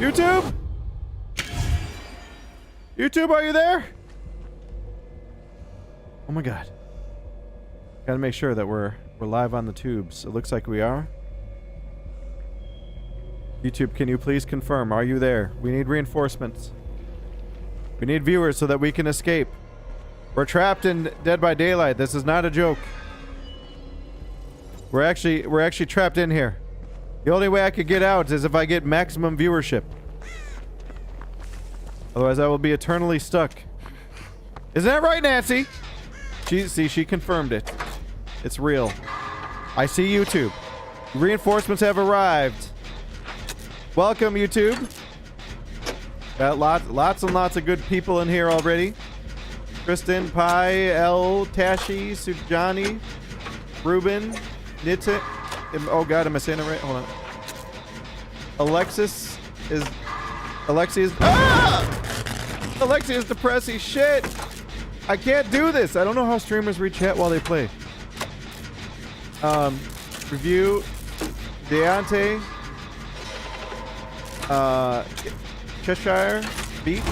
YouTube? YouTube, are you there? Oh my god. Gotta make sure that we're live on the tubes. It looks like we are. YouTube, can you please confirm? Are you there? We need reinforcements. We need viewers so that we can escape. We're trapped in Dead by Daylight. This is not a joke. We're actually trapped in here. The only way I could get out is if I get maximum viewership. Otherwise, I will be eternally stuck. Isn't that right, Nancy? She confirmed it. It's real. I see YouTube. Reinforcements have arrived. Welcome, YouTube. Got lots and lots of good people in here already. Kristen, Pi, L, Tashi, Sujani, Ruben, Nita. Oh god, am I saying it right? Hold on. Alexi is Alexi is depressing. Shit. I can't do this. I don't know how streamers read chat while they play. Review. Deontay. Cheshire. Beat.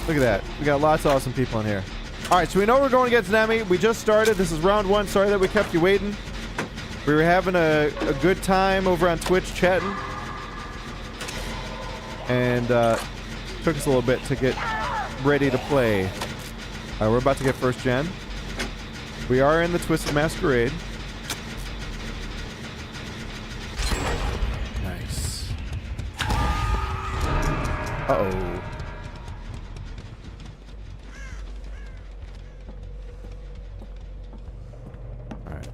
Look at that. We got lots of awesome people in here. Alright, so we know we're going against Nemi. We just started. This is round 1. Sorry that we kept you waiting. We were having a good time over on Twitch chatting. And took us a little bit to get ready to play. We're about to get first gen. We are in the Twisted Masquerade. Nice. Uh-oh. Alright.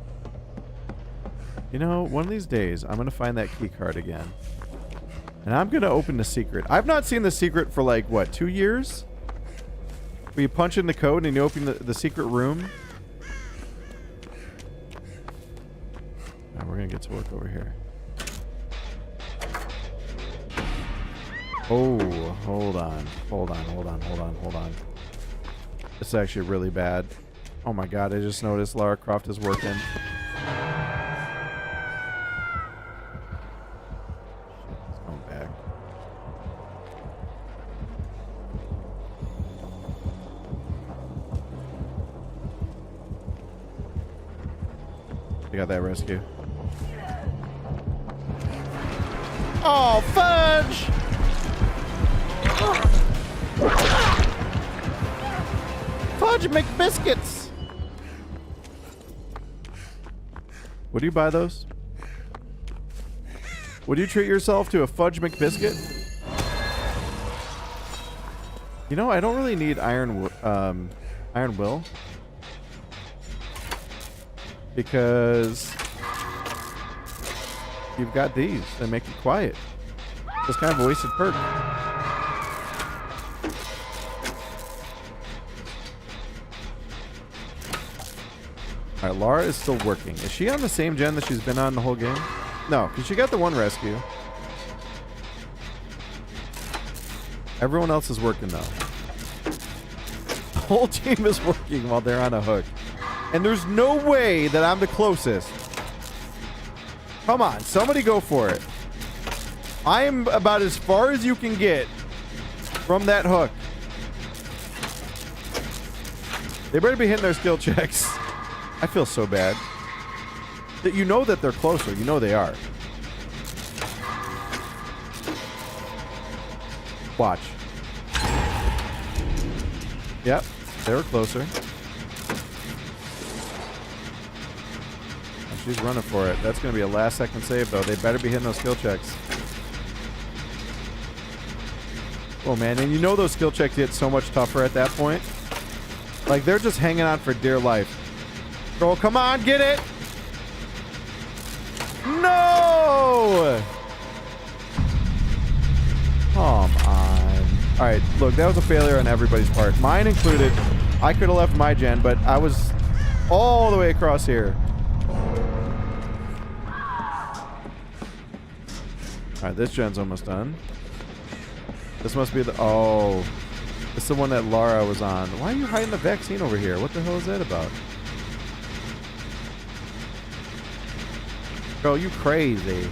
You know, one of these days, I'm going to find that key card again. And I'm going to open the secret. I've not seen the secret for like, what, 2 years? Where you punch in the code and you open the secret room. Now we're going to get to work over here. Oh, hold on. This is actually really bad. Oh my god, I just noticed Lara Croft is working. I got that rescue. Oh, fudge! Fudge McBiscuits! Would you buy those? Would you treat yourself to a Fudge McBiscuit? You know, I don't really need Iron Will. Because you've got these that make you quiet. It's kind of a wasted perk. Alright, Lara is still working. Is she on the same gen that she's been on the whole game? No, because she got the one rescue. Everyone else is working though. The whole team is working while they're on a hook. And there's no way that I'm the closest. Come on, somebody go for it. I am about as far as you can get from that hook. They better be hitting their skill checks. I feel so bad. That you know that they're closer. You know they are. Watch. Yep, they were closer. She's running for it. That's going to be a last second save, though. They better be hitting those skill checks. Oh, man. And you know those skill checks get so much tougher at that point. Like, they're just hanging on for dear life. Girl, come on. Get it. No! Come on. All right. Look, that was a failure on everybody's part. Mine included. I could have left my gen, but I was all the way across here. Alright, this gen's almost done. This must be the... Oh. It's the one that Lara was on. Why are you hiding the vaccine over here? What the hell is that about? Girl, you crazy.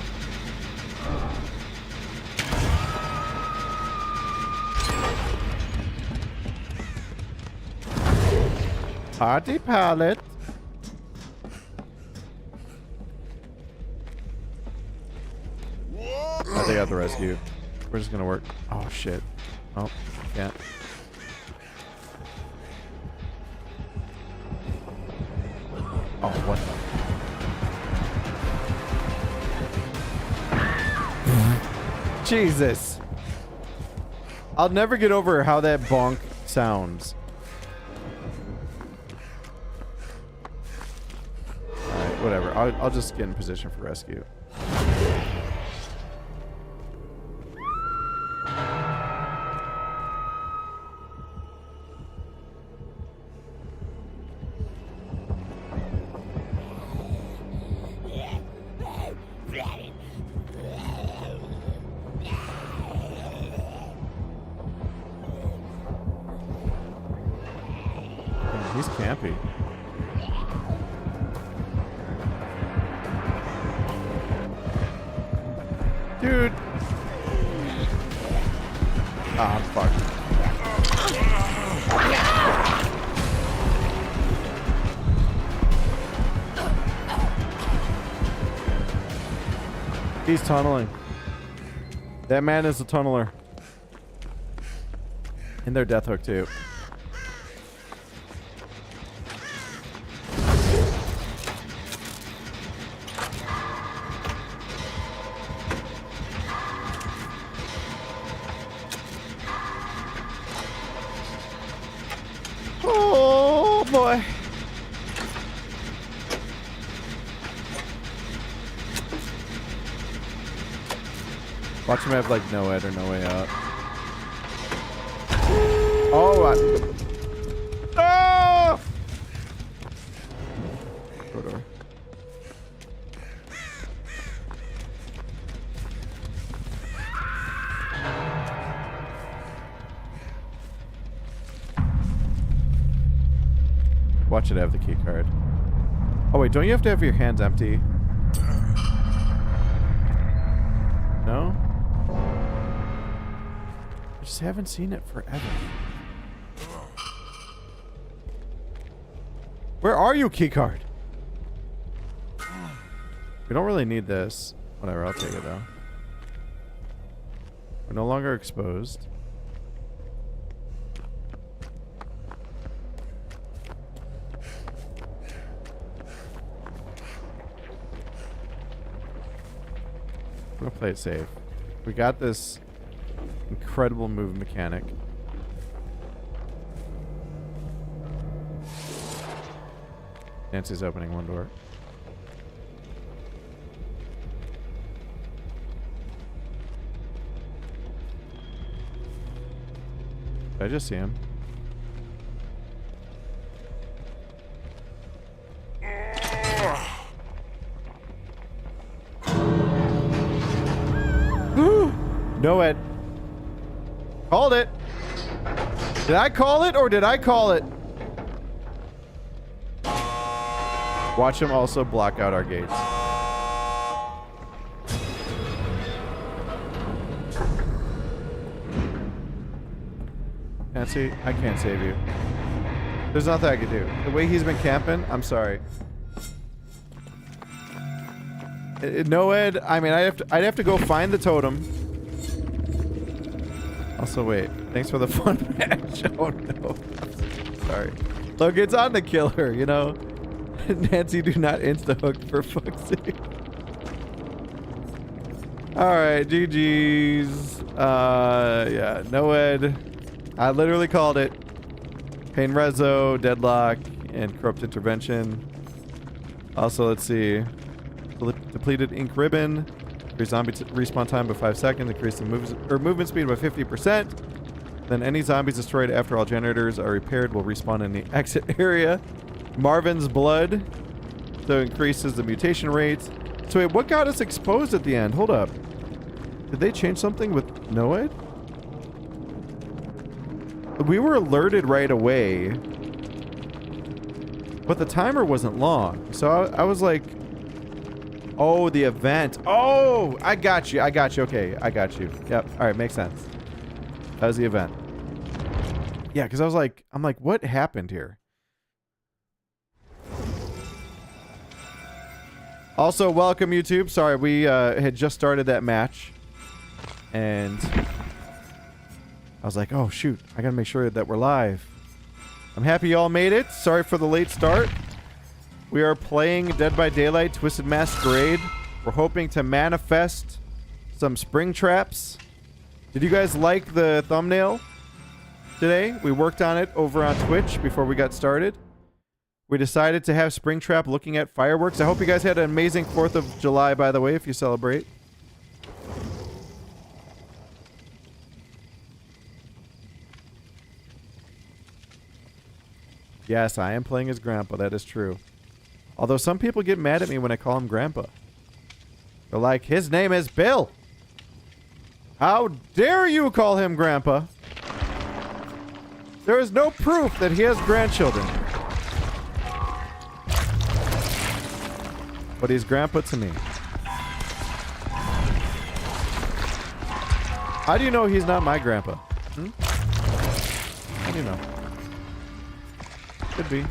Party pallet. I think I got the rescue. We're just gonna work. Oh shit. Oh, can't. Oh, what the? Jesus. I'll never get over how that bonk sounds. Alright, whatever. I'll just get in position for rescue. He's campy. Dude. Ah, I'm fucked. He's tunneling. That man is a tunneler. And they're death hook too. Oh boy. Watch him have like no ed or no way out. Oh, oh! Go door. Watch it have the key card. Oh wait, don't you have to have your hands empty? No? I just haven't seen it forever. Where are you, keycard? We don't really need this. Whatever, I'll take it though. We're no longer exposed. I'm gonna play it safe. We got this incredible move mechanic. Nancy's opening one door. Did I just see him? No, Ed. Called it. Did I call it or did I call it? Watch him also block out our gates. Nancy, I can't save you. There's nothing I can do. The way he's been camping, I'm sorry. No, Ed. I mean, I'd have to go find the totem. Also, wait. Thanks for the fun match. Oh no. Sorry. Look, it's on the killer, you know? Nancy, do not insta-hook for fuck's sake. Alright, GG's. Yeah, no Ed. I literally called it. Pain Rezo, Deadlock, and Corrupt Intervention. Also, let's see. Depleted Ink Ribbon. Increase zombie respawn time by 5 seconds. Increase the movement speed by 50%. Then any zombies destroyed after all generators are repaired will respawn in the exit area. Marvin's Blood. So increases the mutation rate. So wait, what got us exposed at the end? Hold up. Did they change something with Noed? We were alerted right away. But the timer wasn't long. So I was like... Oh, the event. Oh, I got you. I got you. Okay, I got you. Yep. All right, makes sense. That was the event. Yeah, because I'm like, what happened here? Also, welcome YouTube. Sorry, we had just started that match. And I was like, oh, shoot. I gotta make sure that we're live. I'm happy you all made it. Sorry for the late start. We are playing Dead by Daylight Twisted Masquerade. We're hoping to manifest some spring traps. Did you guys like the thumbnail today? We worked on it over on Twitch before we got started. We decided to have Springtrap looking at fireworks. I hope you guys had an amazing 4th of July, by the way, if you celebrate. Yes, I am playing as Grandpa. That is true. Although some people get mad at me when I call him Grandpa. They're like, his name is Bill. How dare you call him Grandpa? There is no proof that he has grandchildren. But he's Grandpa to me. How do you know he's not my grandpa? Hmm? How do you know? Could be.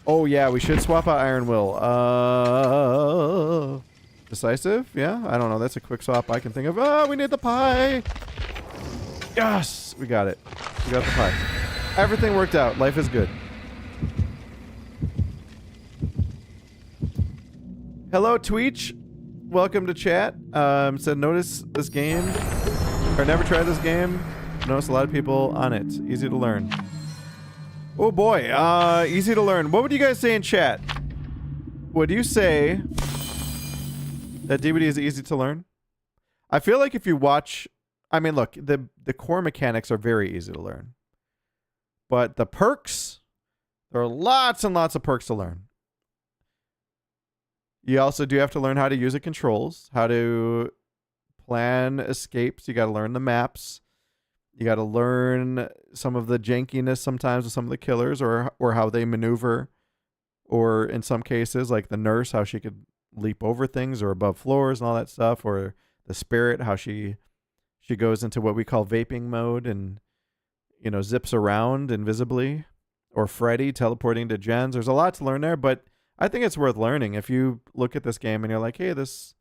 Oh yeah, we should swap out Iron Will. Decisive? Yeah? I don't know. That's a quick swap I can think of. Oh, we need the pie! Yes! We got it. We got the pie. Everything worked out. Life is good. Hello, Tweech. Welcome to chat. Said notice this game, or never tried this game. Notice a lot of people on it. Easy to learn. Oh boy, easy to learn. What would you guys say in chat? Would you say that DBD is easy to learn? I feel like if you watch, I mean, look, the core mechanics are very easy to learn. But the perks, there are lots and lots of perks to learn. You also do have to learn how to use the controls, how to plan escapes. You got to learn the maps. You got to learn some of the jankiness sometimes of some of the killers, or how they maneuver, or in some cases, like the nurse, how she could leap over things or above floors and all that stuff, or the spirit, how she goes into what we call vaping mode and, you know, zips around invisibly, or Freddy teleporting to gens. There's a lot to learn there, but I think it's worth learning. If you look at this game and you're like, hey, this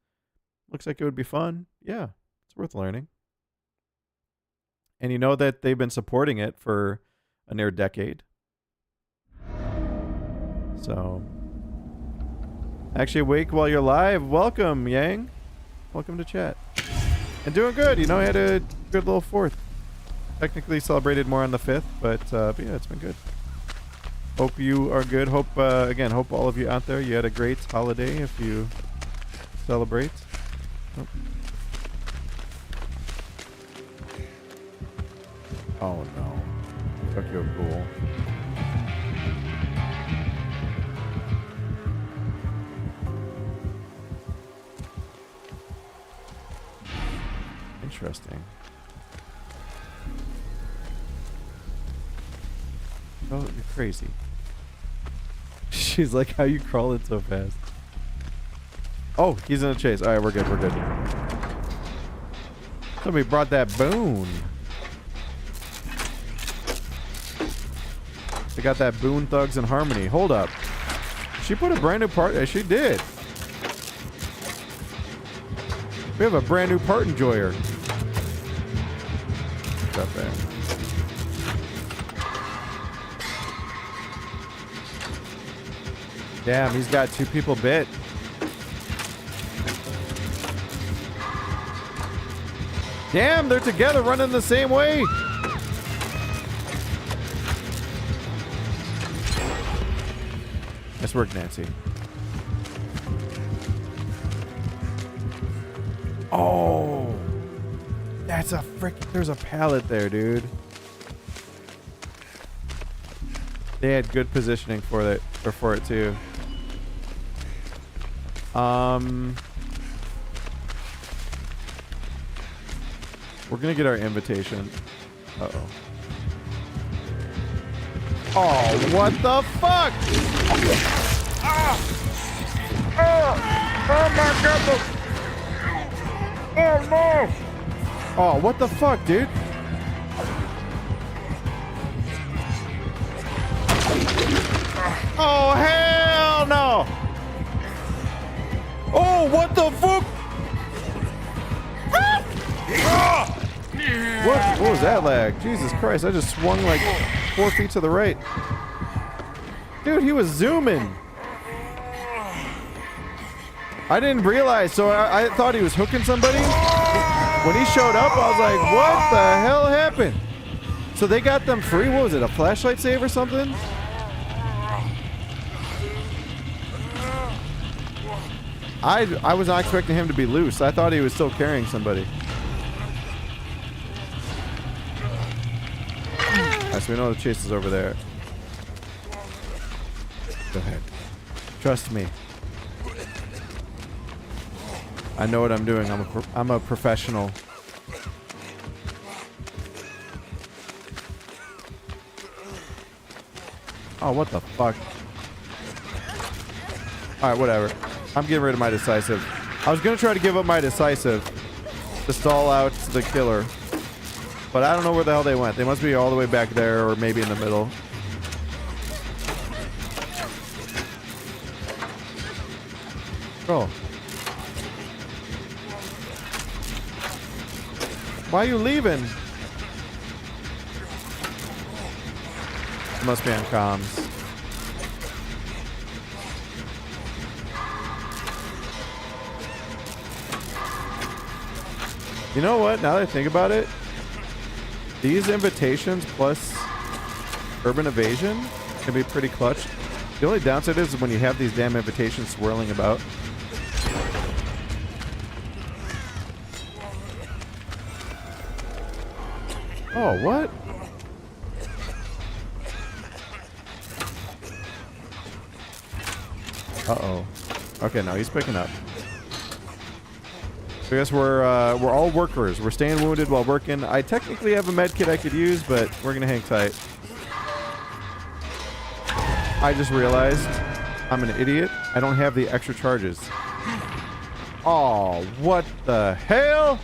looks like it would be fun. Yeah, it's worth learning. And you know that they've been supporting it for a near decade. So, actually awake while you're live. Welcome, Yang. Welcome to chat. And doing good. You know, I had a good little 4th. Technically celebrated more on the 5th, but yeah, it's been good. Hope you are good. Hope, again, hope all of you out there, you had a great holiday if you celebrate. Oh no. Tokyo Ghoul. Interesting. Oh, you're crazy. She's like, how you crawling so fast? Oh, he's in a chase. Alright, we're good, we're good. Somebody brought that boon. They got that Boon Thugs and Harmony. Hold up. She put a brand new part. She did. We have a brand new part enjoyer. What's up there? Damn, he's got 2 people bit. Damn, they're together running the same way. Nice work, Nancy. Oh, that's a frick. There's a pallet there, dude. They had good positioning for it, or for it too. We're gonna get our invitation. Uh-oh. Oh, what the fuck? Ah! Oh my goodness! Oh no! Oh, what the fuck, dude? Oh, hell no! Oh, what the fuck? What was that lag? Jesus Christ, I just swung like 4 feet to the right. Dude, he was zooming. I didn't realize, so I thought he was hooking somebody. When he showed up, I was like, what the hell happened? So they got them free? What was it, a flashlight save or something? I was not expecting him to be loose. I thought he was still carrying somebody. Alright, so we know the chase is over there. Go ahead. Trust me. I know what I'm doing. I'm a professional. Oh, what the fuck? Alright, whatever. I'm getting rid of my decisive. I was gonna try to give up my decisive to stall out the killer. But I don't know where the hell they went. They must be all the way back there or maybe in the middle. Oh. Why are you leaving? It must be on comms. You know what? Now that I think about it, these invitations plus urban evasion can be pretty clutch. The only downside is when you have these damn invitations swirling about. Oh, what? Uh-oh. Okay, now he's picking up. So I guess we're all workers. We're staying wounded while working. I technically have a med kit I could use, but we're gonna hang tight. I just realized I'm an idiot. I don't have the extra charges. Oh, what the hell?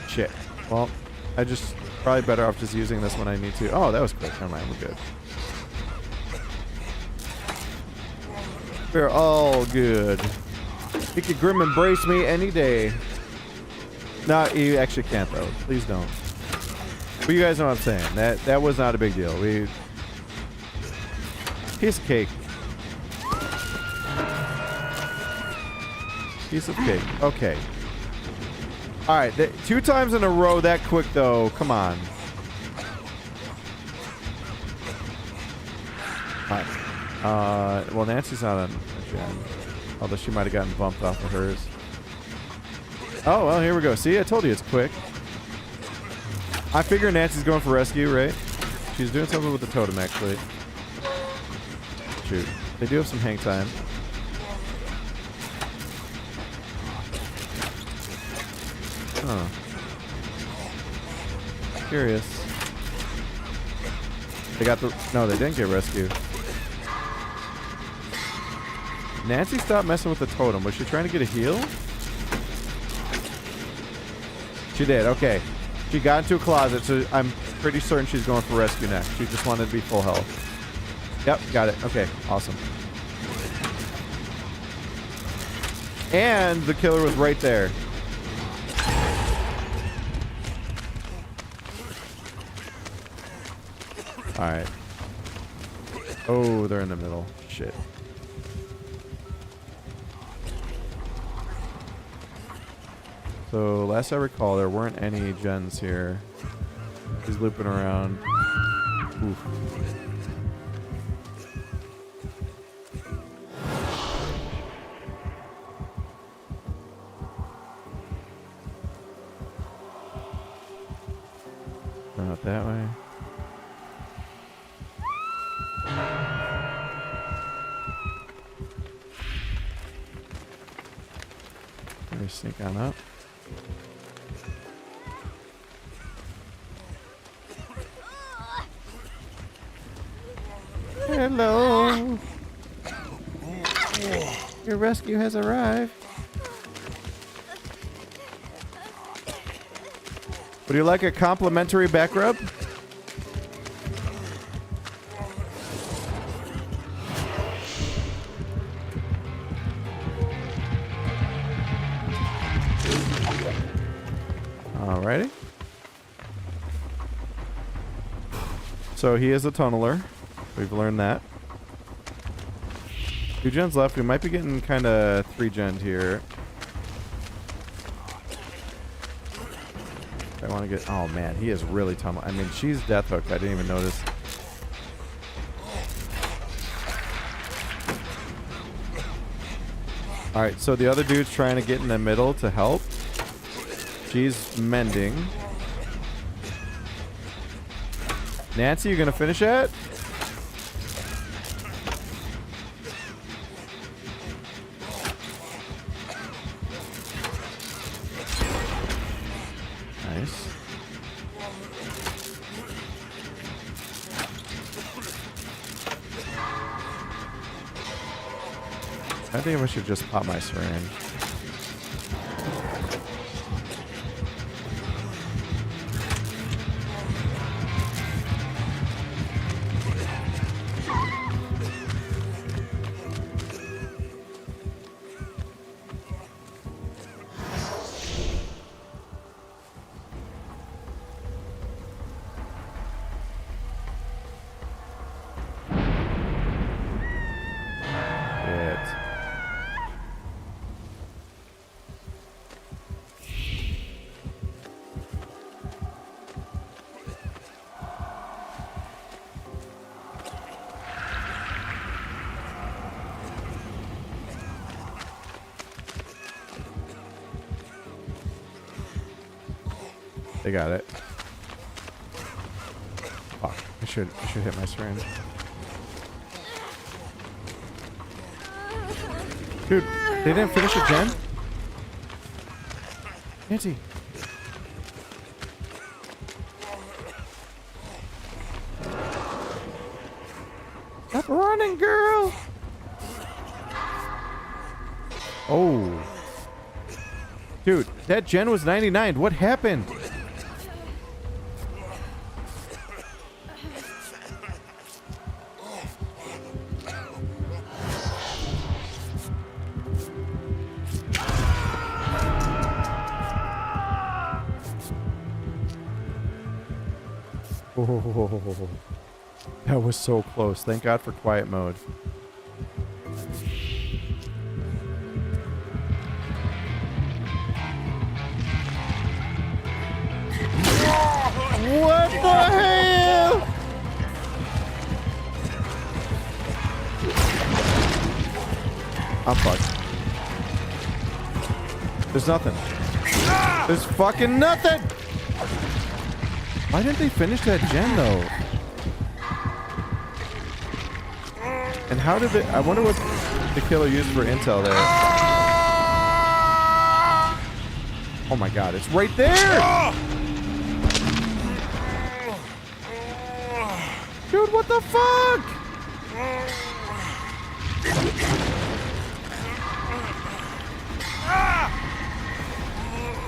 Shit. Well, I just probably better off just using this when I need to. Oh, that was quick. Never mind, we're good. We're all good. You could grim embrace me any day. No, you actually can't though. Please don't. But you guys know what I'm saying. That was not a big deal. Piece of cake. Piece of cake. Okay. All right. 2 times in a row that quick though. Come on. All right. Well, Nancy's not on a gen. Although she might have gotten bumped off of hers. Oh, well, here we go. See, I told you it's quick. I figure Nancy's going for rescue, right? She's doing something with the totem, actually. Shoot. They do have some hang time. Huh. Curious. They got the... No, they didn't get rescued. Nancy stopped messing with the totem. Was she trying to get a heal? She did. Okay. She got into a closet, so I'm pretty certain she's going for rescue next. She just wanted to be full health. Yep, got it. Okay, awesome. And the killer was right there. Alright. Oh, they're in the middle. Shit. So, last I recall, there weren't any gens here. He's looping around. Oof. Not that way. Let me sneak on up. Hello. Your rescue has arrived. Would you like a complimentary back rub? Alrighty. So he is a tunneler. We've learned that. 2 gens left. We might be getting kind of 3 gen here. I want to get... Oh, man. He is really tunneling. I mean, she's death hooked. I didn't even notice. Alright, so the other dude's trying to get in the middle to help. She's mending. Nancy, you gonna finish it? Nice. I think I should just pop my syringe. They got it. Fuck. I should hit my syringe. Dude, they didn't finish it, Jen? Nancy. Stop running, girl! Oh. Dude, that gen was 99. What happened? Oh, that was so close. Thank God for quiet mode. What the hell? I'm fucked. There's nothing. There's fucking nothing! Why didn't they finish that gen, though? And how did they... I wonder what the killer used for intel there. Oh my god, it's right there! Dude, what the fuck?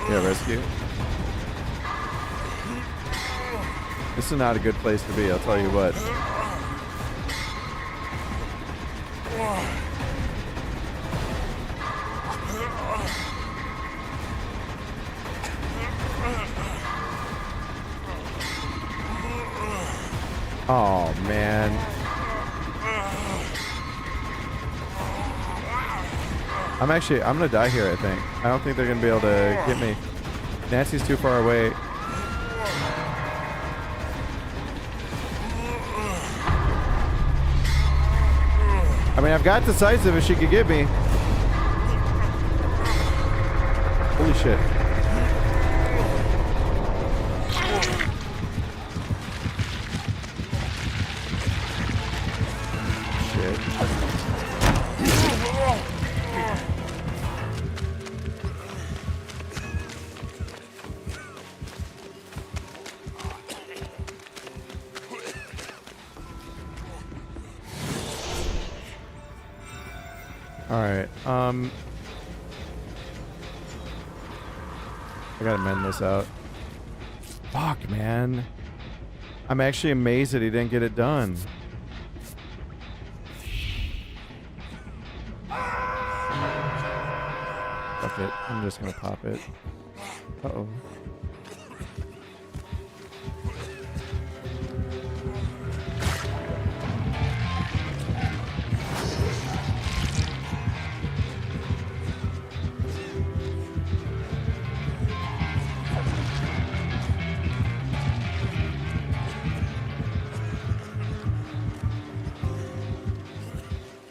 Yeah, rescue. This is not a good place to be, I'll tell you what. Oh, man. I'm gonna die here, I think. I don't think they're gonna be able to get me. Nancy's too far away. I mean, I've got decisive if she could get me. Holy shit. Alright, I gotta mend this out. Fuck, man. I'm actually amazed that he didn't get it done. Fuck it, I'm just gonna pop it. Uh-oh.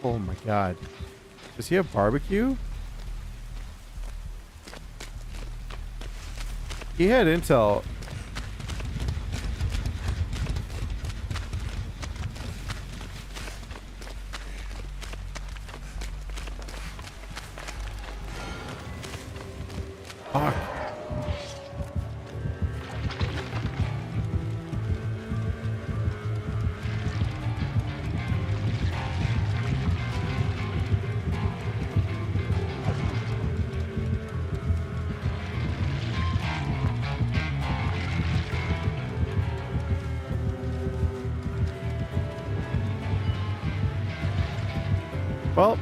Oh my god. Does he have barbecue? He had intel. Fuck. Well,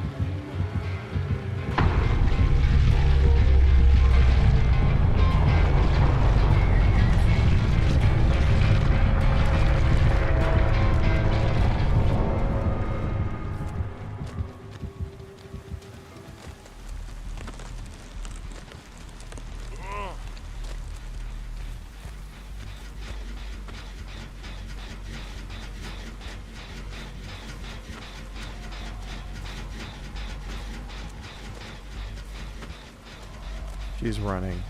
she's running.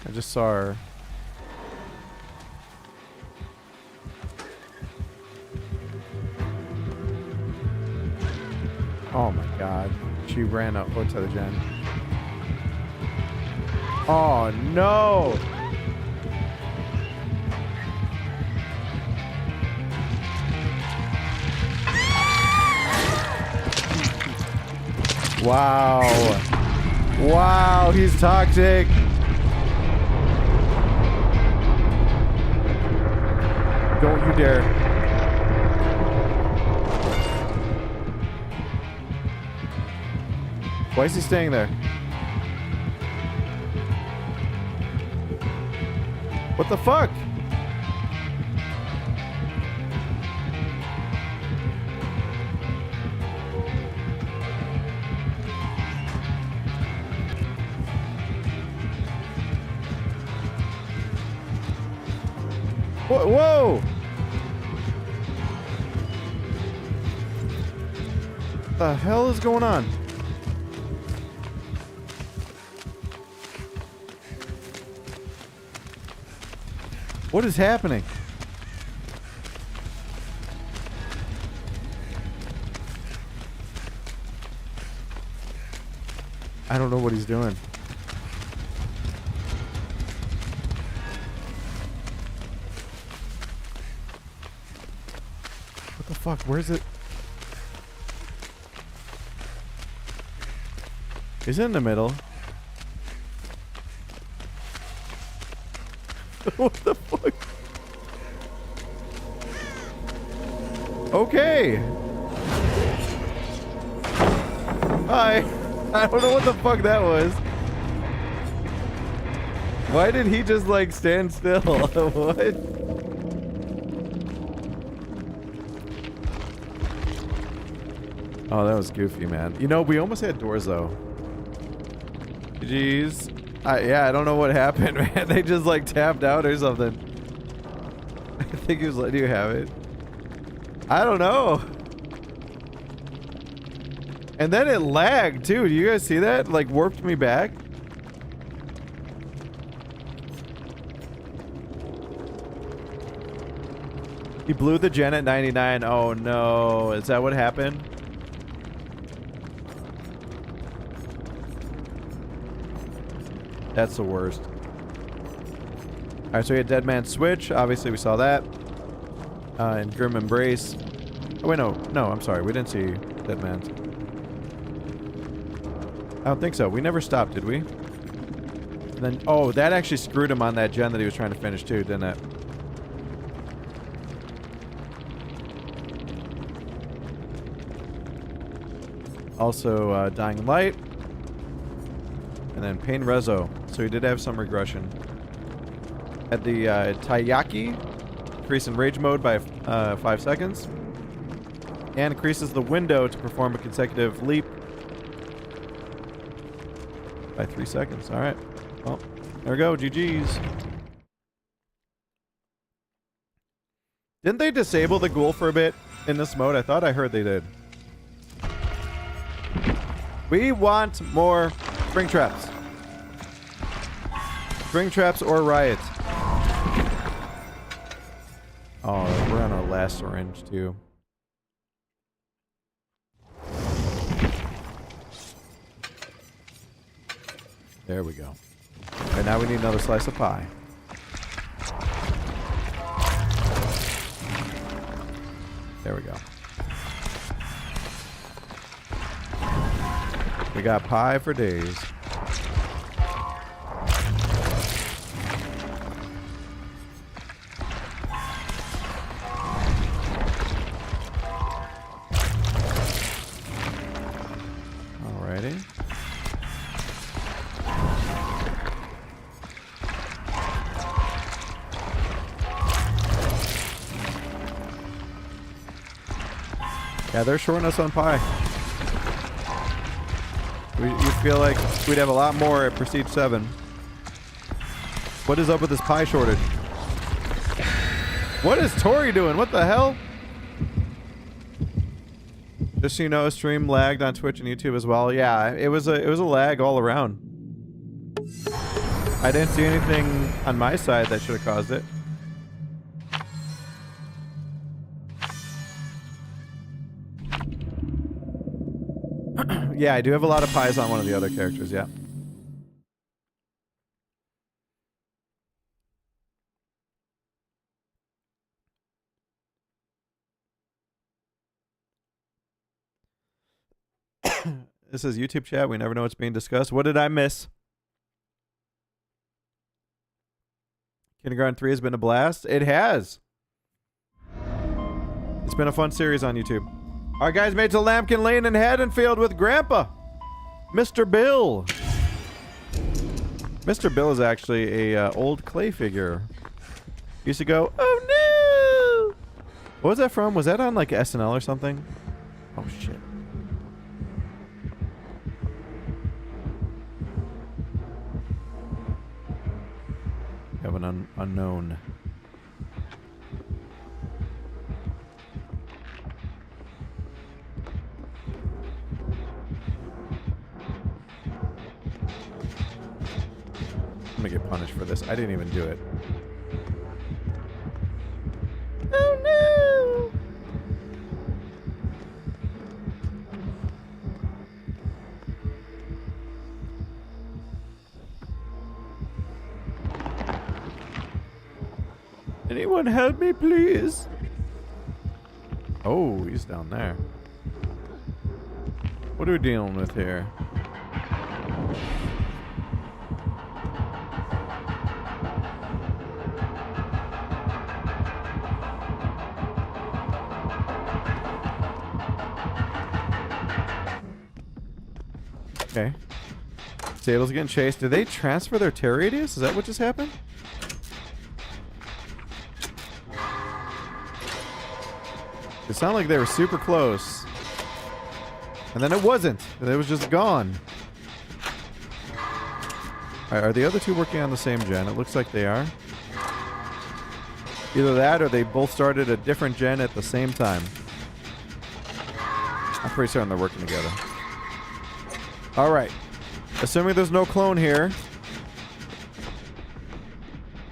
I just saw her. Oh my god. She ran up to the gen. Oh no! Wow. Wow, he's toxic. Don't you dare. Why is he staying there? What the fuck? Whoa! What the hell is going on? What is happening? I don't know what he's doing. What the fuck? Where's it? Is it in the middle? What the fuck? Okay. Hi. I don't know what the fuck that was. Why did he just like stand still? What? Oh, that was goofy, man. You know, we almost had doors though. Jeez. Yeah, I don't know what happened, man. They just like tapped out or something. I think he was letting you have it. I don't know. And then it lagged too. Do you guys see that? Like warped me back. He blew the gen at 99. Oh no. Is that what happened? That's the worst. Alright, so we had Dead Man Switch. Obviously, we saw that. And Grim Embrace. Oh, wait, no. No, I'm sorry. We didn't see Dead Man. I don't think so. We never stopped, did we? And then, oh, that actually screwed him on that gen that he was trying to finish, too, didn't it? Also, Dying Light. And then Pain Rezo. So he did have some regression. Had the Taiyaki. Increase in rage mode by 5 seconds. And increases the window to perform a consecutive leap by 3 seconds. Alright. Well, there we go. GG's. Didn't they disable the ghoul for a bit in this mode? I thought I heard they did. We want more spring traps. Spring traps or riot. Oh, we're on our last syringe too. There we go. And now we need another slice of pie. There we go. We got pie for days. Alrighty. Yeah, they're shorting us on pie. You feel like we'd have a lot more at Prestige 7. What is up with this pie shortage? What is Tori doing? What the hell? Just so you know, stream lagged on Twitch and YouTube as well. Yeah, it was a lag all around. I didn't see anything on my side that should have caused it. Yeah, I do have a lot of pies on one of the other characters, yeah. This is YouTube chat. We never know what's being discussed. What did I miss? Kindergarten 3 has been a blast. It has. It's been a fun series on YouTube. Our guys made to Lambkin Lane in Haddonfield with Grandpa, Mr. Bill. Mr. Bill is actually a old clay figure. Used to go, oh no! What was that from? Was that on like SNL or something? Oh shit. We have an unknown. I'm gonna get punished for this. I didn't even do it. Oh no! Anyone help me, please? Oh, he's down there. What are we dealing with here? Okay. Sable's getting chased. Did they transfer their tear radius? Is that what just happened? It sounded like they were super close. And then it wasn't. It was just gone. Alright, are the other two working on the same gen? It looks like they are. Either that or they both started a different gen at the same time. I'm pretty certain they're working together. Alright. Assuming there's no clone here.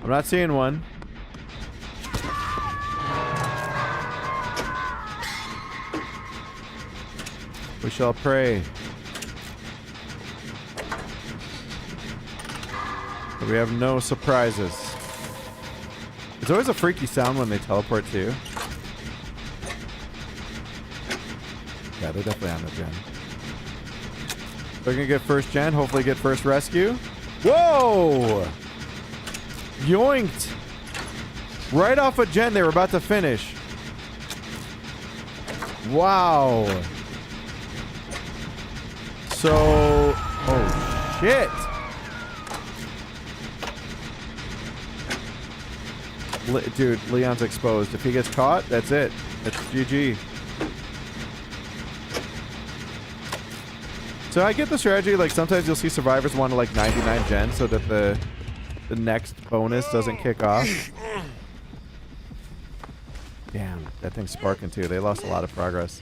I'm not seeing one. We shall pray. But we have no surprises. It's always a freaky sound when they teleport too. Yeah, they're definitely on the gen. They're gonna get first gen, hopefully get first rescue. Whoa! Yoinked! Right off a gen they were about to finish. Wow. So, oh shit. Dude, Leon's exposed. If he gets caught, that's it. That's GG. So I get the strategy, like sometimes you'll see survivors want to like 99 gen so that the next bonus doesn't kick off. Damn, that thing's sparking too. They lost a lot of progress.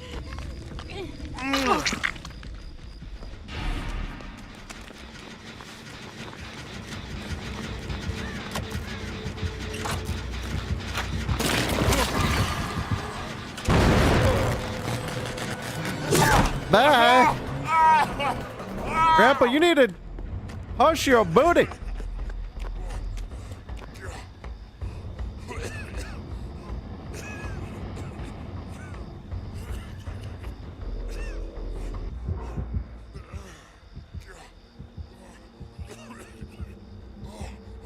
Bye! Grandpa, you need to hush your booty!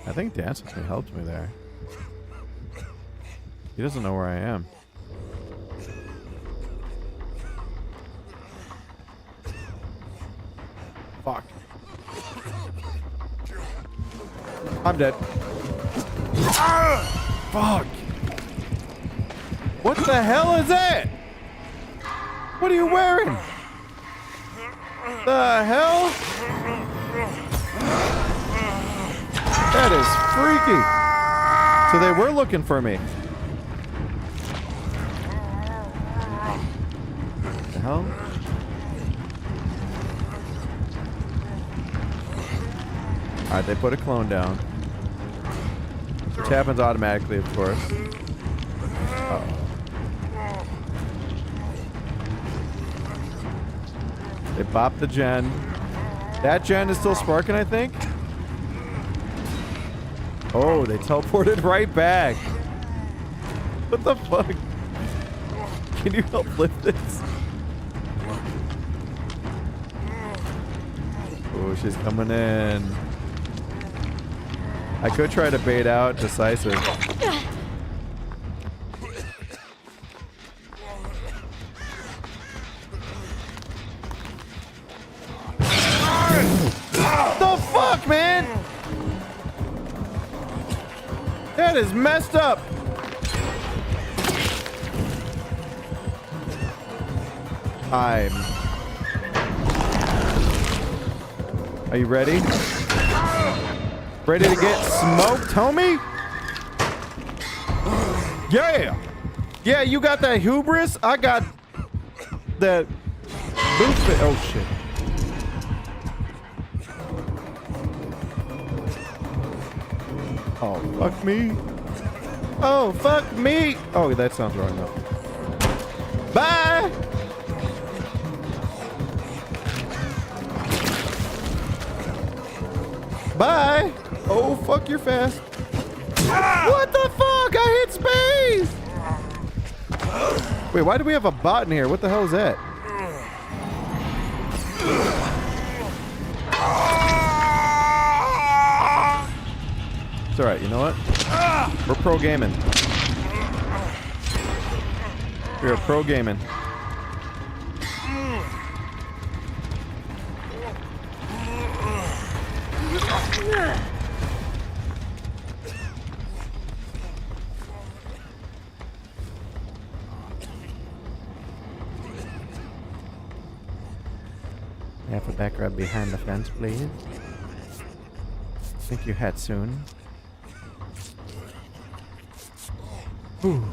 I think Dance with Me helped me there. He doesn't know where I am. Fuck. I'm dead. Fuck. What the hell is that? What are you wearing? The hell? That is freaky. So they were looking for me. What the hell? Alright, they put a clone down. Which happens automatically, of course. Uh-oh. They bopped the gen. That gen is still sparking, I think. Oh, they teleported right back. What the fuck? Can you help lift this? Oh, she's coming in. I could try to bait out Decisive. The fuck, man? That is messed up. Are you ready? Ready to get smoked, homie? Yeah! Yeah, you got that hubris? I got that boost. Oh, shit. Oh, fuck me. Oh, fuck me. Oh, that sounds wrong, though. Bye! Bye! Oh, fuck, you're fast. What the fuck? I hit space! Wait, why do we have a bot in here? What the hell is that? It's alright, you know what? We're pro gaming. We are pro gaming. Have a back rub behind the fence, please. Think your hat soon. Whew.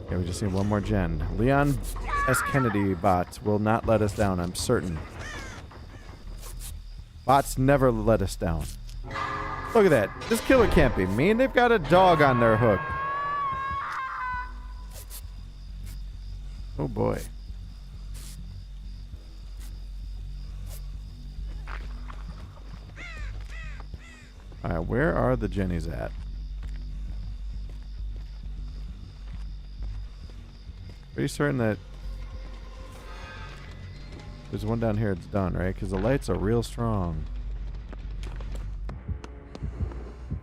Okay, we just need one more gen. Leon S. Kennedy bot will not let us down, I'm certain. Bots never let us down. Look at that. This killer can't be mean. They've got a dog on their hook. Oh boy. Alright, where are the Jennies at? Pretty certain that there's one down here, it's done, right? Because the lights are real strong.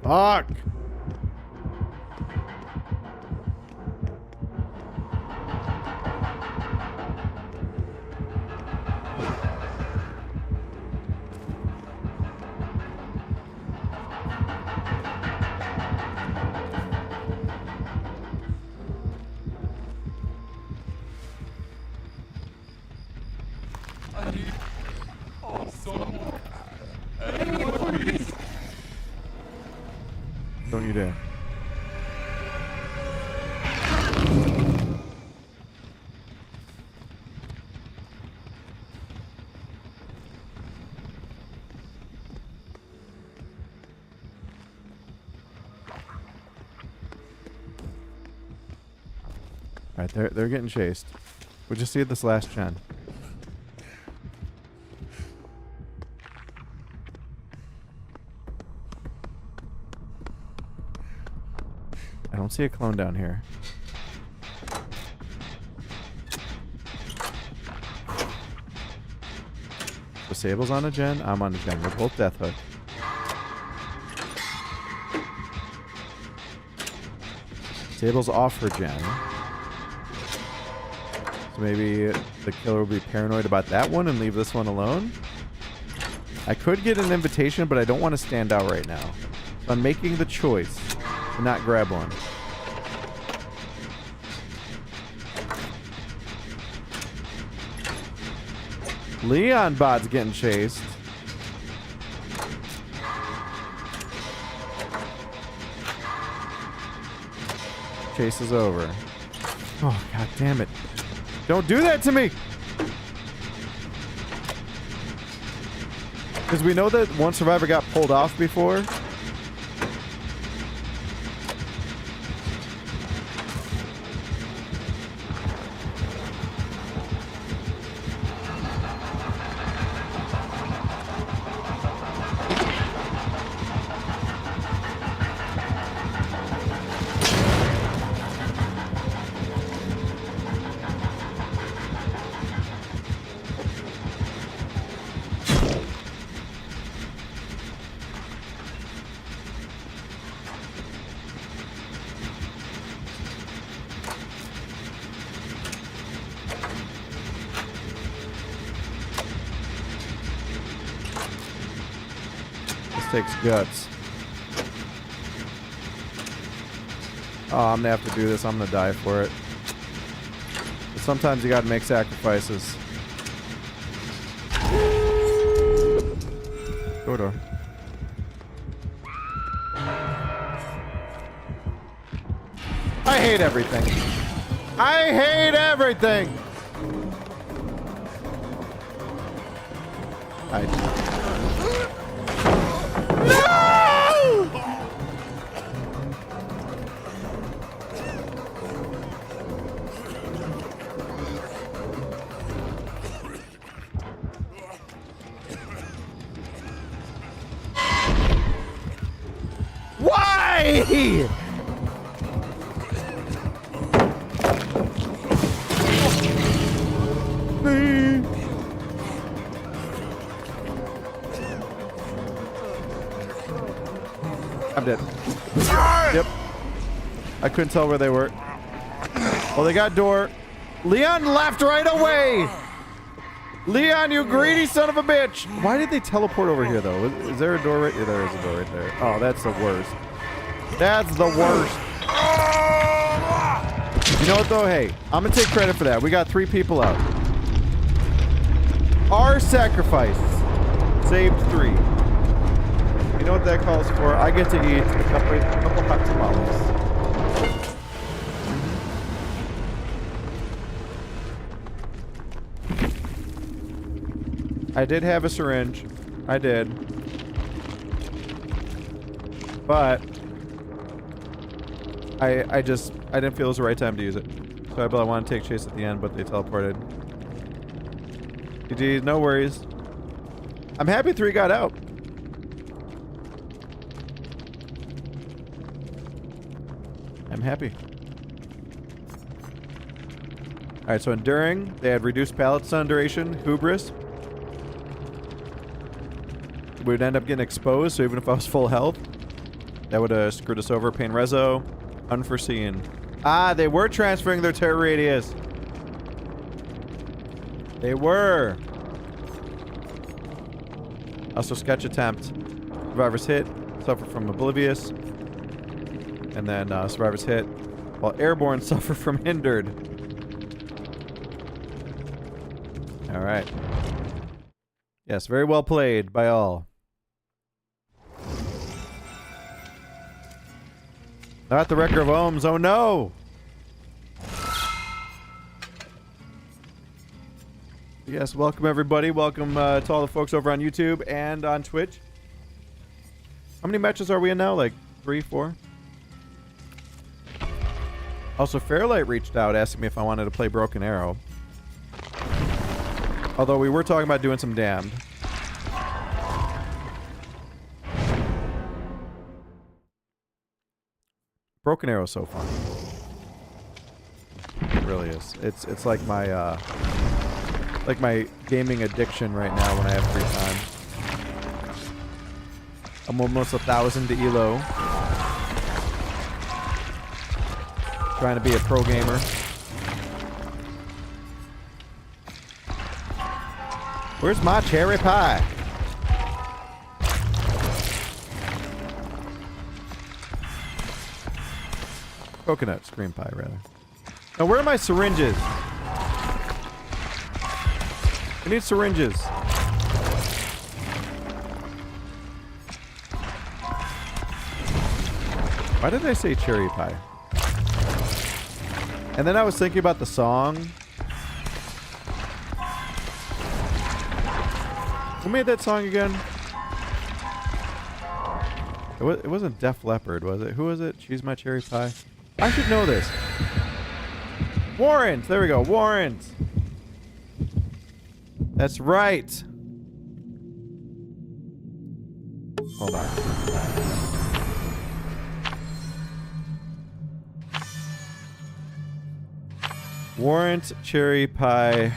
Fuck! Don't you dare. Alright, they're getting chased. We just see this last gen. I don't see a clone down here. The Sable's on a gen, I'm on a gen. We're both Death Hook. Sable's off her gen. So maybe the killer will be paranoid about that one and leave this one alone. I could get an invitation, but I don't want to stand out right now. So I'm making the choice to not grab one. Leon bot's getting chased. Chase is over. Oh, god damn it. Don't do that to me! Because we know that one survivor got pulled off before. Takes guts. Oh, I'm gonna have to do this. I'm gonna die for it. But sometimes you gotta make sacrifices. Door. I hate everything. I hate everything. Why? I'm dead. Yep. I couldn't tell where they were. Well, they got door. Leon left right away. Leon, you greedy son of a bitch. Why did they teleport over here, though? Is there a door right there? There is a door right there. Oh, that's the worst. That's the worst. You know what, though? Hey, I'm going to take credit for that. We got 3 people out. Our sacrifice saved 3. You know what that calls for? I get to eat a couple hot tamales. I did have a syringe. I did. But I didn't feel it was the right time to use it. So I wanted to take chase at the end, but they teleported. GG, no worries. I'm happy 3 got out. I'm happy. Alright, so enduring, they had reduced pallet stun duration, hubris. We'd end up getting exposed, so even if I was full health, that would have screwed us over. Pain reso, unforeseen. Ah, they were transferring their terror radius. They were. Also, sketch attempt. Survivors hit, suffer from oblivious. And then survivors hit, while airborne suffer from hindered. Alright. Yes, very well played by all. Not the Wrecker of Ohms. Oh no! Yes, welcome everybody. Welcome to all the folks over on YouTube and on Twitch. How many matches are we in now? Like 3, 4? Also, Fairlight reached out asking me if I wanted to play Broken Arrow. Although we were talking about doing some Damned. Broken Arrow is so fun. It really is. It's like my gaming addiction right now when I have free time. I'm almost 1,000 to elo. Trying to be a pro gamer. Where's my cherry pie? Coconut cream pie, rather. Now, where are my syringes? I need syringes. Why did I say cherry pie? And then I was thinking about the song. Who made that song again? It wasn't Def Leppard, was it? Who was it? She's My Cherry Pie. I should know this. Warrant! There we go. Warrant! That's right. Hold on. Warrant Cherry Pie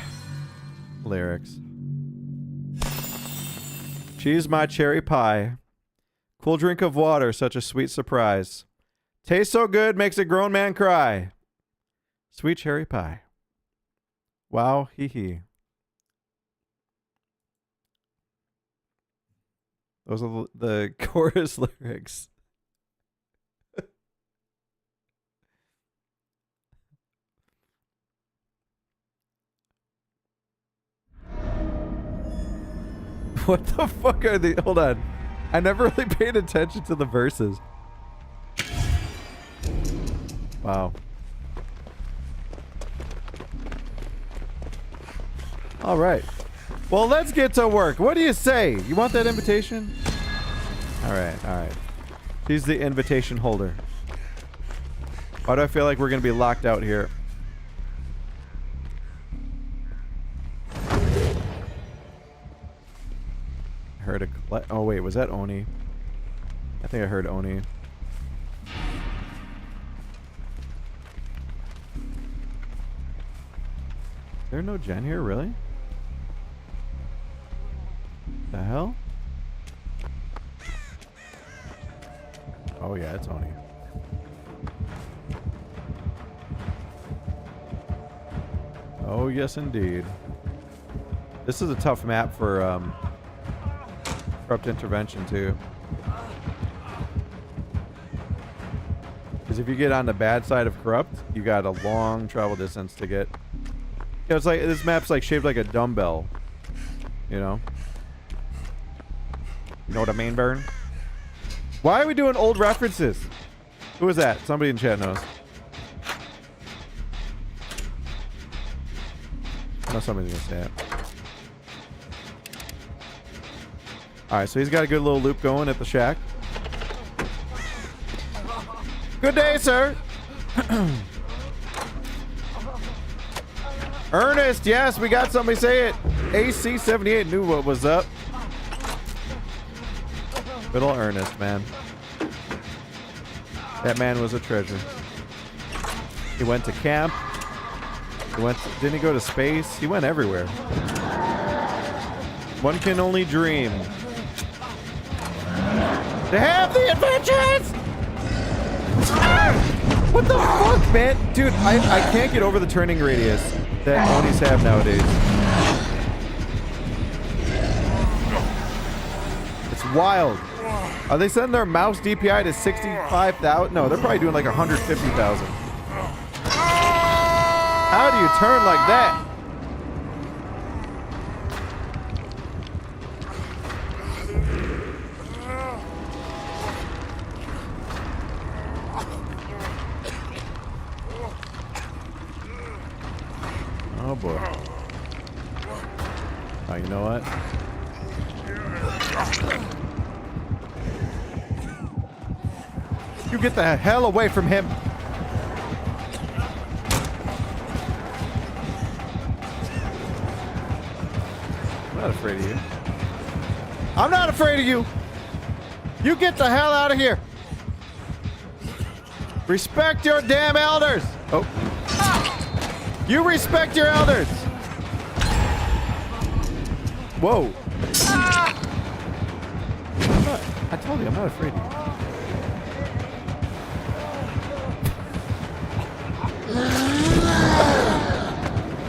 lyrics. She's my cherry pie. Cool drink of water, such a sweet surprise. Tastes so good, makes a grown man cry. Sweet cherry pie. Wow, hee hee. Those are the chorus lyrics. What the fuck are they? Hold on. I never really paid attention to the verses. Wow. All right. Well, let's get to work. What do you say? You want that invitation? All right, all right. She's the invitation holder. Why do I feel like we're going to be locked out here? I heard a... Oh, wait. Was that Oni? I think I heard Oni. Is there no gen here, really? The hell? Oh yeah, it's Oni. Oh yes, indeed. This is a tough map for corrupt intervention too. Because if you get on the bad side of corrupt, you got a long travel distance to get. You know, it's like this map's like shaped like a dumbbell. You know? You know what I mean, Burn? Why are we doing old references? Who is that? Somebody in chat knows. I know somebody's gonna say it. Alright, so he's got a good little loop going at the shack. Good day, sir! Ernest, yes, we got somebody say it. AC78 knew what was up. Good old Ernest, man. That man was a treasure. He went to camp. Didn't he go to space? He went everywhere. One can only dream. To have the adventures! What the fuck, man? Dude, I can't get over the turning radius that Onis have nowadays. It's wild. Are they setting their mouse DPI to 65,000? No, they're probably doing like 150,000. How do you turn like that? boy. Oh, you know what? You get the hell away from him. I'm not afraid of you. I'm not afraid of you. You get the hell out of here. Respect your damn elders. Oh. You respect your elders. Whoa. I told you, I'm not afraid of you.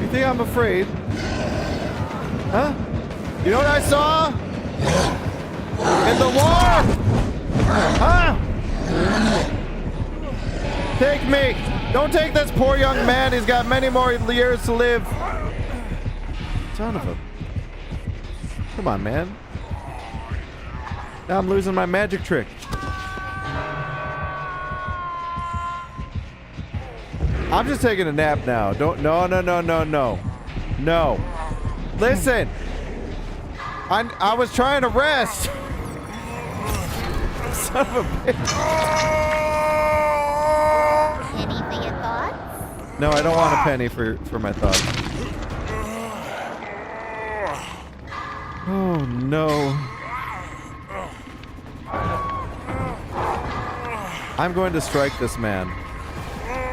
You think I'm afraid? Huh? You know what I saw? In the war? Huh? Take me. Don't take this poor young man. He's got many more years to live. Son of a... Come on, man. Now I'm losing my magic trick. I'm just taking a nap now. Don't... No. No. Listen. I was trying to rest. Son of a bitch. Penny for your thoughts? No, I don't want a penny for my thoughts. Oh no. I'm going to strike this man.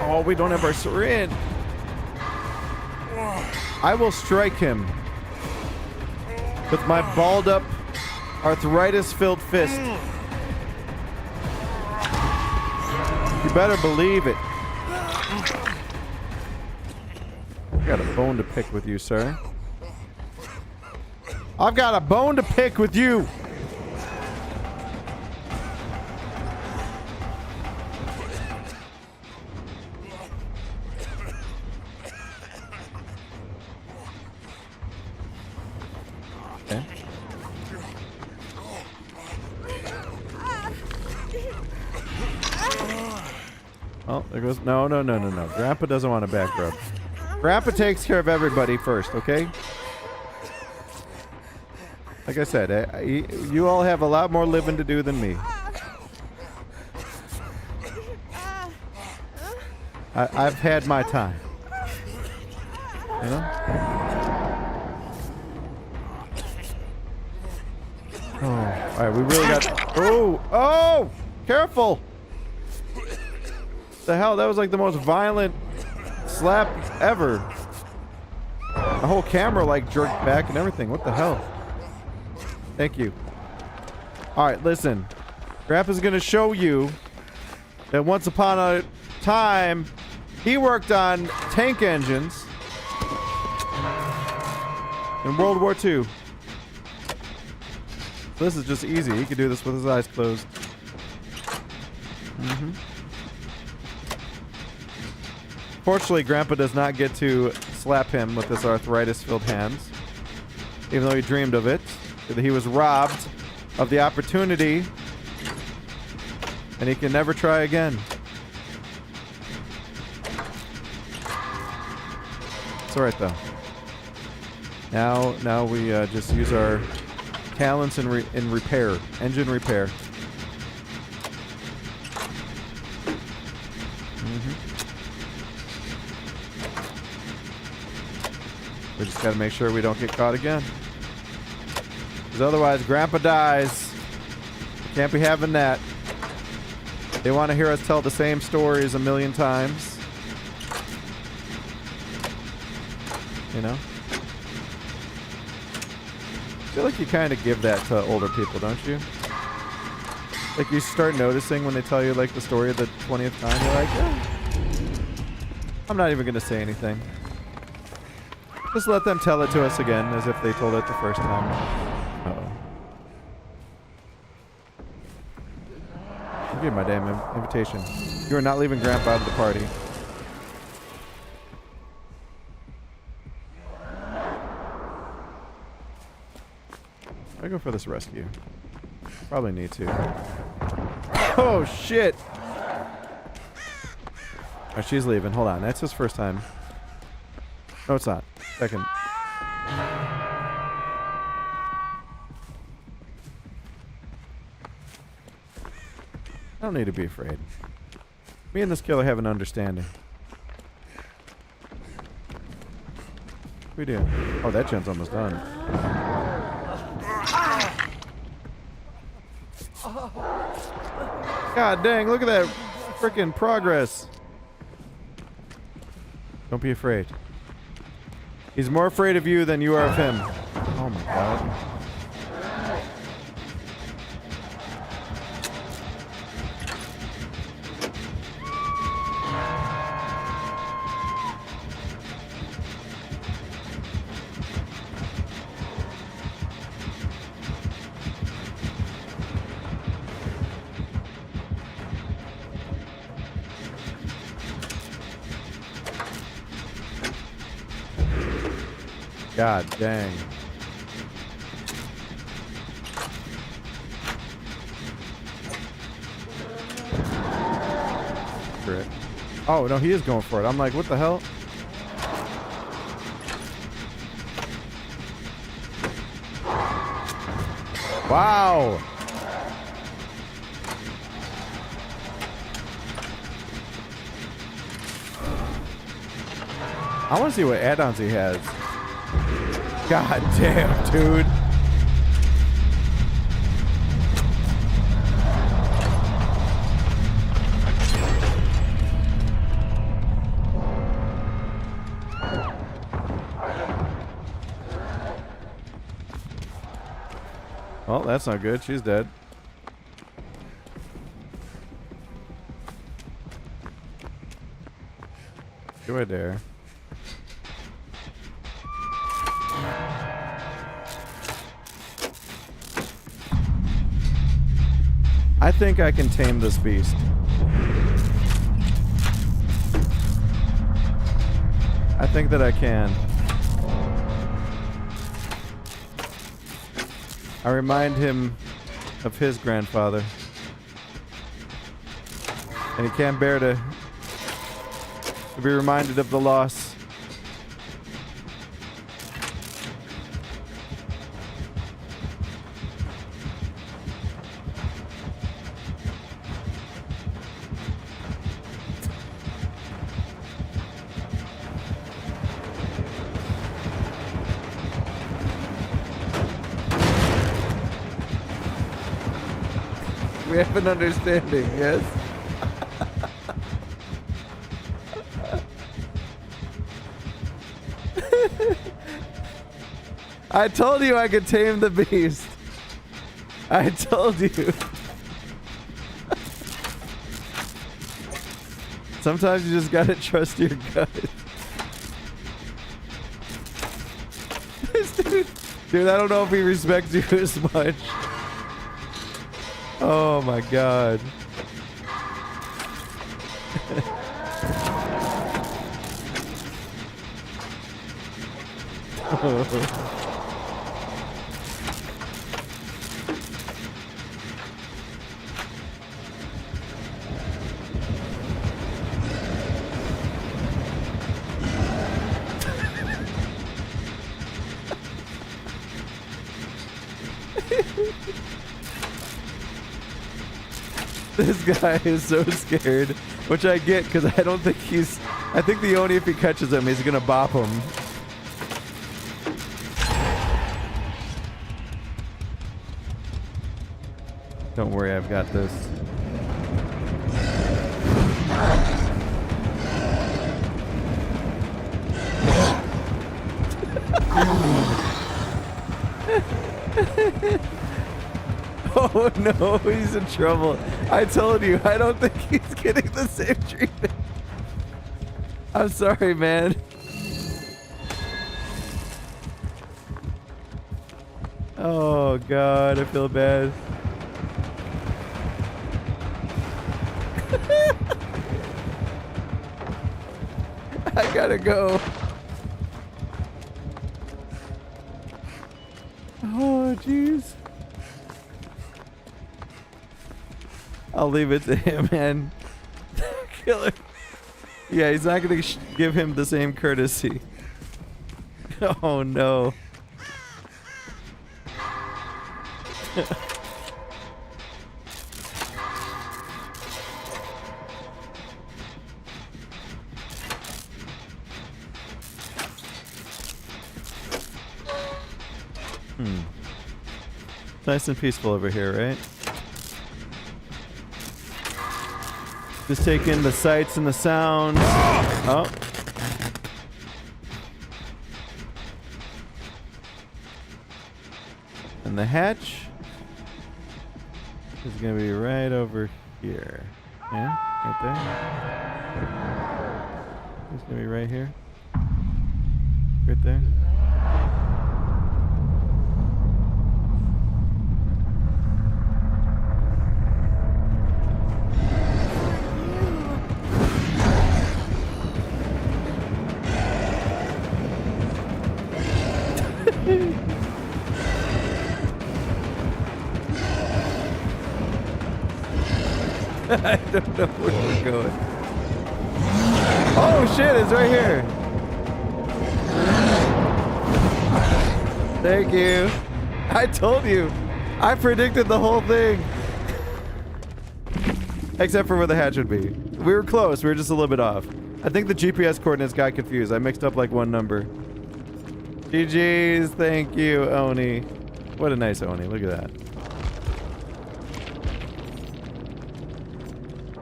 Oh, we don't have our syringe. I will strike him with my balled up, arthritis-filled fist. You better believe it. I got a bone to pick with you, sir. I've got a bone to pick with you. Okay. Oh, there goes. No. Grandpa doesn't want a back rub. Grandpa takes care of everybody first, okay? Like I said, you all have a lot more living to do than me. I've had my time. You know? Oh, all right, we really got... Oh! Careful! The hell, that was like the most violent slap ever. The whole camera like jerked back and everything. What the hell? Thank you. Alright, listen. Grandpa's gonna show you that once upon a time he worked on tank engines in World War II. So this is just easy. He could do this with his eyes closed. Fortunately, Grandpa does not get to slap him with his arthritis-filled hands, even though he dreamed of it. He was robbed of the opportunity, and he can never try again. It's all right, though. Now we just use our talents in repair, engine repair. We just gotta make sure we don't get caught again. Because otherwise, Grandpa dies. Can't be having that. They want to hear us tell the same stories a million times. You know? I feel like you kind of give that to older people, don't you? Like you start noticing when they tell you like the story of the 20th time, you're like, yeah. I'm not even going to say anything. Just let them tell it to us again as if they told it the first time. Uh-oh. Give me my damn invitation. You are not leaving Grandpa out of the party. I go for this rescue. Probably need to. Oh shit! Oh, she's leaving. Hold on. That's his first time. No, it's not. Second. I don't need to be afraid. Me and this killer have an understanding. What we do? Oh, that gen's almost done. God dang, look at that freaking progress. Don't be afraid. He's more afraid of you than you are of him. Oh my god. God dang. Correct. Oh, no, he is going for it. I'm like, what the hell? Wow. I want to see what add-ons he has. God damn, dude. Well, that's not good. She's dead. Do I dare? I think I can tame this beast. I think that I can. I remind him of his grandfather. And he can't bear to be reminded of the loss. We have an understanding, yes? I told you I could tame the beast. I told you. Sometimes you just gotta trust your gut. Dude, I don't know if he respects you as much. Oh my god. This guy is so scared, which I get because I don't think he's. I think the Oni, if he catches him, he's gonna bop him. Don't worry, I've got this. Oh no, he's in trouble. I told you, I don't think he's getting the same treatment. I'm sorry, man. Oh god, I feel bad. I gotta go. Oh jeez. I'll leave it to him, man. Killer. Yeah, he's not gonna give him the same courtesy. Oh no. Nice and peaceful over here, right? Just take in the sights and the sounds. Oh. And the hatch is going to be right over here. Yeah, right there. It's going to be right here. Right there. I don't know where we're going. Oh shit, it's right here. Thank you. I told you. I predicted the whole thing. Except for where the hatch would be. We were close, we were just a little bit off. I think the GPS coordinates got confused. I mixed up like one number. GG's, thank you, Oni. What a nice Oni, look at that.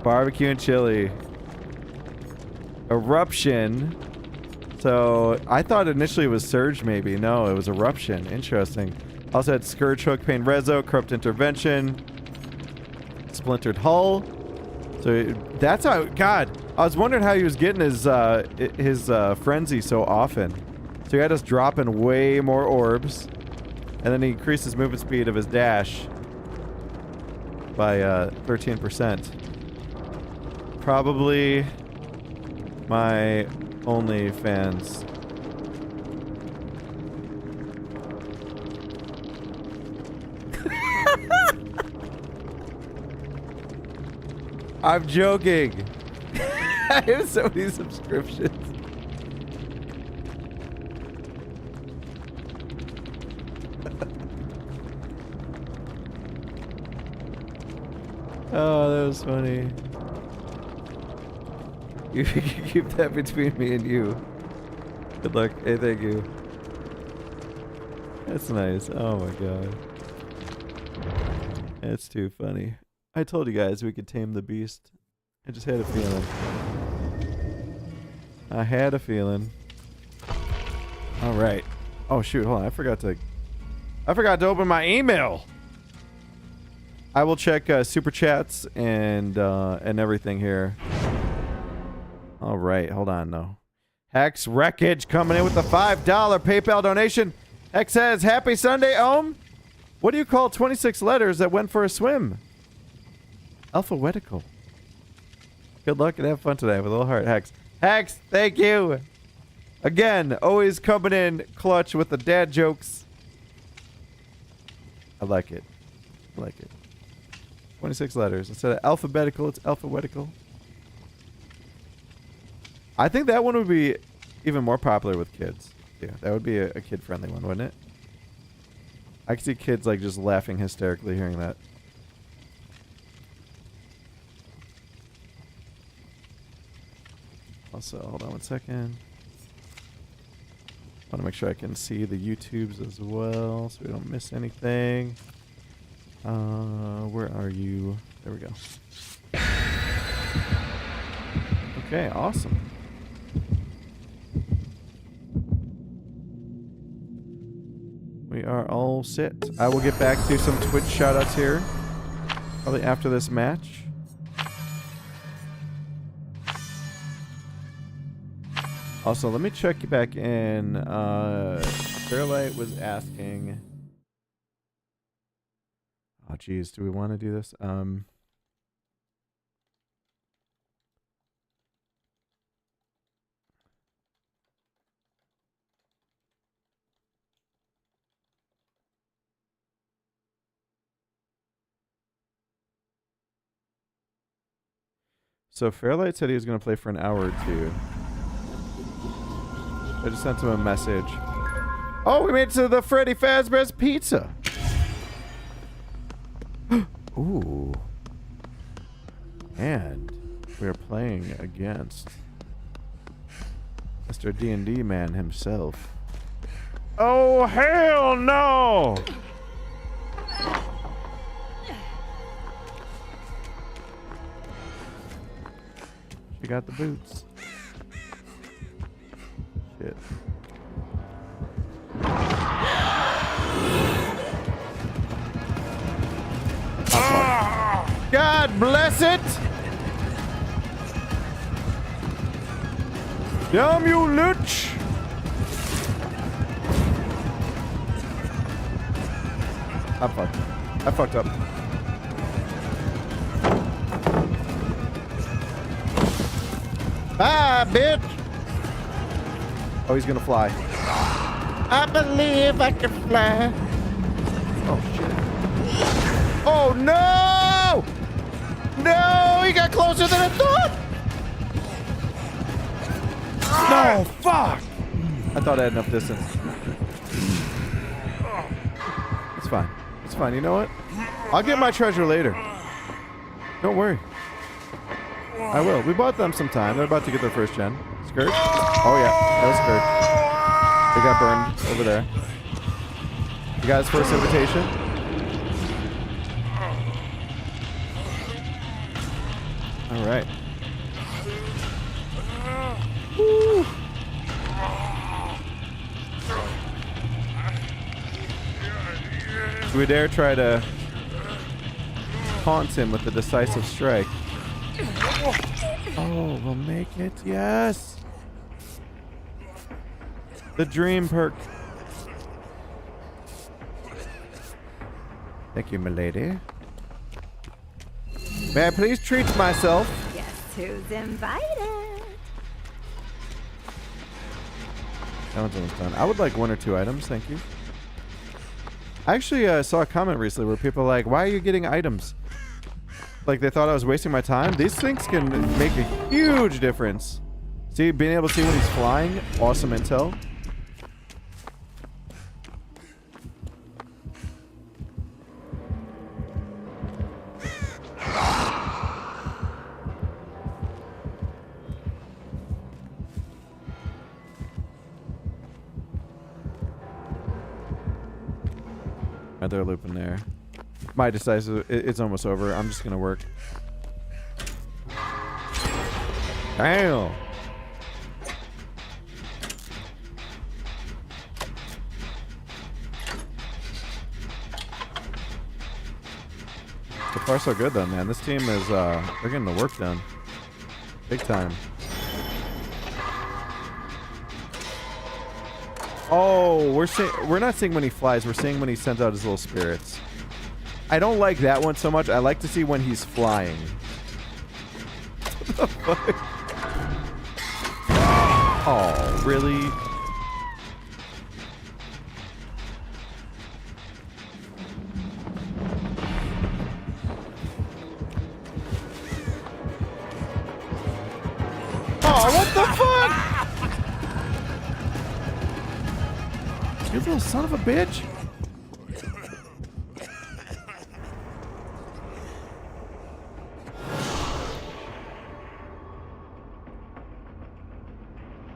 Barbecue and chili. Eruption. So, I thought initially it was Surge maybe. No, it was Eruption. Interesting. Also had Scourge, Hook, Pain, Rezo, Corrupt Intervention, Splintered Hull. So, that's how... God, I was wondering how he was getting his Frenzy so often. So, he had us dropping way more orbs. And then he increased his movement speed of his dash by 13%. Probably my OnlyFans. I'm joking. I have so many subscriptions. Oh, that was funny. You can keep that between me and you. Good luck. Hey, thank you. That's nice. Oh my god. That's too funny. I told you guys we could tame the beast. I just had a feeling. I had a feeling. Alright. Oh shoot, hold on. I forgot to open my email. I will check super chats and everything here. All right, hold on though. Hex Wreckage coming in with the $5 PayPal donation. Hex says, "Happy Sunday, Ohm. What do you call 26 letters that went for a swim?" Alphabetical. Good luck and have fun today with a little heart, Hex. Hex, thank you. Again, always coming in clutch with the dad jokes. I like it. I like it. 26 letters. Instead of alphabetical, it's alphabetical. I think that one would be even more popular with kids. Yeah, that would be a kid-friendly one, wouldn't it? I could see kids like just laughing hysterically hearing that. Also, hold on one second. I want to make sure I can see the YouTubes as well so we don't miss anything. Where are you? There we go. Okay, awesome. We are all set. I will get back to some Twitch shoutouts here, probably after this match. Also, let me check you back in. Fairlight was asking. Oh, geez, do we want to do this? So Fairlight said he was going to play for an hour or two. I just sent him a message. Oh, we made it to the Freddy Fazbear's Pizza. Ooh. And we're playing against Mr. D&D man himself. Oh, hell no! She got the boots. Shit. God bless it! Damn you, Lich! I fucked up. Bye, bitch! Oh, he's gonna fly. I believe I can fly. Oh, shit. Oh, no! No! He got closer than I thought! No, fuck! I thought I had enough distance. It's fine. It's fine. You know what? I'll get my treasure later. Don't worry. I will. We bought them some time. They're about to get their first gen. Skirt? Oh, yeah. That was Skirt. They got burned over there. He got his first invitation. All right. Woo. Do we dare try to taunt him with the decisive strike? Oh, we'll make it. Yes. The dream perk. Thank you, milady. May I please treat myself? Guess who's invited? That one's almost done. I would like 1 or 2 items, thank you. I actually saw a comment recently where people are like, why are you getting items? Like they thought I was wasting my time. These things can make a huge difference. See, being able to see when he's flying, awesome intel. They're looping there. My decisive, it's almost over. I'm just gonna work. Damn. So far so good though, man. This team is they're getting the work done. Big time. Oh, we're not seeing when he flies. We're seeing when he sends out his little spirits. I don't like that one so much. I like to see when he's flying. What the fuck? Oh, really? Oh, what the fuck? You little son of a bitch.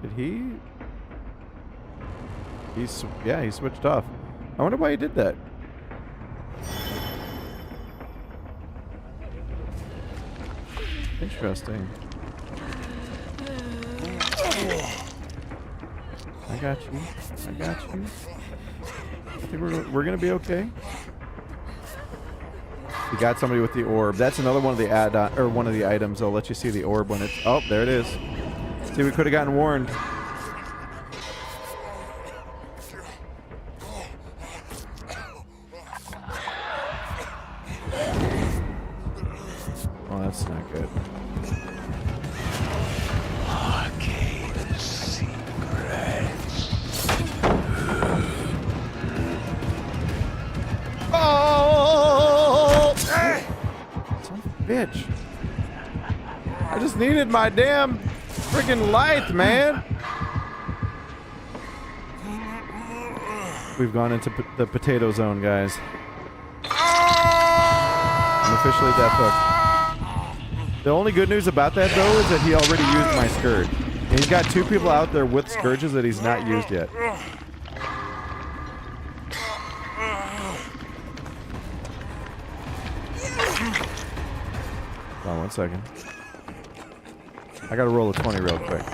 Did he? Yeah, he switched off. I wonder why he did that. Interesting. I got you. I got you. I think we're gonna be okay. You got somebody with the orb. That's another one of the one of the items. I'll let you see the orb when it's. Oh, there it is. See, we could have gotten warned. Oh, that's not good. Oh! Son of a bitch. I just needed my damn freaking light, man. We've gone into the potato zone, guys. I'm officially death hooked. The only good news about that, though, is that he already used my scourge. And he's got 2 people out there with scourges that he's not used yet. Hold on 1 second. I gotta roll a 20 real quick.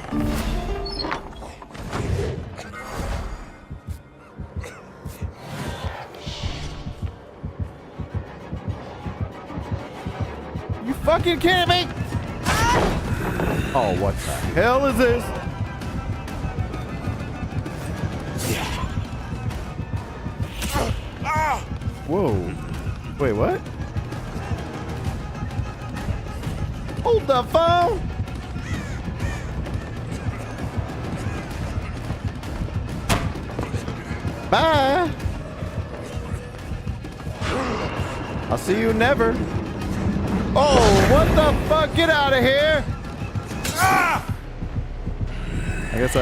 You fucking kidding me? Oh, what the hell is this? Whoa. Wait, what? Hold the phone! Bye! I'll see you never. Oh, what the fuck? Get out of here! I guess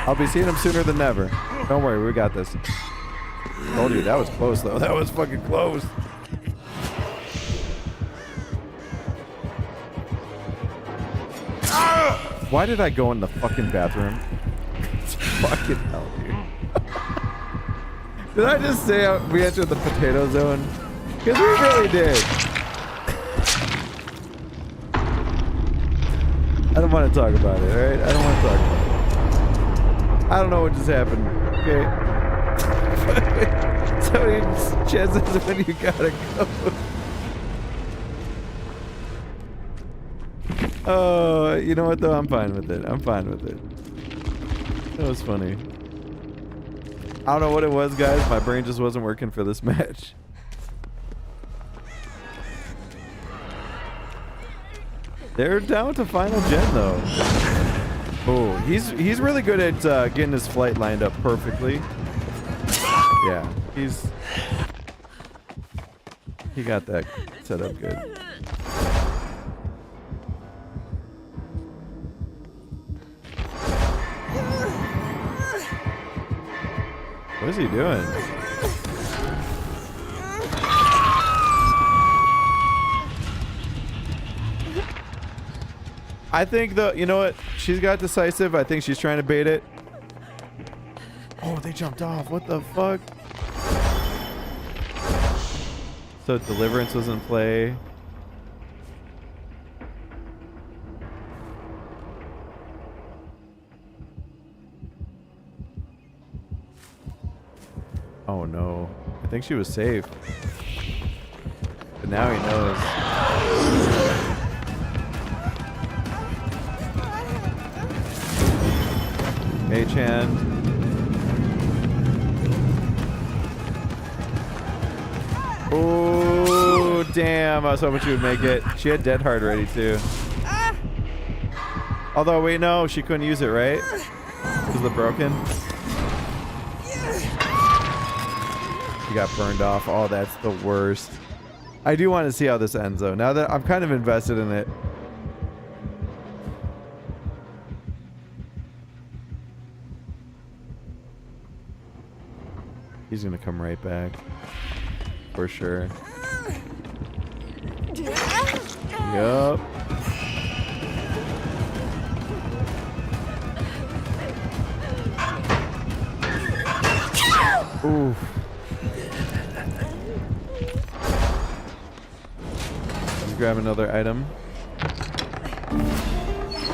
I'll be seeing him sooner than never. Don't worry, we got this. Told you, that was close though. That was fucking close. Why did I go in the fucking bathroom? Fucking hell, dude. Did I just say we entered the potato zone? Because we really did. I don't want to talk about it, alright? I don't want to talk about it. I don't know what just happened, okay? So many chances when you gotta go. Oh, you know what though? I'm fine with it. I'm fine with it. That was funny. I don't know what it was, guys. My brain just wasn't working for this match. They're down to final gen though. Oh, he's really good at getting his flight lined up perfectly. Yeah, he got that set up good. What is he doing? I think you know what? She's got decisive. I think she's trying to bait it. Oh, they jumped off. What the fuck? So deliverance was in play. Oh no. I think she was safe. But now he knows. Mage hand. Oh, damn. I was hoping she would make it. She had dead hard ready too. Although, wait, no. She couldn't use it, right? Because of the broken. He got burned off. Oh, that's the worst. I do want to see how this ends, though. Now that I'm kind of invested in it. He's going to come right back. For sure. Yup. Oof. Let's grab another item.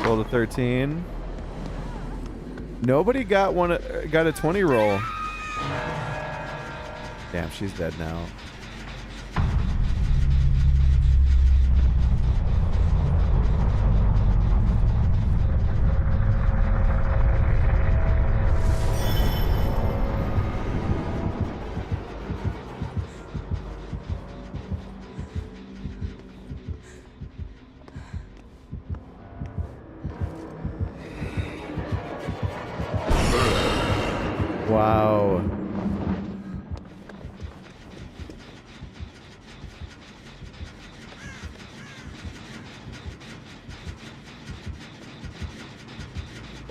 Roll to 13. Nobody got a 20 roll. Damn, she's dead now. Wow.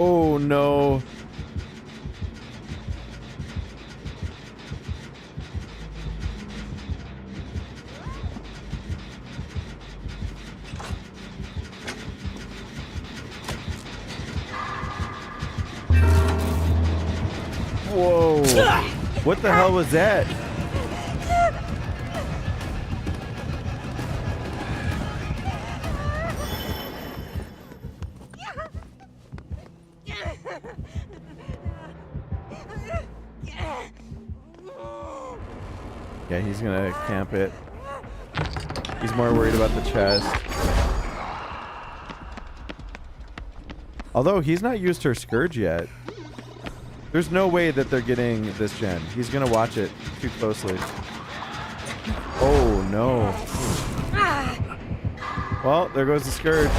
Oh no. Whoa. What the hell was that? Yeah, he's gonna camp it. He's more worried about the chest. Although he's not used her Scourge yet. There's no way that they're getting this gen. He's gonna watch it too closely. Oh no. Well, there goes the Scourge.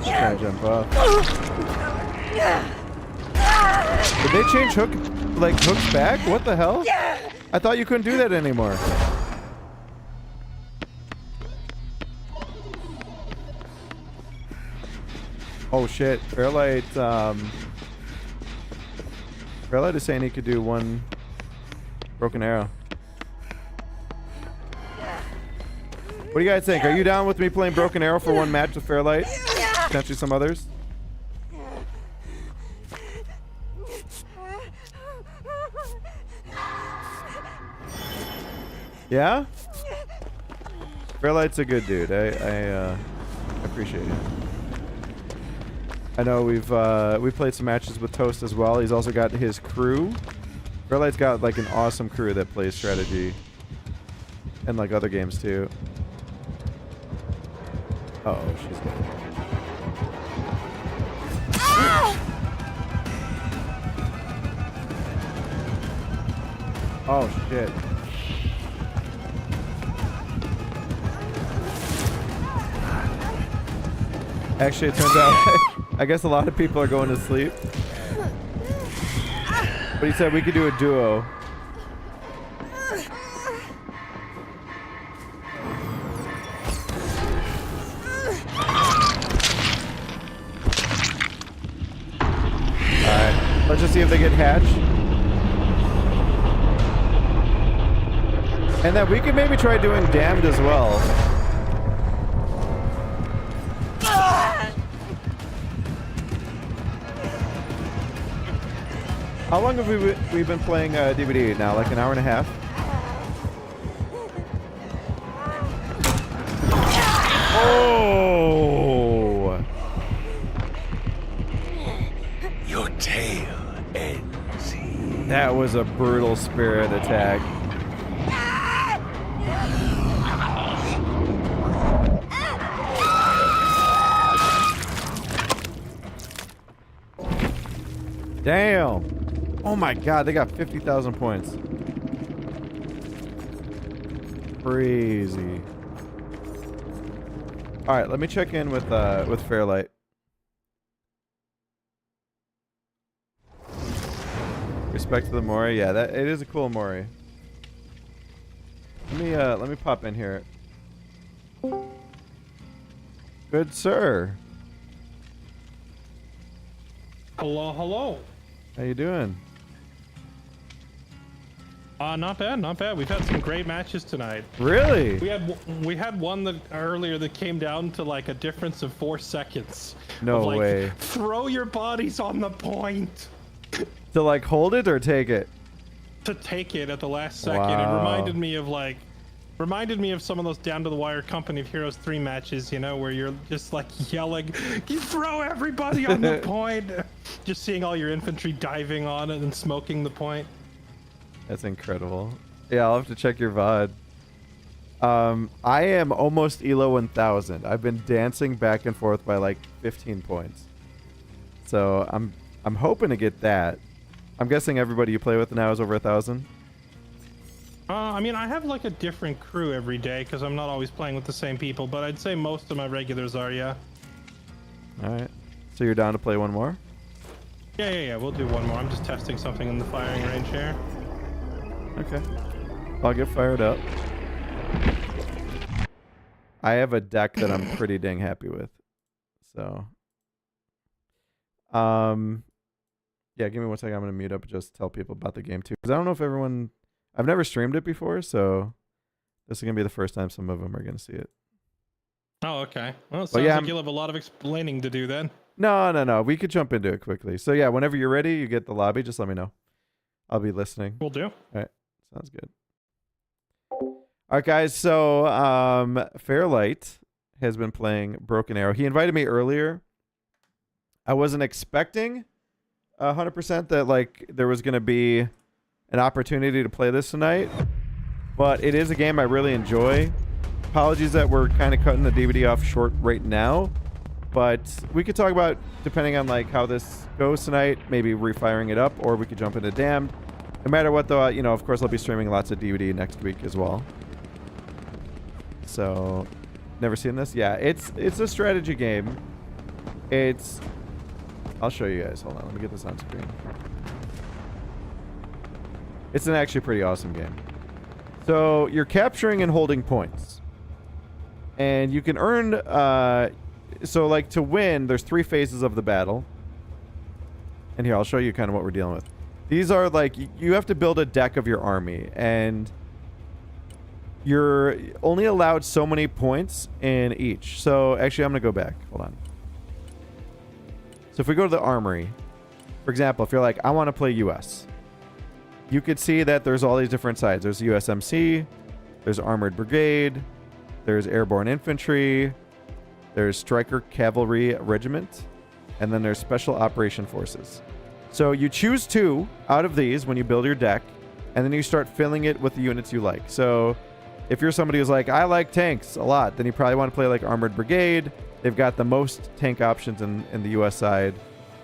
Trying to jump off. Did they change hooks back? What the hell? I thought you couldn't do that anymore. Oh shit. Fairlight is saying he could do one broken arrow. What do you guys think? Are you down with me playing broken arrow for one match with Fairlight? Potentially some others? Yeah? Fairlight's a good dude. I appreciate it. I know we've played some matches with Toast as well. He's also got his crew. Fairlight's got like an awesome crew that plays strategy. And like other games too. Uh-oh, she's dead. Oh shit. Actually, it turns out I guess a lot of people are going to sleep. But he said we could do a duo. Alright, let's just see if they get hatched. And then we could maybe try doing damned as well. How long have we been playing DBD now? Like an hour and a half? Oh! Your tail ends here. That was a brutal spirit attack. Damn! Oh my god, they got 50,000 points. Crazy. Alright, let me check in with Fairlight. Respect to the Mori. Yeah, that it is a cool Mori. Let me pop in here. Good sir. Hello, hello. How you doing? Not bad, not bad. We've had some great matches tonight. Really? We had one that earlier that came down to like a difference of 4 seconds. No of, like, way. Throw your bodies on the point. To like hold it or take it? To take it at the last second. Wow. It reminded me of some of those down to the wire Company of Heroes 3 matches, you know, where you're just like yelling, you throw everybody on the point. Just seeing all your infantry diving on it and smoking the point. That's incredible. Yeah, I'll have to check your VOD. I am almost ELO 1000. I've been dancing back and forth by like 15 points. So I'm hoping to get that. I'm guessing everybody you play with now is over 1,000. I mean, I have like a different crew every day because I'm not always playing with the same people, but I'd say most of my regulars are, yeah. All right. So you're down to play one more? Yeah. We'll do one more. I'm just testing something in the firing range here. Okay. I'll get fired up. I have a deck that I'm pretty dang happy with. So. Yeah, give me 1 second. I'm gonna mute up and just tell people about the game too, because I don't know if everyone. I've never streamed it before, so this is gonna be the first time some of them are gonna see it. Oh, okay. Well, it sounds yeah, like you'll have a lot of explaining to do then. No. We could jump into it quickly. So yeah, whenever you're ready, you get the lobby. Just let me know. I'll be listening. Will do. All right, sounds good. All right, guys. So Fairlight has been playing Broken Arrow. He invited me earlier. I wasn't expecting 100% that like there was gonna be an opportunity to play this tonight, but it is a game I really enjoy. Apologies that we're kind of cutting the DVD off short right now, but we could talk about, depending on like how this goes tonight, maybe refiring it up, or we could jump into Damned. No matter what though, you know, of course I'll be streaming lots of DVD next week as well. So, never seen this? Yeah, it's a strategy game. I'll show you guys. Hold on, let me get this on screen. It's an actually pretty awesome game. So you're capturing and holding points, and you can earn. So like to win, there's 3 phases of the battle. And here I'll show you kind of what we're dealing with. These are like you have to build a deck of your army, and you're only allowed so many points in each. So actually, I'm gonna go back. Hold on. So if we go to the armory, for example, if you're like, I want to play US, you could see that there's all these different sides. There's USMC, there's Armored Brigade, there's Airborne Infantry, there's Striker Cavalry Regiment, and then there's Special Operation Forces. So you choose 2 out of these when you build your deck, and then you start filling it with the units you like. So if you're somebody who's like, I like tanks a lot, then you probably want to play like Armored Brigade. They've got the most tank options in the US side.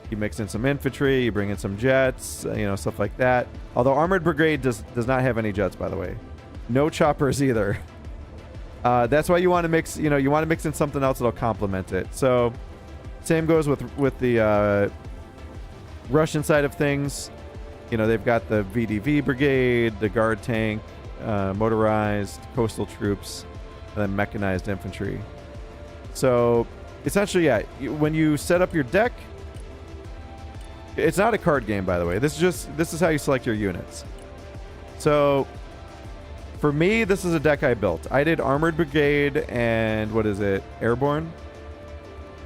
You mix in some infantry, you bring in some jets, you know, stuff like that. Although Armored Brigade does not have any jets, by the way. No choppers either. That's why you want to mix, you know, you want to mix in something else that'll complement it. So same goes with the Russian side of things. You know, they've got the VDV Brigade, the guard tank, motorized, coastal troops, and then mechanized infantry. So essentially, yeah, when you set up your deck, it's not a card game, by the way. This is how you select your units. So for me, this is a deck I built. I did Armored Brigade and what is it? Airborne.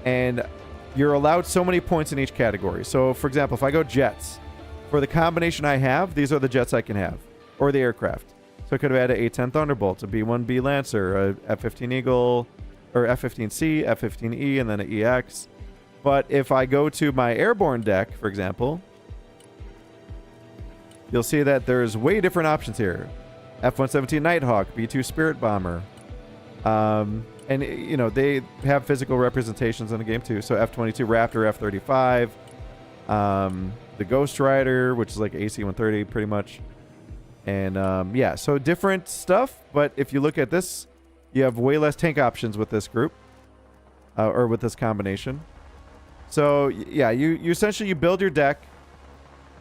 And you're allowed so many points in each category. So for example, if I go jets, for the combination I have, these are the jets I can have, or the aircraft. So I could have had an A-10 Thunderbolt, a B-1B Lancer, a F-15 Eagle, or F-15C, F-15E, and then an EX. But if I go to my airborne deck, for example, you'll see that there's way different options here. F-117 Nighthawk, B-2 Spirit Bomber. And, you know, they have physical representations in the game, too. So F-22 Raptor, F-35. The Ghost Rider, which is like AC-130, pretty much. And, yeah, so different stuff. But if you look at this, you have way less tank options with this group. Or with this combination. So, yeah, you essentially you build your deck,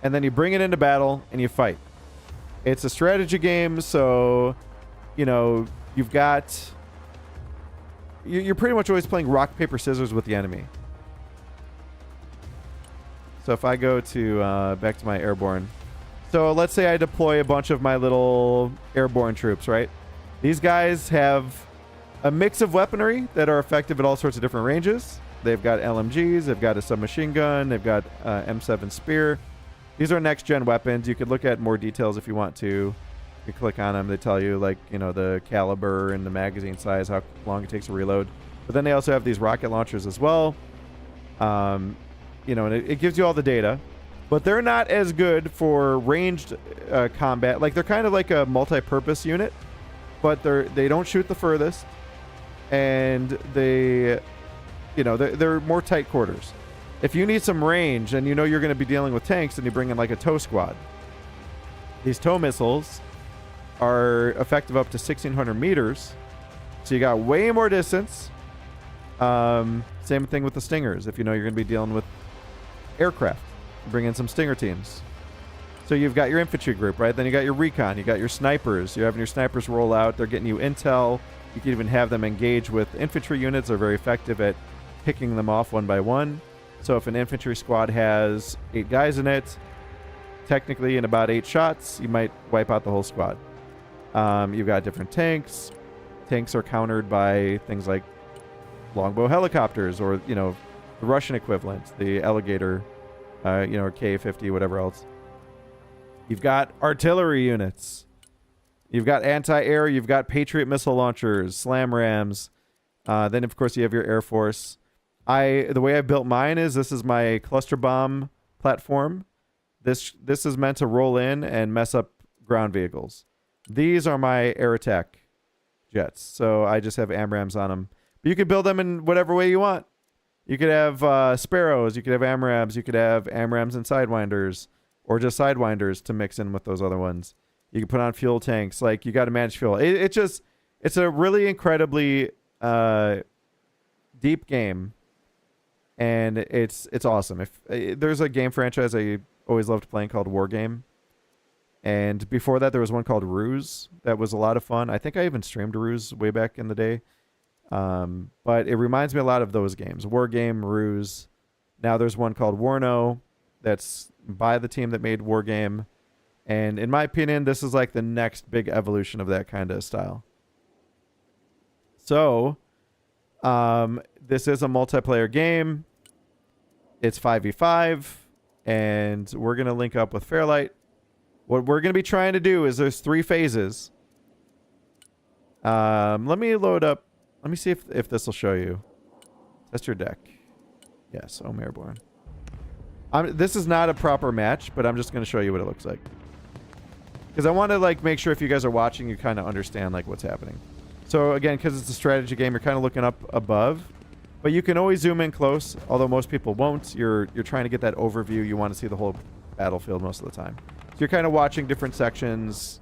and then you bring it into battle, and you fight. It's a strategy game, so, you know, you've got... You're pretty much always playing rock, paper, scissors with the enemy. So if I go to back to my airborne. So let's say I deploy a bunch of my little airborne troops, right? These guys have a mix of weaponry that are effective at all sorts of different ranges. They've got LMGs, they've got a submachine gun, they've got M7 Spear. These are next-gen weapons. You could look at more details if you want to. You click on them, they tell you, like, you know, the caliber and the magazine size, how long it takes to reload. But then they also have these rocket launchers as well. You know, and it gives you all the data. But they're not as good for ranged combat. Like, they're kind of like a multi-purpose unit, but they don't shoot the furthest. And they, you know, they're more tight quarters. If you need some range and you know you're going to be dealing with tanks, then you bring in like a tow squad. These tow missiles are effective up to 1,600 meters. So you got way more distance. Same thing with the Stingers. If you know you're going to be dealing with aircraft, bring in some Stinger teams. So you've got your infantry group, right? Then you got your recon. You got your snipers. You're having your snipers roll out. They're getting you intel. You can even have them engage with infantry units. They're very effective at picking them off one by one. So if an infantry squad has 8 guys in it, technically in about 8 shots, you might wipe out the whole squad. You've got different tanks. Tanks are countered by things like longbow helicopters, or, you know, the Russian equivalent, the alligator, you know, or K-50, whatever else. You've got artillery units. You've got anti-air. You've got Patriot missile launchers, slam rams. Then, of course, you have your Air Force. The way I built mine is this is my cluster bomb platform. This is meant to roll in and mess up ground vehicles. These are my air attack jets. So I just have AMRAAMs on them. But you could build them in whatever way you want. You could have Sparrows. You could have AMRAAMs. You could have AMRAAMs and Sidewinders, or just Sidewinders to mix in with those other ones. You can put on fuel tanks. Like, you got to manage fuel. It's a really incredibly deep game, and it's awesome. If there's a game franchise I always loved playing called War Game, and before that there was one called Ruse that was a lot of fun. I think I even streamed Ruse way back in the day. But it reminds me a lot of those games. War Game, Ruse. Now there's one called Warno that's by the team that made War Game. And in my opinion, this is like the next big evolution of that kind of style. So, this is a multiplayer game. It's 5v5, and we're going to link up with Fairlight. What we're going to be trying to do is there's 3 phases. Let me load up. Let me see if this will show you. Test your deck. Yes, Ohmwrecker. This is not a proper match, but I'm just going to show you what it looks like. Because I want to like make sure if you guys are watching, you kind of understand like what's happening. So again, because it's a strategy game, you're kind of looking up above, but you can always zoom in close. Although most people won't. You're trying to get that overview. You want to see the whole battlefield most of the time. So you're kind of watching different sections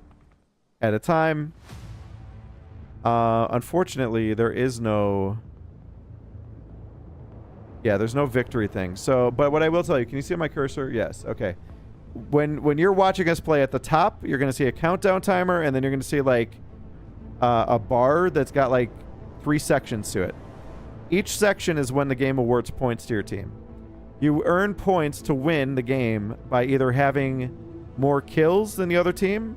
at a time. Unfortunately, there is no. Yeah, there's no victory thing. So, but what I will tell you, can you see my cursor? Yes. Okay. When you're watching us play, at the top, you're going to see a countdown timer, and then you're going to see like a bar that's got like 3 sections to it. Each section is when the game awards points to your team. You earn points to win the game by either having more kills than the other team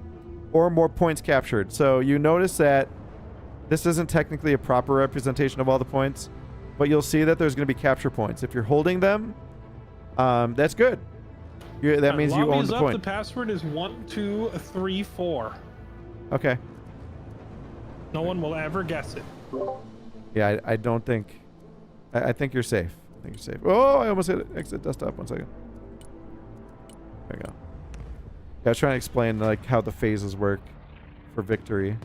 or more points captured. So you notice that this isn't technically a proper representation of all the points, but you'll see that there's going to be capture points. If you're holding them, that's good. That means you own the point. The password is 1234. Okay. No one will ever guess it. Yeah, I don't think. I think you're safe. I think you're safe. Oh, I almost hit it. Exit desktop. 1 second. There we go. Yeah, I was trying to explain like how the phases work for victory.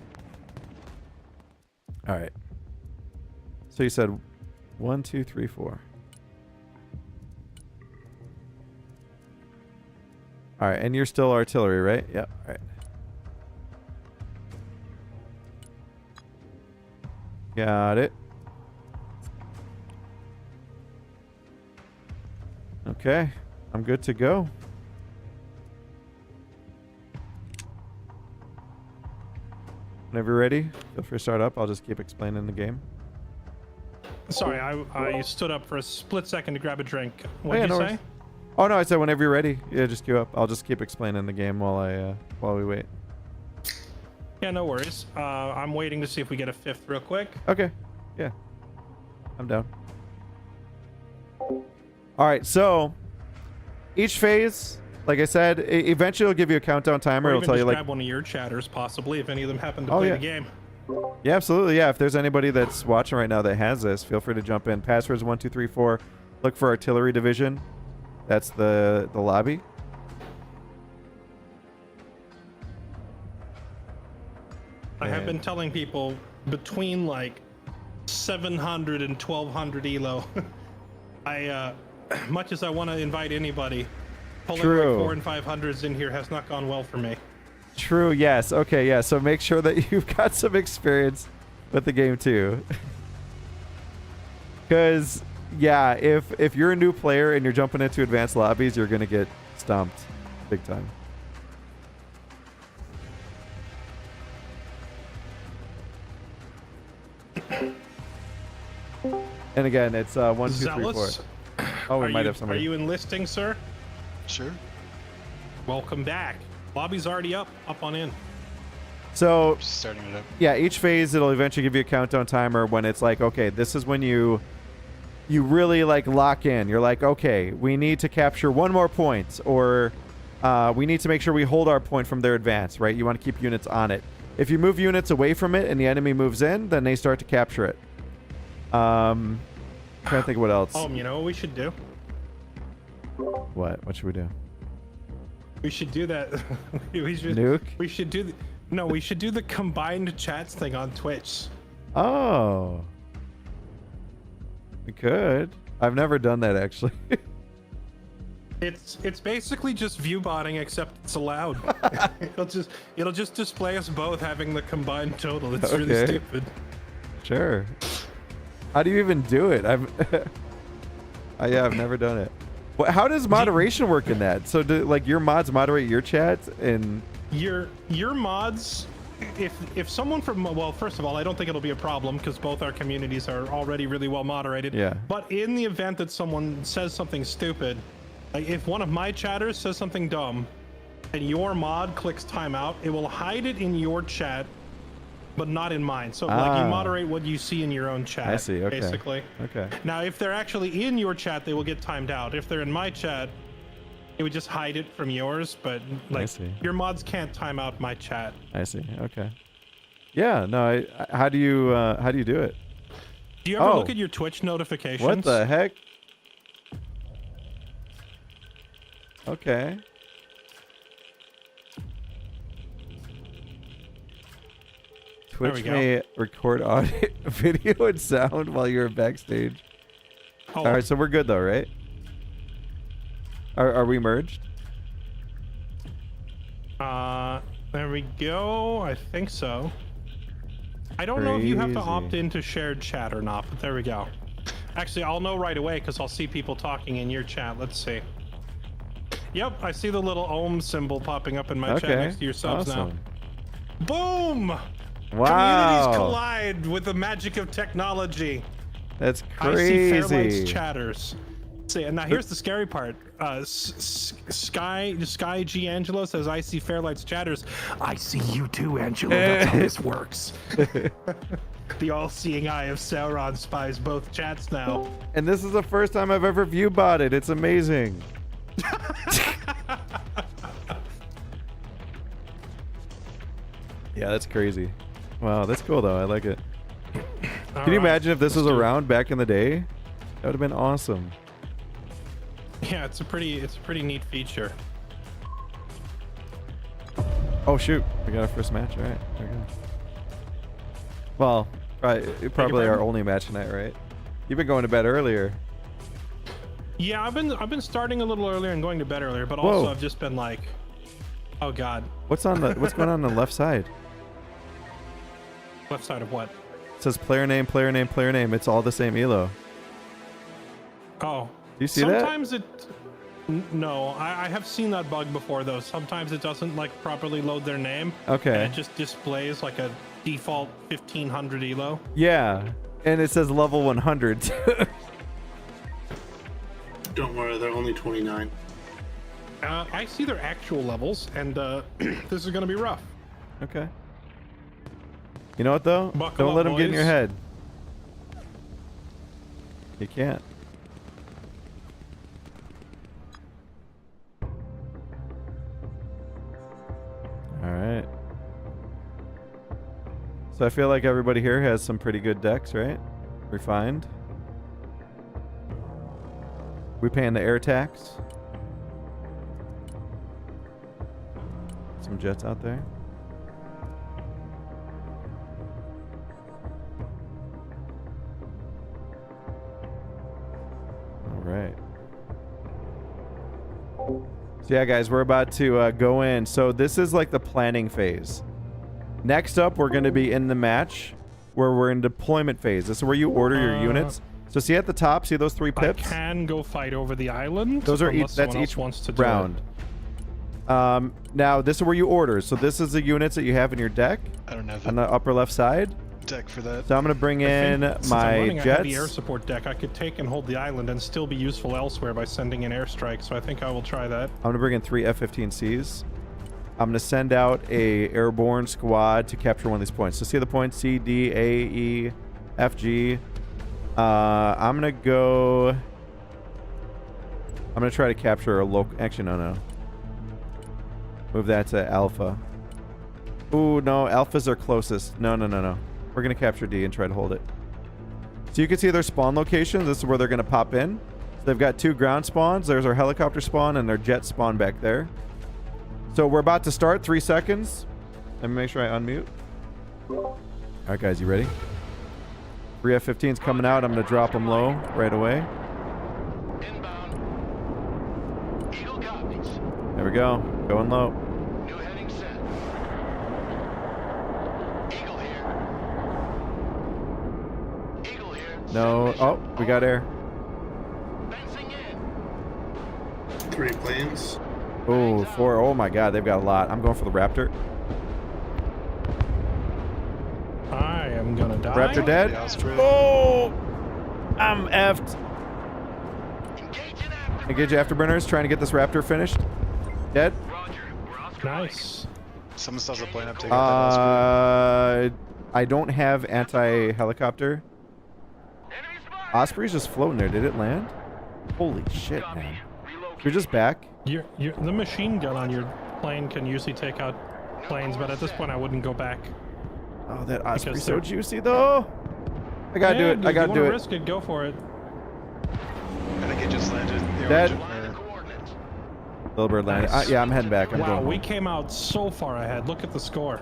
All right. So you said 1, 2, 3, 4. All right, and you're still artillery, right? Yep. All right. Got it. Okay, I'm good to go. Whenever you're ready, feel free to start up. I'll just keep explaining the game. Sorry, I stood up for a split second to grab a drink. What did you say? Oh no, I said whenever you're ready. Yeah, just queue up. I'll just keep explaining the game while we wait. Yeah, no worries. I'm waiting to see if we get a 5th real quick. Okay. Yeah. I'm down. All right, so each phase, like I said, eventually it'll give you a countdown timer. It'll tell you like grab one of your chatters, possibly, if any of them happen to play the game. Yeah, absolutely. Yeah, if there's anybody that's watching right now that has this, feel free to jump in. Password's 1234. Look for Artillery Division. That's the lobby. I have been telling people between like 700 and 1200 elo. Much as I want to invite anybody, pulling like 4 and 500s in here has not gone well for me. True. Yes. Okay. Yeah. So make sure that you've got some experience with the game too, because yeah, if you're a new player and you're jumping into advanced lobbies, you're gonna get stomped big time. And again, it's 1, 2, 3, 4. Oh, we Are might you- have somebody. Are you enlisting, sir? Sure. Welcome back. Lobby's already up on in. So Just starting it up. yeah, each phase it'll eventually give you a countdown timer when it's like, okay, this is when you really like lock in. You're like, okay, we need to capture one more point, or we need to make sure we hold our point from their advance, right? You want to keep units on it. If you move units away from it and the enemy moves in, then they start to capture it. Trying to think of what else. You know what we should do? What should we do? We should do that. we should, Nuke? We should do the, no, we should do the combined chats thing on Twitch. Oh, we could. I've never done that actually. It's basically just view botting, except it's allowed. it'll just display us both having the combined total. It's really Okay. stupid. Sure. How do you even do it? I've never done it. How does moderation work in that? So do like your mods moderate your chat and Your mods, if someone from, well, first of all, I don't think it'll be a problem because both our communities are already really well moderated. Yeah. But in the event that someone says something stupid, like if one of my chatters says something dumb and your mod clicks timeout, it will hide it in your chat, but not in mine. So like you moderate what you see in your own chat. I see, okay. Basically. Okay. Now, if they're actually in your chat, they will get timed out. If they're in my chat, it would just hide it from yours, but like see. your mods can't time out my chat. I see. Okay. Yeah. No. How do you do it? Do you ever Oh. look at your Twitch notifications? What the heck? Okay. Twitch go. may record audio, video, and sound while you're backstage. Oh, All right, so we're good though, right? Are we merged? there we go. I think so. I don't know if you have to Crazy. opt into shared chat or not, but there we go. Actually, I'll know right away because I'll see people talking in your chat. Let's see. Yep, I see the little ohm symbol popping up in my chat next to your subs awesome. now. Boom! Wow. Communities collide with the magic of technology. That's I see Fairlight's crazy. chatters. See, and now here's the scary part. Sky G Angelo says, "I see Fairlight's chatters. I see you too, Angelo. That's how this works." The all-seeing eye of Sauron spies both chats now. And this is the first time I've ever view botted. It's amazing. Yeah, that's crazy. Wow, that's cool though. I like it. Can you imagine if this was around back in the day? That would have been awesome. Yeah, it's a pretty neat feature. Oh shoot, we got our first match. All right, there we go. Well, probably our only match tonight, right? You've been going to bed earlier. Yeah, I've been starting a little earlier and going to bed earlier, but also Whoa. I've just been like, oh god. What's going on the left side? Left side of what? It says player name, player name, player name. It's all the same elo. Oh. Do you see that? Sometimes it. No, I have seen that bug before though. Sometimes it doesn't like properly load their name. Okay. And it just displays like a default 1500 elo. Yeah, and it says level 100. Don't worry, they're only 29. I see their actual levels, and this is gonna be rough. Okay. You know what though? Buckle Don't up, let them get in your boys. head. You can't. All right. So I feel like everybody here has some pretty good decks, right? Refined. We paying the air tax. Some jets out there. All right. So yeah, guys, we're about to go in. So this is like the planning phase. Next up, we're going to be in the match where we're in deployment phase. This is where you order your units. So see at the top, see those 3 pips? I can go fight over the island. Those are unless that's someone else each wants to do round. it. Now this is where you order. So this is the units that you have in your deck I don't have on it. the upper left side. deck for that. So I'm gonna bring in Since I'm my running a heavy air jets. support deck, I could take and hold the island and still be useful elsewhere by sending in airstrikes. So I think I will try that. I'm gonna bring in 3 F-15Cs. I'm gonna send out a airborne squad to capture one of these points. So see the points C, D, A, E, F, G. I'm gonna go. I'm gonna try to capture a local. Actually, no. Move that to Alpha. Ooh, no, Alphas are closest. No. We're gonna capture D and try to hold it. So you can see their spawn locations. This is where they're gonna pop in. So they've got 2 ground spawns. There's our helicopter spawn and their jet spawn back there. So we're about to start. 3 seconds. Let me make sure I unmute. All right, guys, you ready? 3 F-15s coming out. I'm gonna drop them low right away. Inbound. Eagle copies. There we go. Going low. New heading set. Eagle here. Eagle here. No. Oh, we got air. Fencing in. 3 planes. Oh, 4. Oh my God, they've got a lot. I'm going for the Raptor. I am gonna die. Raptor dead. The Osprey. Oh, I'm effed. Engaging after. Engage afterburners. Trying to get this Raptor finished. Dead. Roger. We're Oscar. Nice. Someone still has a plane up. Take out that Osprey. I don't have anti-helicopter. Enemy spotted. Osprey's just floating there. Did it land? Holy shit, Copy. man. Relocate. You're just back. The machine gun on your plane can usually take out planes, but at this point I wouldn't go back. Oh, that Osprey's Because so they're- juicy, though. I gotta do it. I gotta do it. it. Risk it, go for it. I think it just landed. The Dead. orange- Line of coordinates. Little bird landed. Nice. Yeah, I'm heading back. I'm Wow, going we home. came out so far ahead. Look at the score.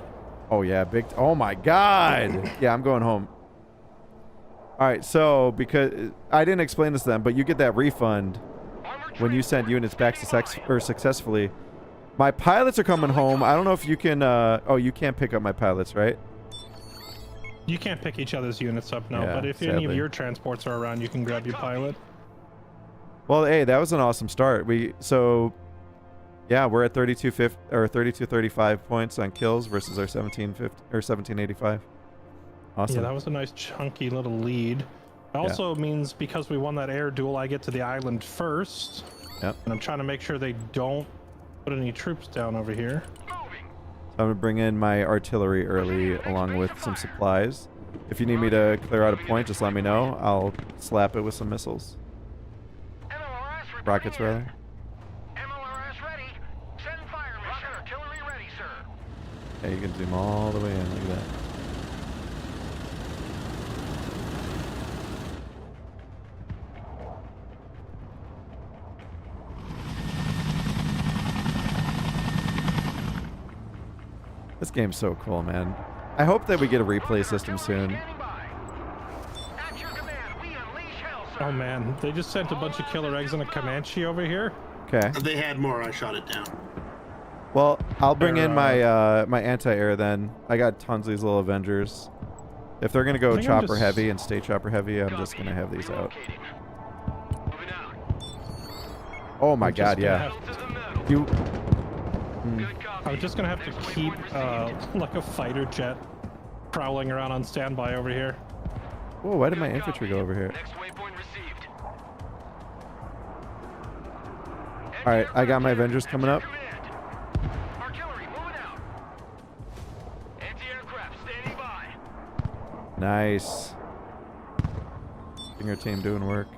Oh yeah, big. Oh my God. Yeah, I'm going home. All right, so because I didn't explain this to them, but you get that refund when you send units back successfully. My pilots are coming home. I don't know if you can. Oh, you can't pick up my pilots, right? You can't pick each other's units up, no. Yeah, But if any sadly. of your transports are around, you can grab your pilot. Well, hey, that was an awesome start. Yeah, we're at 3235 points on kills versus our 1785. Awesome. Yeah, that was a nice chunky little lead. It also means because we won that air duel, I get to the island first. Yep. And I'm trying to make sure they don't put any troops down over here. I'm gonna bring in my artillery early along with some supplies. If you need me to clear out a point, just let me know. I'll slap it with some missiles. MLRS Rockets, rather. MLRS ready. Send fire mission. Rocket artillery ready, sir. Yeah, you can zoom all the way in. Look at that. This game's so cool, man. I hope that we get a replay system soon. Standing by. At your command, we unleash hell, sir. Oh man, they just sent a bunch of killer eggs and a Comanche over here. Okay. They had more. I shot it down. Well, I'll bring in my my anti-air then. I got tons of these little Avengers. If they're gonna go I think I'm chopper just- heavy and stay chopper heavy, I'm just gonna have these out. Relocating. Moving out. Oh my I'm just God, gonna yeah. have- To the middle. You. Good copy. I'm just gonna have to keep like a fighter jet prowling around on standby over here. Whoa, why did my Good infantry copy. go over here? Next waypoint received. All right, I got my Avengers coming up. Command. Artillery moving out. Anti-aircraft standing by. Nice. Finger team doing work.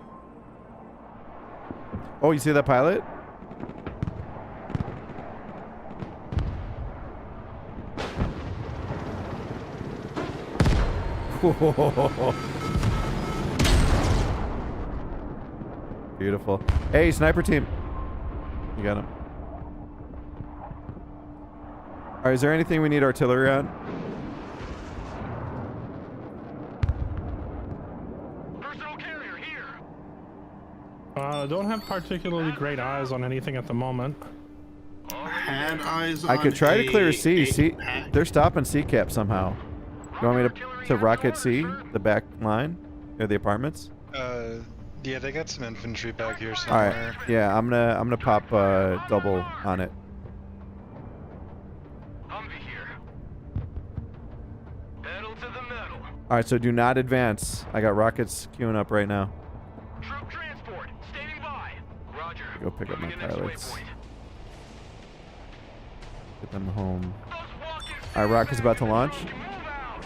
Oh, you see that pilot? Beautiful. Hey, sniper team. You got him. All right, is there anything we need artillery on? Personal carrier here. Don't have particularly great eyes on anything at the moment. Had eyes on I could try to clear C. C. pack. They're stopping C cap somehow. You want me to rocket C, the back line, or the apartments? Yeah, they got some infantry back here All somewhere. right. Yeah, I'm gonna pop double on it. Humvee here. Pedal to the metal. All right, so do not advance. I got rockets queuing up right now. Troop transport, standing by. Roger. Go pick up my Moving to next pilots. waypoint. Get them home. Those walkers. All right, rockets about to launch. Move out.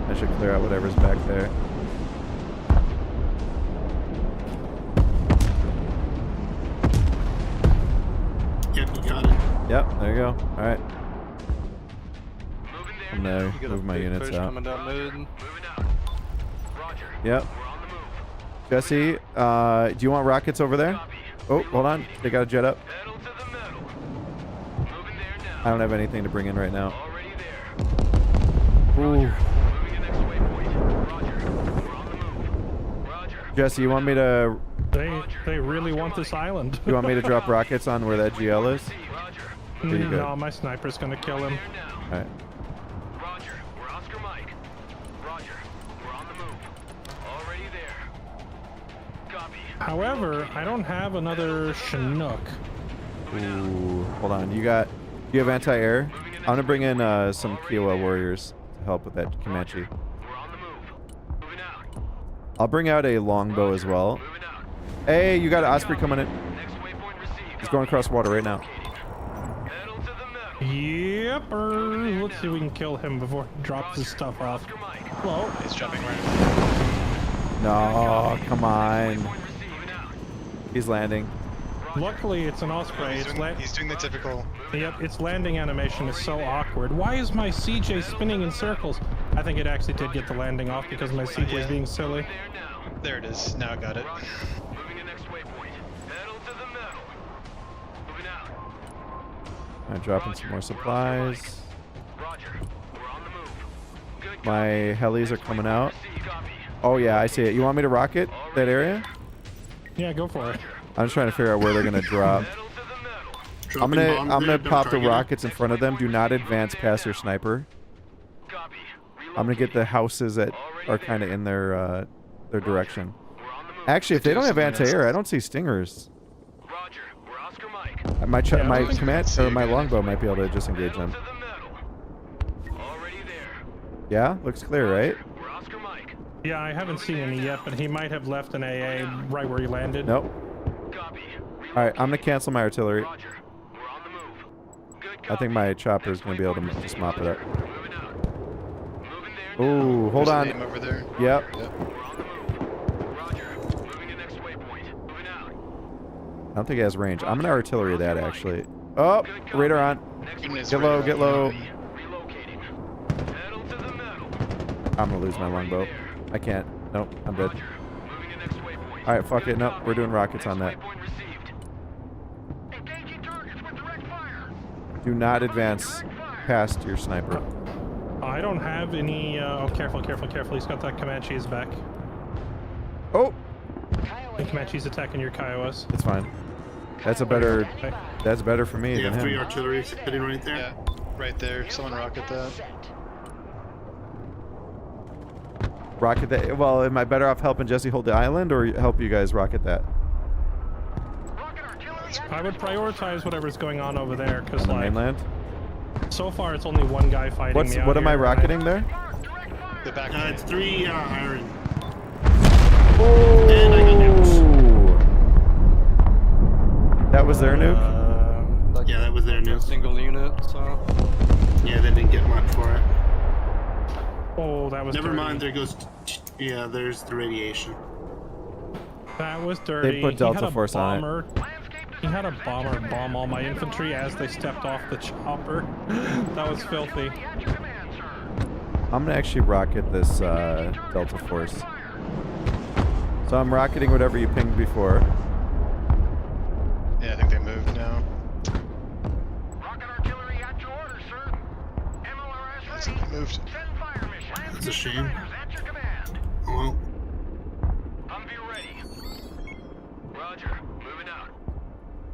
I should clear out whatever's back there. Yep, you got it. Yep, there you go. All right. Moving there. I'm gonna You got a move my big units push out. coming down mid. Moving out. Roger. Yep. We're on the move. Jesse, do you want rockets over there? Copy. Oh, hold on. They got a jet up. Pedal to the metal. Moving there now. I don't have anything to bring in right now. Already there. Ooh. Moving to next waypoint. Roger. We're on the move. Roger. Jesse, you want me to They really want this island. you want me to drop rockets on where that GL is? Roger. Pretty good. No, my sniper's gonna kill him. There now. All right. Roger. We're Oscar Mike. Roger. We're on the move. Already there. Copy. However, I don't have another Chinook. Ooh, hold on. You have anti-air? I'm gonna bring in some Kiowa warriors to help with that Comanche. We're on the move. Moving out. I'll bring out a longbow as well. Moving out. Hey, you got an Osprey coming in. Next waypoint received. He's going across water right now. Pedal to the metal. Yep. Let's see if we can kill him before he drops his stuff off. Oscar Mike. Well, He's jumping right. No, come on. Waypoint received. Out. He's landing. luckily it's an Osprey. He's doing the typical. Yep, its landing animation is so awkward. Why is my CJ spinning in circles? I think it actually did get the landing off because my CJ is being silly. There now. There it is. Now I got it. Moving to next waypoint. Pedal to the metal. Moving out. I'm dropping some more supplies. Roger. We're on the move. Good. My helis are coming out. Copy. Oh yeah, I see it. You want me to rocket that area? Yeah, go for it. I'm just trying to figure out where they're gonna drop. Pedal to the metal. Dropping I'm bombs gonna there, don't pop the target it. rockets in front of them. Do not advance past your sniper. Copy. I'm gonna get the houses that are kind of in their direction. We're on the move. Actually, if they don't have Someone else. anti-air, I don't see stingers. Roger. We're Oscar Mike. My Yeah, I my don't think command see or you my guys. longbow might be able to disengage Pedal them. to the metal. Already there. Yeah, looks clear, right? We're Oscar Mike. Yeah, I haven't seen any yet, but he might have left an AA right where he landed. Nope. Copy. All right, I'm gonna cancel my artillery. Roger. We're on the move. Good I think my chopper is gonna be able to just mop it up. Moving out. Moving there. Ooh, hold There's a on. name over there. Yep. Yep. We're on the move. Roger. Moving to next waypoint. Moving out. I don't think it has range. I'm gonna artillery that actually. Oh, radar on. Next Goodness, Get low, get low. Relocating. Pedal to the metal. I'm gonna lose my longbow. I can't. Nope, I'm dead. Roger. Moving to next waypoint. All right, fuck it. Nope, we're doing rockets on that. Waypoint received. Engaging targets with direct fire. Do not advance past your sniper. I don't have any. Oh, careful, careful, careful. He's got that Comanche's back. Oh, The Comanche's attacking your Kiowas. it's fine. That's a better. That's better for me You than have 3 him. artillery sitting right there. Yeah. Right there. Someone rocket that. Rocket that. Well, am I better off helping Jesse hold the island or help you guys rocket that? Rocket artillery. I would prioritize whatever's going on over there, because On the like mainland? so far it's only one guy fighting What's me out what am I here, and rocketing there? Direct fire. The back. It's 3 iron. And I got nukes. That was their nuke. Like Yeah, that was their a nuke. single unit, so. Yeah, they didn't get much for it. Oh, that was Never dirty. mind, there goes. Yeah, there's the radiation. That was dirty. put He Delta had a Force on it. bomber. He had a bomber bomb all my infantry as they stepped off the chopper. That was filthy. At your command, sir. I'm gonna actually rocket this Delta Force. So I'm rocketing whatever you pinged before. Yeah, I think they moved now. Rocket artillery at your order, sir. MLRS Yes, ready. they moved. Send fire mission. That's a shame. At your command. Oh well. Humvee ready. Roger. Moving out.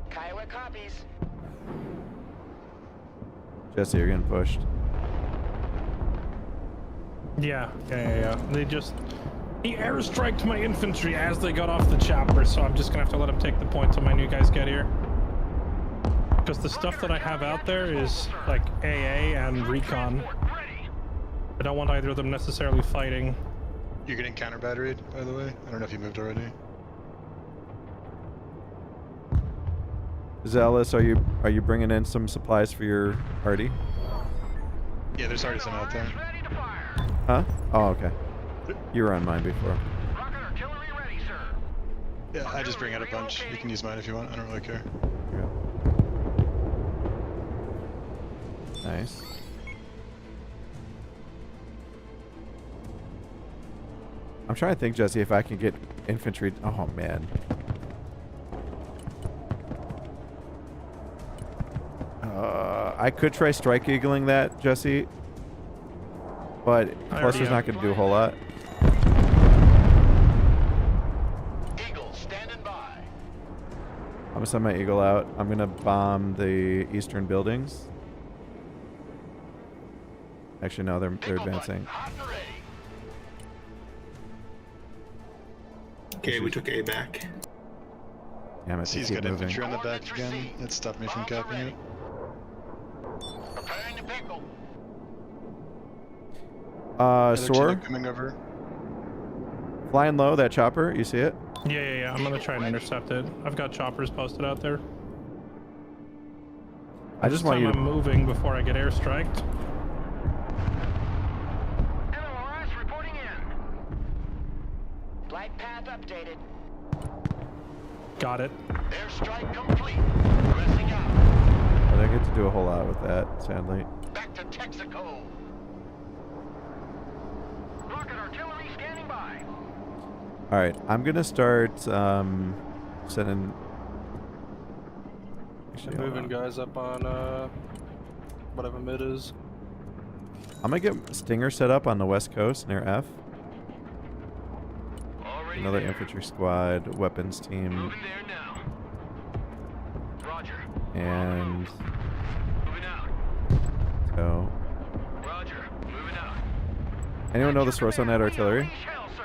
Kiowa copies. Jesse, you're getting pushed. Yeah. They just he airstriked my infantry as they got off the chopper, so I'm just gonna have to let him take the point till my new guys get here. Because the stuff that I have out there is like AA and recon. I don't want either of them necessarily fighting. You're getting counter batteried, by the way. I don't know if you moved already. Zealous, are you bringing in some supplies for your party? Yeah, there's already some out there. Huh? Oh, okay. You were on mine before. Rocket artillery ready, sir. Yeah, I just bring out a bunch. You can use mine if you want. I don't really care. Yeah. Nice. I'm trying to think, Jesse, if I can get infantry. Oh man. I could try strike eagling that, Jesse, but cluster's not going to do a whole lot. Eagle standing by. I'm gonna send my eagle out. I'm gonna bomb the eastern buildings. Actually, no, they're advancing. Hot and ready. Okay, we took A back. Damn it, they C's keep got moving. infantry on the back again. It stopped me from capping it. Preparing to pickle. Another Soar, Chinook coming over. flying low, that chopper, you see it? Yeah. I'm gonna try and intercept it. I've got choppers posted out there. I just want you I'm to. moving before I get airstriked. MLRS reporting in. Flight path updated. Got it. Airstrike complete. Pressing out. I didn't get to do a whole lot with that, sadly. Back to Texaco. Rocket artillery standing by. All right, I'm gonna start sending. Actually, hold Moving on. guys up on whatever mid is. I'm gonna get Stinger set up on the west coast near F. Already Another there. infantry squad, weapons team, Moving there now. Roger. and Moving out. so. Roger. Moving out. Anyone know the source on that artillery? Unleash hell, sir.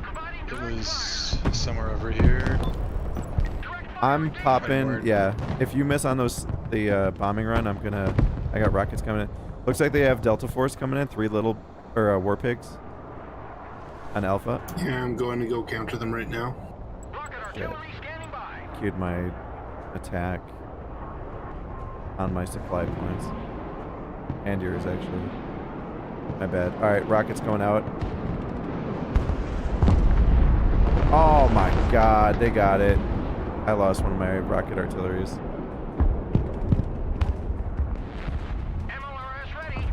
Providing It direct was somewhere over here. direct fire I'm engagement. popping. Word. Yeah, if you miss on the bombing run, I got rockets coming in. Looks like they have Delta Force coming in, 3 little war pigs on Alpha. Yeah, I'm going to go counter them right now. Rocket artillery standing by. Queued my attack on my supply points. And yours, actually. My bad. Alright, rockets going out. Oh my god, they got it. I lost one of my rocket artilleries. MLRS ready.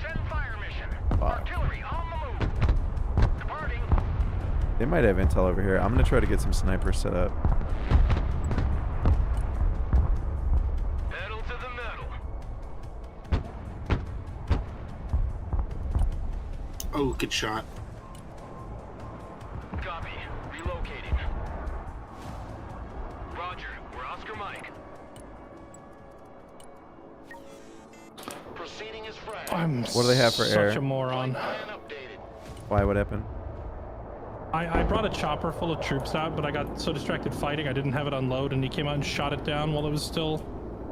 Send fire mission. Fuck. Artillery on the move. Departing. They might have intel over here. I'm gonna try to get some snipers set up. Pedal to the metal. Oh, good shot. Copy. Relocating. Roger. We're Oscar Mike. Proceeding is fresh. I'm What do they have for such air? a moron. Plan updated. Why? What happened? I brought a chopper full of troops out, but I got so distracted fighting I didn't have it unload, and he came out and shot it down while it was still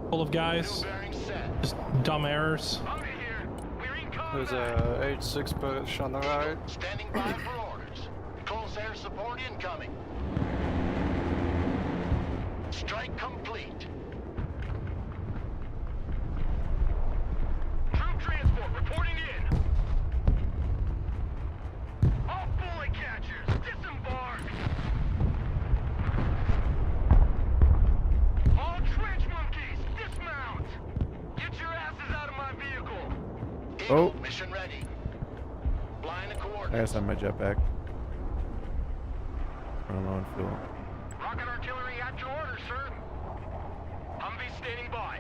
full of guys. Bearing set. Just dumb errors. Under here. We're in combat. There's a 8-6 British on the right. Standing by for orders. Close air support incoming. Strike complete. Troop transport reporting in. All bullet catchers, disembark. All trench monkeys, dismount. Get your asses out of my vehicle. Eagle, Oh. mission ready. Line of I gotta coordinates. send my jetpack. Running low on fuel. Rocket artillery at your orders, sir. Humvee standing by.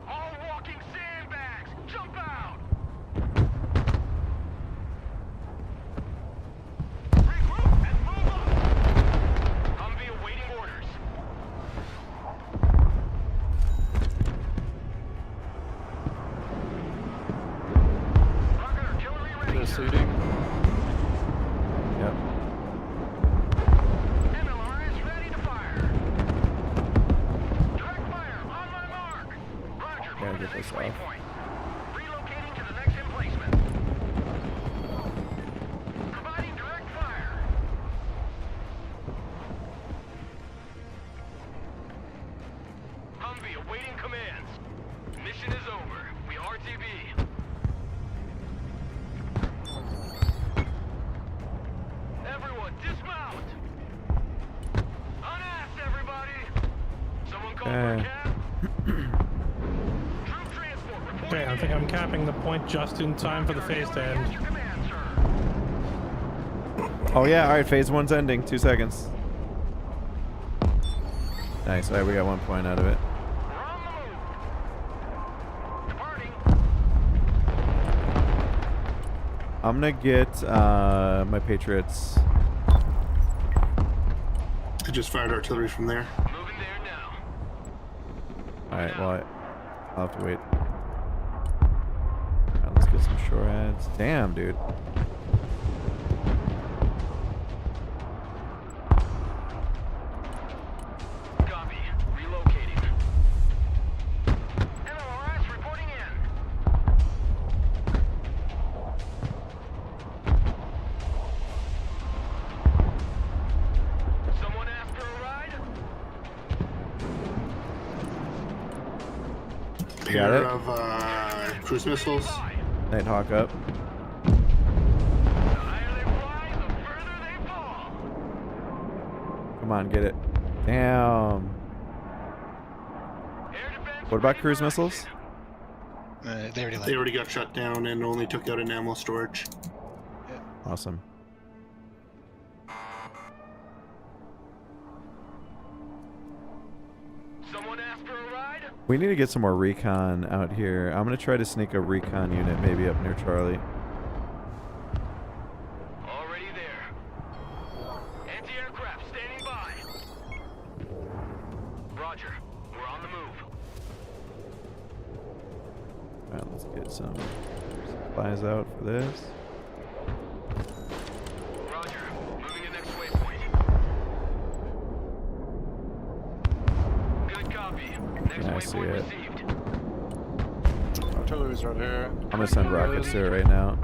All walking sandbags, jump out. Regroup and move up. Humvee awaiting orders. Rocket artillery ready, They're sir. seating. Yep. MLRS ready to fire. Okay. Okay, I think I'm capping the point just in time for the phase to end. Oh yeah, all right, phase 1's ending. 2 seconds. Nice. All right, we got 1 point out of it. I'm gonna get my Patriots. I just fired artillery from there. Moving there now. All right, well, I'll have to wait. All right, let's get some shore heads. Damn, dude. Copy. Relocating. MLRS reporting in. Someone asked for a ride? Got Pair it. of cruise missiles. Nighthawk up. The higher they fly, the further they fall. Come on, get it. Damn. Air defense What about ready cruise for missiles? action. They already They left. already got shut down and only took out an ammo storage. Awesome. Someone asked for a ride? We need to get some more recon out here. I'm gonna try to sneak a recon unit maybe up near Charlie. Already there. Anti-aircraft standing by. Roger. We're on the move. Alright, let's get some supplies out for this. Roger. Moving to next waypoint. Good copy. Next Yeah, I see waypoint it. received. Artillery's right here. I'm gonna send rockets to it right now.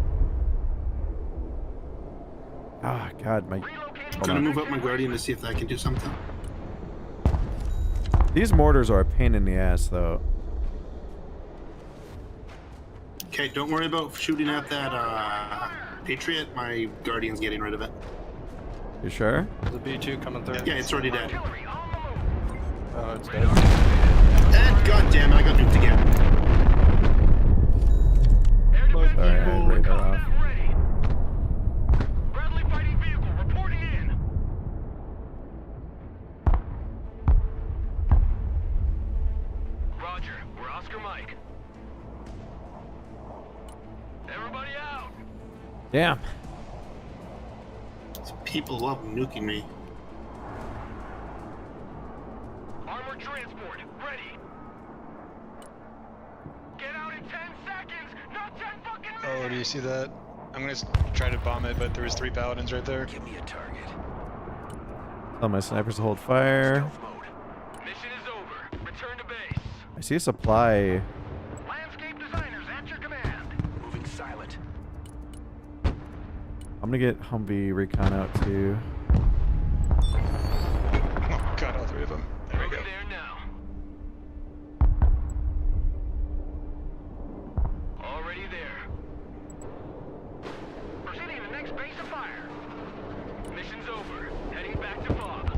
Ah, God, my. Relocating. Hold Gonna on. move up my Guardian to see if that can do something. These mortars are a pain in the ass, though. Okay, don't worry about shooting at that Patriot. My Guardian's getting rid of it. You sure? There's a B2 coming through. Yeah, it's already dead. Artillery on the move. Oh, it's dead. And god damn it, I got nuked again. Air defense Sorry, I had vehicle radar off. combat ready. Bradley fighting vehicle reporting in. Roger. We're Oscar Mike. Everybody out. Damn. These people love nuking me. Armored transport ready. Get out in 10 seconds. Not 10 fucking minutes. Oh, do you see that? I'm gonna try to bomb it, but there was 3 paladins right there. Give me a target. Tell my snipers to hold fire. Stealth mode. Mission is over. Return to base. I see a supply. Landscape designers at your command. Moving silent. I'm gonna get Humvee recon out too. Oh god, all 3 of them. There we go. Moving there now. Already there. Proceeding to the next base of fire. Mission's over. Heading back to FOB.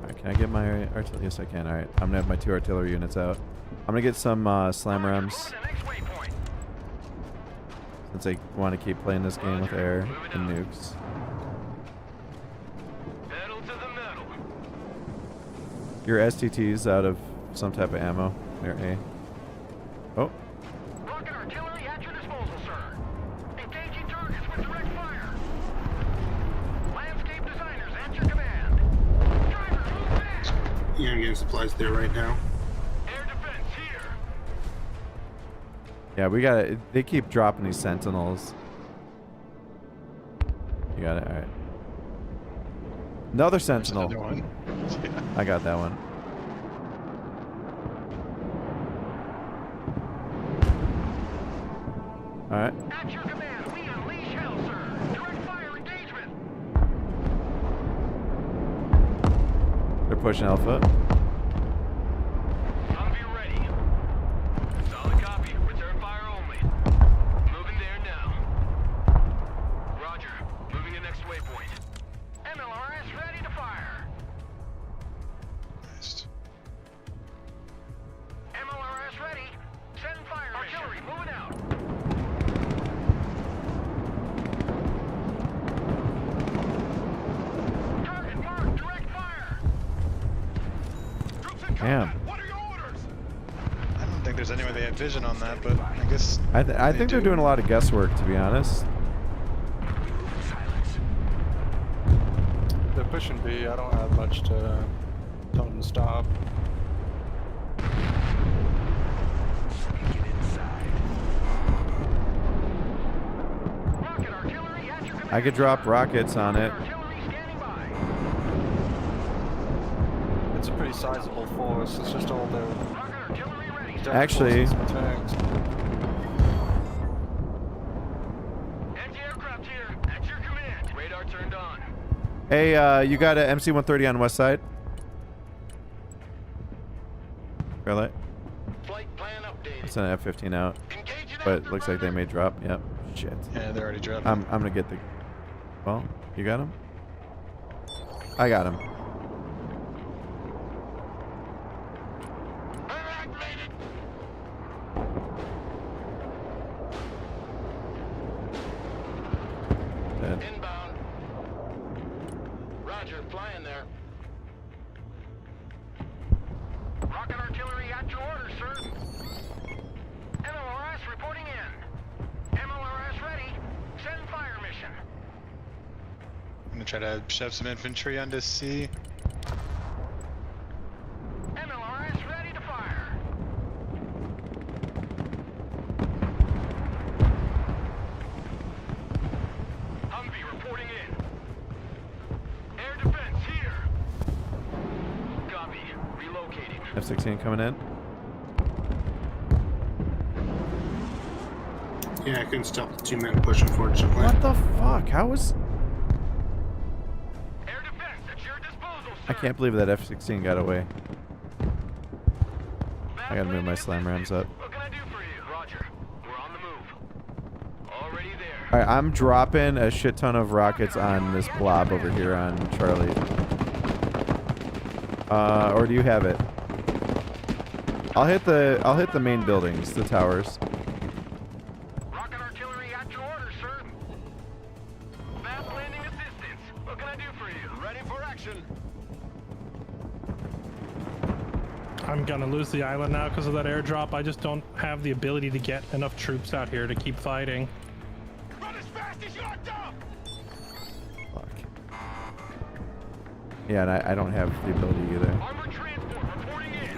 Alright, can I get my artillery? Yes, I can. Alright, I'm gonna have my 2 artillery units out. I'm gonna get some slam rams Going to next waypoint. since I want to keep playing this game with air and nukes. Pedal to the metal. Your STT's out of some type of ammo near A. Oh, Rocket artillery at your disposal, sir. Engaging targets with direct fire. Landscape designers at your command. Driver, move back. Yeah, I'm getting supplies there right now. Air defense here. yeah, we got it. They keep dropping these sentinels. You got it. Alright. Another There's sentinel. another one. Yeah. I got that one. Alright. At your command, we unleash hell, sir. Direct fire engagement. They're pushing Alpha. Humvee ready. Solid copy. Return fire only. Moving Damn. I don't think there's any way they have vision on that, but I guess. I think they're doing a lot of guesswork, to be honest. They're pushing B. I don't have much to tell them to stop. I could drop rockets on it. It's a pretty sizable force. It's just all their. Actually, Tanks. Anti-aircraft here. At your command. Radar turned on. hey, you got an MC-130 on west side? Really? Flight plan updated. It's an F-15 out, Engaging but looks like they may drop. Yep. Shit. Yeah, they're already dropping. I'm gonna get the. Well, you got him? I got him. activated. Dead. Inbound. Roger, flying there. Rocket artillery at your orders, sir. MLRS reporting in. MLRS ready. Send fire mission. I'm gonna try to shove some infantry onto C. MLRS ready to fire. Humvee reporting in. Air defense here. Copy. Relocating. F-16 coming in. Yeah, I couldn't stop the 2 men push, unfortunately. What the fuck? How was? Air defense at your disposal, sir. I can't believe that F-16 got away. I gotta move my slam rams up. What can I do for you? Roger. We're on the move. Already there. All right, I'm dropping a shit ton of rockets on this blob over here on Charlie. Or do you have it? I'll hit the main buildings, the towers. Rocket artillery at your orders, sir. Fast landing assistance. What can I do for you? Ready for action. I'm gonna lose the island now because of that airdrop. I just don't have the ability to get enough troops out here to keep fighting. Run as fast as your dump. Fuck. Yeah, and I don't have the ability either. Armored transport reporting in.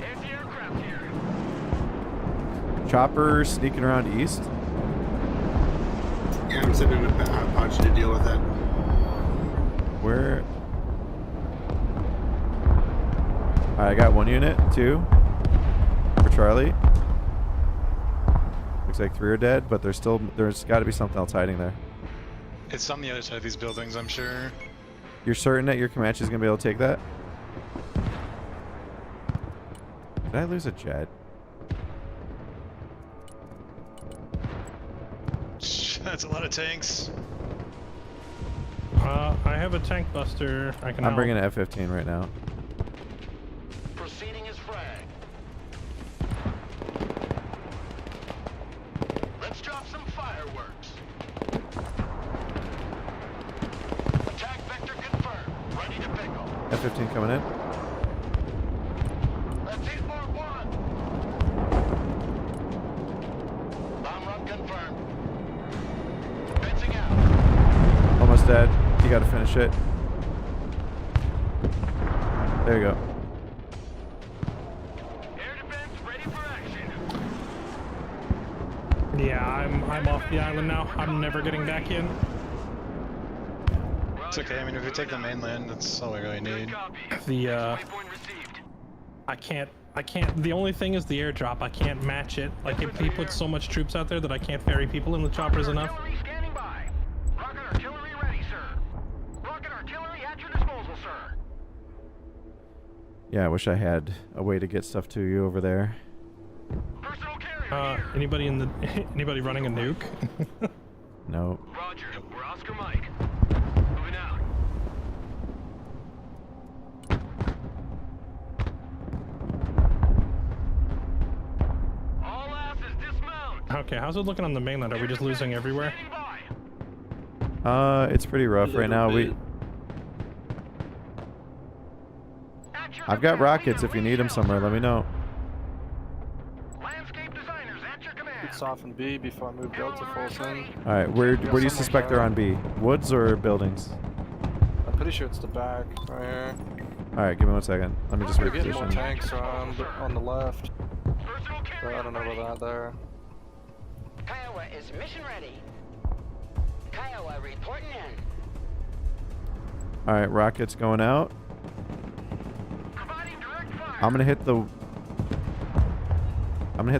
Anti-aircraft here. Chopper sneaking around east. Yeah, I'm sending a Apache to deal with that. Where? Alright, I got 1 unit, 2 for Charlie. Looks like 3 are dead, but there's got to be something else hiding there. It's on the other side of these buildings, I'm sure. You're certain that your Comanche is gonna be able to take that? Did I lose a jet? That's a lot of tanks. I have a tank buster. I can. I'm help. bringing an F-15 right now. Proceeding as frag. Let's drop some fireworks. Attack vector confirmed. Ready to pickle. F-15 coming in. Let's hit mark 1. Bomb run confirmed. Fencing out. Almost dead. You gotta finish it. There you go. Air defense ready for action. Yeah, I'm off the island now. I'm never getting back in. It's okay. I mean, if we take the mainland, that's all we really need. Good copy. The Waypoint received. I can't. The only thing is the airdrop. I can't match it. Like if he puts so much troops out there that I can't ferry people in with choppers enough. Artillery standing by. Rocket artillery ready, sir. Rocket artillery at your disposal, sir. Yeah, I wish I had a way to get stuff to you over there. Personal carrier here. Anybody running a nuke? No. Roger. We're Oscar Mike. Moving out. All asses dismount. Okay, how's it looking on the mainland? Are we just losing everywhere? Standing by. It's pretty rough right now. Little bit. I've got rockets. If you need them somewhere, let me know. Landscape designers at your command. It's off in B before I move Delta full in. All right, where do you suspect they're on B? Woods or buildings? I'm pretty sure it's the back right here. All right, give me 1 second. Let me just We're getting more reposition. tanks on the left, Personal but carrier I don't know ready. about that there. Kiowa is mission ready. Kiowa reporting in. All right, rockets going out. Providing direct fire. I'm gonna hit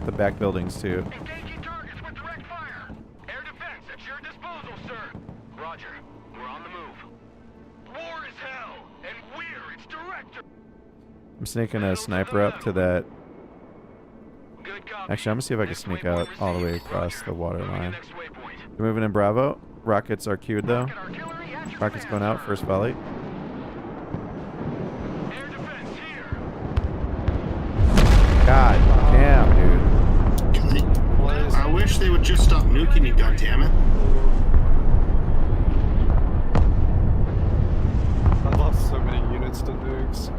the back buildings too. Engaging targets with direct fire. Air defense at your disposal, sir. Roger. We're on the move. War is hell, and we're its director. I'm sneaking a sniper up to that. Good copy. Actually, I'm gonna see if I can Next sneak waypoint out all the way received. across Roger. the water Moving to line. next waypoint. We're moving in Bravo. Rockets are queued though. Rocket artillery at your Rockets command, going out. sir. First volley. Air defense here. God damn, dude. Blaze. I wish they would just stop nuking you, goddammit. I lost so many units to nukes.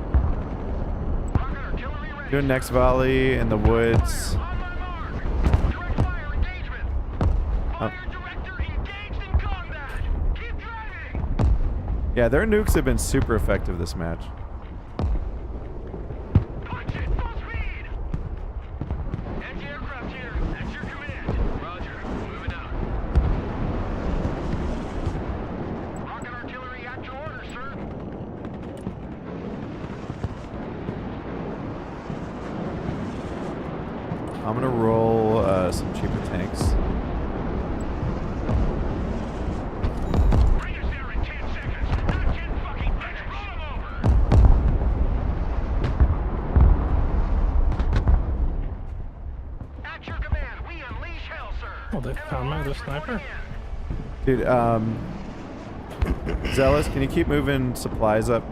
Rocket artillery ready. Doing next volley in the woods. On my mark. Direct fire engagement. Fire director engaged in combat. Keep driving. Yeah, their nukes have been super effective this match. Punch it, full speed. Anti-aircraft here. That's your command. Roger. Moving out. Rocket artillery at your order, sir. I'm gonna roll some cheaper tanks. Bring us there in 10 seconds. Not 10 fucking minutes. Run 'em over. At your command, we unleash hell, sir. Oh, they found my other sniper. Dude, Zealous, can you keep moving supplies up?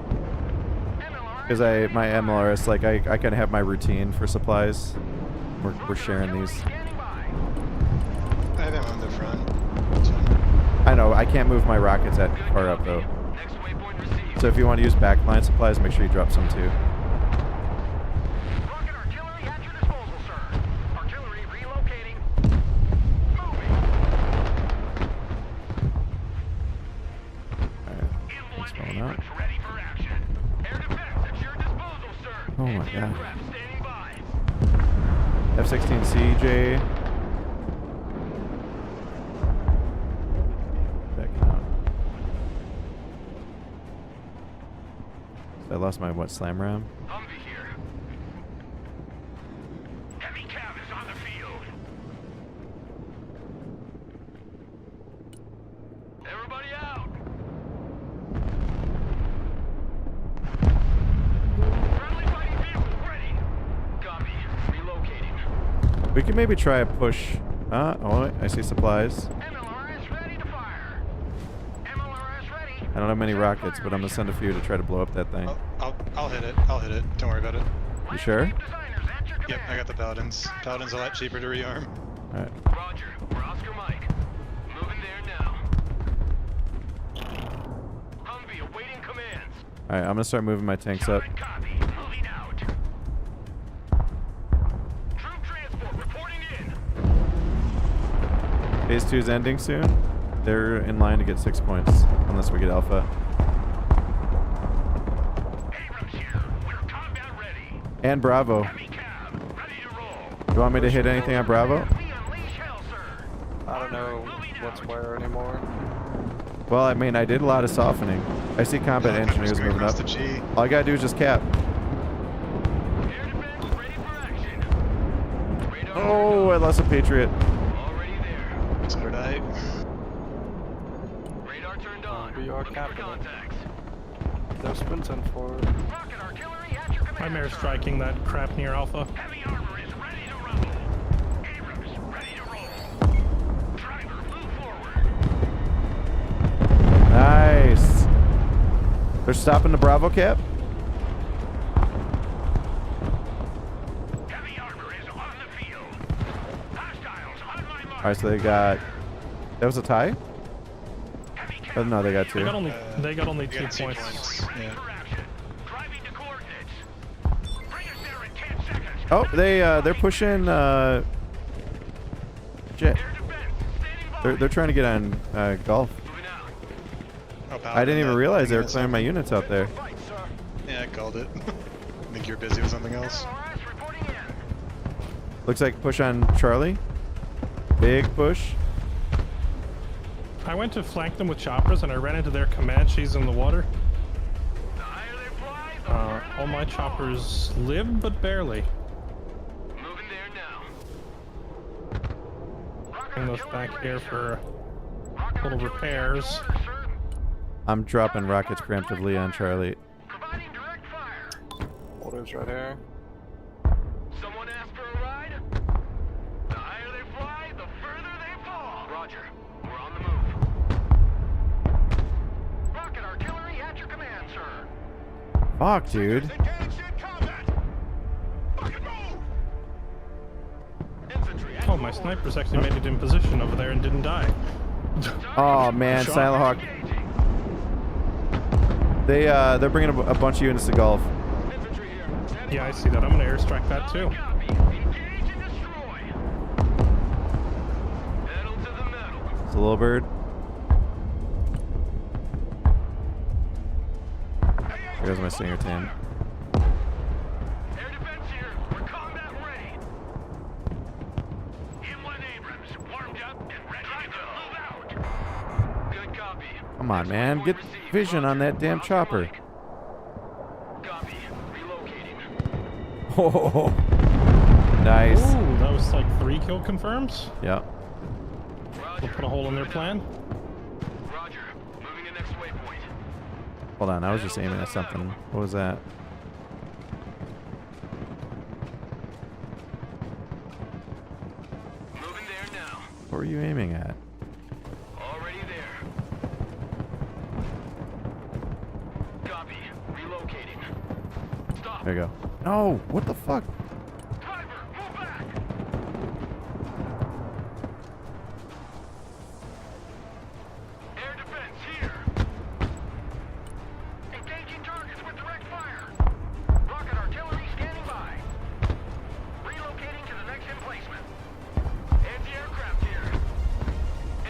Because my MLRS, like I kind of have my routine for supplies. We're sharing these. I have him on the front. That's fine. I know I can't move my rockets that far up though. Next waypoint received. So if you want to use backline supplies, make sure you drop some too. Rocket artillery at your disposal, sir. Artillery relocating. Moving. Alright, thanks for going out. Agents ready for action. Air defense at your disposal, sir. Oh my God. Anti-aircraft standing by. F-16CJ. Backing out. So I lost my slam ram? Humvee here. Heavy cav is on the field. Everybody out. Friendly fighting vehicle ready. Copy. Relocating. We can maybe try a push. Oh, I see supplies. MLRS ready to fire. MLRS ready. I don't have many rockets, but I'm gonna send a few to try to blow up that thing. I'll hit it. I'll hit it. Don't worry about it. You sure? Designers at your Yep, command. I got the paladins. Paladins a lot cheaper to rearm. Alright. Roger. We're Oscar Mike. Moving there now. Humvee awaiting commands. Alright, I'm gonna start moving my tanks up. Solid copy. Moving out. Troop transport reporting in. Phase 2 is ending soon. They're in line to get 6 points, unless we get alpha. Abrams here. We're combat ready. And Bravo. Heavy cab. Ready to roll. Do you want me to hit anything on Bravo? We unleash hell, sir. I don't know what's where anymore. Well, I mean, I did a lot of softening. I see combat I'm engineers just going moving up. across the G. All I gotta do is just cap. Air defense ready for action. Radar Oh, I lost a Patriot. already there. So did I. Radar turned on. We are Looking for capping it. contacts. They're sprinting for it. Rocket artillery at your command. Nightmare sir. striking that crap near Alpha. Heavy armor is ready to rumble. Abrams ready to roll. Driver, move forward. Nice. They're stopping the Bravo cap. Heavy armor is on the field. Hostiles on my mark. Alright, so they got... That was a tie? Heavy Oh, cab no, they got They 2. got only You 2 got 2 points. points. Yeah. for action. Driving to coordinates. Oh, they're pushing. Jet. They're trying to get on golf. Oh, I didn't even realize they were clearing clearing my units out there. Yeah, I called it. I think you're busy with something else. Looks like push on Charlie. Big push. I went to flank them with choppers and I ran into their Comanches in the water. All my choppers live, but barely. Moving there now. Bring those back here for little repairs. I'm dropping rockets preemptively on Charlie. Providing direct fire. Orders right here. Someone asked for a ride? The higher they fly, the further they fall. Roger. We're on the move. Rocket artillery at your command, sir. Fuck, dude. Engaged in combat. Fucking move. Infantry. Oh, my snipers actually made it in position over there and didn't die. Oh man, Shot. Silent Hawk. They're bringing a bunch of units to golf. Infantry here. Standing Yeah, I by. see that. I'm gonna airstrike that too. Copy. Engage and destroy. Pedal to the metal. It's a little bird. There goes my Stinger Tam. Air defense here. We're combat ready. Inland Abrams warmed up and ready to move out. Good copy. Come on, man. Get vision on that damn chopper. Copy. Relocating. Oh, nice. Ooh, that was like 3 kill confirms. Yep. Roger. We'll put a hole in their plan. Roger. Moving to next waypoint. Hold on, I was just aiming at something. What was that? Moving there now. What were you aiming at? Already there. Copy. Relocating. Stop. There you go. No, what the fuck? Driver, move back. Air defense here. Engaging targets with direct fire. Rocket artillery standing by. Relocating to the next emplacement. Anti-aircraft here.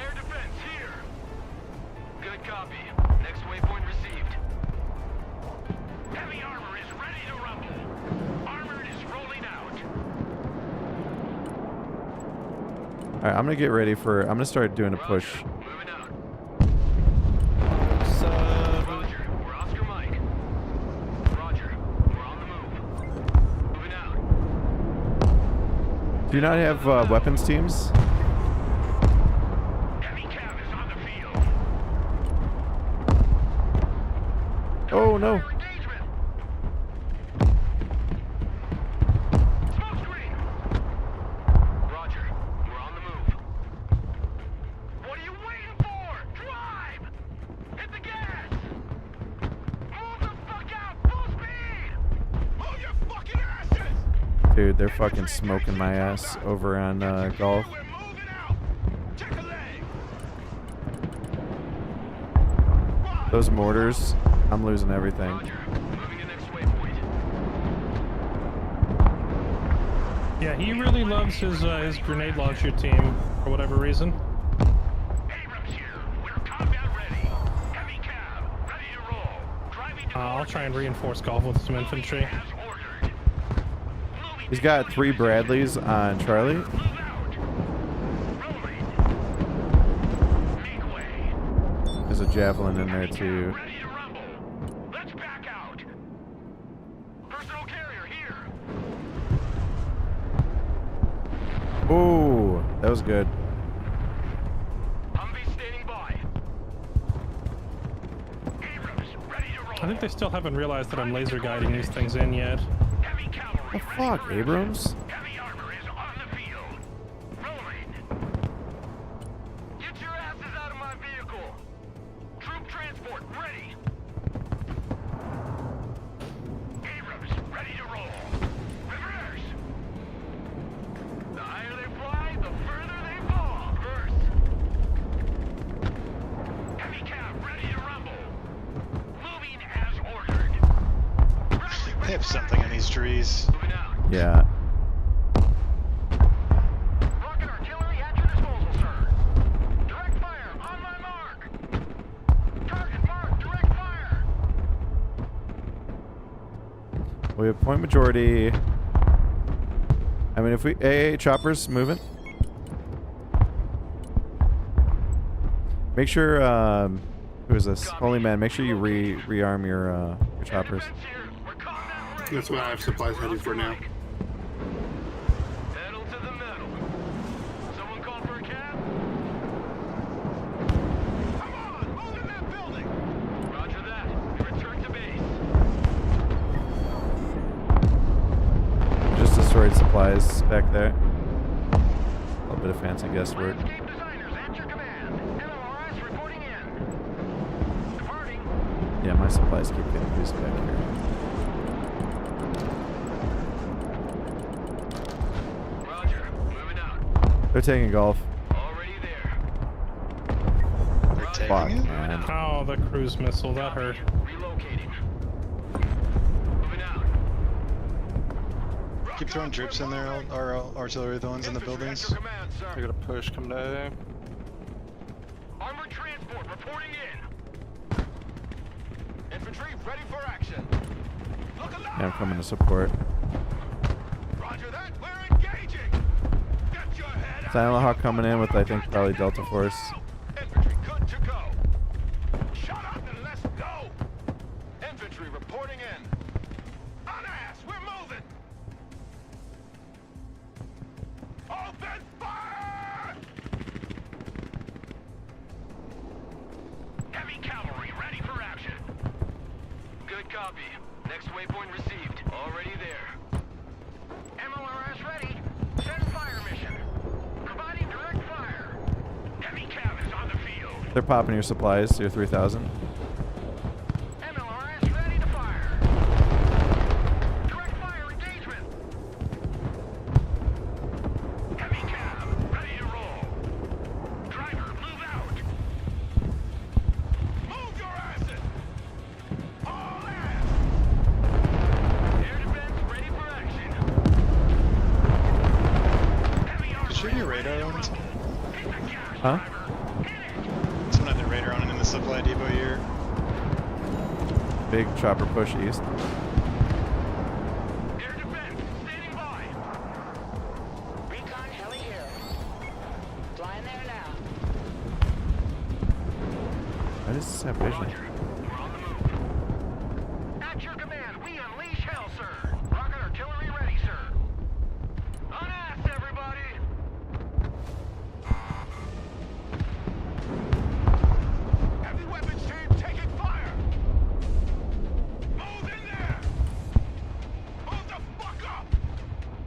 Air defense here. Good copy. Next waypoint received. Heavy armor is ready to rumble. Armored is rolling out. Alright, I'm gonna get ready for. I'm gonna start doing a push. Moving out. 7. Roger. We're Oscar Mike. Roger. We're on the move. Moving out. Do you not have weapons teams? Heavy cab is on the field. Oh no. Fire engagement. Smoke screen. Roger. We're on the move. What are you waiting for? Drive! Hit the gas! Move the fuck out! Full speed! Move your fucking asses! Dude, they're fucking smoking my ass over on golf. We're moving out! Check a leg! Those mortars, I'm losing everything. Roger. Moving to next waypoint. Yeah, he really loves his grenade launcher team for whatever reason. Abrams here. We're combat ready. Heavy cab. Ready to roll. Driving to I'll try and reinforce golf with some infantry. as ordered. Moving He's got 3 Bradleys on Charlie. move out. Rolling. Make way. There's a javelin in there too. Ready to rumble. Let's back out. Personal carrier here. Ooh, that was good. Humvee standing by. Abrams ready to roll. I think they still haven't realized that I'm laser guiding these things in yet. Heavy cavalry. The fuck, Abrams? Heavy armor is on the field. Rolling. Get your asses out of my vehicle. Troop transport ready. Abrams ready to roll. Reverse. The higher they fly, the further they fall. Reverse. Heavy cab ready to rumble. Moving as ordered. They have something in these trees. Moving out. Yeah. We have point majority. I mean, if we... Hey, choppers, moving. Make sure, who is this? Holy man, make sure you rearm your choppers. That's what I have supplies headed for now. Pedal to the metal. Someone call for a cab? Come on, move in that building. Roger that. We return to base. Just destroyed supplies back there. A little bit of fancy guesswork. Landscape designers at your command. MLRS reporting in. Departing. Yeah, my supplies keep getting used back here. Roger. Moving out. They're taking golf. Already there. They're taking Fuck, it? man. Oh, the cruise missile, that hurt. Relocating. Moving out. Keep throwing troops in there, our artillery, the ones in the buildings. Command, sir. I got a push coming down. Armored transport reporting in. Infantry ready for action. Look alive. Yeah, I'm coming to support. Roger that. We're engaging. Get your head out. Silent Hawk coming in with, I think, probably Delta Force. Infantry good to go. Shut up and let's go. Infantry reporting in. On ass, we're moving. Open fire! Heavy cavalry ready for action. Good copy. Next waypoint received. Already there. MLRS ready. Send fire mission. Providing direct fire. Heavy cav is on the field. They're popping your supplies, your 3,000. MLRS ready to fire. Direct fire engagement. Heavy cab ready to roll. Driver, move out. Move your asses. All ass. Air defense ready for action. Heavy Did you shoot your radar on it? Huh? Someone had their radar on it in the supply depot here. Big chopper push east. Air defense standing by. Recon heli here. Flying there now. Why does this have vision? We're on the move. At your command, we unleash hell, sir. Rocket artillery ready, sir. On ass, everybody. Heavy weapons team taking fire. Move in there. Move the fuck up.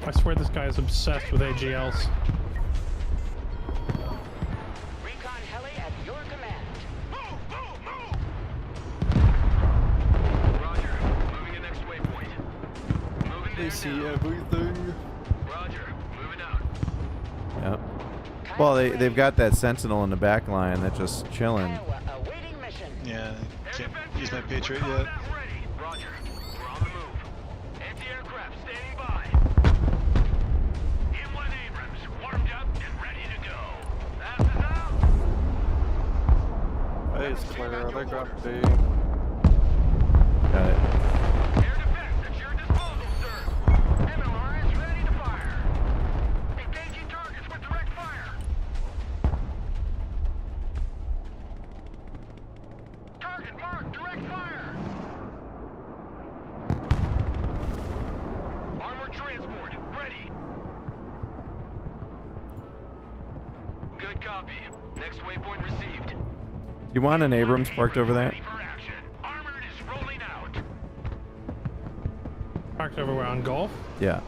I swear this guy is obsessed with AGLs. Recon heli at your command. Move, move, move. Roger. Moving to next waypoint. Moving They there see now. everything. Roger. Moving out. Yep. Well, they've got that sentinel in the back line that's just chilling. Iowa awaiting mission. Yeah, Air can't defense use my unit, Patriot we're yet. combat ready. Roger. We're on the move. Anti-aircraft standing by. M1 Abrams warmed up and ready to go. Passes out. Hey, it's clear. They got B. Got it. Air defense at your disposal, sir. MLRS ready to fire. Engaging targets with direct fire. Target marked, direct fire. Armored transport, ready. Good copy. Next waypoint received. You want an Abrams parked over there? Ready for action. Armored is rolling out. Parked over on golf. Yeah.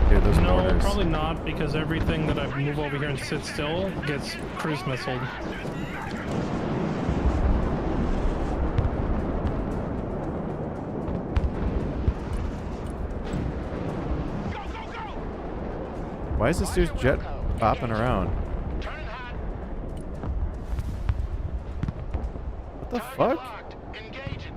Here, those No, mortars. probably not, because everything that I move over here and sit still gets cruise missiled. Go, go, go! Why is this dude's jet bopping around? Turning hot. What the fuck? Locked. Engaging.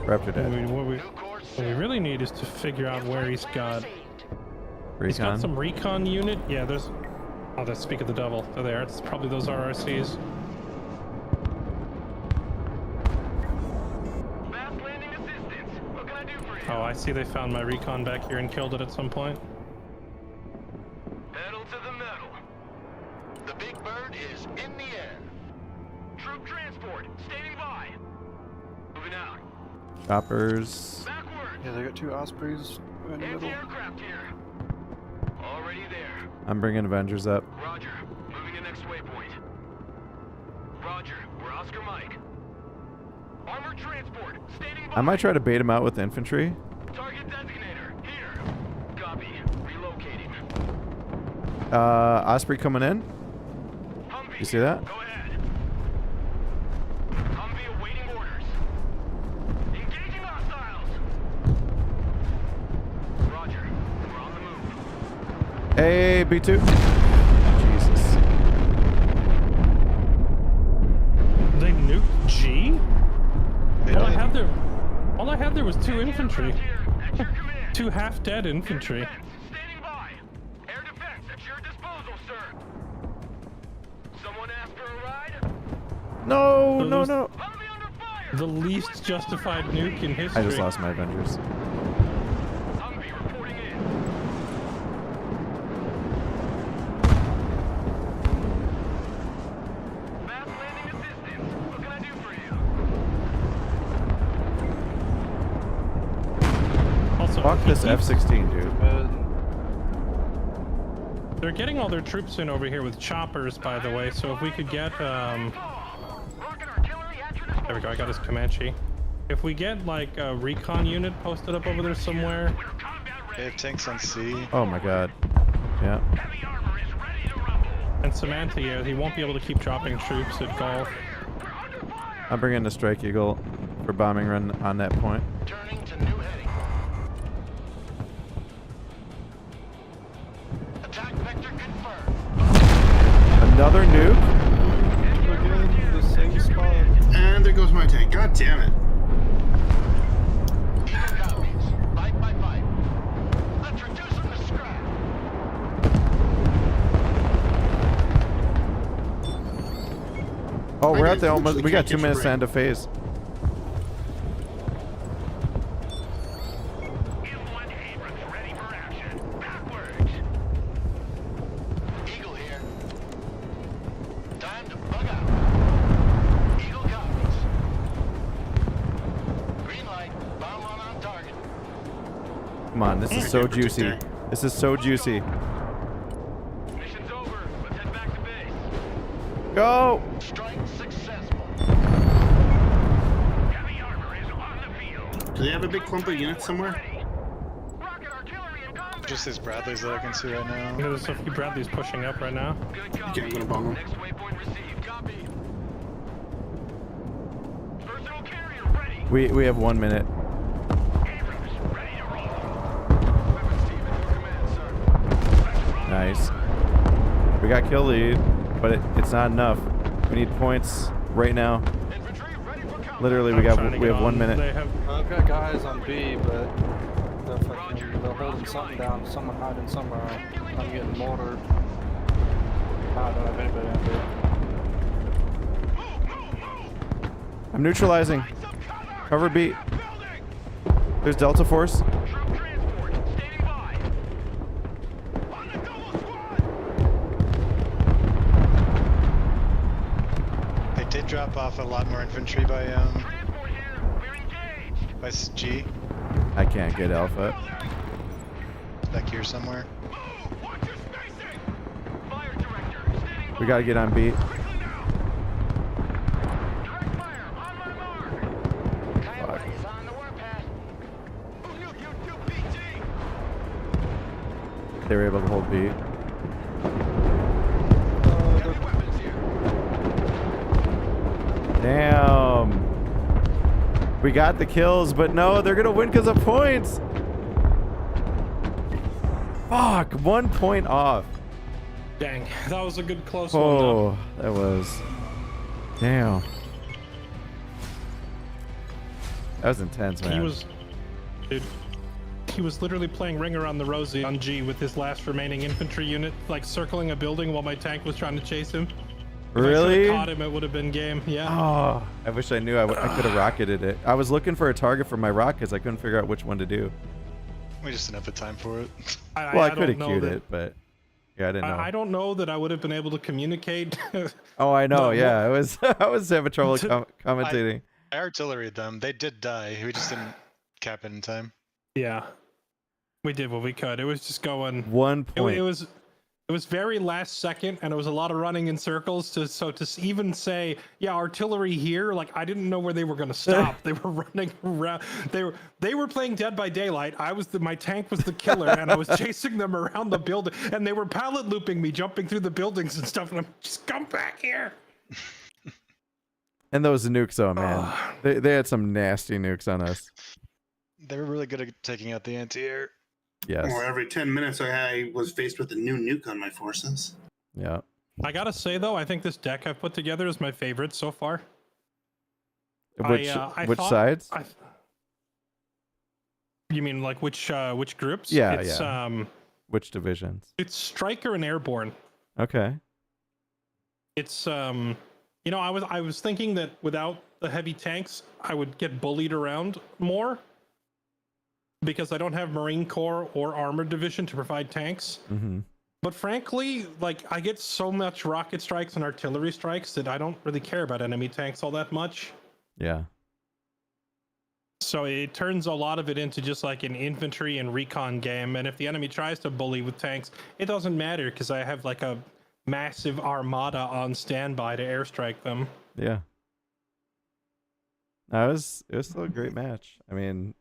Raptor dead. What we New course what we set. really need is to figure out where he's got. He's Recon. got some recon unit. Yeah, there's. Oh, that's speak of the devil. They're there. It's probably those RRCs. Oh, I see they found my recon back here and killed it at some point. Pedal to the metal. The big bird is in the air. Troop transport, standing by. Moving out. Choppers. Backward. Yeah, they got 2 Ospreys in the middle. Anti-aircraft here. Already there. I'm bringing Avengers up. Roger. Moving to next waypoint. Roger. We're Oscar Mike. Armored transport, standing by. I might try to bait him out with infantry. Target designator, here. Copy. Relocating. Osprey coming in. Humvee. You see that? Go ahead. Humvee awaiting orders. Engaging hostiles. Roger. We're on the move. Hey, B2. Jesus. They nuked G? They All I did. had there was 2 infantry. Here, at your command. 2 half-dead infantry. Defense, standing by. Air defense at your disposal, sir. Someone asked for a ride? No, So no, those- no. Humvee under fire. The least justified nuke in history. I just lost my Avengers. Humvee reporting in. Fast landing assistance. What can I do for you? Also, Fuck this he keeps- F-16, dude. They're getting all their troops in over here with choppers, by the way. So if we could get, Rocket artillery at your disposal. there we go. I got his Comanche. If we get like a recon unit posted up over there somewhere, They have tanks on C. Oh my god. Yeah. Heavy armor is ready to rumble. and Samantha, yeah, he won't be able to keep dropping troops at golf. I'm bringing the Strike Eagle for bombing run on that point. Turning to new heading. Attack vector confirmed. Another nuke? Again, the same spot. And there goes my tank. God damn it. Eagle copies. 5 by 5. Let's reduce them to scrap. Oh, we're I at the almost. unfortunately We got can't 2 catch a minutes to break. end a phase. Inland Abrams ready for action. Backwards. Eagle here. Time to bug out. Eagle copies. Green light. Bomb run on target. Come on, this is so juicy. This is so juicy. Mission's over. Let's head back to base. Go! Strike successful. Heavy armor is on the field. Do they have a big clump of units somewhere? Ready. Rocket artillery in combat. Just these Bradleys that I can see right now. There's a few Bradleys pushing up right now. Good copy. Okay, I'm gonna bomb them. Next waypoint received. Copy. Personal carrier ready. We have 1 minute. Abrams ready to roll. Weapons team in your command, sir. Let's roll. Nice. We got kill lead, but it's not enough. We need points right now. Infantry ready for combat. Literally, I'm trying to we get have 1 on. minute. They have I've got guys on B, but they're holding something down. Someone hiding somewhere. I'm getting mortared. I don't have anybody on B. I'm neutralizing. Cover B. There's Delta Force. Troop transport standing by. On the double squad. They did drop off a lot more infantry by Transport here. We're engaged. G. I can't get Alpha. Back here somewhere. Move. Watch your spacing. Fire director standing by. We gotta get on B. Quickly now. Direct fire on my mark. Coyotes on the warpath. You do BT. They were able to hold B. Heavy weapons here. Damn. We got the kills, but no, they're gonna win because of points. Fuck, 1 point off. dang. That was a good close one. Though. Oh, that was. Damn. That was intense, man. He was, dude. He was literally playing Ring Around the Rosie on G with his last remaining infantry unit, like circling a building while my tank was trying to chase him. If I Really? should have caught him, it would have been game. Yeah. Oh, I wish I knew. I could have rocketed it. I was looking for a target for my rockets. I couldn't figure out which one to do. We just didn't have the time for it. Well, I could have don't know queued that- it, but yeah, I didn't know. I don't know that I would have been able to communicate. Oh, I know. No, Yeah, I was having trouble commentating. I artilleried them. They did die. We just didn't cap it in time. Yeah, we did what we could. It was just going. 1 point. It was very last second, and it was a lot of running in circles. To even say, yeah, artillery here, like I didn't know where they were going to stop. They were running around. They were playing Dead by Daylight. My tank was the killer, and I was chasing them around the building, and they were pallet looping me, jumping through the buildings and stuff. And I'm just come back here. And those nukes, oh man, they had some nasty nukes on us. They were really good at taking out the anti-air. Yes. Or every 10 minutes I was faced with a new nuke on my forces. Yeah. I gotta say though, I think this deck I've put together is my favorite so far. Which I which thought- sides? You mean like which groups? Yeah, it's, yeah. Which divisions? It's Striker and Airborne. Okay. It's you know, I was thinking that without the heavy tanks, I would get bullied around more because I don't have Marine Corps or Armored Division to provide tanks. Mm-hmm. But frankly, like I get so much rocket strikes and artillery strikes that I don't really care about enemy tanks all that much. Yeah. So it turns a lot of it into just like an infantry and recon game. And if the enemy tries to bully with tanks, it doesn't matter because I have like a massive armada on standby to airstrike them. Yeah. No, it was still a great match. I mean,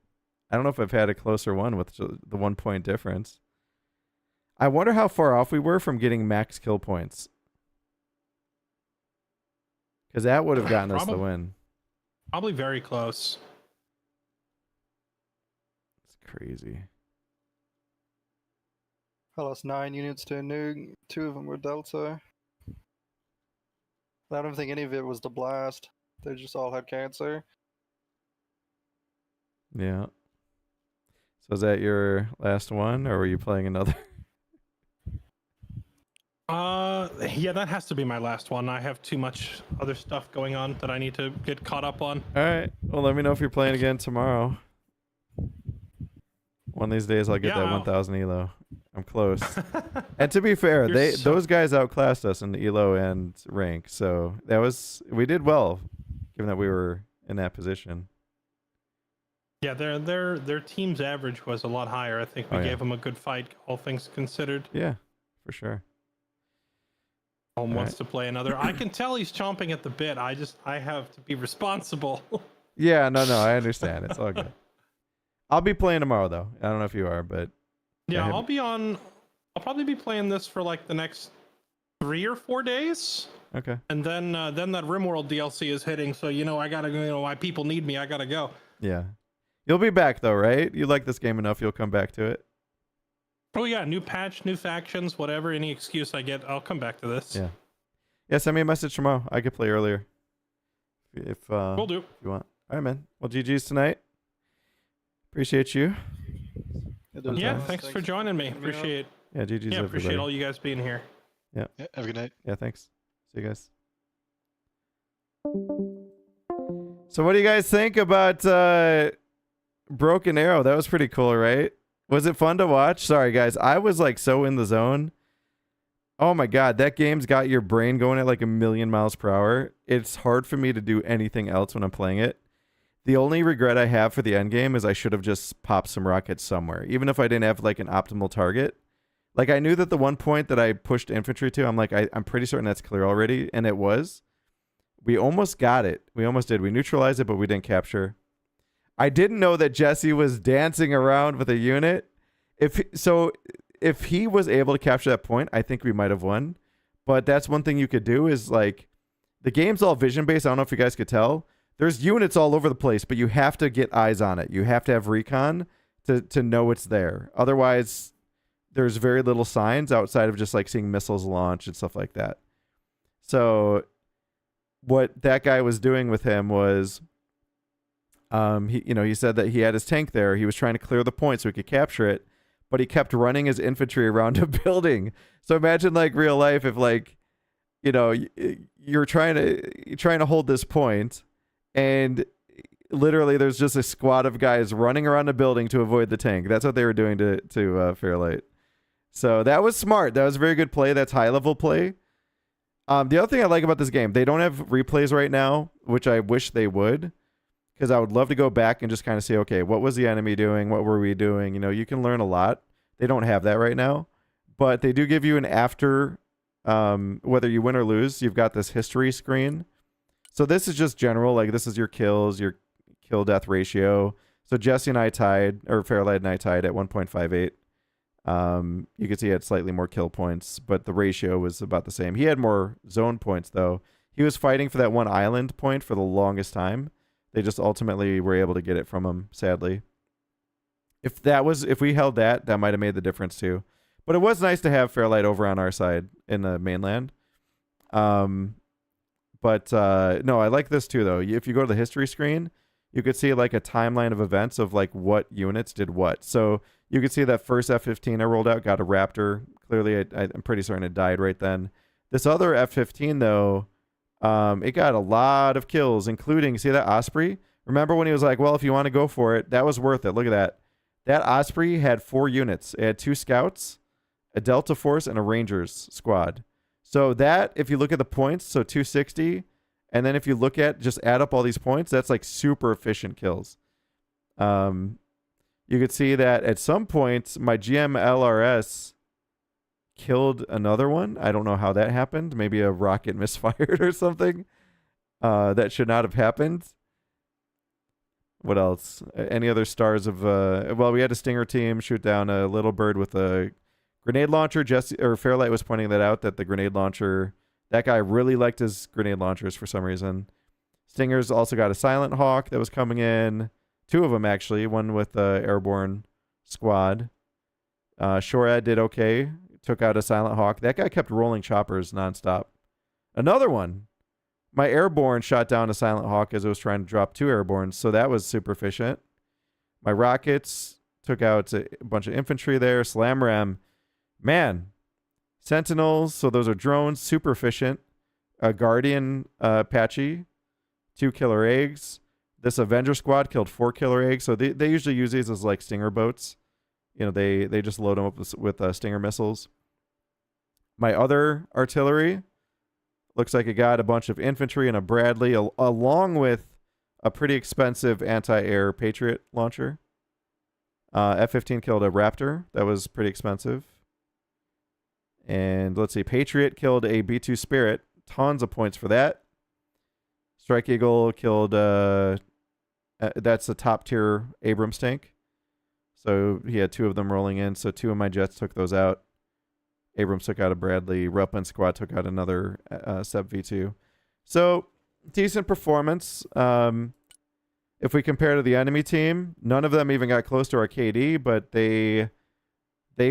I don't know if I've had a closer one with the 1 point difference. I wonder how far off we were from getting max kill points. Because that would have gotten us the win. Probably very close. It's crazy. I lost 9 units to a nuke. 2 of them were Delta. I don't think any of it was the blast. They just all had cancer. Yeah. So is that your last one, or were you playing another? Yeah, that has to be my last one. I have too much other stuff going on that I need to get caught up on. All right. Well, let me know if you're playing again tomorrow. One of these days, I'll get that 1,000 elo. I'm close. And to be fair, those guys outclassed us in the elo and rank, so we did well, given that we were in that position. Yeah, their team's average was a lot higher. I think we gave them a good fight, all things considered. Yeah, for sure. Home wants to play another. I can tell he's chomping at the bit. I have to be responsible. Yeah, no, I understand. It's all good. I'll be playing tomorrow though. I don't know if you are, but yeah, I'll probably be playing this for like the next 3 or 4 days. Okay. And then that RimWorld DLC is hitting, so I gotta go. Why people need me, I gotta go. Yeah. You'll be back though, right? You like this game enough, you'll come back to it. Oh yeah, new patch, new factions, whatever. Any excuse I get, I'll come back to this. Yeah. Yeah, send me a message tomorrow. I could play earlier. If Will do. If you want. All right, man. Well, GG's tonight. Appreciate you. Yeah, thanks for joining me. Appreciate. Yeah, GG's. Yeah, appreciate everybody. all you guys being here. Yeah. Have a good night. Yeah, thanks. See you guys. So what do you guys think about Broken Arrow? That was pretty cool, right? Was it fun to watch? Sorry, guys. I was like so in the zone. Oh my God, that game's got your brain going at like 1,000,000 miles per hour. It's hard for me to do anything else when I'm playing it. The only regret I have for the end game is I should have just popped some rockets somewhere, even if I didn't have like an optimal target. Like I knew that the one point that I pushed infantry to, I'm like, I'm pretty certain that's clear already, and it was. We almost got it. We almost did. We neutralized it, but we didn't capture. I didn't know that Jesse was dancing around with a unit. If he was able to capture that point, I think we might have won. But that's one thing you could do is like, the game's all vision based. I don't know if you guys could tell. There's units all over the place, but you have to get eyes on it. You have to have recon to know it's there. Otherwise, there's very little signs outside of just like seeing missiles launch and stuff like that. So what that guy was doing with him was, he said that he had his tank there. He was trying to clear the point so he could capture it, but he kept running his infantry around a building. So imagine like real life if like you know, you're trying to hold this point, and literally there's just a squad of guys running around the building to avoid the tank. That's what they were doing to Fairlight. So that was smart. That was a very good play. That's high level play. The other thing I like about this game, they don't have replays right now, which I wish they would, because I would love to go back and just kind of say, okay, what was the enemy doing? What were we doing? You know, you can learn a lot. They don't have that right now, but they do give you an after, whether you win or lose, you've got this history screen. So this is just general, like this is your kills, your kill death ratio. So Jesse and I tied, or Fairlight and I tied at 1.58. You can see he had slightly more kill points, but the ratio was about the same. He had more zone points though. He was fighting for that one island point for the longest time. They just ultimately were able to get it from him, sadly. If we held that, that might have made the difference too. But it was nice to have Fairlight over on our side in the mainland. No, I like this too though. If you go to the history screen, you could see like a timeline of events of like what units did what. So you could see that first F-15 I rolled out got a Raptor. Clearly, I'm pretty certain it died right then. This other F-15 though, it got a lot of kills, including, see that Osprey? Remember when he was like, well, if you want to go for it, that was worth it. Look at that. That Osprey had 4 units. It had 2 scouts, a Delta Force, and a Rangers squad. So that, if you look at the points, so 260, and then if you look at, just add up all these points, that's like super efficient kills. You could see that at some points, my GMLRS killed another one. I don't know how that happened. Maybe a rocket misfired or something. That should not have happened. What else? Any other stars of... well, we had a Stinger team shoot down a little bird with a grenade launcher. Fairlight was pointing that out, that the grenade launcher... That guy really liked his grenade launchers for some reason. Stingers also got a Silent Hawk that was coming in. 2 of them, actually. One with the airborne squad. Shorad did okay. Took out a Silent Hawk. That guy kept rolling choppers nonstop. Another one. My airborne shot down a Silent Hawk as it was trying to drop 2 airbornes, so that was super efficient. My rockets took out a bunch of infantry there. Slam Ram. Man. Sentinels, so those are drones, super efficient. A Guardian Apache, 2 killer eggs. This Avenger squad killed 4 killer eggs, so they usually use these as like Stinger boats. You know, they just load them up with Stinger missiles. My other artillery looks like it got a bunch of infantry and a Bradley, along with a pretty expensive anti-air Patriot launcher. F-15 killed a Raptor. That was pretty expensive. And let's see, Patriot killed a B-2 Spirit. Tons of points for that. Strike Eagle killed, that's a top tier Abrams tank. So he had 2 of them rolling in. So 2 of my jets took those out. Abrams took out a Bradley. Ruppman squad took out another Sub V2. So decent performance. If we compare to the enemy team, none of them even got close to our KD, but they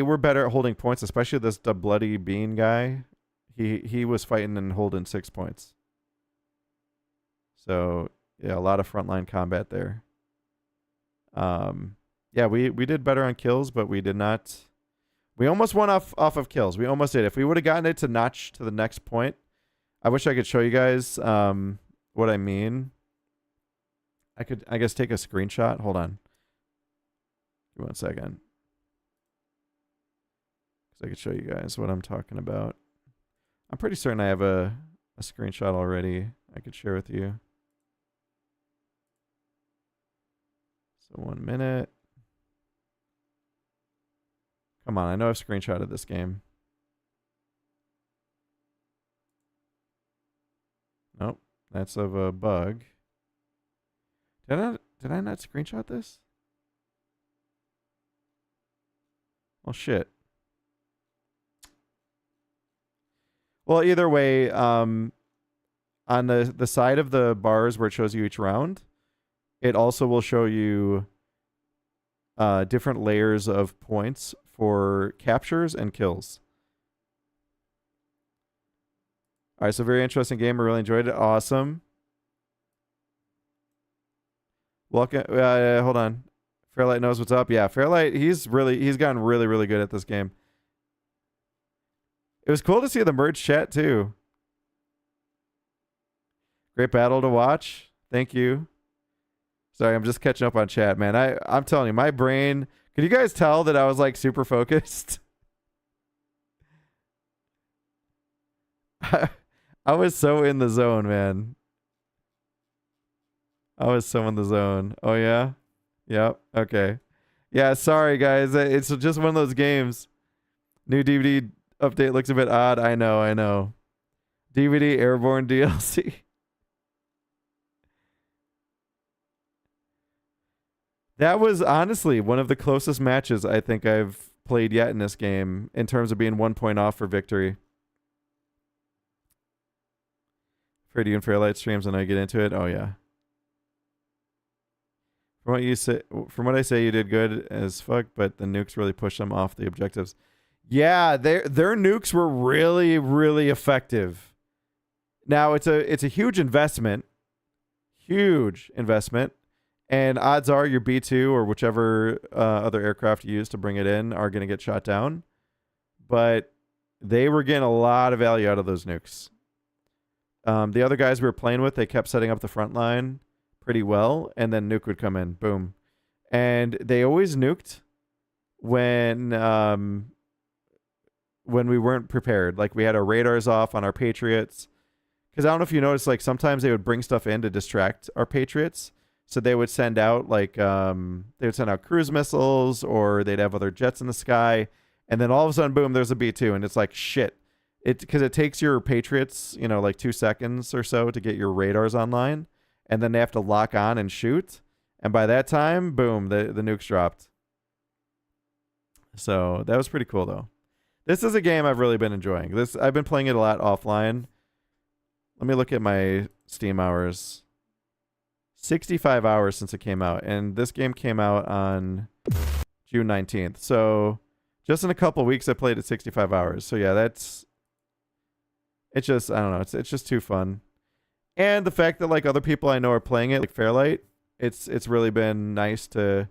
were better at holding points, especially this Bloody Bean guy. He was fighting and holding 6 points. So yeah, a lot of frontline combat there. Yeah, we did better on kills, but we did not. We almost won off of kills. We almost did. If we would have gotten it to notch to the next point, I wish I could show you guys what I mean. I could, I guess, take a screenshot. Hold on. Give me 1 second. I could show you guys what I'm talking about. I'm pretty certain I have a screenshot already I could share with you. So 1 minute. Come on, I know I've screenshotted this game. Nope, that's of a bug. Did I not screenshot this? Well, shit. Well, either way, on the side of the bars where it shows you each round, it also will show you different layers of points for captures and kills. All right, so very interesting game. I really enjoyed it. Awesome. Welcome. Hold on. Fairlight knows what's up. Yeah, Fairlight, he's gotten really, really good at this game. It was cool to see the merge chat too. Great battle to watch. Thank you. Sorry, I'm just catching up on chat, man. I'm telling you, my brain... Could you guys tell that I was like super focused? I was so in the zone, man. I was so in the zone. Oh, yeah? Yep. Okay. Yeah, sorry, guys. It's just one of those games. New DVD update looks a bit odd. I know. DVD Airborne DLC. That was honestly one of the closest matches I think I've played yet in this game in terms of being 1 point off for victory. Freddy and Fairlight streams and I get into it. Oh yeah. From what I say, you did good as fuck, but the nukes really pushed them off the objectives. Yeah, their nukes were really, really effective. Now it's a huge investment. Huge investment. And odds are your B2 or whichever other aircraft you use to bring it in are going to get shot down. But they were getting a lot of value out of those nukes. The other guys we were playing with, they kept setting up the front line pretty well. And then nuke would come in. Boom. And they always nuked when we weren't prepared. Like we had our radars off on our Patriots. Because I don't know if you noticed, like sometimes they would bring stuff in to distract our Patriots. So they would send out like they would send out cruise missiles, or they'd have other jets in the sky, and then all of a sudden, boom, there's a B2, and it's like shit. Because it takes your Patriots, you know, like 2 seconds or so to get your radars online, and then they have to lock on and shoot, and by that time, boom, the nukes dropped. So that was pretty cool though. This is a game I've really been enjoying. I've been playing it a lot offline. Let me look at my Steam hours. 65 hours since it came out, and this game came out on June 19th. So just in a couple weeks I played it 65 hours. So yeah, it's just, I don't know, it's just too fun. And the fact that like other people I know are playing it, like Fairlight, it's really been nice to,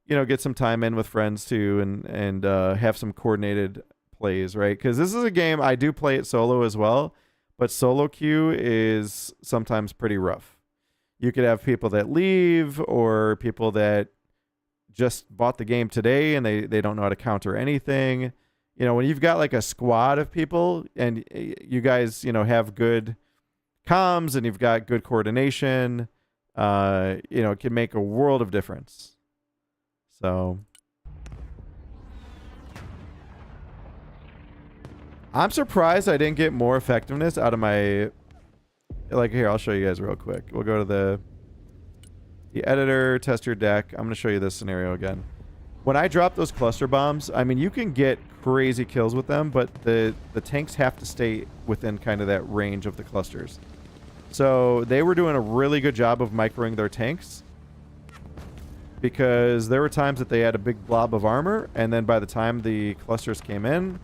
you know, get some time in with friends too, and have some coordinated plays, right? Because this is a game I do play it solo as well, but solo queue is sometimes pretty rough. You could have people that leave, or people that just bought the game today and they don't know how to counter anything. You know, when you've got like a squad of people and you guys, you know, have good comms and you've got good coordination, you know, it can make a world of difference. So I'm surprised I didn't get more effectiveness out of my... Like here, I'll show you guys real quick. We'll go to the editor, test your deck. I'm going to show you this scenario again. When I drop those cluster bombs, I mean, you can get crazy kills with them, but the tanks have to stay within kind of that range of the clusters. So they were doing a really good job of microing their tanks, because there were times that they had a big blob of armor, and then by the time the clusters came in,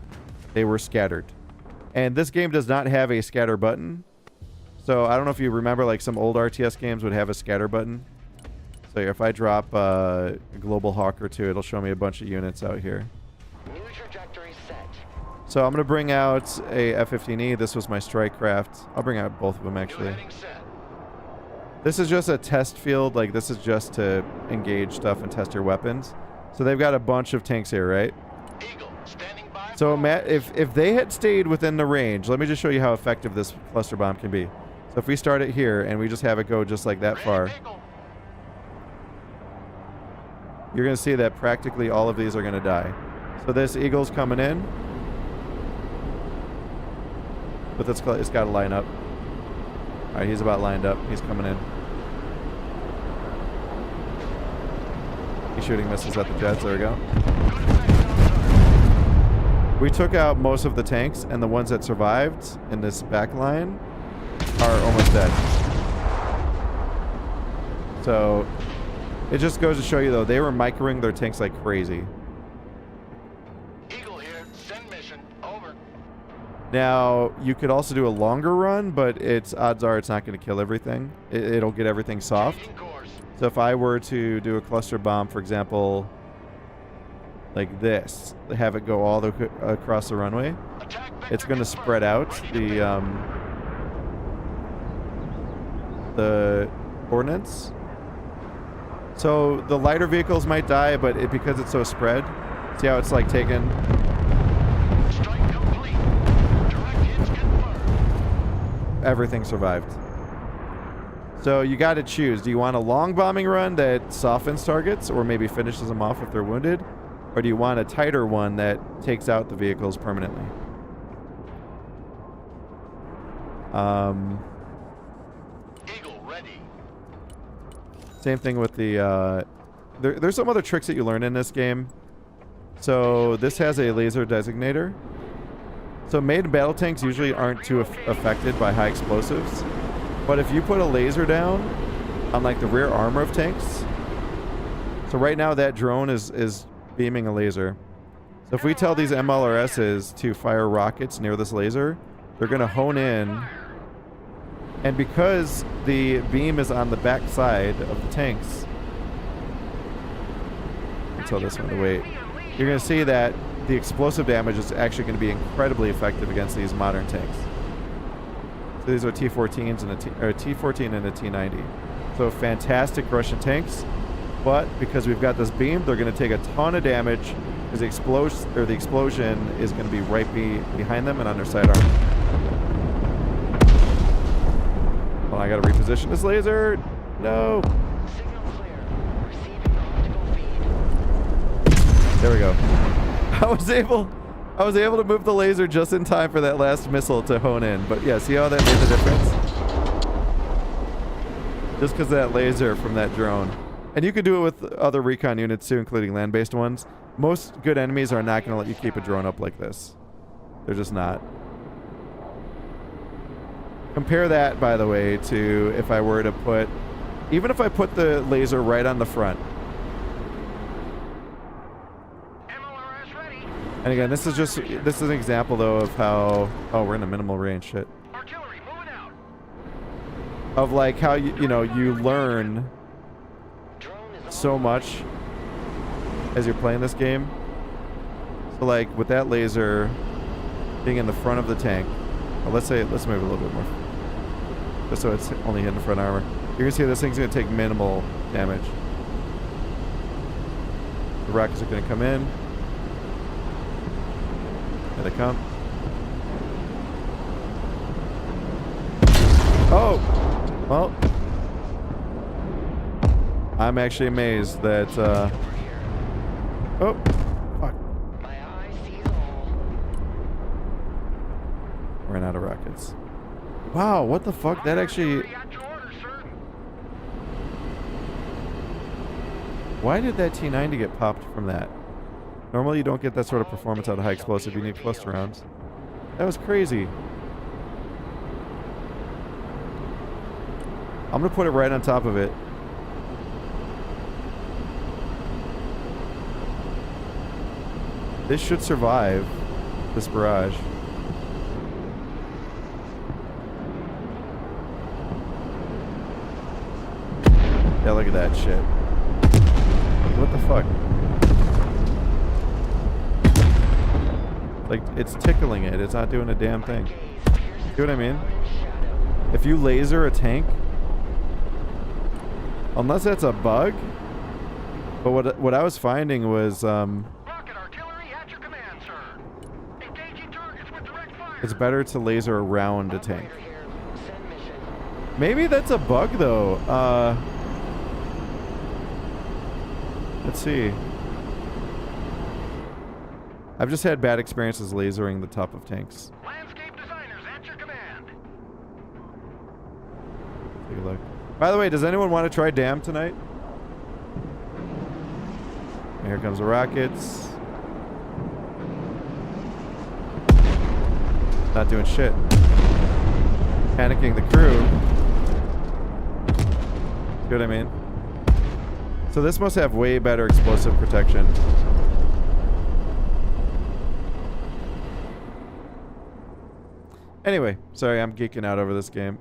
they were scattered. And this game does not have a scatter button. So I don't know if you remember, like some old RTS games would have a scatter button. So if I drop a Global Hawk or two, it'll show me a bunch of units out here. New trajectory set. So I'm going to bring out a F-15E. This was my strike craft. I'll bring out both of them, actually. This is just a test field. Like, this is just to engage stuff and test your weapons. So they've got a bunch of tanks here, right? Eagle, standing by. So Matt, if they had stayed within the range, let me just show you how effective this cluster bomb can be. So if we start it here and we just have it go just like that far, you're going to see that practically all of these are going to die. So this Eagle's coming in, but it's got to line up. All right, he's about lined up. He's coming in. He's shooting missiles at the jets. There we go. We took out most of the tanks, and the ones that survived in this back line are almost dead. So it just goes to show you, though, they were microing their tanks like crazy. Eagle here. Send mission. Over. Now, you could also do a longer run, but odds are it's not going to kill everything. It'll get everything soft. So if I were to do a cluster bomb, for example, like this, have it go all across the runway, it's going to spread out the ordnance. So the lighter vehicles might die, but because it's so spread, see how it's like taken. Strike complete. Direct hits confirmed. Everything survived. So you got to choose. Do you want a long bombing run that softens targets or maybe finishes them off if they're wounded? Or do you want a tighter one that takes out the vehicles permanently? Eagle ready. Same thing with the... there's some other tricks that you learn in this game. So this has a laser designator. So maiden battle tanks usually aren't too affected by high explosives. But if you put a laser down on like the rear armor of tanks, so right now that drone is beaming a laser. So if we tell these MLRSs to fire rockets near this laser, they're going to hone in. And because the beam is on the back side of the tanks, tell this one to wait. You're going to see that the explosive damage is actually going to be incredibly effective against these modern tanks. So these are T-14s and a T-14 and a T-90. So fantastic Russian tanks, but because we've got this beam, they're going to take a ton of damage because the explosion is going to be right behind them and on their sidearm. Well, I got to reposition this laser. No. Signal clear. Receiving optical feed. There we go. I was able to move the laser just in time for that last missile to hone in. But yeah, see how that made the difference? Just because of that laser from that drone. And you could do it with other recon units too, including land-based ones. Most good enemies are not going to let you keep a drone up like this. They're just not. Compare that, by the way, to if I were to put... Even if I put the laser right on the front. And again, this is an example though of how, oh, we're in a minimal range, shit. Artillery moving out. Of like how you know, you learn so much as you're playing this game. So like with that laser being in the front of the tank, well, let's move a little bit more. Just so it's only hitting the front armor. You're gonna see this thing's gonna take minimal damage. The rockets are gonna come in. Here they come. Oh! Well. I'm actually amazed that, oh! Fuck. My eye sees all. Ran out of rockets. Wow, what the fuck? That actually... At your order, sir. Why did that T-90 get popped from that? Normally you don't get that sort of performance out of high explosive. You need cluster rounds. That was crazy. I'm gonna put it right on top of it. This should survive this barrage. Yeah, look at that shit. What the fuck? Like, it's tickling it. It's not doing a damn thing. See what I mean? If you laser a tank, unless that's a bug, but what I was finding was, Rocket artillery at your command, sir. Engaging targets with direct fire. it's better to laser around a tank. Maybe that's a bug, though. Let's see. I've just had bad experiences lasering the top of tanks. Landscape designers at your command. Take a look. By the way, does anyone want to try Dam tonight? And here comes the rockets. Not doing shit. Panicking the crew. See what I mean? So this must have way better explosive protection. Anyway, sorry, I'm geeking out over this game.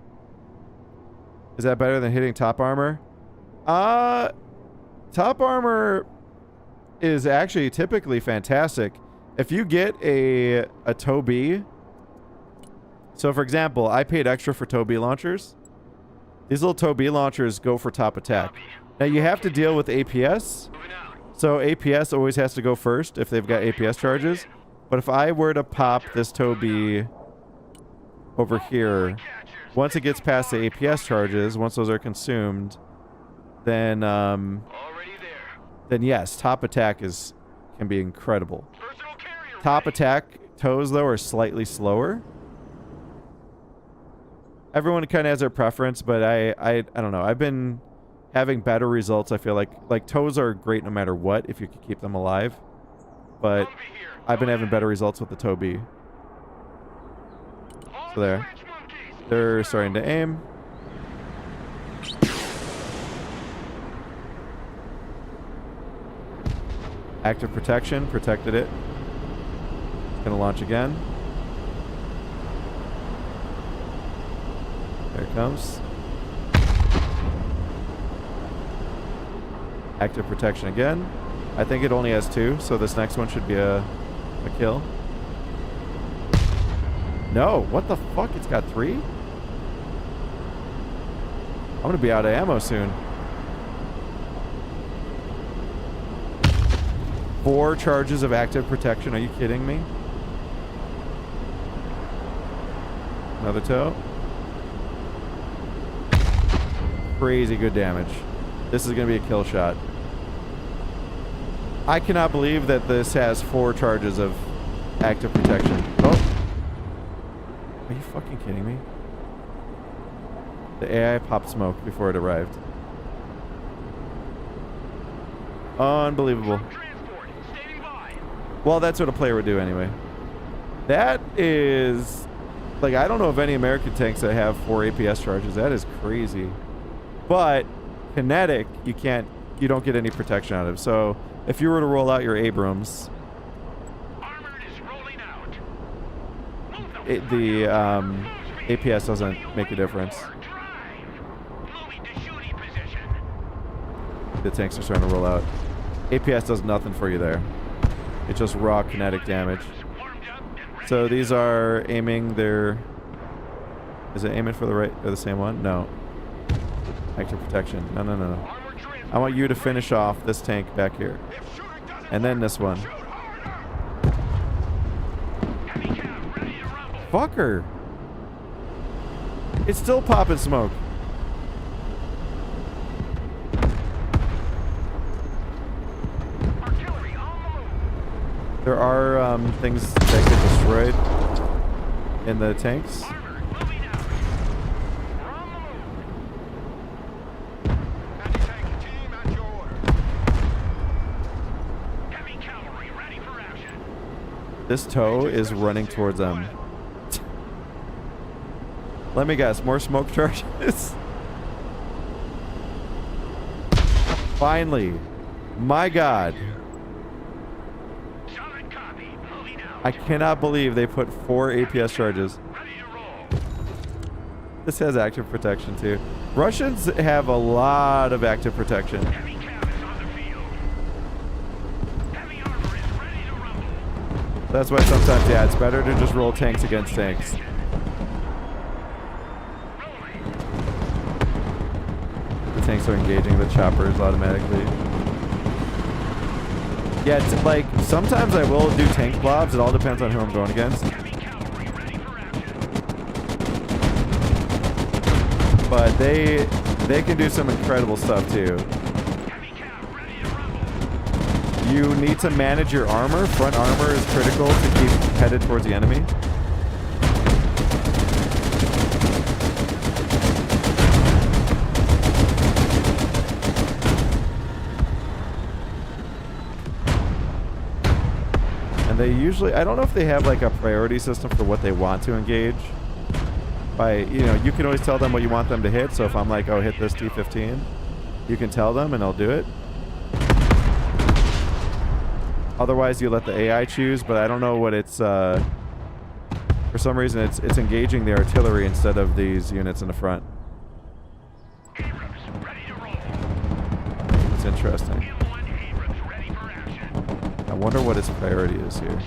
Is that better than hitting top armor? Top armor is actually typically fantastic. If you get a TOW B, so for example, I paid extra for TOW B launchers. These little TOW B launchers go for top attack. Now you have to deal with APS. So APS always has to go first if they've got APS charges. But if I were to pop this TOW B over here, once it gets past the APS charges, once those are consumed, then yes, top attack can be incredible. Top attack TOWs though are slightly slower. Everyone kind of has their preference, but I don't know. I've been having better results. I feel like TOWs are great no matter what if you can keep them alive, but I've been having better results with the TOW B. So there, they're starting to aim. Active protection, protected it. It's gonna launch again. There it comes. Active protection again. I think it only has 2, so this next one should be a kill. No, what the fuck? It's got 3? I'm gonna be out of ammo soon. 4 charges of active protection. Are you kidding me? Another TOW. Crazy good damage. This is going to be a kill shot. I cannot believe that this has 4 charges of active protection. Oh. Are you fucking kidding me? The AI popped smoke before it arrived. Unbelievable. Well, that's what a player would do anyway. That is... Like, I don't know of any American tanks that have 4 APS charges. That is crazy. But kinetic, you don't get any protection out of. So if you were to roll out your Abrams, the APS doesn't make a difference. The tanks are starting to roll out. APS does nothing for you there. It's just raw kinetic damage. So these are aiming their... Is it aiming for the right or the same one? No. Active protection. No. I want you to finish off this tank back here. And then this one. Fucker! It's still popping smoke. There are things that get destroyed in the tanks. This TOW is running towards them. Let me guess, more smoke charges? Finally. My God. I cannot believe they put 4 APS charges. This has active protection too. Russians have a lot of active protection. That's why sometimes, yeah, it's better to just roll tanks against tanks. The tanks are engaging the choppers automatically. Yeah, it's like, sometimes I will do tank blobs. It all depends on who I'm going against. But they can do some incredible stuff too. You need to manage your armor. Front armor is critical to keep headed towards the enemy. And they usually, I don't know if they have like a priority system for what they want to engage. You can always tell them what you want them to hit. So if I'm like, oh, hit this T-15, you can tell them and they'll do it. Otherwise, you let the AI choose, but I don't know what it's... for some reason, it's engaging the artillery instead of these units in the front. It's interesting. I wonder what its priority is here.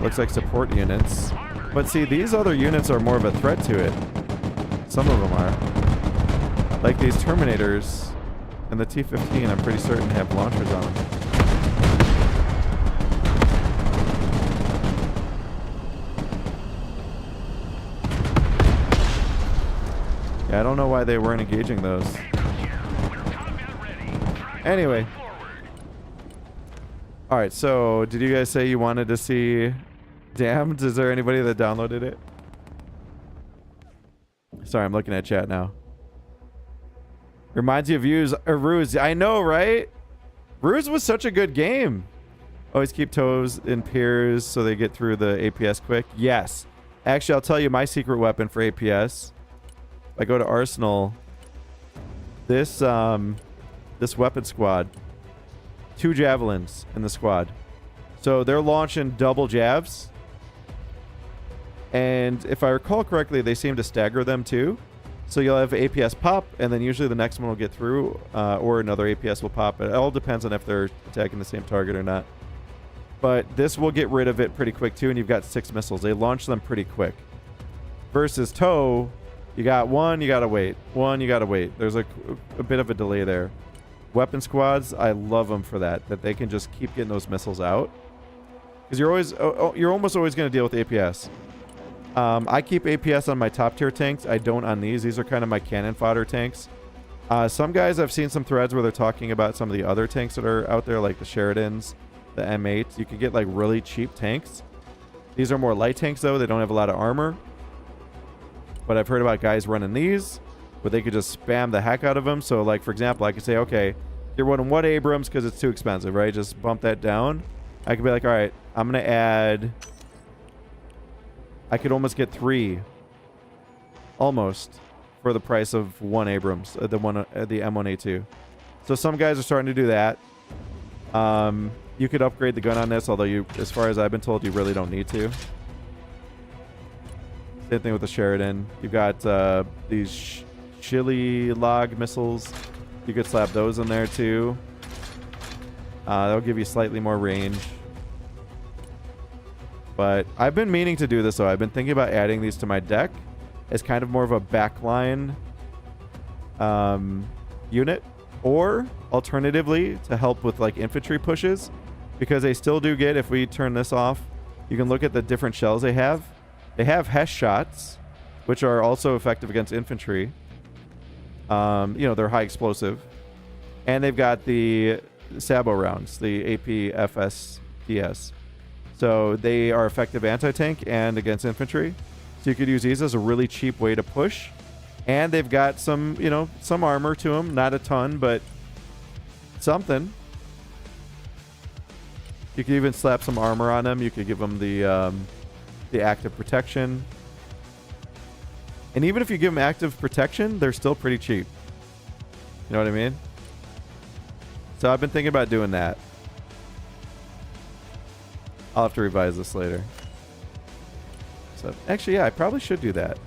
Looks like support units. But see, these other units are more of a threat to it. Some of them are. Like these Terminators and the T-15, I'm pretty certain have launchers on them. Yeah, I don't know why they weren't engaging those. Anyway. Alright, so did you guys say you wanted to see Damned? Is there anybody that downloaded it? Sorry, I'm looking at chat now. Reminds you of Ruse. I know, right? Ruse was such a good game. Always keep toes in peers so they get through the APS quick. Yes. Actually, I'll tell you my secret weapon for APS. If I go to Arsenal, this weapon squad, 2 javelins in the squad. So they're launching double jabs. And if I recall correctly, they seem to stagger them too. So you'll have APS pop, and then usually the next one will get through, or another APS will pop. It all depends on if they're attacking the same target or not. But this will get rid of it pretty quick too, and you've got 6 missiles. They launch them pretty quick. Versus TOW, you got 1, you gotta wait. 1, you gotta wait. There's a bit of a delay there. Weapon squads, I love them for that they can just keep getting those missiles out. Because you're almost always going to deal with APS. I keep APS on my top tier tanks. I don't on these. These are kind of my cannon fodder tanks. Some guys, I've seen some threads where they're talking about some of the other tanks that are out there, like the Sheridans, the M8. You can get like really cheap tanks. These are more light tanks though. They don't have a lot of armor. But I've heard about guys running these, but they could just spam the heck out of them. So like, for example, I could say, okay, you're running 1 Abrams because it's too expensive, right? Just bump that down. I could be like, all right, I'm going to add, I could almost get 3 almost for the price of 1 Abrams, the M1A2. So some guys are starting to do that. You could upgrade the gun on this, although you, as far as I've been told, you really don't need to. Same thing with the Sheridan. You've got these chili log missiles. You could slap those in there too. That'll give you slightly more range. But I've been meaning to do this though. I've been thinking about adding these to my deck as kind of more of a backline unit, or alternatively to help with like infantry pushes, because they still do get, if we turn this off, you can look at the different shells they have. They have HESH shots, which are also effective against infantry. You know, they're high explosive. And they've got the Sabo rounds, the APFSTS. So they are effective anti-tank and against infantry. So you could use these as a really cheap way to push. And they've got some, you know, some armor to them. Not a ton, but something. You could even slap some armor on them. You could give them the active protection. And even if you give them active protection, they're still pretty cheap. You know what I mean? So I've been thinking about doing that. I'll have to revise this later. So actually, yeah, I probably should do that.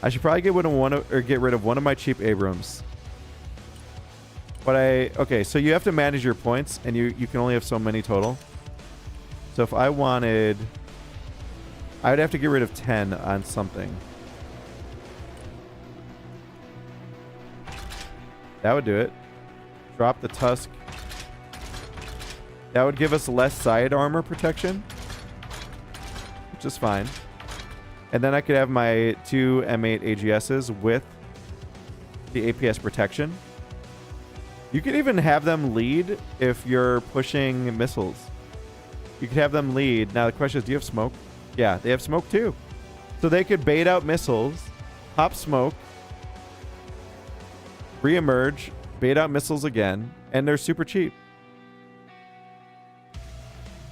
I should probably get rid of one of my cheap Abrams. But okay, so you have to manage your points, and you can only have so many total. So if I wanted, I would have to get rid of 10 on something. That would do it. Drop the Tusk. That would give us less side armor protection, which is fine. And then I could have my 2 M8 AGSs with the APS protection. You could even have them lead if you're pushing missiles. You could have them lead. Now the question is, do you have smoke? Yeah, they have smoke too. So they could bait out missiles, pop smoke, re-emerge, bait out missiles again, and they're super cheap.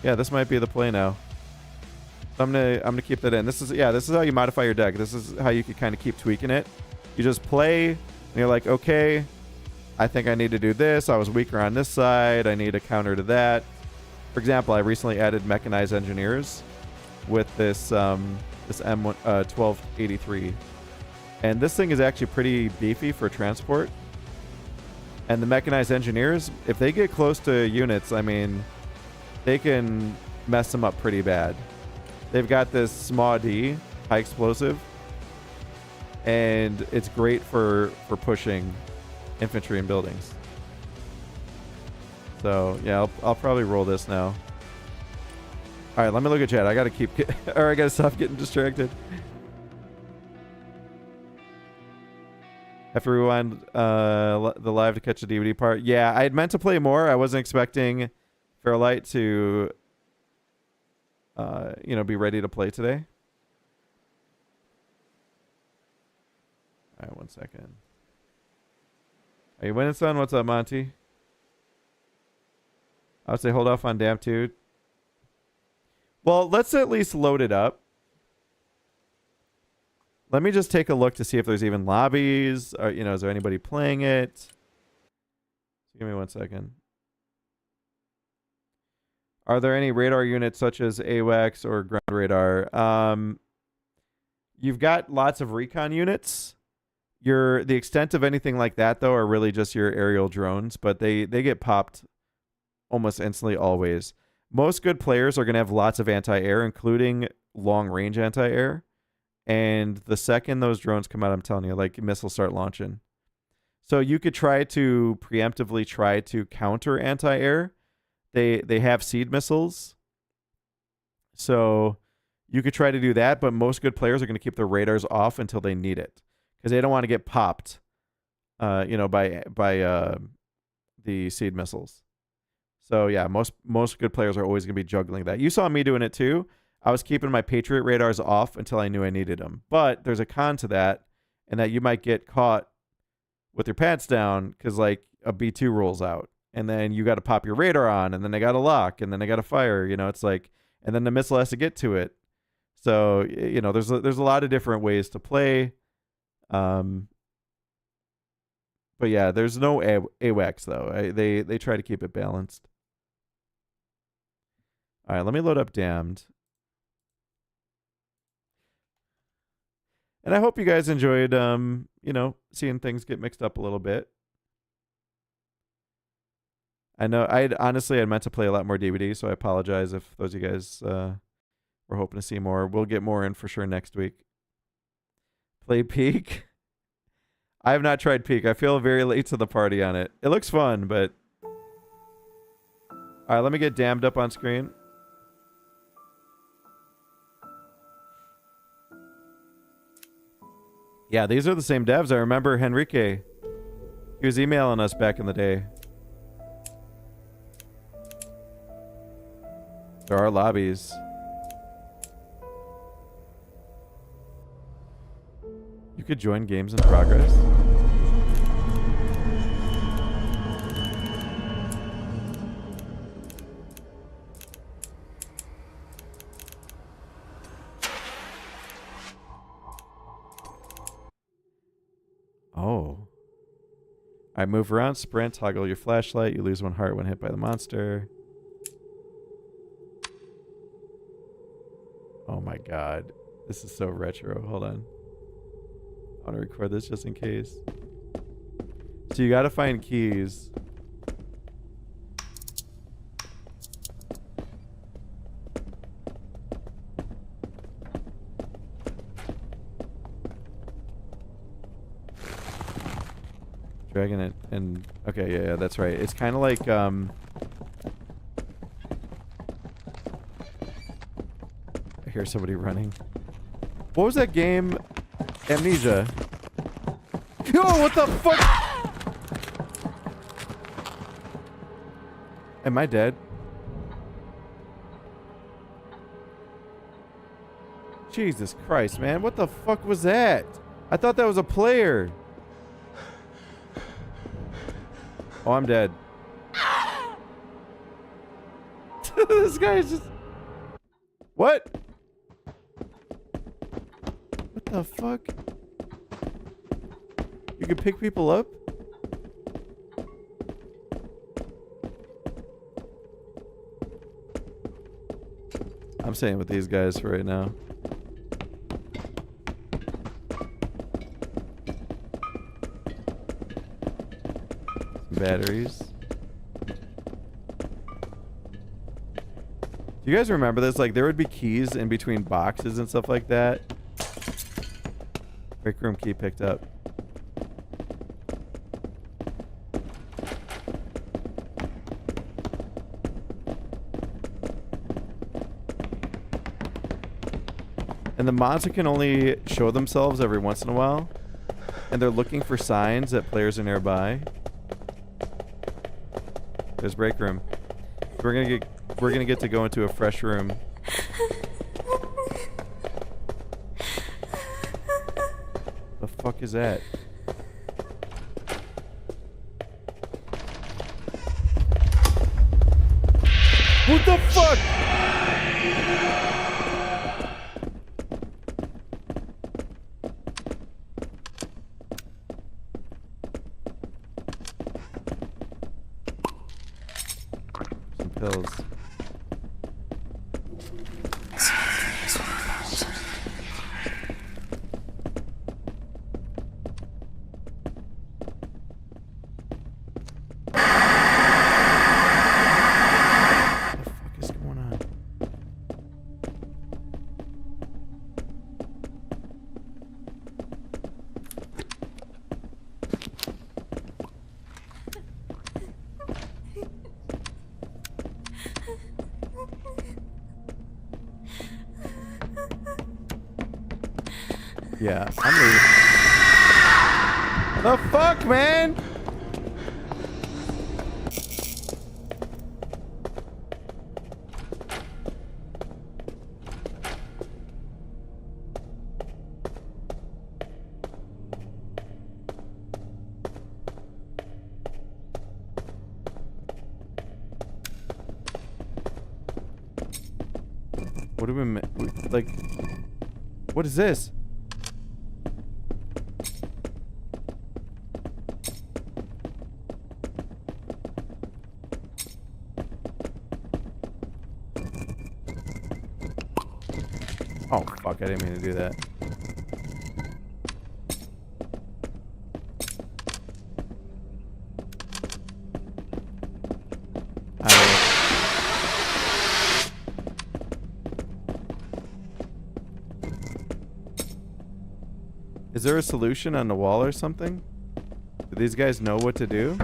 Yeah, this might be the play now. So I'm gonna keep that in. This is how you modify your deck. This is how you can kind of keep tweaking it. You just play, and you're like, okay, I think I need to do this. I was weaker on this side. I need a counter to that. For example, I recently added mechanized engineers with this this M1283, and this thing is actually pretty beefy for transport. And the mechanized engineers, if they get close to units, I mean, they can mess them up pretty bad. They've got this SMAW-D, high explosive. and it's great for pushing infantry and buildings. So yeah, I'll probably roll this now. All right, let me look at chat. I gotta or I gotta stop getting distracted. Have to rewind the live to catch the DVD part. Yeah, I had meant to play more. I wasn't expecting Fairlight to, be ready to play today. All right, 1 second. Are you winning, son? What's up, Monty? I would say hold off on Damp 2. Well, let's at least load it up. Let me just take a look to see if there's even lobbies. Or, is there anybody playing it? Give me 1 second. Are there any radar units such as AWACS or ground radar? You've got lots of recon units. The extent of anything like that, though, are really just your aerial drones, but they get popped almost instantly always. Most good players are going to have lots of anti-air, including long-range anti-air. And the second those drones come out, I'm telling you, like, missiles start launching. So you could try to preemptively try to counter anti-air. They have seed missiles. So you could try to do that, but most good players are going to keep their radars off until they need it. Because they don't want to get popped, by the seed missiles. So yeah, most good players are always going to be juggling that. You saw me doing it too. I was keeping my Patriot radars off until I knew I needed them. But there's a con to that, and that you might get caught with your pants down because like a B2 rolls out, and then you got to pop your radar on, and then they got to lock, and then they got to fire. It's like, and then the missile has to get to it. So there's a lot of different ways to play. But yeah, there's no AWACS though. They try to keep it balanced. All right, let me load up Damned. And I hope you guys enjoyed, seeing things get mixed up a little bit. I know I meant to play a lot more DBD, so I apologize if those of you guys were hoping to see more. We'll get more in for sure next week. Play Peak. I have not tried Peak. I feel very late to the party on it. It looks fun, but... All right, let me get Damned up on screen. Yeah, these are the same devs. I remember Henrique. He was emailing us back in the day. There are lobbies. You could join games in progress. Oh. Alright, move around, sprint, toggle your flashlight. You lose 1 heart when hit by the monster. Oh my god. This is so retro. Hold on. I want to record this just in case. So you gotta find keys. Dragging it and okay, yeah, that's right. It's kind of like I hear somebody running. What was that game? Amnesia. Yo, what the fuck? Am I dead? Jesus Christ, man. What the fuck was that? I thought that was a player. Oh, I'm dead. This guy is just... What? What the fuck? You can pick people up? I'm staying with these guys for right now. Batteries. Do you guys remember this? Like, there would be keys in between boxes and stuff like that. Break room key picked up. And the monster can only show themselves every once in a while. And they're looking for signs that players are nearby. There's break room. We're gonna get to go into a fresh room. The fuck is that? What the fuck? Some pills. Yeah, I'm leaving. The fuck, man? What do we like? What is this? Oh, fuck, I didn't mean to do that. Is there a solution on the wall or something? Do these guys know what to do?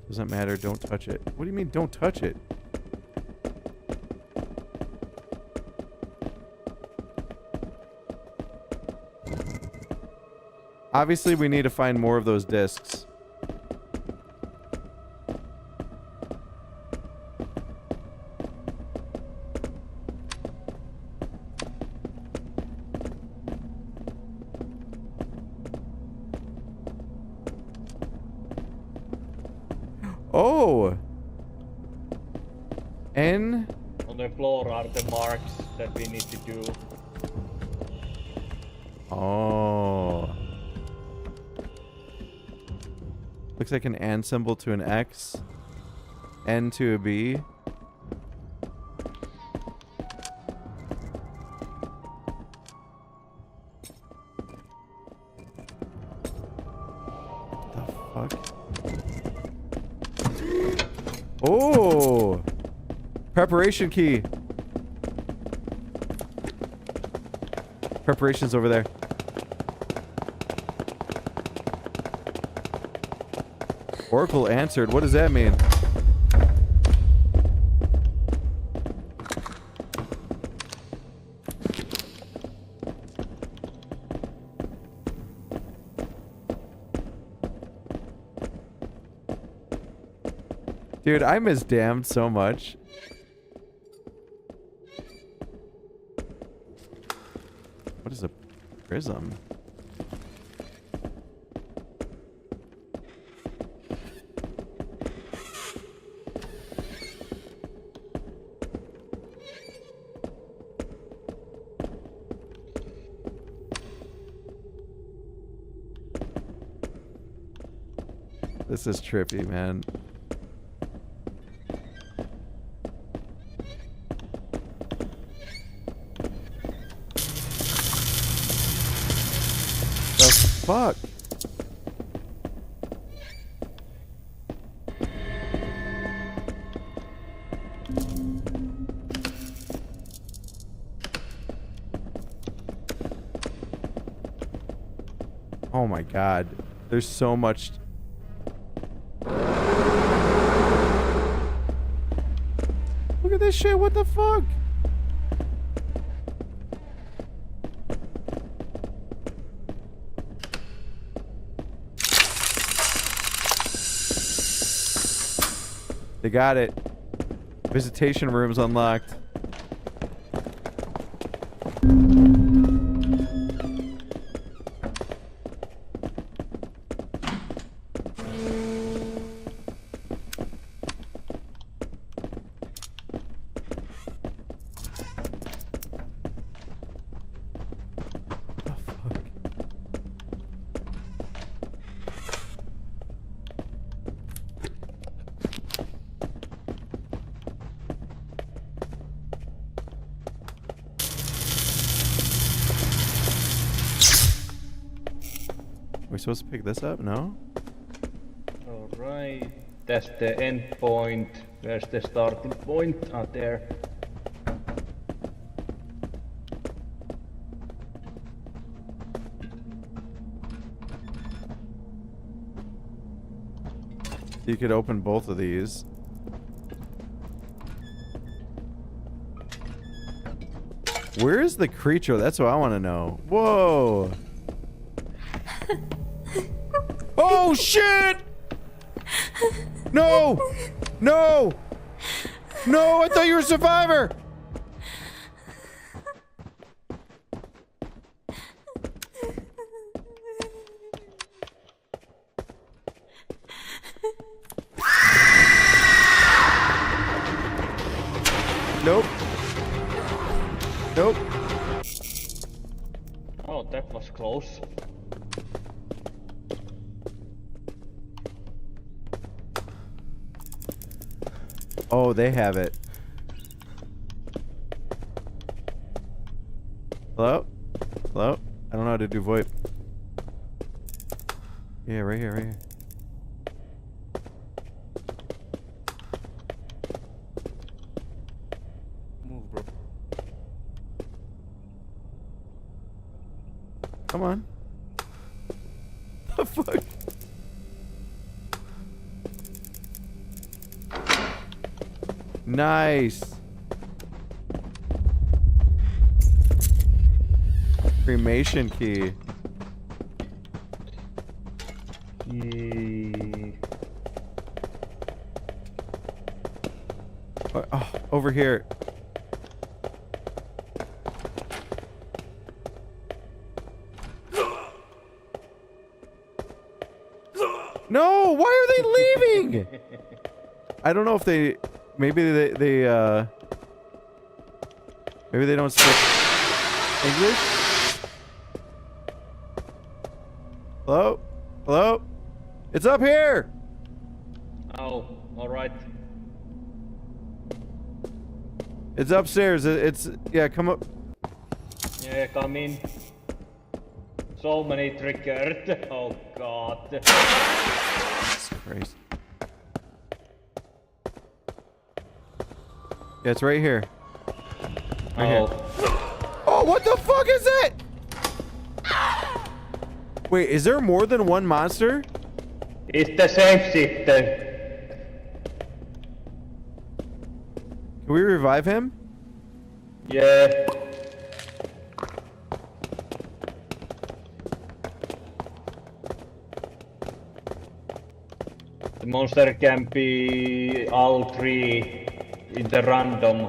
Doesn't matter, don't touch it. What do you mean, don't touch it? Obviously, we need to find more of those discs. Oh! N? On the floor are the marks that we need to do. Oh. Looks like an N symbol to an X. N to a B. What the fuck? Oh! Preparation key. Preparation's over there. Oracle answered. What does that mean? Dude, I miss Damned so much. What is a prism? This is trippy, man. Fuck. Oh my god. There's so much. Look at this shit. What the fuck? They got it. Visitation room's unlocked. We're supposed to pick this up? No? Alright. That's the end point. Where's the starting point? Out there. You could open both of these. Where is the creature? That's what I want to know. Whoa! Oh shit! No! No! No! I thought you were a survivor! Nope. Nope. Oh, that was close. Oh, they have it. Hello? Hello? I don't know how to do VoIP. Yeah, right here, right here. Move, bro. Come on. The fuck? Nice. Cremation key. Yay. Oh, over here. No, why are they leaving? I don't know if they maybe they don't speak English. Hello? Hello? It's up here. Oh, alright. It's upstairs. It's yeah, come up. Yeah, come in. So many triggered. Oh god. Jesus Christ. Yeah, it's right here. Right here. Oh, what the fuck is it? Wait, is there more than one monster? It's the same shit. Can we revive him? Yeah. The monster can be all three in the random.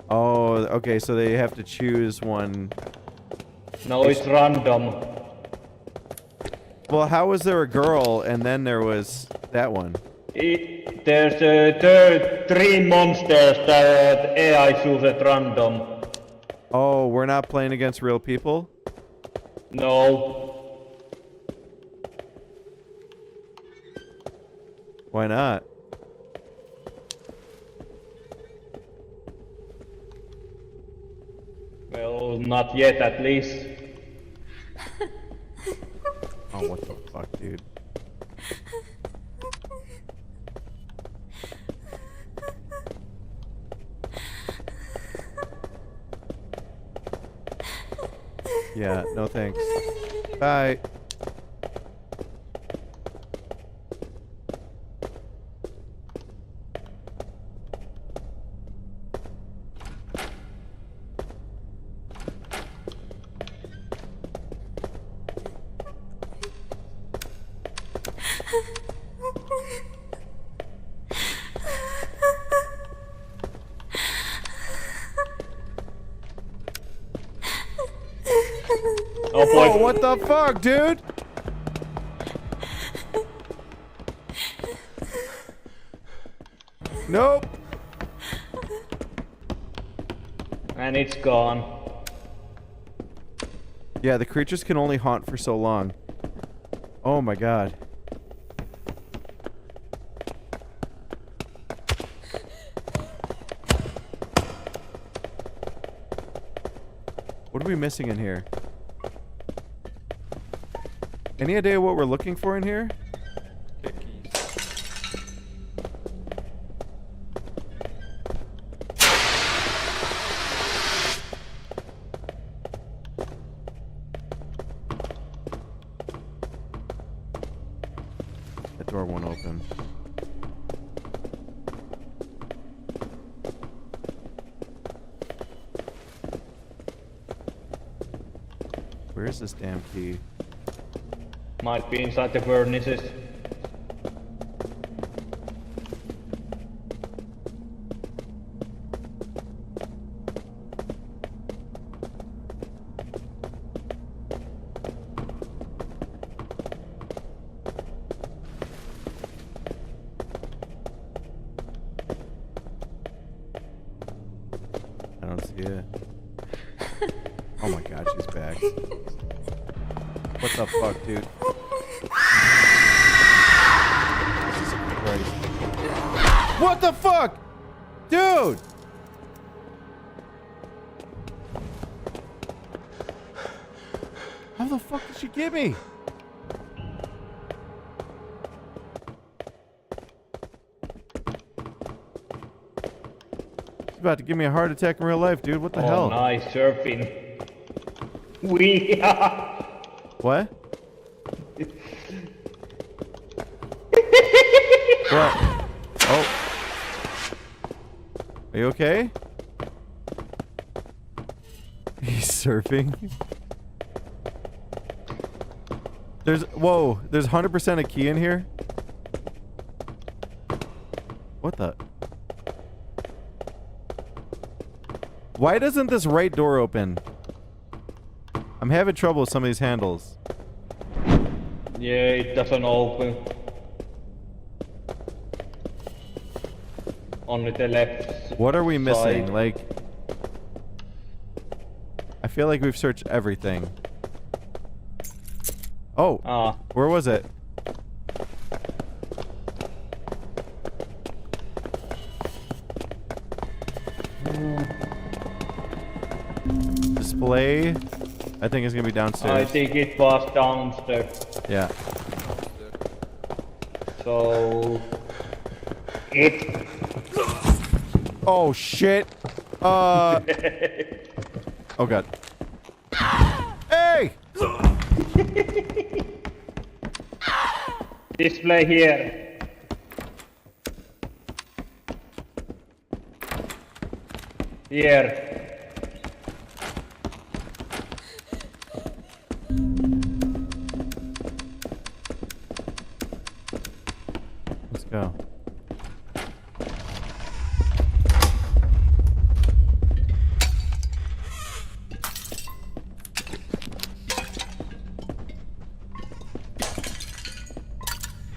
Oh, okay, so they have to choose one. No, it's random. Well, how was there a girl and then there was that one? There's three monsters that AI choose at random. Oh, we're not playing against real people? No. Why not? Well, not yet at least. Oh, what the fuck, dude? Yeah, no thanks. Bye. Oh boy. Oh, what the fuck, dude? Nope. And it's gone. Yeah, the creatures can only haunt for so long. Oh my god. What are we missing in here? Any idea what we're looking for in here? That door won't open. Where is this damn key? Might be inside the furnaces. I don't see it. Oh my god, she's back. What the fuck, dude? Jesus Christ. What the fuck? Dude! How the fuck did she get me? She's about to give me a heart attack in real life, dude. What the hell? Nice surfing. We What? What? Oh. Are you okay? He's surfing. Whoa, there's 100% a key in here? What the? Why doesn't this right door open? I'm having trouble with some of these handles. Yeah, it doesn't open. Only the left. What are we missing? side. Like, I feel like we've searched everything. Oh, where was it? Display. I think it's gonna be downstairs. I think it was downstairs. Yeah. So it. Oh shit. Oh god. Hey! Display here. Here. Let's go.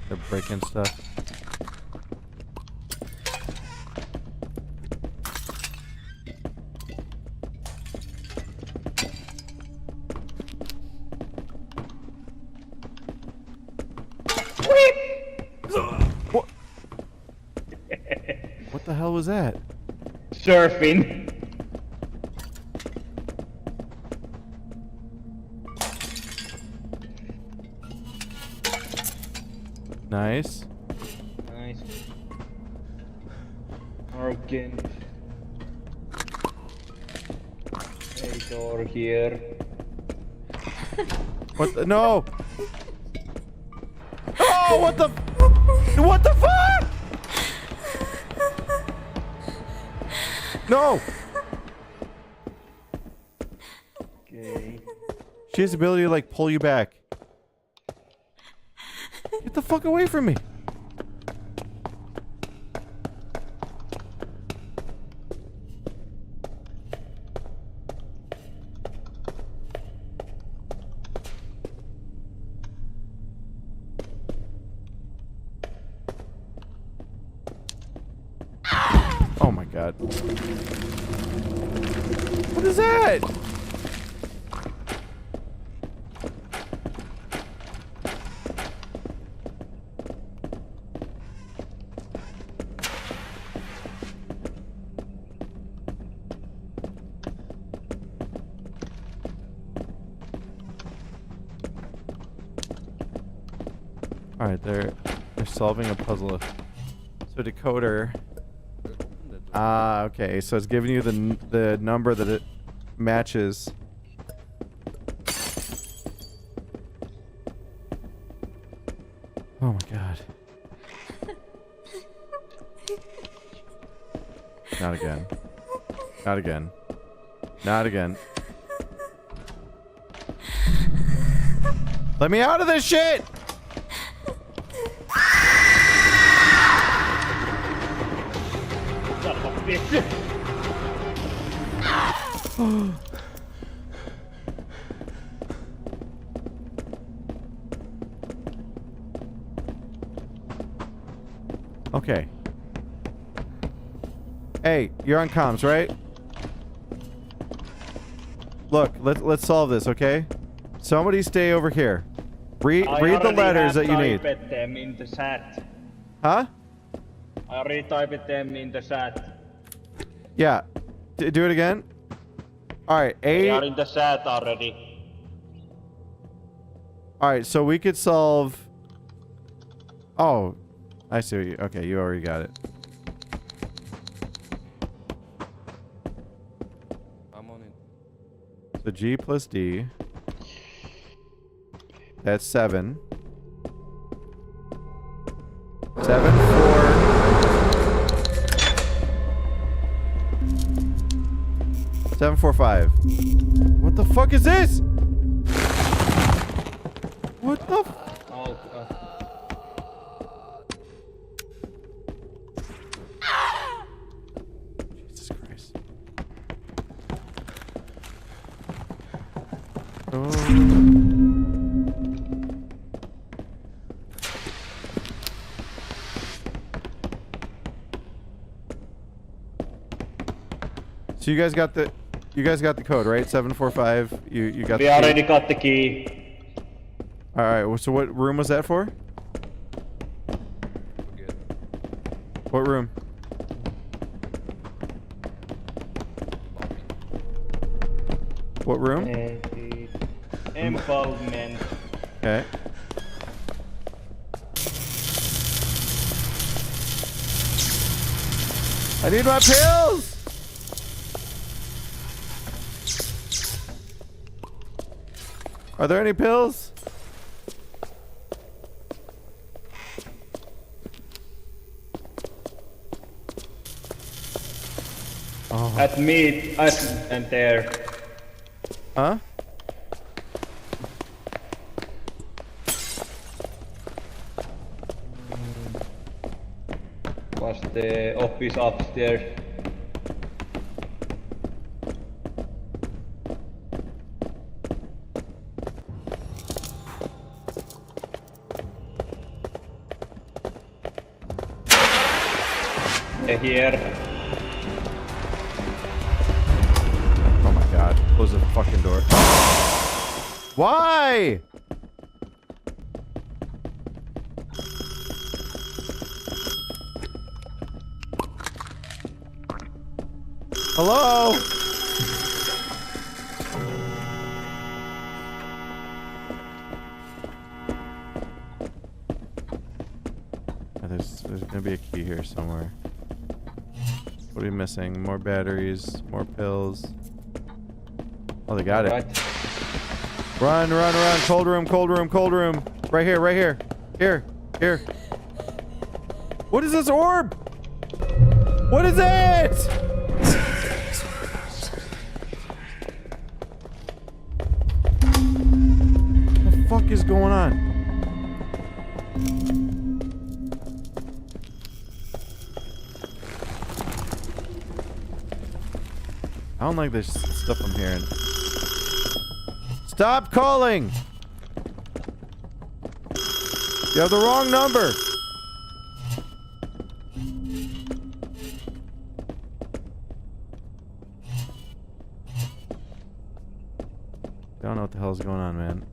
They're breaking stuff. What? What the hell was that? Surfing. Nice. Nice. Organ. A door here. What the? No! Oh, what the? What the fuck? No! Okay. She has the ability to like pull you back. Get the fuck away from me. Oh my god. What is that? Alright, they're solving a puzzle. So decoder. Ah, okay. So it's giving you the number that it matches. Oh my god. Not again. Not again. Not again. Let me out of this shit! Okay. Hey, you're on comms, right? Look, let's solve this, okay? Somebody stay over here. Read the letters that you need. I typed them in the chat. Huh? I already typed them in the chat. Yeah. Do it again. All right. They are in the chat already. All right. So we could solve. Oh, I see what you. Okay, you already got it. I'm on it. So G plus D. That's 7. 7, 4. 7, 4, 5. What the fuck is this? What the? Oh, Jesus Christ. Oh. So you guys got the code, right? 745. You got. we already got the key. All right. Well, so what room was that for? What room? What room? Involvement. Okay. I need my pills. Are there any pills? Oh. At me, and there. Huh? Was the office upstairs? Here. Oh my god. Close the fucking door. Why? Hello? There's gonna be a key here somewhere. What are we missing? More batteries, more pills. Oh, they got it. Right. Run, run, run. Cold room, cold room, cold room. Right here, right here. Here, here. What is this orb? What is it? What the fuck is going on? I don't like this stuff I'm hearing. Stop calling! You have the wrong number! I don't know what the hell is going on, man.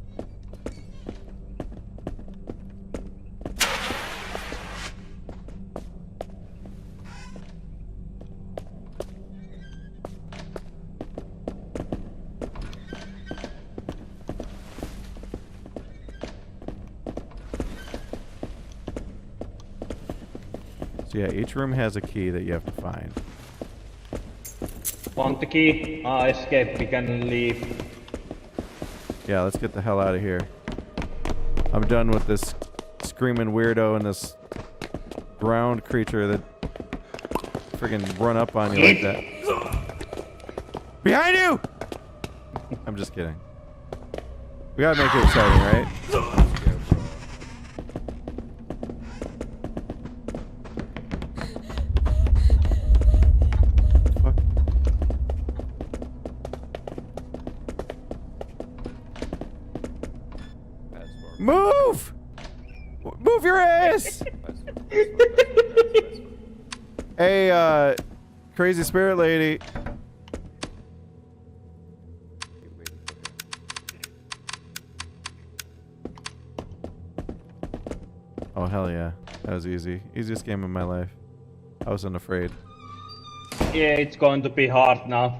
So yeah, each room has a key that you have to find. Want the key? Escape, we can leave. Yeah, let's get the hell out of here. I'm done with this screaming weirdo and this ground creature that friggin' run up on you like that. Behind you! I'm just kidding. We gotta make it exciting, right? Move! Move your ass! Hey, crazy spirit lady. Oh, hell yeah. That was easy. Easiest game of my life. I wasn't afraid. Yeah, it's going to be hard now.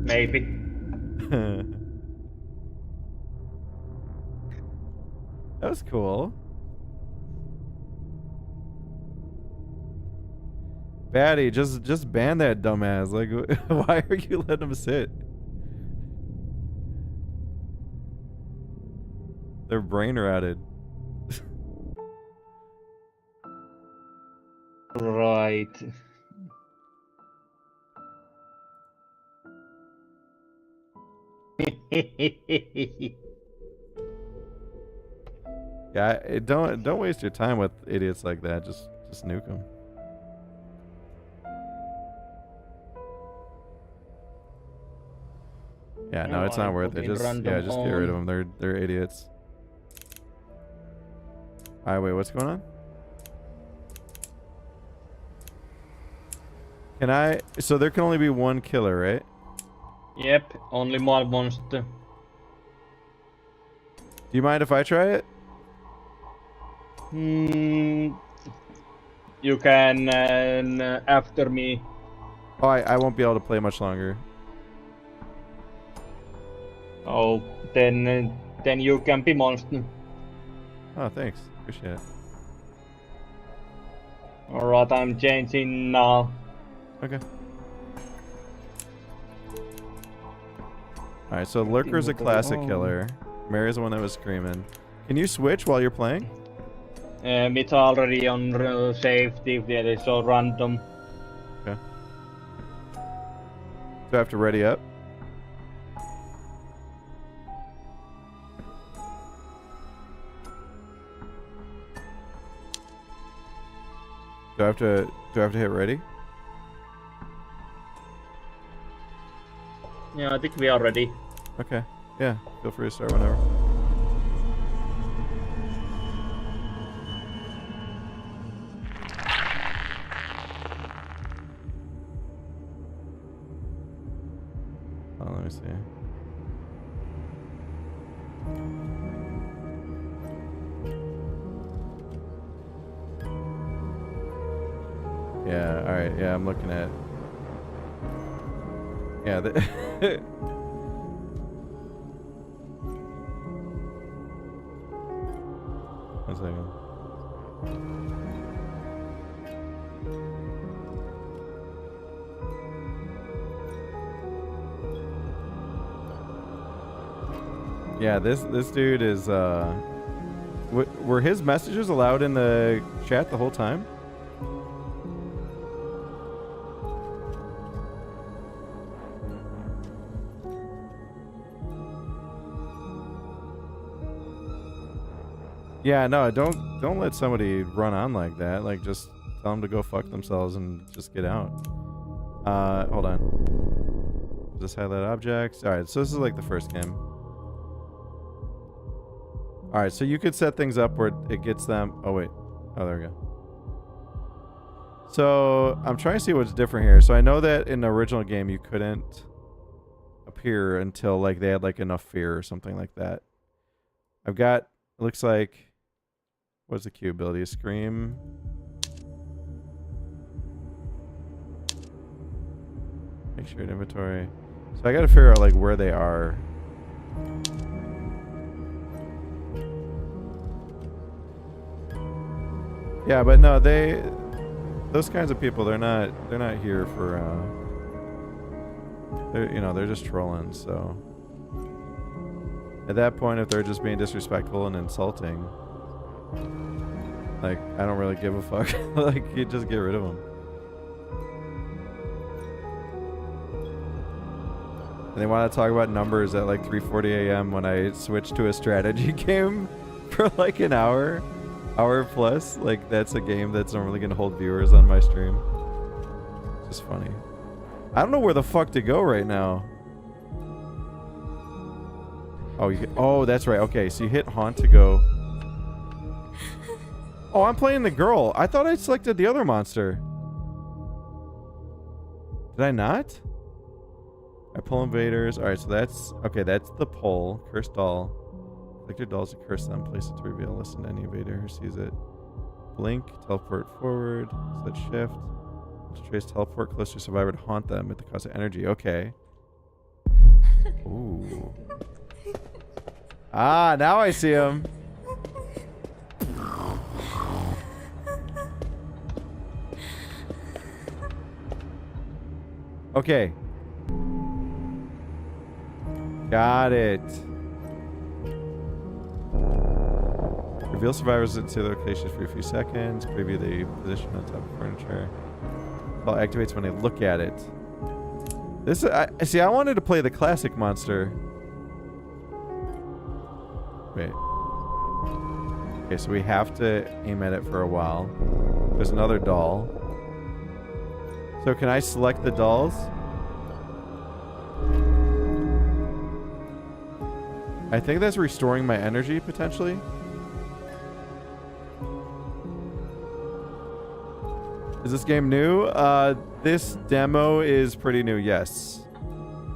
Maybe. That was cool. Batty, just ban that dumbass. Like, why are you letting him sit? Their brain rotted. Right. Yeah, don't waste your time with idiots like that. Just nuke them. Yeah, no, it's not worth it. Just just get rid of them. They're idiots. All right, wait, what's going on? Can I? So there can only be one killer, right? Yep, only one monster. Do you mind if I try it? You can after me. Oh, I won't be able to play much longer. Oh, then you can be monster. Oh, thanks. Appreciate it. Alright, I'm changing now. Okay. Alright, so Lurker's a classic killer. Mary's the one that was screaming. Can you switch while you're playing? It's already on safety, it's so random. Okay. Do I have to ready up? Do I have to hit ready? Yeah, I think we are ready. Okay. Yeah, feel free to start whenever. Oh, let me see. Yeah, alright, yeah, I'm looking at... Yeah, One second. Yeah, this dude is were his messages allowed in the chat the whole time? Yeah, no, don't let somebody run on like that. Like, just tell them to go fuck themselves and just get out. Hold on. Just highlight objects. All right, so this is like the first game. All right, so you could set things up where it gets them. Oh wait. Oh, there we go. So I'm trying to see what's different here. So I know that in the original game you couldn't appear until like they had like enough fear or something like that. I've got. It looks like. What's the Q ability? Scream. Make sure inventory. So I gotta figure out like where they are. Yeah, but no, those kinds of people, they're not here for they're just trolling, so at that point if they're just being disrespectful and insulting, like, I don't really give a fuck. Like, you just get rid of them. And they want to talk about numbers at like 3:40 a.m. when I switched to a strategy game for like an hour plus. Like, that's a game that's normally going to hold viewers on my stream. It's just funny. I don't know where the fuck to go right now. Oh, oh, that's right. Okay, so you hit haunt to go. Oh, I'm playing the girl. I thought I selected the other monster. Did I not? I pull invaders. Alright, so that's... Okay, that's the pull. Curse doll. Select your dolls to curse them. Place it to reveal. Listen to any invader who sees it. Blink. Teleport forward. Select shift. Trace teleport close to survivor to haunt them at the cost of energy. Okay. Ooh. Ah, now I see him. Okay. Got it. Reveal survivors into their locations for a few seconds. Preview the position on top of furniture. Ball activates when they look at it. This see, I wanted to play the classic monster. Wait. Okay, so we have to aim at it for a while. There's another doll. So can I select the dolls? I think that's restoring my energy, potentially. Is this game new? This demo is pretty new, yes.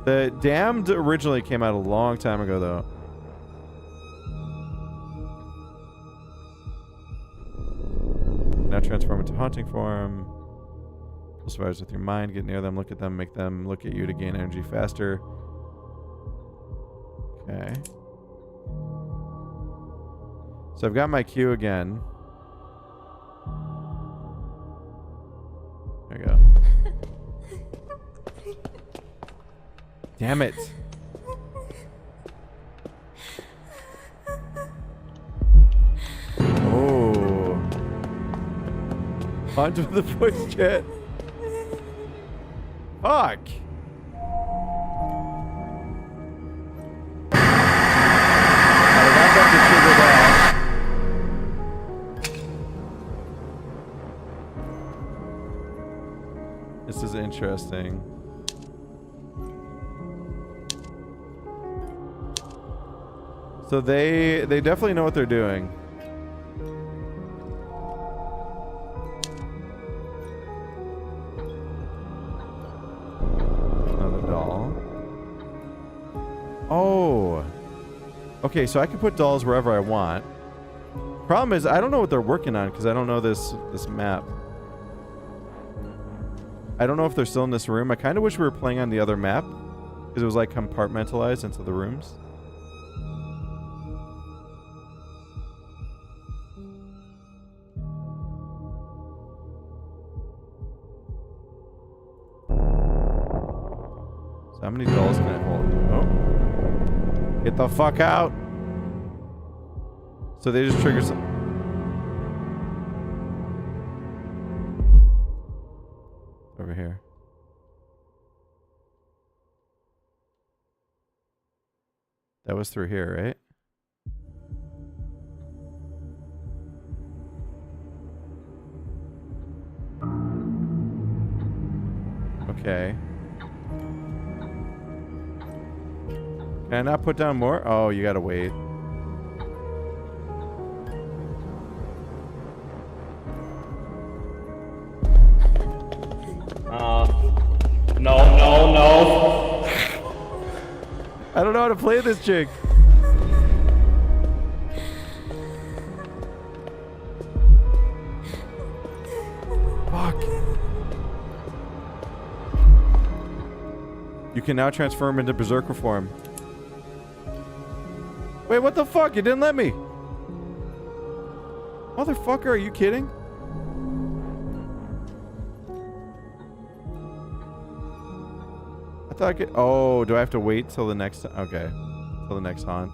The Damned originally came out a long time ago, though. Now transform into haunting form. Survivors with your mind. Get near them, look at them, make them look at you to gain energy faster. Okay. So I've got my Q again. There we go. Damn it. Oh. Onto the voice chat. Fuck. This is interesting. So they definitely know what they're doing. Another doll. Oh. Okay, so I can put dolls wherever I want. Problem is, I don't know what they're working on because I don't know this map. I don't know if they're still in this room. I kind of wish we were playing on the other map because it was like compartmentalized into the rooms. So how many dolls can I hold? Oh. Get the fuck out. So they just trigger some. Over here. That was through here, right? Okay. Can I not put down more? Oh, you gotta wait. No. I don't know how to play this chick. Fuck. You can now transform into berserker form. Wait, what the fuck? You didn't let me. Motherfucker, are you kidding? I thought I could. Oh, do I have to wait till the next? Okay, till the next haunt.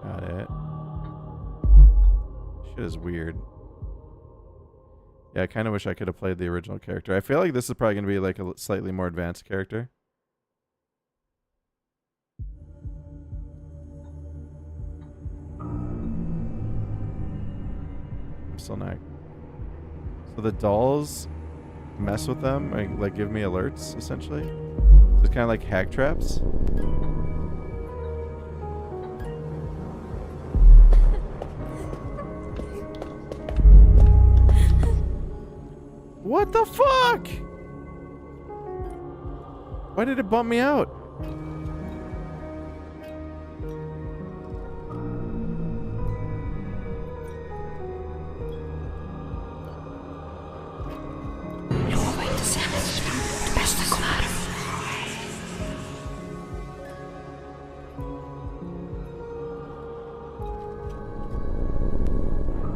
Got it. Shit is weird. Yeah, I kind of wish I could have played the original character. I feel like this is probably going to be like a slightly more advanced character. I'm still not. So the dolls mess with them, like give me alerts, essentially. It's kind of like hack traps. What the fuck? Why did it bump me out?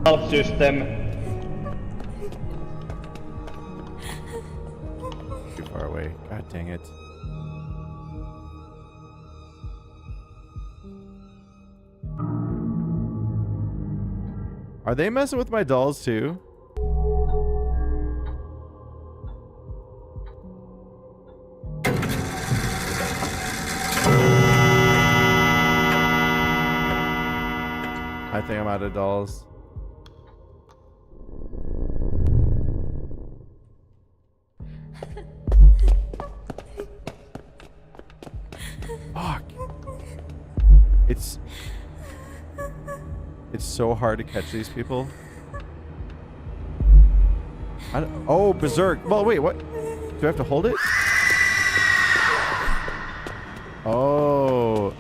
Health system. Too far away. God dang it. Are they messing with my dolls too? I think I'm out of dolls. Fuck. It's so hard to catch these people. Oh, berserk. Well, wait, what? Do I have to hold it? Oh.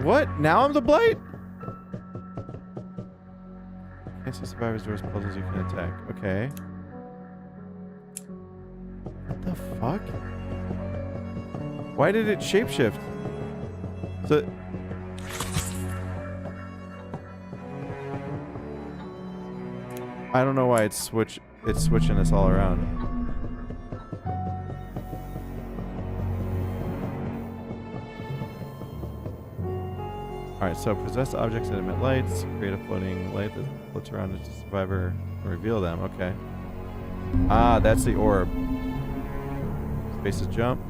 What? Now I'm the blight? Can't see survivors, doors, puzzles you can attack. Okay. What the fuck? Why did it shapeshift? So... I don't know why it's switching us all around. Alright, so possess objects that emit lights, create a floating light that floats around a survivor and reveal them. Okay. Ah, that's the orb. Space is jump.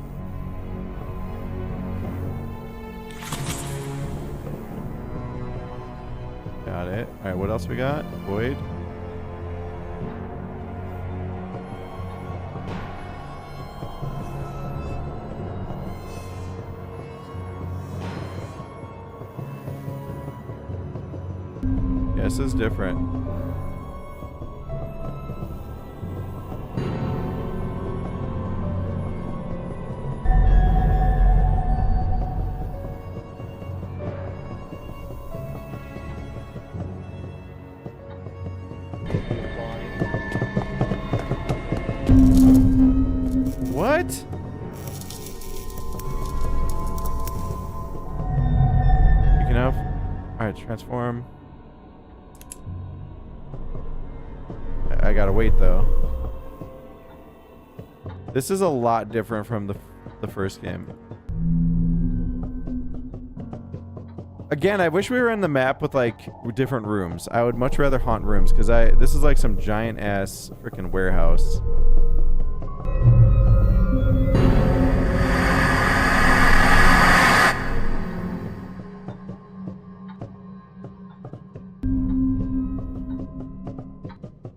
Got it. Alright, what else we got? Void. This is different. What? What? You can have. Alright, transform. I gotta wait though. This is a lot different from the first game. Again, I wish we were in the map with like different rooms. I would much rather haunt rooms because this is like some giant ass freaking warehouse.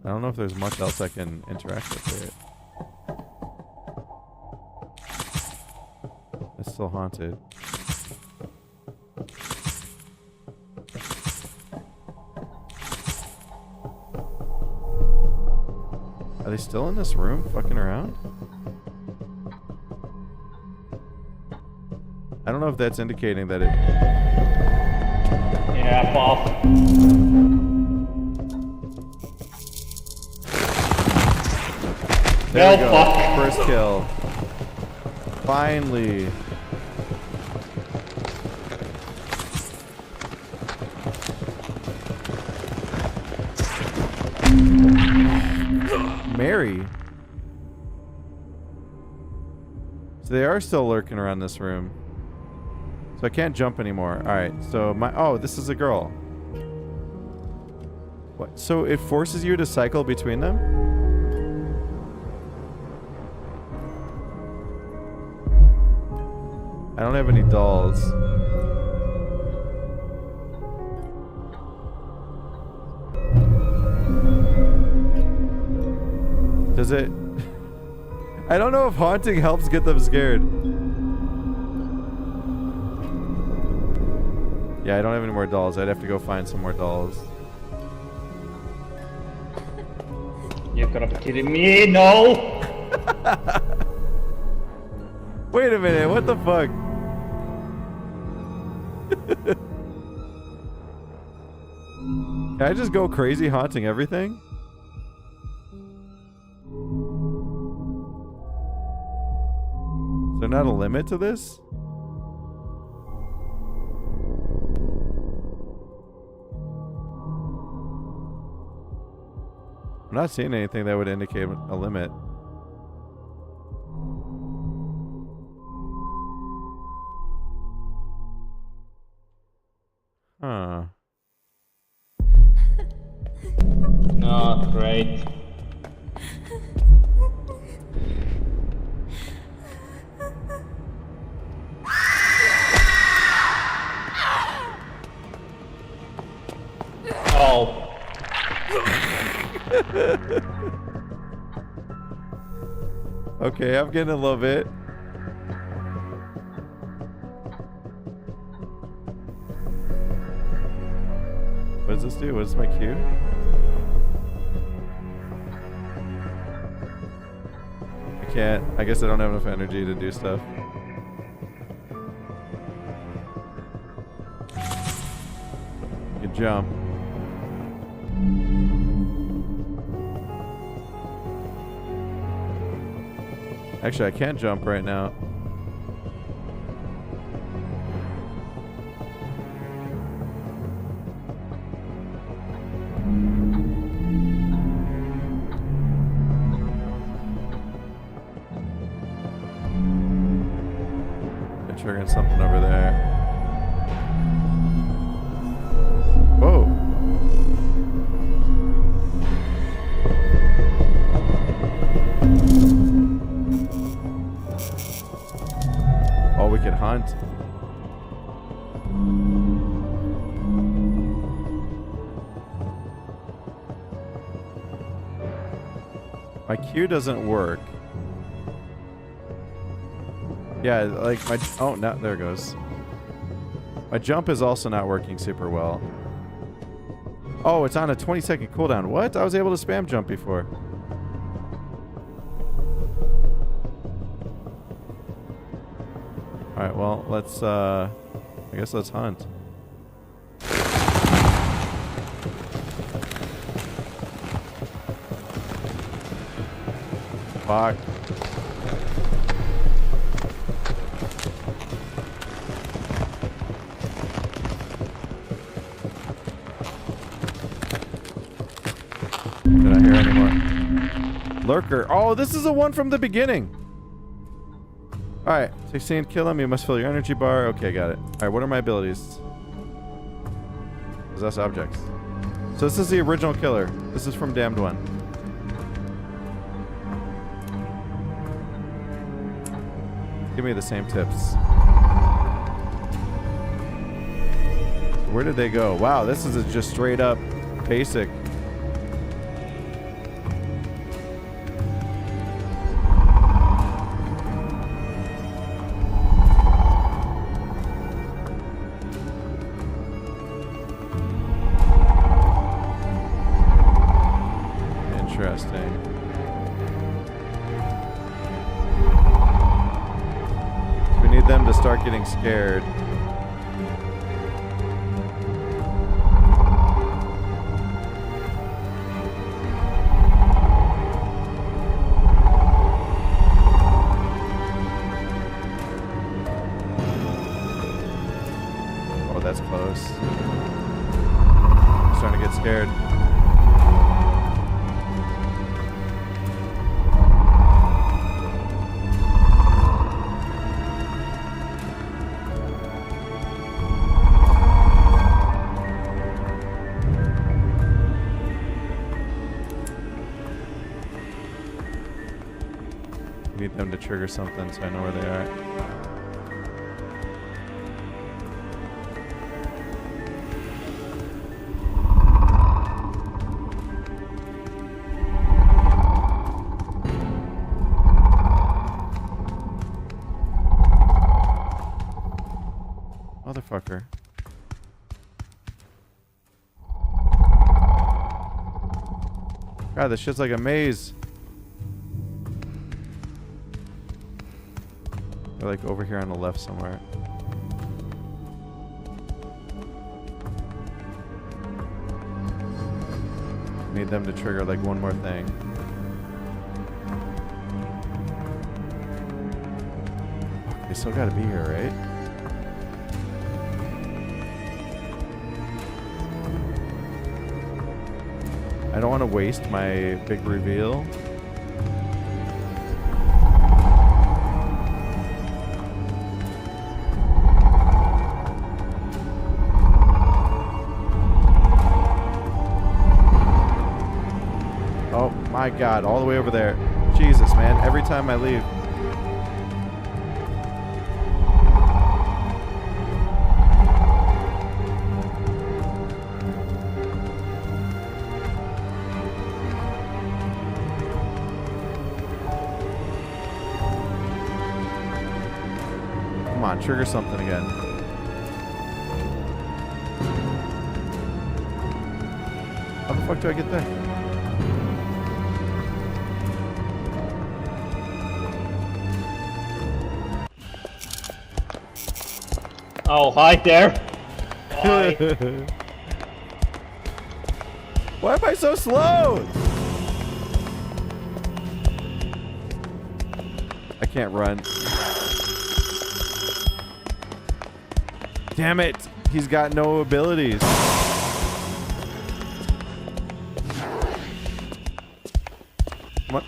I don't know if there's much else I can interact with here. It's still haunted. Are they still in this room fucking around? I don't know if that's indicating that it... Yeah, Bob. There we go. Fuck. First kill. Finally. Mary. So they are still lurking around this room. So I can't jump anymore. Alright, so oh, this is a girl. What? So it forces you to cycle between them? I don't have any dolls. Does it? I don't know if haunting helps get them scared. Yeah, I don't have any more dolls. I'd have to go find some more dolls. You're gonna be kidding me? No! Wait a minute, what the fuck? Can I just go crazy haunting everything? Is there not a limit to this? I'm not seeing anything that would indicate a limit. Huh. Not great. Oh. Okay, I'm getting a little bit. What does this do? What is my cue? I can't. I guess I don't have enough energy to do stuff. You can jump. Actually, I can't jump right now. I'm triggering something over there. Whoa. Oh, we can hunt. My Q doesn't work. Yeah, like my... Oh, no, there it goes. My jump is also not working super well. Oh, it's on a 20-second cooldown. What? I was able to spam jump before. Alright, well, let's, I guess let's hunt. Fuck. care anymore. Lurker. Oh, this is the one from the beginning. Alright, 16, kill him. You must fill your energy bar. Okay, got it. Alright, what are my abilities? Possess objects. So this is the original killer. This is from Damned 1. Give me the same tips. Where did they go? Wow, this is just straight up basic. Interesting. We need them to start getting scared. Oh, that's close. I'm starting to get scared. Need them to trigger something so I know where they are. Motherfucker. God, this shit's like a maze. They're like over here on the left somewhere. Need them to trigger like one more thing. Fuck, they still gotta be here, right? I don't want to waste my big reveal. My God, all the way over there. Jesus, man, every time I leave. Come on, trigger something again. How the fuck do I get there? Oh, hi there. Hi. Why am I so slow? I can't run. Damn it. He's got no abilities. Come on.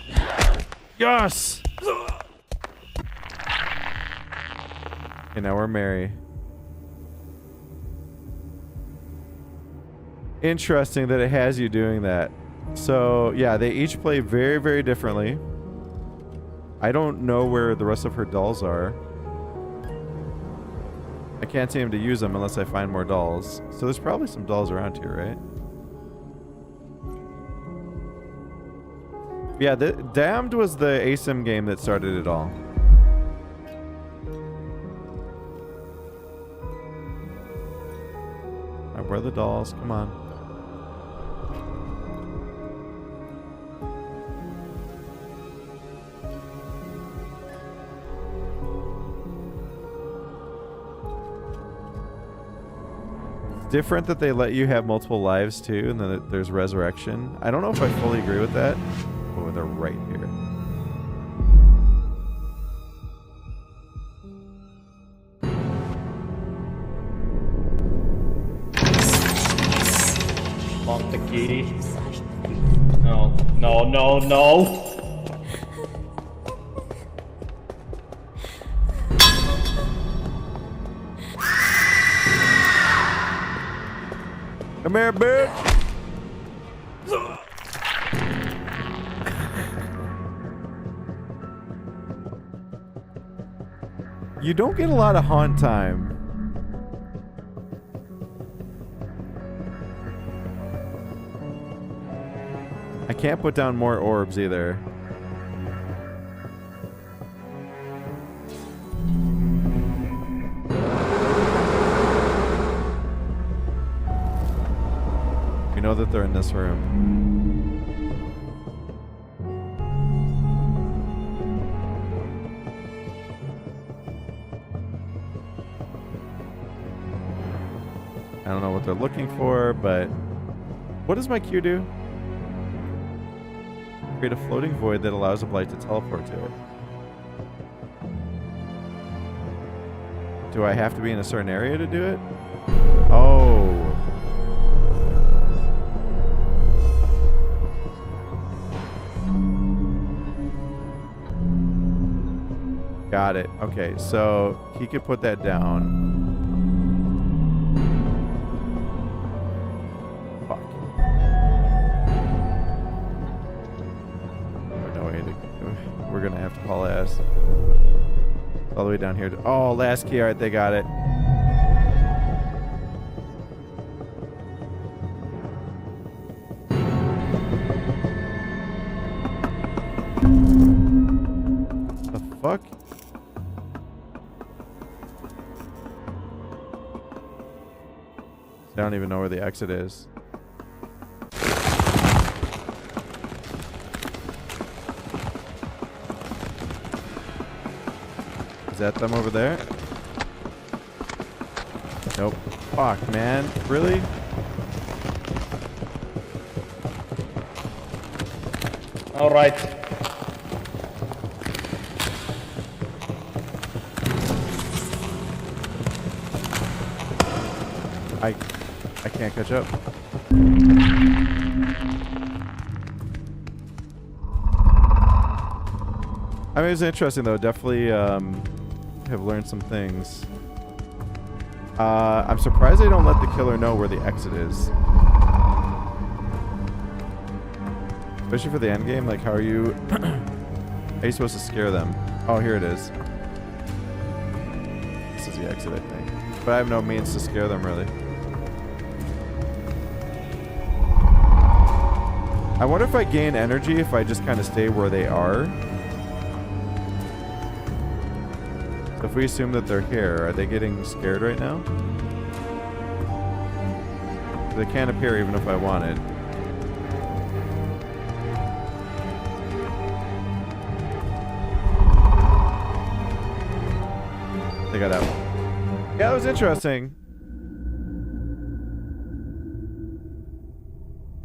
Yes! Okay, now we're merry. Interesting that it has you doing that. So yeah, they each play very, very differently. I don't know where the rest of her dolls are. I can't seem to use them unless I find more dolls. So there's probably some dolls around here, right? Yeah, the Damned was the ASIM game that started it all. Alright, where are the dolls? Come on. Different that they let you have multiple lives too, and then there's resurrection. I don't know if I fully agree with that. Oh, they're right here. Want the key? No. no, no, no, no. Come here, bitch. You don't get a lot of haunt time. I can't put down more orbs either. We know that they're in this room. I don't know what they're looking for, but what does my Q do? Create a floating void that allows a blight to teleport to it. Do I have to be in a certain area to do it? Oh. Got it. Okay, so he could put that down. We're gonna have to haul ass all the way down here. Oh, last key. All right, they got it. The fuck? I don't even know where the exit is. Is that them over there? Nope. Fuck, man. Really? All right. I can't catch up. I mean, it's interesting though. Definitely have learned some things. I'm surprised they don't let the killer know where the exit is. Especially for the end game. Like, how are you supposed to scare them? Oh, here it is. This is the exit, I think. But I have no means to scare them, really. I wonder if I gain energy if I just kind of stay where they are. So if we assume that they're here, are they getting scared right now? They can't appear even if I wanted. They got out. Yeah, that was interesting.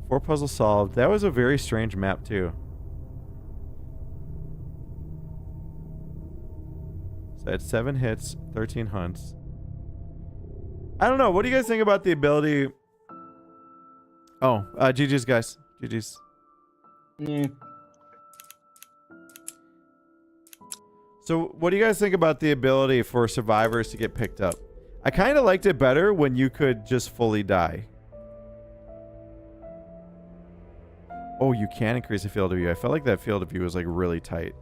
4 puzzles solved. That was a very strange map too. So I had 7 hits, 13 hunts. I don't know. What do you guys think about the ability? Oh, GG's guys. GG's. So what do you guys think about the ability for survivors to get picked up? I kind of liked it better when you could just fully die. Oh, you can increase the field of view. I felt like that field of view was like really tight.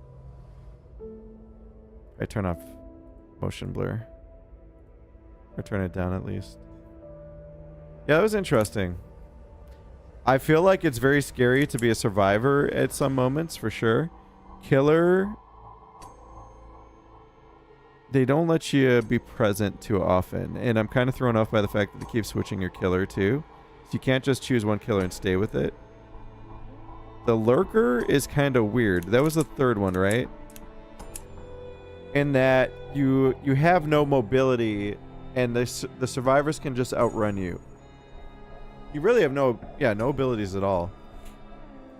I turn off motion blur. Or turn it down at least. Yeah, that was interesting. I feel like it's very scary to be a survivor at some moments, for sure. Killer, they don't let you be present too often. And I'm kind of thrown off by the fact that they keep switching your killer too. So you can't just choose one killer and stay with it. The lurker is kind of weird. That was the third one, right? In that you have no mobility and the survivors can just outrun you. You really have no abilities at all.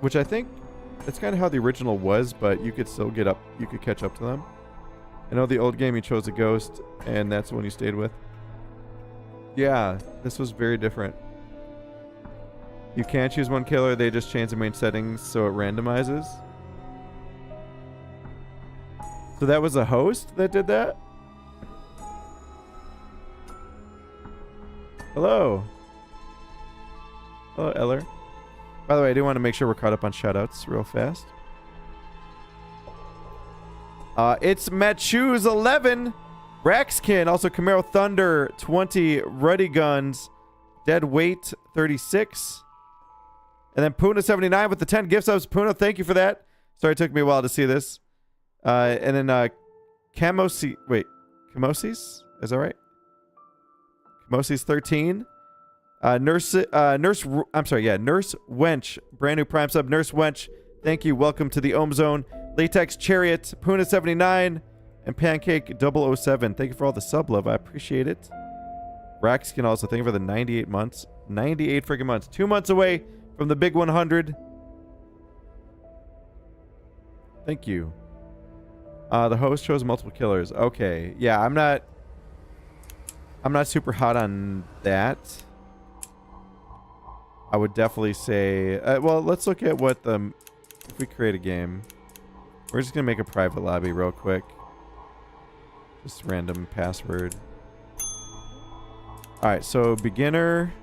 Which I think that's kind of how the original was, but you could still get up, you could catch up to them. I know the old game you chose a ghost and that's the one you stayed with. Yeah, this was very different. You can't choose one killer. They just change the main settings so it randomizes. So that was a host that did that? Hello. Hello, Eller. By the way, I do want to make sure we're caught up on shoutouts real fast. It's Matchoos 11, Raxkin, also Camaro Thunder 20, Ruddy Guns, Dead Weight 36, and then Puna 79 with the 10 gift subs. Puna, thank you for that. Sorry it took me a while to see this. And then Camosi, wait, Camosis? Is that right? Camosis 13. Nurse Wench, brand new Prime sub. Nurse Wench, thank you. Welcome to the Ohm Zone. Latex Chariot, Puna 79, and Pancake 007. Thank you for all the sub love. I appreciate it. Raxkin also, thank you for the 98 months. 98 freaking months. 2 months away from the big 100. Thank you. The host chose multiple killers. Okay. Yeah, I'm not super hot on that. I would definitely say... well, let's look at what the... If we create a game... We're just going to make a private lobby real quick. Just random password. Alright, so beginner.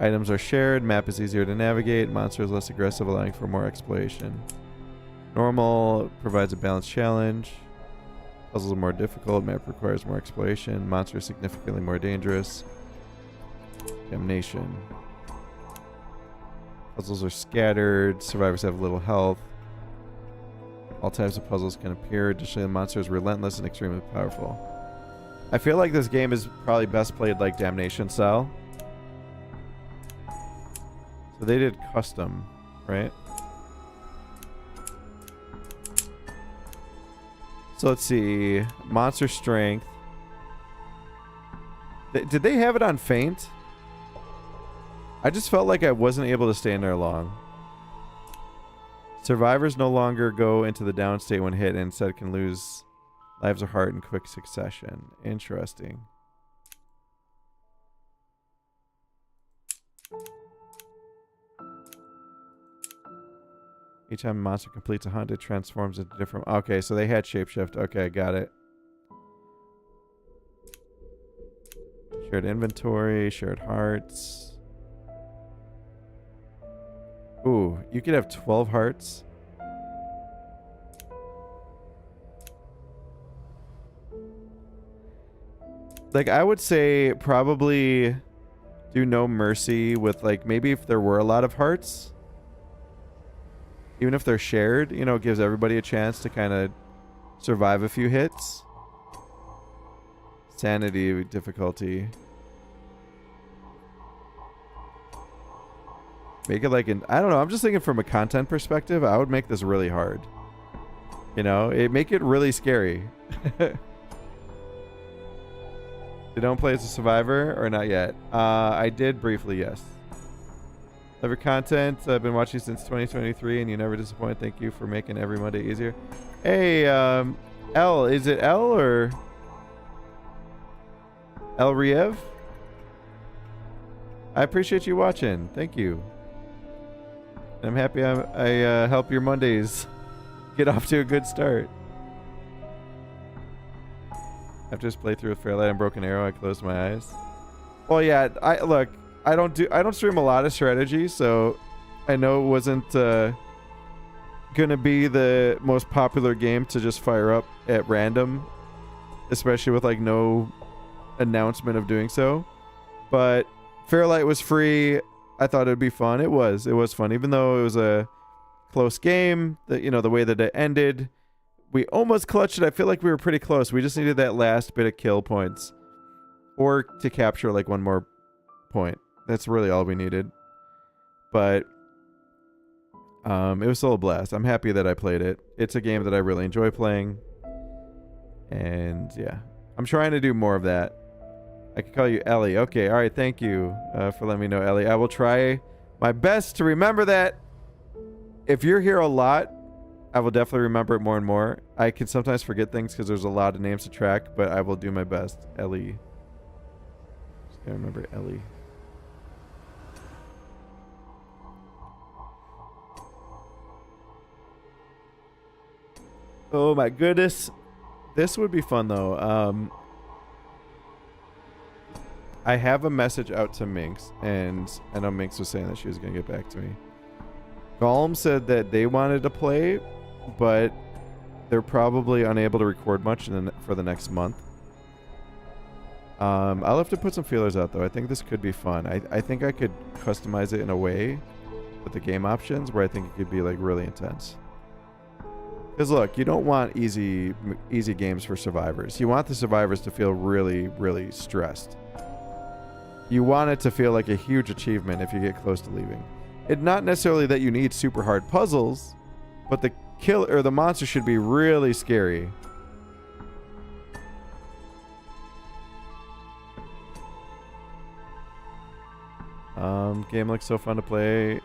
Items are shared. Map is easier to navigate. Monster is less aggressive, allowing for more exploration. Normal provides a balanced challenge. Puzzles are more difficult. Map requires more exploration. Monster is significantly more dangerous. Damnation. Puzzles are scattered. Survivors have little health. All types of puzzles can appear. Additionally, the monster is relentless and extremely powerful. I feel like this game is probably best played like Damnation style. So they did custom, right? So let's see. Monster strength. Did they have it on feint? I just felt like I wasn't able to stay in there long. Survivors no longer go into the down state when hit and instead can lose lives or heart in quick succession. Interesting. Each time a monster completes a hunt, it transforms into different... Okay, so they had shapeshift. Okay, got it. Shared inventory, shared hearts. Ooh, you could have 12 hearts. Like, I would say probably do no mercy with, like, maybe if there were a lot of hearts. Even if they're shared, you know, it gives everybody a chance to kind of survive a few hits. Sanity difficulty. Make it like an... I don't know. I'm just thinking from a content perspective, I would make this really hard. You know? Make it really scary. They don't play as a survivor or not yet? I did briefly, yes. Love your content. I've been watching since 2023 and you never disappoint. Thank you for making every Monday easier. Hey, L. Is it L or... El Riev? I appreciate you watching. Thank you. I'm happy I help your Mondays get off to a good start. After this playthrough with Fairlight and Broken Arrow, I closed my eyes. Well, yeah, I don't stream a lot of strategy, so I know it wasn't gonna be the most popular game to just fire up at random, especially with like no announcement of doing so. But Fairlight was free. I thought it would be fun. It was fun, even though it was a close game. You know, the way that it ended, we almost clutched it. I feel like we were pretty close. We just needed that last bit of kill points, or to capture like one more point. That's really all we needed. But it was still a blast. I'm happy that I played it. It's a game that I really enjoy playing, and yeah, I'm trying to do more of that. I can call you Ellie. Okay, all right. Thank you for letting me know, Ellie. I will try my best to remember that. If you're here a lot, I will definitely remember it more and more. I can sometimes forget things because there's a lot of names to track, but I will do my best. Ellie. Just gotta remember Ellie. Oh my goodness. This would be fun though. I have a message out to Minx, and I know Minx was saying that she was going to get back to me. Golem said that they wanted to play, but they're probably unable to record much for the next month. I'll have to put some feelers out though. I think this could be fun. I think I could customize it in a way with the game options where I think it could be like really intense. Because look, you don't want easy games for survivors. You want the survivors to feel really, really stressed. You want it to feel like a huge achievement if you get close to leaving. It's not necessarily that you need super hard puzzles, but the kill or the monster should be really scary. Game looks so fun to play.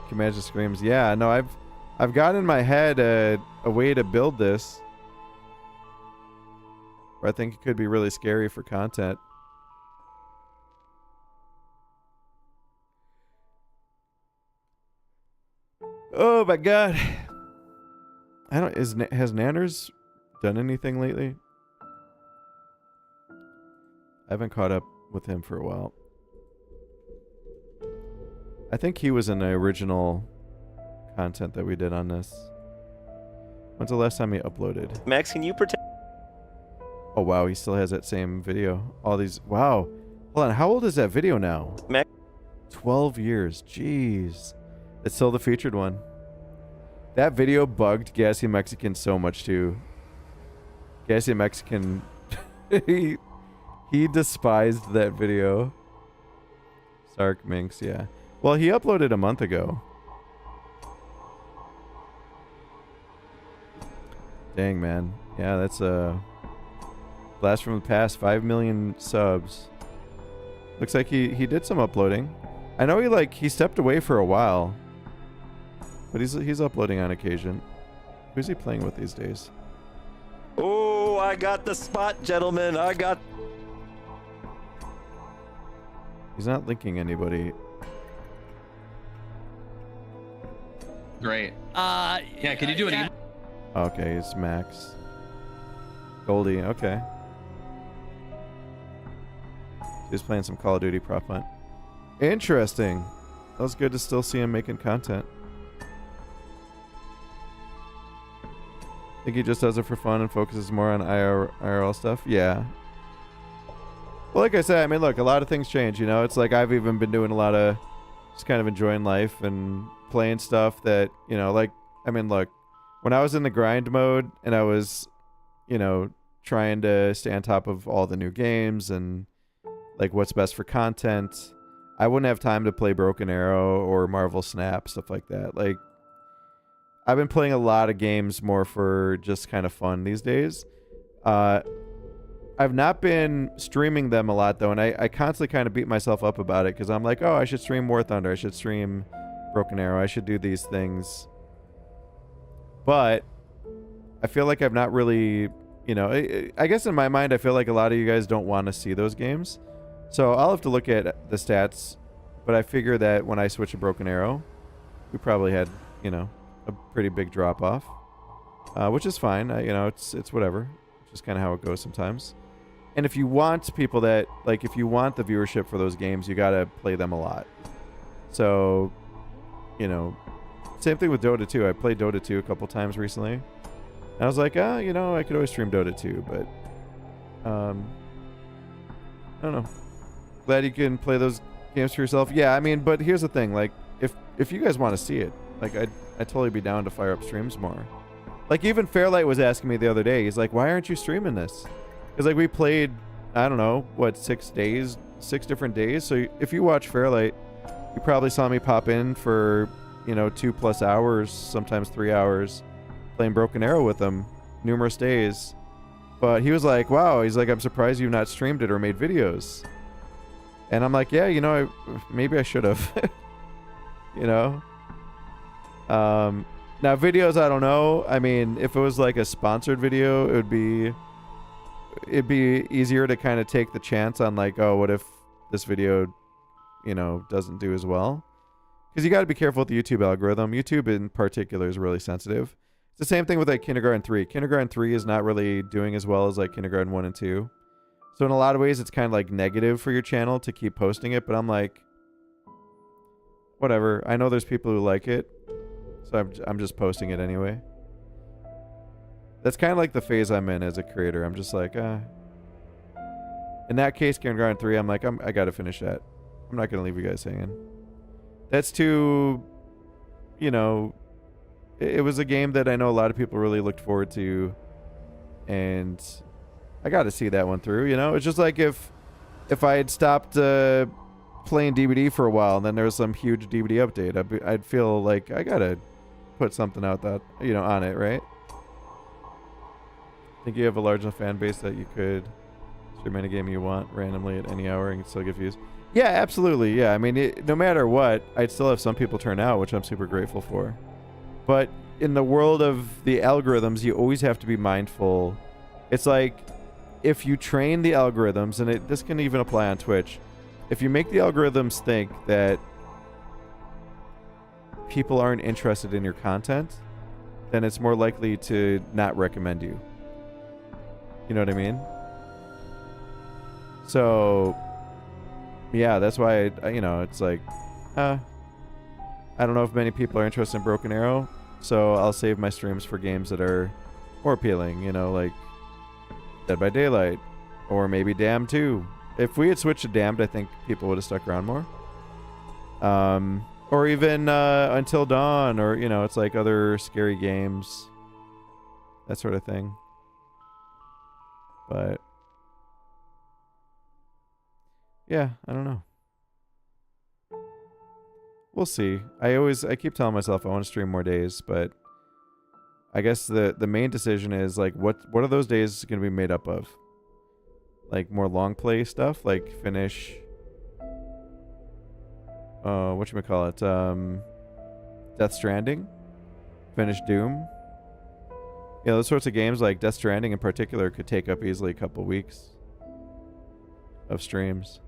Can you imagine the screams? Yeah, no, I've got in my head a way to build this where I think it could be really scary for content. Oh my god. Has Nanners done anything lately? I haven't caught up with him for a while. I think he was in the original content that we did on this. When's the last time he uploaded? Max, can you pretend? Oh wow, he still has that same video. All these, wow. Hold on, how old is that video now? Max? 12 years, jeez. It's still the featured one. That video bugged Gassy Mexican so much too. Gassy Mexican, he despised that video. Sark Minx, yeah. Well, he uploaded a month ago. Dang, man. Yeah, that's a blast from the past. 5 million subs. Looks like he did some uploading. I know he stepped away for a while, but he's uploading on occasion. Who's he playing with these days? Oh, I got the spot, gentlemen. I got. He's not linking anybody. Great. Yeah, can you do it? Okay, it's Max. Goldie, okay. He's playing some Call of Duty prop hunt. Interesting. That was good to still see him making content. Think he just does it for fun and focuses more on IRL stuff? Yeah. Well, like I said, I mean, look, a lot of things change, you know? It's like I've even been doing a lot of just kind of enjoying life and playing stuff that, you know, like, I mean, look, when I was in the grind mode and I was, you know, trying to stay on top of all the new games and like what's best for content, I wouldn't have time to play Broken Arrow or Marvel Snap, stuff like that. Like, I've been playing a lot of games more for just kind of fun these days. I've not been streaming them a lot though, and I constantly kind of beat myself up about it because I'm like, oh, I should stream War Thunder, I should stream Broken Arrow, I should do these things. But I feel like I've not really, you know, I guess in my mind I feel like a lot of you guys don't want to see those games. So I'll have to look at the stats, but I figure that when I switch to Broken Arrow, we probably had, you know, a pretty big drop off, which is fine. You know, it's whatever. It's just kind of how it goes sometimes. And if you want people that, like, if you want the viewership for those games, you got to play them a lot. So, you know, same thing with Dota 2. I played Dota 2 a couple times recently. And I was like, you know, I could always stream Dota 2, but I don't know. Glad you can play those games for yourself. Yeah, I mean, but here's the thing. Like, if you guys want to see it, like, I'd totally be down to fire up streams more. Like, even Fairlight was asking me the other day. He's like, why aren't you streaming this? Because, like, we played, I don't know, what, 6 different days? So if you watch Fairlight, you probably saw me pop in for, you know, 2+ hours, sometimes 3 hours, playing Broken Arrow with him numerous days. But he was like, wow, he's like, I'm surprised you've not streamed it or made videos. And I'm like, yeah, you know, maybe I should have. You know? Now videos, I don't know. I mean, if it was like a sponsored video, it'd be easier to kind of take the chance on like, oh, what if this video, you know, doesn't do as well? Because you got to be careful with the YouTube algorithm. YouTube in particular is really sensitive. the same thing with like Kindergarten 3. Kindergarten 3 is not really doing as well as like Kindergarten 1 and 2. So in a lot of ways, it's kind of like negative for your channel to keep posting it. But I'm like, whatever. I know there's people who like it, so I'm just posting it anyway. That's kind of like the phase I'm in as a creator. I'm just like, in that case, Kindergarten 3, I'm like, I gotta finish that. I'm not gonna leave you guys hanging. That's too, you know, it was a game that I know a lot of people really looked forward to, and I got to see that one through. You know, it's just like if I had stopped playing DBD for a while and then there was some huge DBD update, I'd feel like I gotta put something out that, you know, on it, right? Think you have a large enough fan base that you could stream any game you want randomly at any hour and still get views? Yeah, absolutely. Yeah, I mean, no matter what, I'd still have some people turn out, which I'm super grateful for. But in the world of the algorithms, you always have to be mindful. It's like, if you train the algorithms, and this can even apply on Twitch, if you make the algorithms think that people aren't interested in your content, then it's more likely to not recommend you. You know what I mean? So, yeah, that's why, you know, it's like, I don't know if many people are interested in Broken Arrow, so I'll save my streams for games that are more appealing, you know, like Dead by Daylight, or maybe Damned 2. If we had switched to Damned, I think people would have stuck around more. Or even Until Dawn, or, you know, it's like other scary games, that sort of thing. But yeah, I don't know. We'll see. I keep telling myself I want to stream more days, but I guess the main decision is like, what are those days going to be made up of? Like more long play stuff, like finish whatchamacallit, Death Stranding, finish Doom. Yeah, those sorts of games like Death Stranding in particular could take up easily a couple weeks of streams.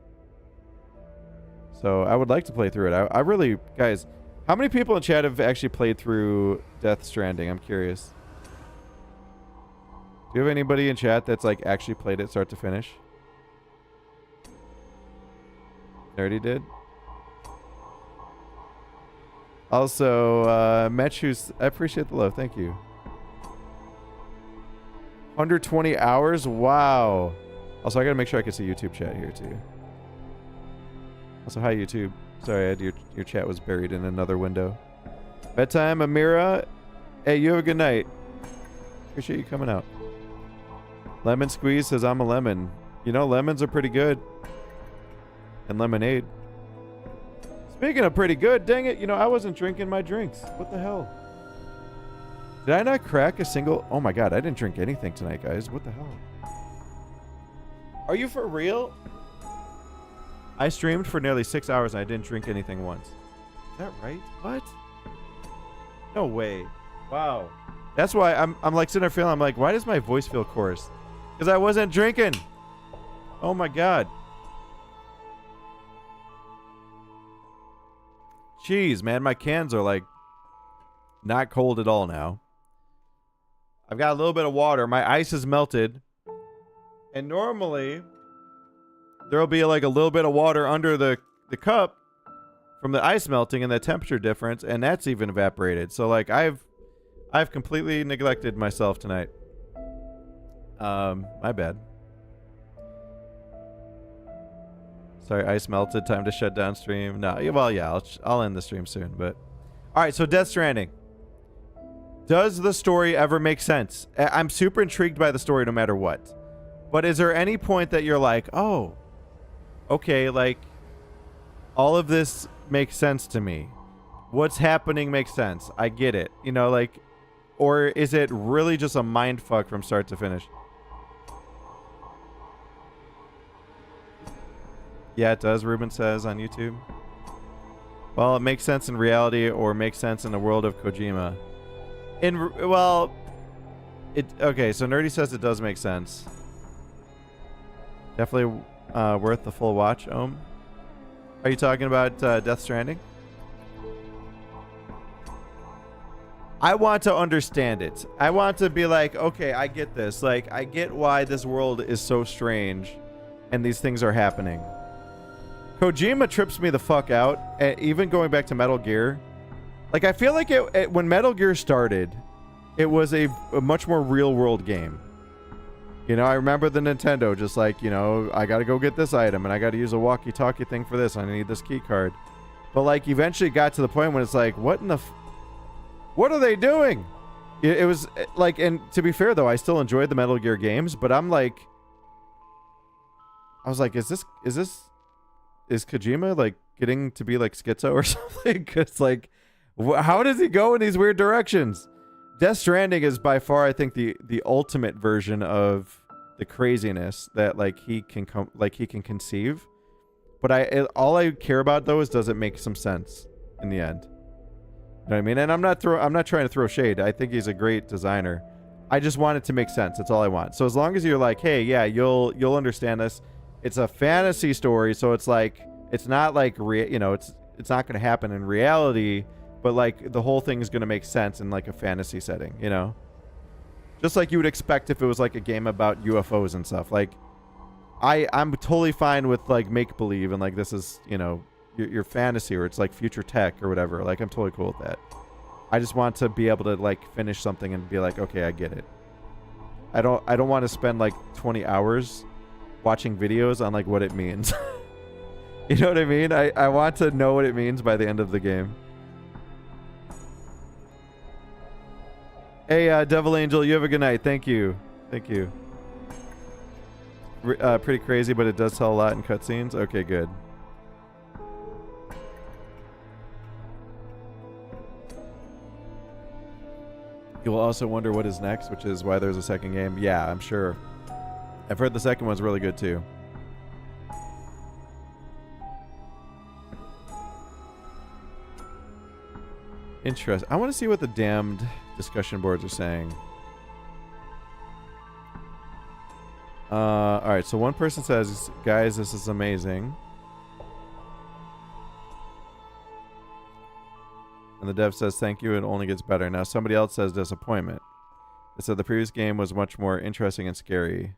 So I would like to play through it. I really, guys, how many people in chat have actually played through Death Stranding? I'm curious. Do you have anybody in chat that's like actually played it start to finish? Nerdy did. Also, Metchus, I appreciate the love. Thank you. 120 hours? Wow. Also, I gotta make sure I can see YouTube chat here too. Also, hi YouTube. Sorry, your chat was buried in another window. Bedtime, Amira. Hey, you have a good night. Appreciate you coming out. Lemon Squeeze says, I'm a lemon. You know, lemons are pretty good. And lemonade. Speaking of pretty good, dang it, you know, I wasn't drinking my drinks. What the hell? Did I not crack a single... Oh my god, I didn't drink anything tonight, guys. What the hell? Are you for real? I streamed for nearly 6 hours and I didn't drink anything once. Is that right? What? No way. Wow. That's why I'm like sitting there feeling, I'm like, why does my voice feel coarse? Because I wasn't drinking. Oh my god. Jeez, man, my cans are like not cold at all now. I've got a little bit of water. My ice is melted. And normally there'll be like a little bit of water under the cup from the ice melting and the temperature difference, and that's even evaporated. So like I've completely neglected myself tonight. My bad. Sorry, ice melted. Time to shut down stream. No, well, yeah, I'll end the stream soon. But all right, so Death Stranding. Does the story ever make sense? I'm super intrigued by the story no matter what. But is there any point that you're like, oh, okay, like all of this makes sense to me. What's happening makes sense. I get it. You know, like, or is it really just a mind fuck from start to finish? Yeah, it does, Ruben says on YouTube. Well, it makes sense in reality or makes sense in the world of Kojima. Okay, so Nerdy says it does make sense. Definitely worth the full watch, Ohm. Are you talking about Death Stranding? I want to understand it. I want to be like, okay, I get this. Like, I get why this world is so strange and these things are happening. Kojima trips me the fuck out. Even going back to Metal Gear. Like, I feel like when Metal Gear started, it was a much more real world game. You know, I remember the Nintendo just like, you know, I got to go get this item and I got to use a walkie-talkie thing for this. I need this key card. But like, eventually got to the point when it's like, what in the... What are they doing? It was like, and to be fair though, I still enjoyed the Metal Gear games, but I'm like, I was like, is Kojima like getting to be like schizo or something? Cause like, how does he go in these weird directions? Death Stranding is by far, I think, the ultimate version of the craziness that like he can conceive. But all I care about though is, does it make some sense in the end? You know what I mean? And I'm not trying to throw shade. I think he's a great designer. I just want it to make sense. That's all I want. So as long as you're like, hey, yeah, you'll understand this. It's a fantasy story, so it's like, it's not like it's not going to happen in reality, but like the whole thing is going to make sense in like a fantasy setting, you know? Just like you would expect if it was like a game about UFOs and stuff. Like I'm totally fine with like make believe and like this is, you know, your fantasy or it's like future tech or whatever. Like I'm totally cool with that. I just want to be able to like finish something and be like, okay, I get it. I don't want to spend like 20 hours watching videos on like what it means. You know what I mean? I want to know what it means by the end of the game. Hey, Devil Angel, you have a good night. Thank you. Thank you. Pretty crazy, but it does tell a lot in cutscenes. Okay, good. You will also wonder what is next, which is why there's a second game. Yeah, I'm sure. I've heard the second one's really good too. Interesting. I want to see what the damned discussion boards are saying. Alright, so one person says, guys, this is amazing. And the dev says, thank you, it only gets better. Now somebody else says disappointment. It said the previous game was much more interesting and scary.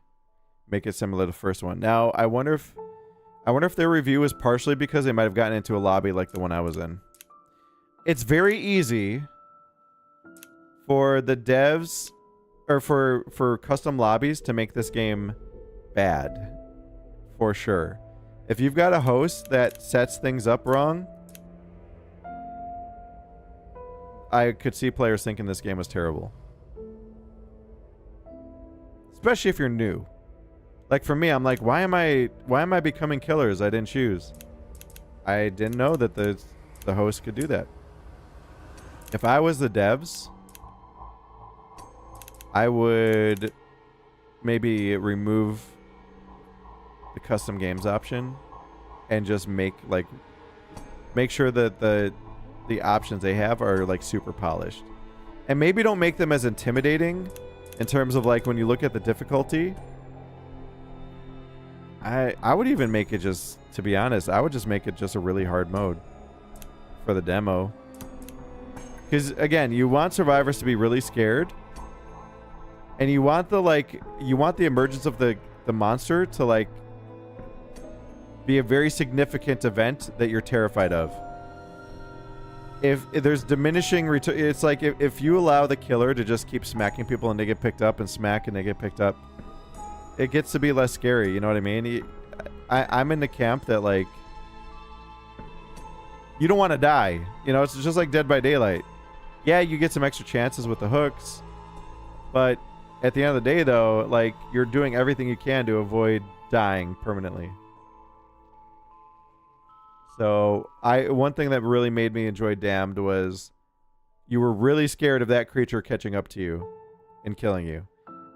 Make it similar to the first one. Now, I wonder if their review is partially because they might have gotten into a lobby like the one I was in. It's very easy for the devs or for custom lobbies to make this game bad. For sure. If you've got a host that sets things up wrong, I could see players thinking this game was terrible. Especially if you're new. Like for me, I'm like, why am I becoming killers I didn't choose? I didn't know that the host could do that. If I was the devs, I would maybe remove the custom games option and just make sure that the options they have are like super polished. And maybe don't make them as intimidating in terms of like when you look at the difficulty. I would even make it just, to be honest, I would just make it just a really hard mode for the demo. Because again, you want survivors to be really scared. And you want the emergence of the monster to like be a very significant event that you're terrified of. If there's diminishing it's like if you allow the killer to just keep smacking people and they get picked up and smack and they get picked up, it gets to be less scary. You know what I mean? I'm in the camp that like you don't want to die. You know, it's just like Dead by Daylight. Yeah, you get some extra chances with the hooks, but at the end of the day, though, like you're doing everything you can to avoid dying permanently. So one thing that really made me enjoy Damned was you were really scared of that creature catching up to you and killing you.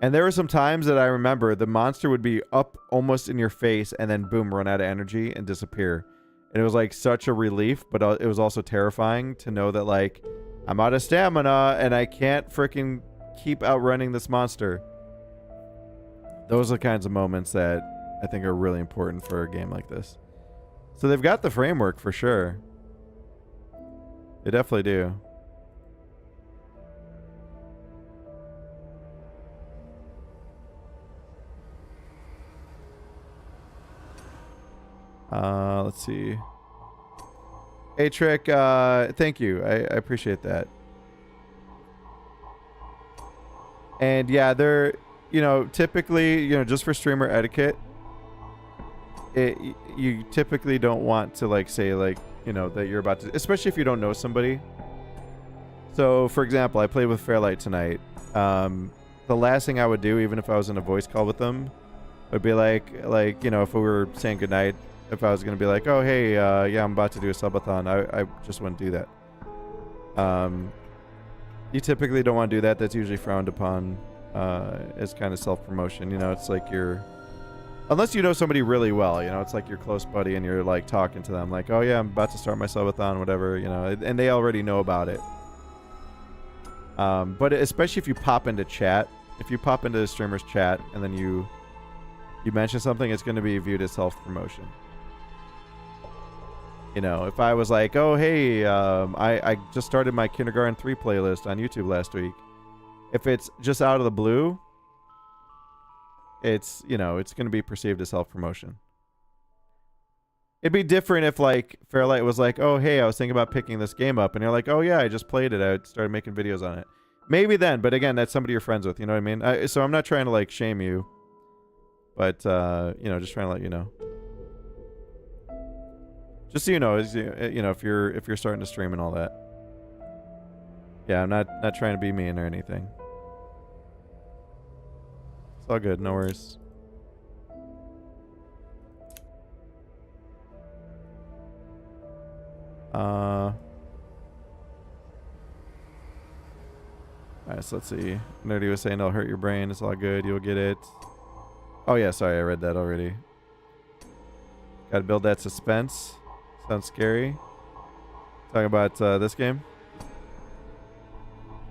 And there were some times that I remember the monster would be up almost in your face and then boom, run out of energy and disappear. And it was like such a relief, but it was also terrifying to know that like I'm out of stamina and I can't freaking keep outrunning this monster. Those are the kinds of moments that I think are really important for a game like this. So they've got the framework for sure. They definitely do. Let's see. Hey, Trick, thank you. I appreciate that. And yeah, they're, you know, typically, you know, just for streamer etiquette, you typically don't want to like say like, you know, that you're about to, especially if you don't know somebody. So for example, I played with Fairlight tonight. The last thing I would do, even if I was in a voice call with them, would be like, you know, if we were saying goodnight, if I was going to be like, oh, hey, yeah, I'm about to do a subathon, I just wouldn't do that. You typically don't want to do that. That's usually frowned upon as kind of self-promotion. You know, it's like you're, unless you know somebody really well, you know, it's like your close buddy and you're like talking to them like, oh yeah, I'm about to start my subathon, whatever, you know, and they already know about it. But especially if you pop into chat, if you pop into the streamer's chat and then you mention something, it's going to be viewed as self-promotion. You know, if I was like, oh, hey, I just started my Kindergarten 3 playlist on YouTube last week. If it's just out of the blue, it's, you know, it's going to be perceived as self-promotion. It'd be different if, like, Fairlight was like, oh, hey, I was thinking about picking this game up. And you're like, oh, yeah, I just played it. I started making videos on it. Maybe then. But again, that's somebody you're friends with. You know what I mean? So I'm not trying to, like, shame you. But, you know, just trying to let you know. Just so you know, you know, if you're starting to stream and all that. Yeah, I'm not trying to be mean or anything. It's all good, no worries. Alright, so let's see. Nerdy was saying it'll hurt your brain. It's all good. You'll get it. Oh yeah, sorry, I read that already. Gotta build that suspense. Sounds scary. Talking about this game.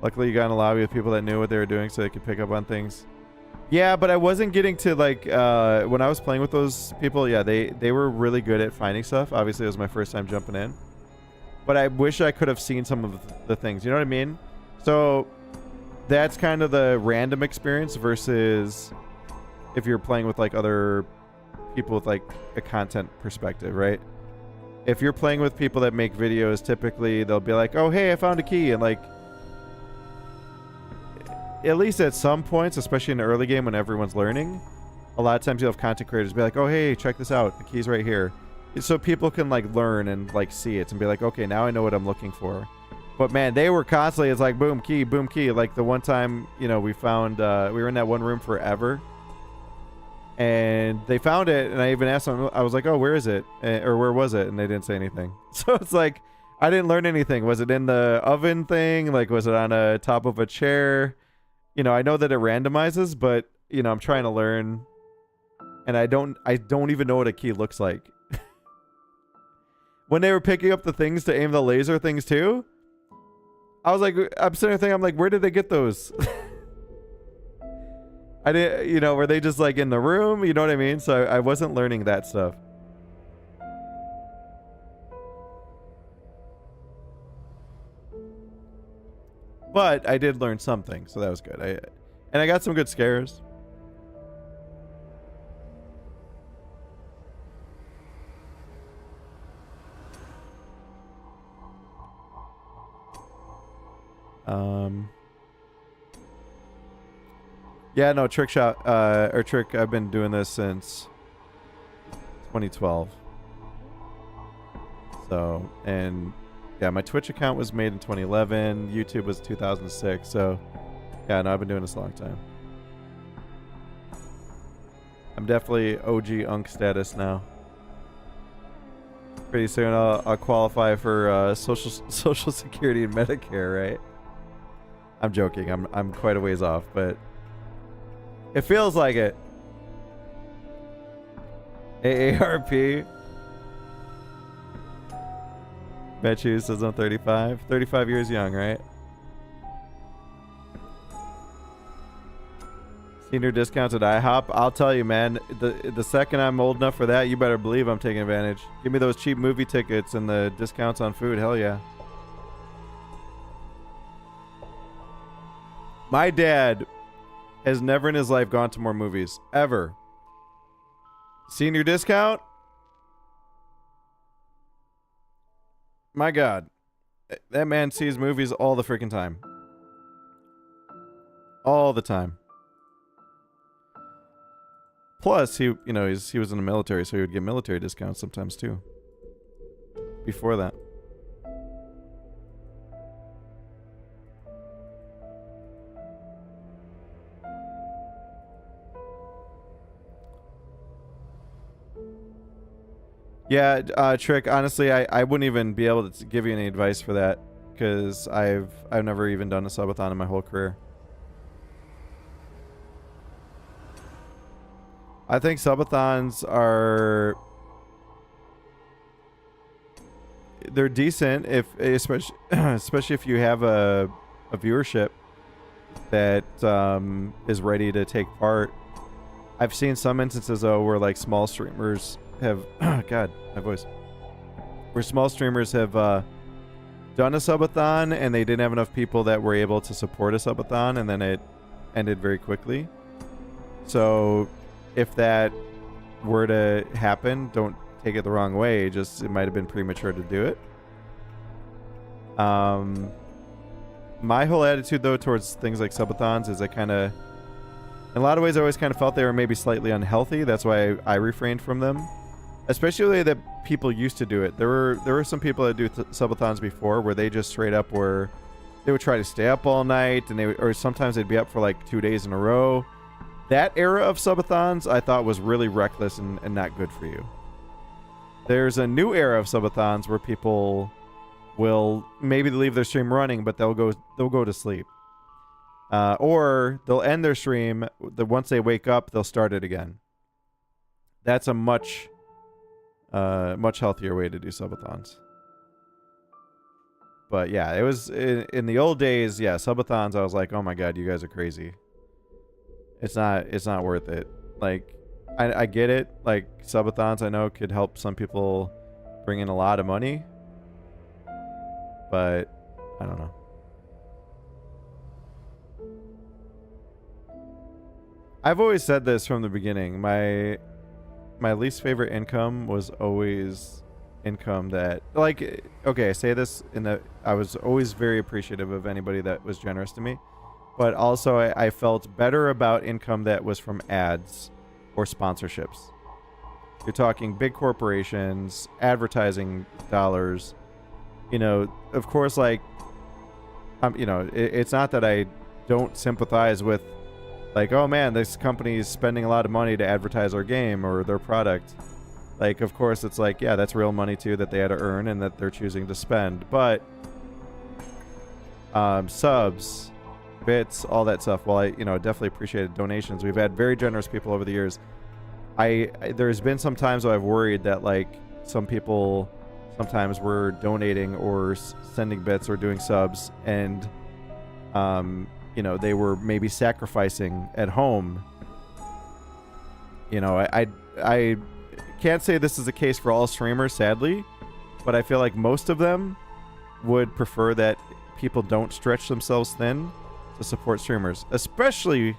Luckily you got in a lobby with people that knew what they were doing so they could pick up on things. Yeah, but I wasn't getting to like when I was playing with those people, yeah, they were really good at finding stuff. Obviously it was my first time jumping in. But I wish I could have seen some of the things. You know what I mean? So that's kind of the random experience versus if you're playing with like other people with like a content perspective, right? If you're playing with people that make videos, typically they'll be like, oh, hey, I found a key. And like, at least at some points, especially in the early game when everyone's learning, a lot of times you'll have content creators be like, oh, hey, check this out. The key's right here. So people can like learn and like see it and be like, okay, now I know what I'm looking for. But man, they were constantly, it's like, boom, key, boom, key. Like the one time, you know, we found, we were in that one room forever. And they found it, and I even asked them, I was like, oh, where is it? Or where was it? And they didn't say anything. So it's like, I didn't learn anything. Was it in the oven thing? Like, was it on a top of a chair? You know, I know that it randomizes, but, you know, I'm trying to learn. And I don't even know what a key looks like. When they were picking up the things to aim the laser things too, I was like, I'm sitting there thinking, I'm like, where did they get those? I didn't, you know, were they just like in the room? You know what I mean? So I wasn't learning that stuff. But I did learn something, so that was good. And I got some good scares. Yeah, no, Trick Shot, or Trick, I've been doing this since 2012. So, and yeah, my Twitch account was made in 2011. YouTube was 2006. So, yeah, no, I've been doing this a long time. I'm definitely OG Unk status now. Pretty soon I'll qualify for Social Security and Medicare, right? I'm joking. I'm quite a ways off, but it feels like it. AARP. Bet you says I'm 35. 35 years young, right? Senior discounts at IHOP. I'll tell you, man, the second I'm old enough for that, you better believe I'm taking advantage. Give me those cheap movie tickets and the discounts on food. Hell yeah. My dad has never in his life gone to more movies. Ever. Senior discount? My God. That man sees movies all the freaking time. All the time. Plus, he was in the military, so he would get military discounts sometimes too. Before that. Yeah, Trick, honestly, I wouldn't even be able to give you any advice for that, because I've never even done a subathon in my whole career. I think subathons they're decent especially if you have a viewership that is ready to take part. I've seen some instances though where like small streamers have God, my voice. Where small streamers have done a subathon and they didn't have enough people that were able to support a subathon, and then it ended very quickly. So if that were to happen, don't take it the wrong way. Just it might have been premature to do it. My whole attitude though towards things like subathons is in a lot of ways I always kind of felt they were maybe slightly unhealthy. That's why I refrained from them. Especially the way that people used to do it. There were some people that do subathons before where they just straight up they would try to stay up all night, and or sometimes they'd be up for like 2 days in a row. That era of subathons I thought was really reckless and not good for you. There's a new era of subathons where people will maybe leave their stream running, but they'll go to sleep. Or they'll end their stream. Once they wake up, they'll start it again. That's a much healthier way to do subathons. But yeah, it was in the old days. Yeah, subathons. I was like, oh my God, you guys are crazy. It's not worth it. Like, I get it. Like subathons, I know could help some people bring in a lot of money, but I don't know. I've always said this from the beginning. My least favorite income was always income that, like, okay, I say this I was always very appreciative of anybody that was generous to me, but also I felt better about income that was from ads or sponsorships. You're talking big corporations, advertising dollars. Of course, like, it's not that I don't sympathize with, like, oh man, this company is spending a lot of money to advertise our game or their product. Like, of course, it's like, yeah, that's real money too that they had to earn and that they're choosing to spend. But subs, bits, all that stuff. Well, I definitely appreciated donations. We've had very generous people over the years. There's been some times where I've worried that, like, some people sometimes were donating or sending bits or doing subs, and they were maybe sacrificing at home. I can't say this is the case for all streamers, sadly, but I feel like most of them would prefer that people don't stretch themselves thin to support streamers. Especially,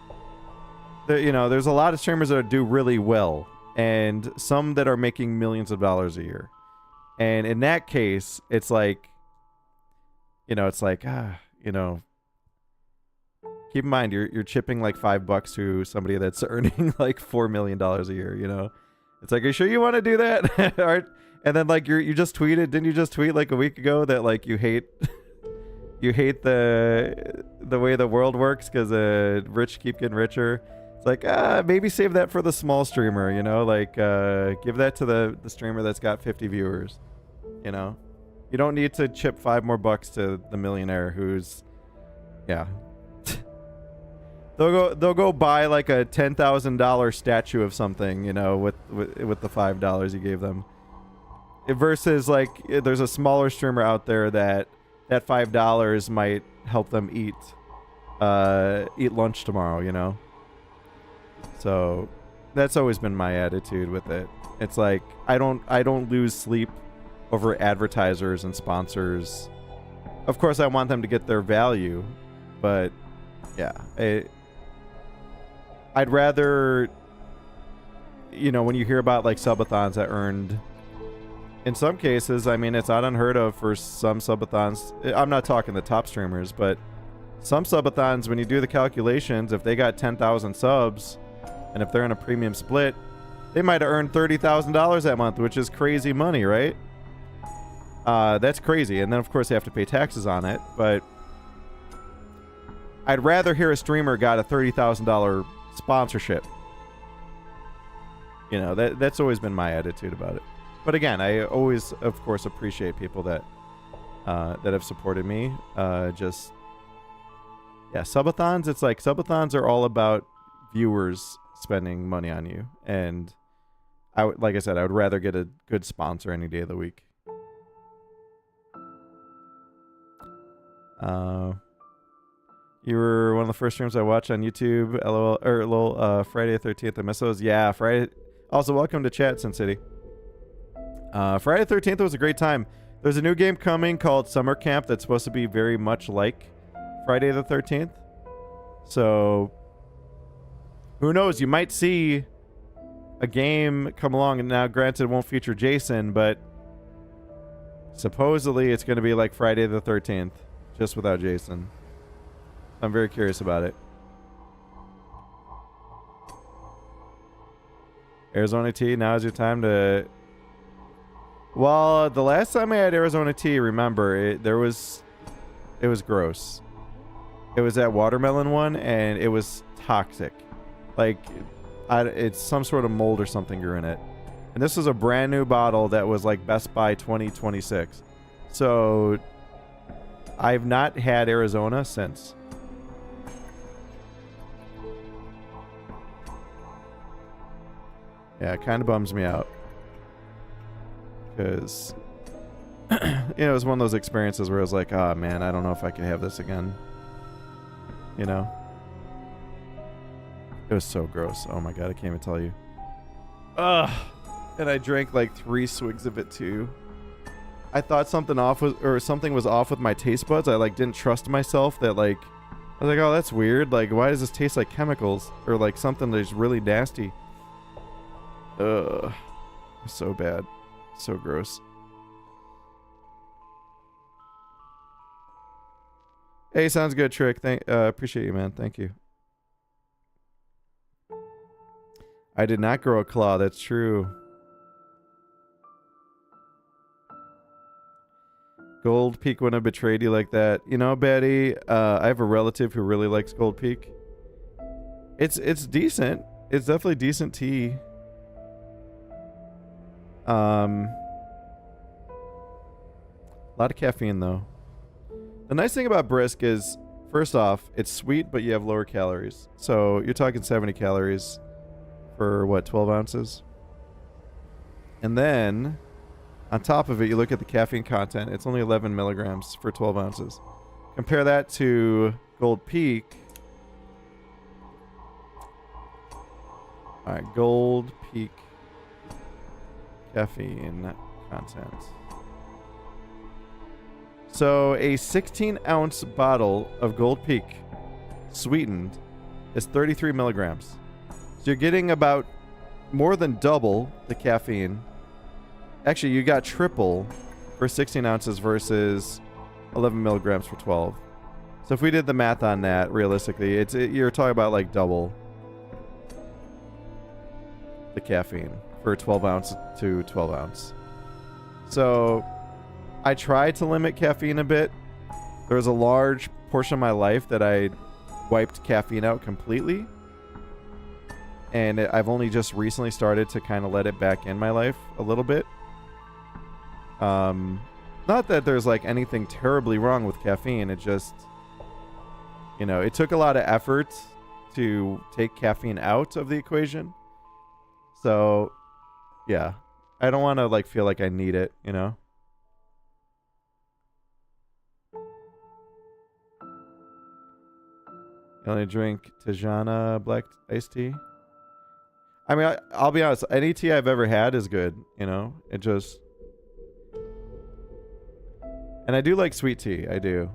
there's a lot of streamers that do really well, and some that are making millions of dollars a year. And in that case, it's like, keep in mind, you're chipping like $5 to somebody that's earning like $4 million a year, It's like, are you sure you want to do that? And then, like, you just tweeted, didn't you just tweet like a week ago that, like, you hate the way the world works because rich keep getting richer? It's like, maybe save that for the small streamer, like, give that to the streamer that's got 50 viewers, You don't need to chip $5 more to the millionaire who's, yeah. They'll go buy like a $10,000 statue of something, with the $5 you gave them. Versus, like, there's a smaller streamer out there that $5 might help them eat lunch tomorrow, So that's always been my attitude with it. It's like I don't lose sleep over advertisers and sponsors. Of course, I want them to get their value, but yeah, I'd rather, when you hear about like subathons that earned in some cases, I mean, it's not unheard of for some subathons. I'm not talking the top streamers, but some subathons, when you do the calculations, if they got 10,000 subs, and if they're in a premium split, they might have earned $30,000 that month, which is crazy money, right? That's crazy. And then, of course, they have to pay taxes on it. But I'd rather hear a streamer got a $30,000 sponsorship. You know, that's always been my attitude about it. But again, I always, of course, appreciate people that that have supported me. Yeah, subathons. It's like subathons are all about viewers spending money on you, and like I said, I would rather get a good sponsor any day of the week. You were one of the first streams I watched on YouTube. LOL, or lol, Friday the 13th. I missed those. Yeah, Friday. Also, welcome to chat, Sin City. Friday the 13th was a great time. There's a new game coming called Summer Camp that's supposed to be very much like Friday the 13th. So, who knows? You might see a game come along, and now, granted, it won't feature Jason, but supposedly it's going to be like Friday the 13th, just without Jason. I'm very curious about it. Arizona tea, now is your time to... Well, the last time I had Arizona tea, remember, it was gross. It was that watermelon one, and it was toxic. Like, it's some sort of mold or something grew in it. And this was a brand new bottle that was like Best Buy 2026. So, I've not had Arizona since. Yeah, it kind of bums me out. Because, you know, it was one of those experiences where I was like, oh man, I don't know if I can have this again. You know? It was so gross. Oh my god, I can't even tell you. Ugh. And I drank like 3 swigs of it too. I thought something was off with my taste buds. I like didn't trust myself that like, I was like, oh, that's weird. Like, why does this taste like chemicals? Or like something that's really nasty. Ugh. So bad. So gross. Hey, sounds good, Trick. Appreciate you, man. Thank you. I did not grow a claw. That's true. Gold Peak wouldn't have betrayed you like that. You know, Betty, I have a relative who really likes Gold Peak. It's decent. It's definitely decent tea. A lot of caffeine though. The nice thing about Brisk is, first off, it's sweet, but you have lower calories. So you're talking 70 calories for what, 12 ounces? And then on top of it, you look at the caffeine content. It's only 11 milligrams for 12 ounces. Compare that to Gold Peak. All right, Gold Peak caffeine content. So a 16-ounce bottle of Gold Peak sweetened is 33 milligrams. So you're getting about more than double the caffeine. Actually, you got triple for 16 ounces versus 11 milligrams for 12. So if we did the math on that, realistically, you're talking about like double the caffeine for 12 ounce to 12 ounce. So I tried to limit caffeine a bit. There was a large portion of my life that I wiped caffeine out completely. And I've only just recently started to kind of let it back in my life a little bit. Not that there's like anything terribly wrong with caffeine. It just, you know, it took a lot of effort to take caffeine out of the equation. So, yeah, I don't want to like feel like I need it, you know? You only drink Tajana black iced tea? I mean, I'll be honest, any tea I've ever had is good, you know? It just... And I do like sweet tea, I do.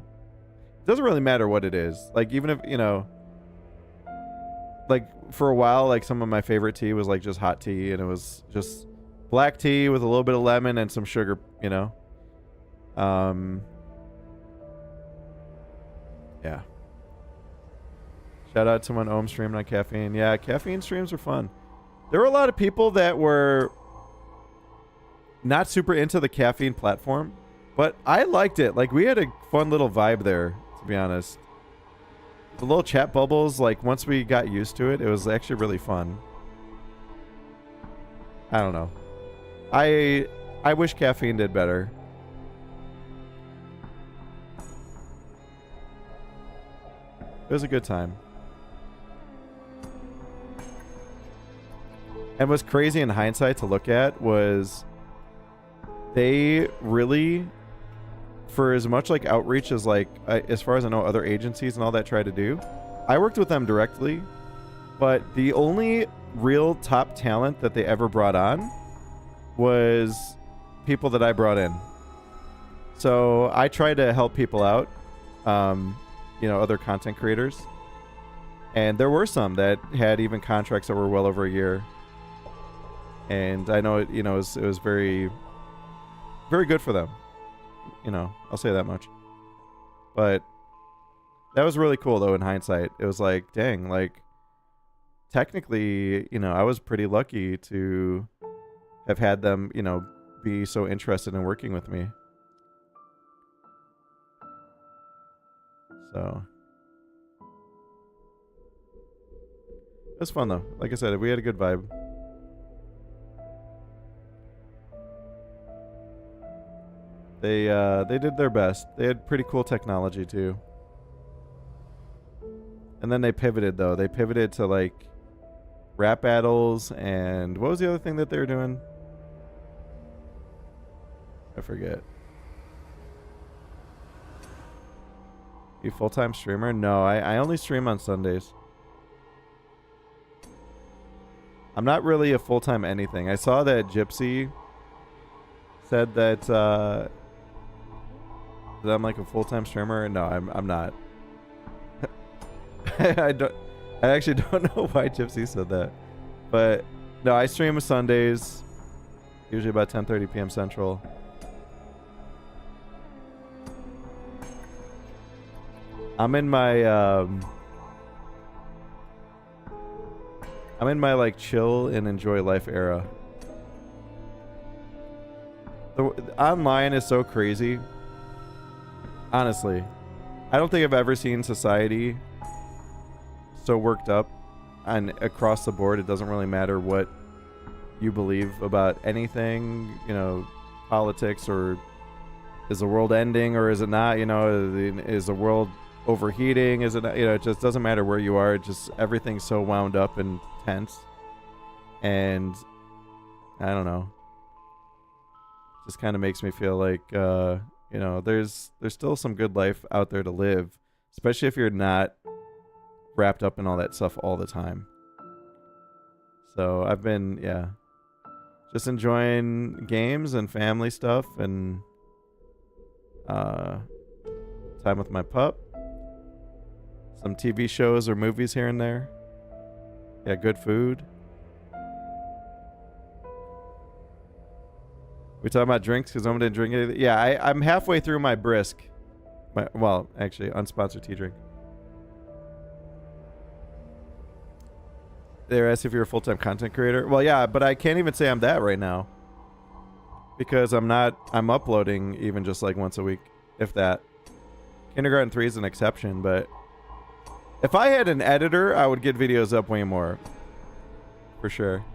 It doesn't really matter what it is. Like, even if, you know... Like, for a while, like, some of my favorite tea was, like, just hot tea, and it was just black tea with a little bit of lemon and some sugar, you know. Yeah. Shout out to when Ohm streamed on caffeine. Yeah, caffeine streams were fun. There were a lot of people that were not super into the caffeine platform, but I liked it. Like, we had a fun little vibe there, to be honest. The little chat bubbles, like, once we got used to it, it was actually really fun. I don't know. I wish caffeine did better. It was a good time. And what's crazy in hindsight to look at was they really, for as much like outreach as like, as far as I know, other agencies and all that try to do, I worked with them directly, but the only real top talent that they ever brought on was people that I brought in. So I tried to help people out, you know, other content creators. And there were some that had even contracts that were well over a year. And I know it, you know, it was very, very good for them. You know, I'll say that much. But that was really cool, though, in hindsight. It was like, dang, like, technically, you know, I was pretty lucky to have had them, you know, be so interested in working with me. So it was fun, though. Like I said, we had a good vibe. They did their best. They had pretty cool technology too. And then they pivoted, though. They pivoted to like rap battles, and what was the other thing that they were doing? I forget. You full-time streamer? No, I only stream on Sundays. I'm not really a full-time anything. I saw that Gypsy said that I'm like a full-time streamer. No, I'm not. I actually don't know why Gypsy said that. But no, I stream on Sundays, usually about 10:30 p.m. Central. I'm in my like chill and enjoy life era. The online is so crazy. Honestly, I don't think I've ever seen society so worked up, and across the board, it doesn't really matter what you believe about anything, you know, politics, or is the world ending or is it not, you know, is the world overheating, is it not, you know, it just doesn't matter where you are. It just, everything's so wound up and tense, and I don't know, just kind of makes me feel like you know, there's still some good life out there to live, especially if you're not wrapped up in all that stuff all the time. So I've been, yeah, just enjoying games and family stuff and time with my pup, some TV shows or movies here and there. Yeah, good food. We talking about drinks because someone didn't drink anything. Yeah, I'm halfway through my brisk. Well, actually, unsponsored tea drink. They're asking if you're a full-time content creator. Well, yeah, but I can't even say I'm that right now, because I'm uploading even just like once a week, if that. Kindergarten 3 is an exception, but if I had an editor, I would get videos up way more. For sure.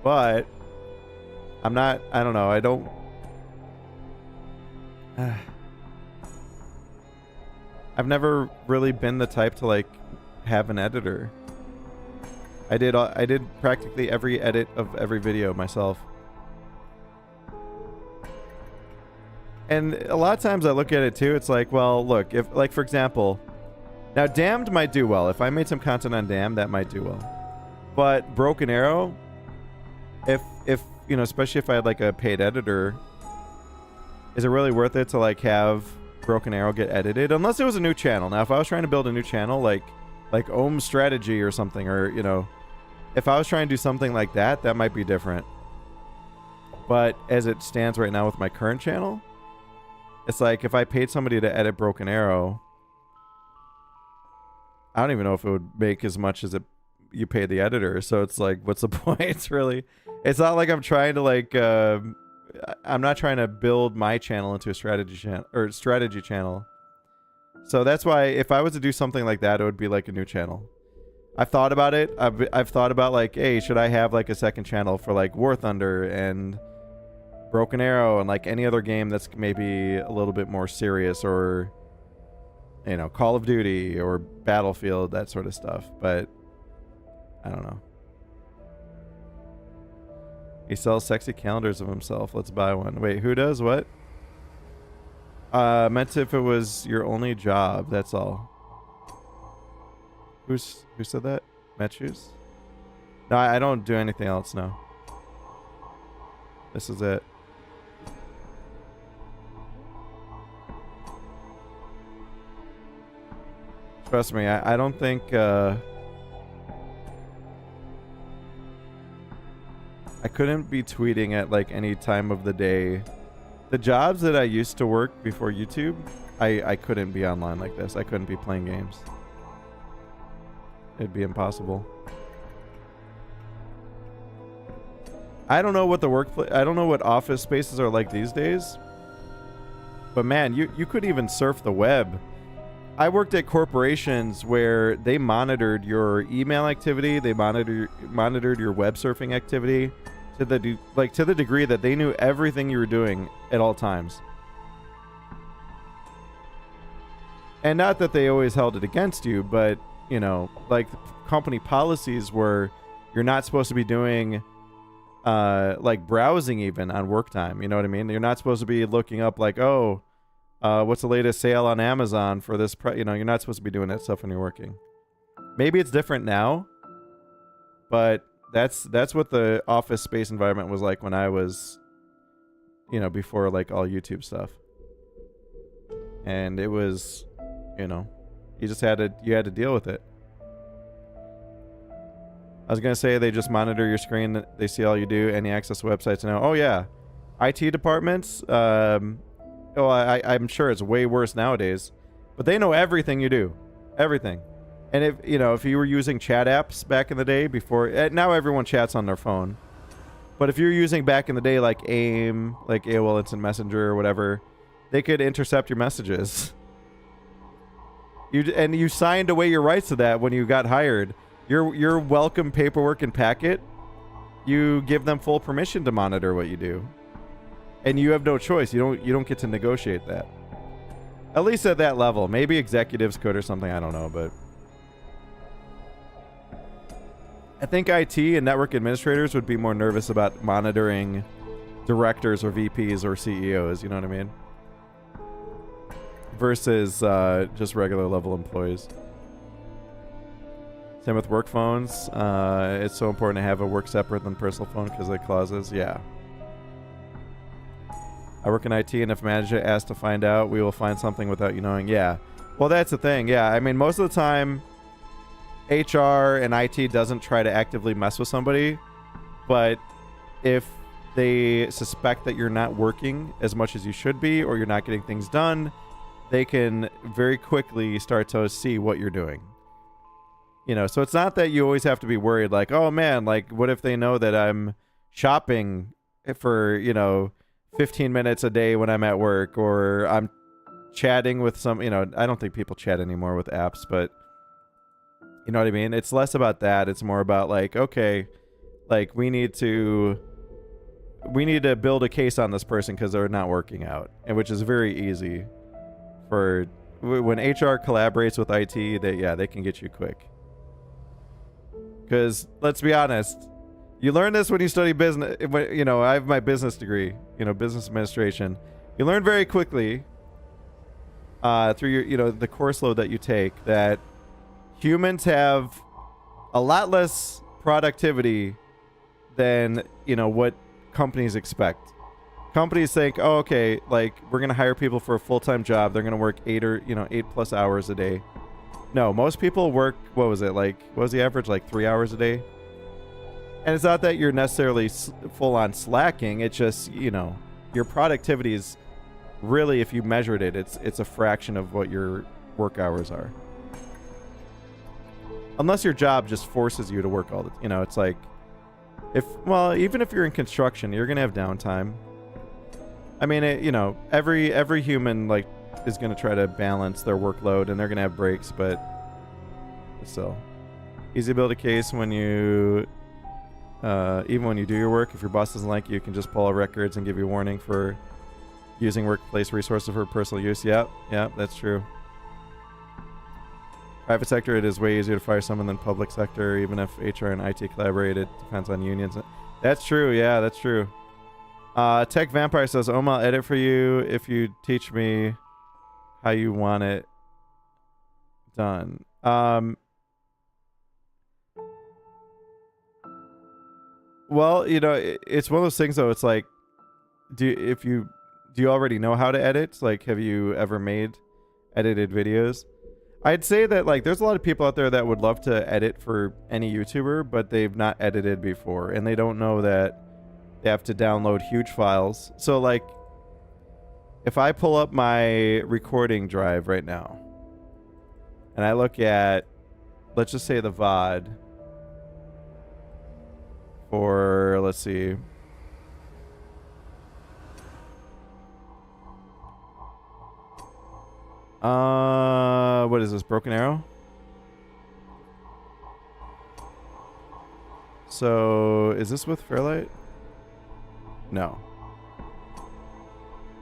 But I'm not, I don't know, I don't I've never really been the type to like have an editor. I did practically every edit of every video myself. And a lot of times I look at it too, it's like, well, look, if, like, for example, now Damned might do well. If I made some content on Damned, that might do well. But Broken Arrow, if you know, especially if I had like a paid editor, is it really worth it to like have Broken Arrow get edited? Unless it was a new channel. Now, if I was trying to build a new channel, like Ohm Strategy or something, or, you know, If I was trying to do something like that, that might be different. But as it stands right now with my current channel, it's like if I paid somebody to edit Broken Arrow, I don't even know if it would make as much as you pay the editor. So it's like, what's the point? It's really, it's not like I'm trying to like, I'm not trying to build my channel into a strategy channel. So that's why if I was to do something like that, it would be like a new channel. I've thought about it. I've thought about like, hey, should I have like a second channel for like War Thunder and Broken Arrow and like any other game that's maybe a little bit more serious, or you know, Call of Duty or Battlefield, that sort of stuff. But I don't know. He sells sexy calendars of himself. Let's buy one. Wait, who does what? Meant if it was your only job, that's all. Who said that? Metchus? No, I don't do anything else now. This is it. Trust me, I don't think I couldn't be tweeting at like any time of the day. The jobs that I used to work before YouTube, I couldn't be online like this. I couldn't be playing games. It'd be impossible. I don't know what I don't know what office spaces are like these days. But man, you could even surf the web. I worked at corporations where they monitored your email activity, they monitored your web surfing activity to the degree that they knew everything you were doing at all times. And not that they always held it against you, but you know, like company policies were you're not supposed to be doing like browsing even on work time. You know what I mean? You're not supposed to be looking up like, oh, what's the latest sale on Amazon for this? You know, you're not supposed to be doing that stuff when you're working. Maybe it's different now, but that's what the office space environment was like when I was, you know, before like all YouTube stuff. And it was, you know, you had to deal with it. I was gonna say they just monitor your screen, they see all you do, any access to websites now. Oh yeah, IT departments. Oh, I'm sure it's way worse nowadays, but they know everything you do, everything. And if you were using chat apps back in the day before, now everyone chats on their phone, but if you're using back in the day like AIM, like AOL Instant Messenger or whatever, they could intercept your messages. You signed away your rights to that when you got hired. Your welcome paperwork and packet, you give them full permission to monitor what you do. And you have no choice. You don't get to negotiate that. At least at that level. Maybe executives could or something, I don't know, but I think IT and network administrators would be more nervous about monitoring directors or VPs or CEOs, you know what I mean? Versus just regular level employees. Same with work phones. It's so important to have a work separate than personal phone because of the clauses. Yeah. I work in IT, and if manager asks to find out, we will find something without you knowing. Yeah. Well, that's the thing. Yeah. I mean, most of the time, HR and IT doesn't try to actively mess with somebody, but if they suspect that you're not working as much as you should be, or you're not getting things done, they can very quickly start to see what you're doing. You know, so it's not that you always have to be worried like, oh man, like what if they know that I'm shopping for, 15 minutes a day when I'm at work, or I'm chatting with some, I don't think people chat anymore with apps, but you know what I mean? It's less about that. It's more about like, okay, like we need to build a case on this person because they're not working out, and which is very easy for when HR collaborates with IT, they can get you quick. Because let's be honest, you learn this when you study business. I have my business degree, business administration. You learn very quickly through your, the course load that you take, that humans have a lot less productivity than, what companies expect. Companies think, oh, okay, like we're going to hire people for a full-time job. They're going to work 8+ hours a day. No, most people work, what was the average? Like 3 hours a day? And it's not that you're necessarily full on slacking. It's just, you know, your productivity is really, if you measured it, it's a fraction of what your work hours are. Unless your job just forces you to work all the, you know, it's like, even if you're in construction, you're going to have downtime. I mean, you know, every human, like, is going to try to balance their workload, and they're going to have breaks, but still. Easy ability case when you, even when you do your work, if your boss doesn't like you, you can just pull out records and give you a warning for using workplace resources for personal use. Yep, that's true. Private sector, it is way easier to fire someone than public sector, even if HR and IT collaborate. It depends on unions. That's true. Yeah, that's true. Tech Vampire says, I'll edit for you if you teach me how you want it done. Well, you know, it's one of those things, though. It's like, do you already know how to edit? Like, have you ever made edited videos? I'd say that, like, there's a lot of people out there that would love to edit for any YouTuber, but they've not edited before, and they don't know that they have to download huge files. So, like, if I pull up my recording drive right now, and I look at, let's just say the VOD for, let's see, what is this, Broken Arrow? So, is this with Fairlight? No.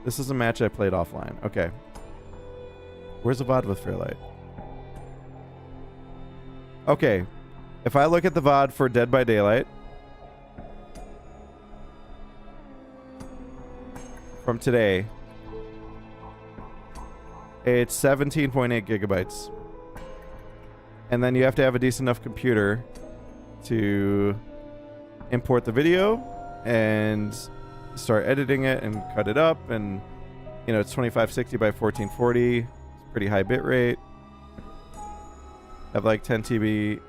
This is a match I played offline. Okay. Where's the VOD with Fairlight? Okay. If I look at the VOD for Dead by Daylight from today, it's 17.8 gigabytes. And then you have to have a decent enough computer to import the video and start editing it and cut it up. And, you know, it's 2560 by 1440. It's pretty high bit rate. I have like 10 TB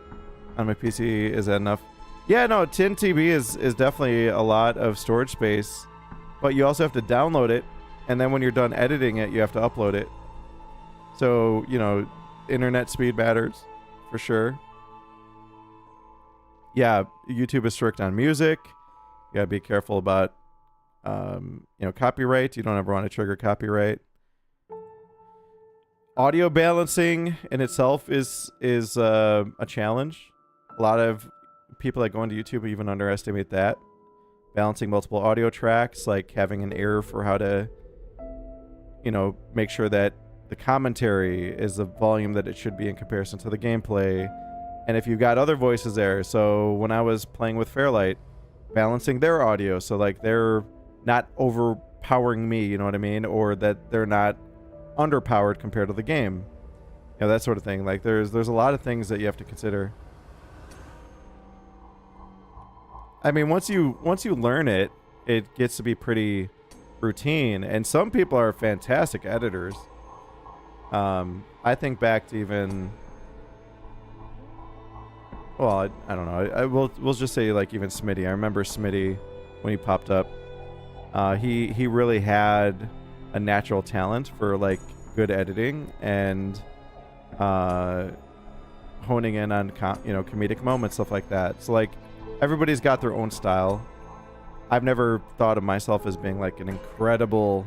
on my PC. Is that enough? Yeah, no, 10 TB is definitely a lot of storage space. But you also have to download it. And then when you're done editing it, you have to upload it. So, you know, internet speed matters for sure. Yeah, YouTube is strict on music. You gotta be careful about, you know, copyright. You don't ever want to trigger copyright. Audio balancing in itself is a challenge. A lot of people that go into YouTube even underestimate that. Balancing multiple audio tracks, like having an ear for how to, you know, make sure that the commentary is the volume that it should be in comparison to the gameplay. And if you've got other voices there, so when I was playing with Fairlight, balancing their audio so like they're not overpowering me, you know what I mean? Or that they're not underpowered compared to the game. You know, that sort of thing. Like there's a lot of things that you have to consider. I mean, once you learn it, it gets to be pretty routine. And some people are fantastic editors. I think back to even, well, I don't know. We'll just say like even Smitty. I remember Smitty when he popped up. He really had a natural talent for like good editing and honing in on comedic moments, stuff like that. So like everybody's got their own style. I've never thought of myself as being like an incredible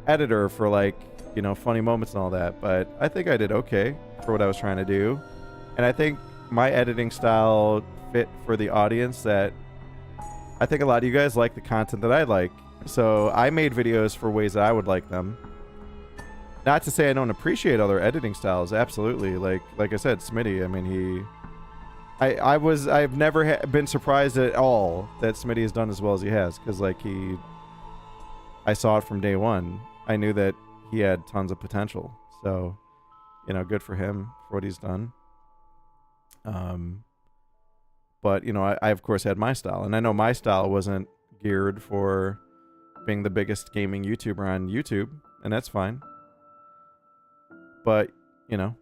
editor for like, you know, funny moments and all that, but I think I did okay for what I was trying to do. And I think my editing style fit for the audience that I think a lot of you guys like the content that I like. So I made videos for ways that I would like them. Not to say I don't appreciate other editing styles. Absolutely. Like I said, Smitty, I mean, I've never been surprised at all that Smitty has done as well as he has. Cause like I saw it from day one. I knew that he had tons of potential. So, you know, good for him for what he's done. But, you know, I of course had my style. And I know my style wasn't geared for being the biggest gaming YouTuber on YouTube. And that's fine. But, you know,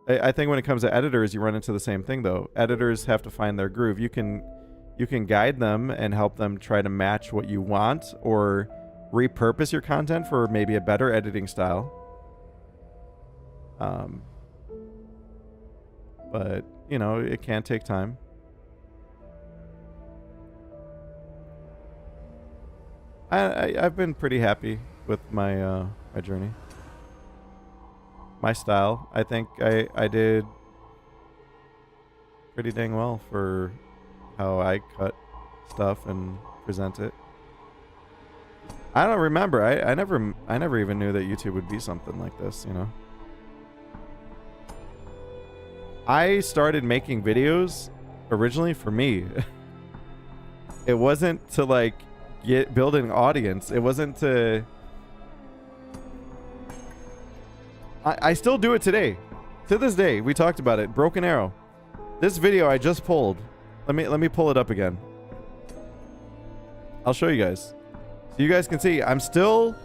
I think when it comes to editors, you run into the same thing, though. Editors have to find their groove. You can you can guide them and help them try to match what you want or repurpose your content for maybe a better editing style. But, you know, it can take time. I've been pretty happy with my my journey. My style. I think I did pretty dang well for how I cut stuff and present it. I don't remember. I never even knew that YouTube would be something like this, you know. I started making videos originally for me. It wasn't to like build an audience. It wasn't to. I still do it today. To this day, we talked about it. Broken Arrow. This video I just pulled. Let me pull it up again. I'll show you guys. So you guys can see I'm still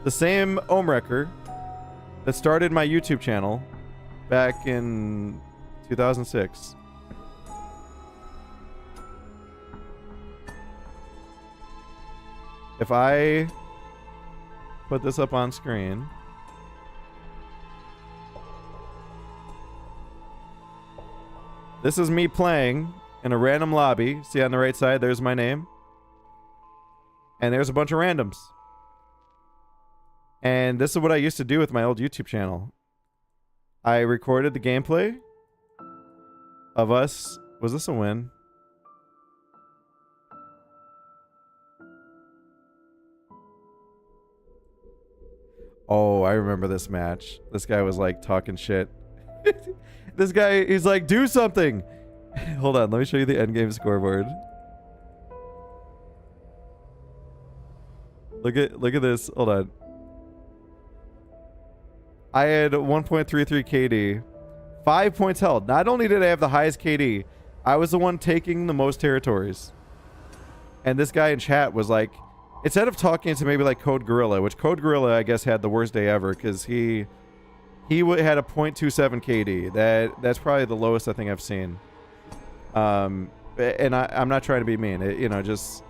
the same Ohmwrecker that started my YouTube channel back in 2006. If I put this up on screen, this is me playing in a random lobby. See on the right side, there's my name. And there's a bunch of randoms. And this is what I used to do with my old YouTube channel. I recorded the gameplay of us. Was this a win? Oh, I remember this match. This guy was like talking shit. This guy, he's like, do something. Hold on, let me show you the endgame scoreboard. Look at this. Hold on. I had 1.33 KD. 5 points held. Not only did I have the highest KD, I was the one taking the most territories. And this guy in chat was like, instead of talking to maybe like Code Gorilla, which Code Gorilla I guess had the worst day ever because he had a 0.27 KD. That's probably the lowest I think I've seen. And I'm not trying to be mean. You know, just.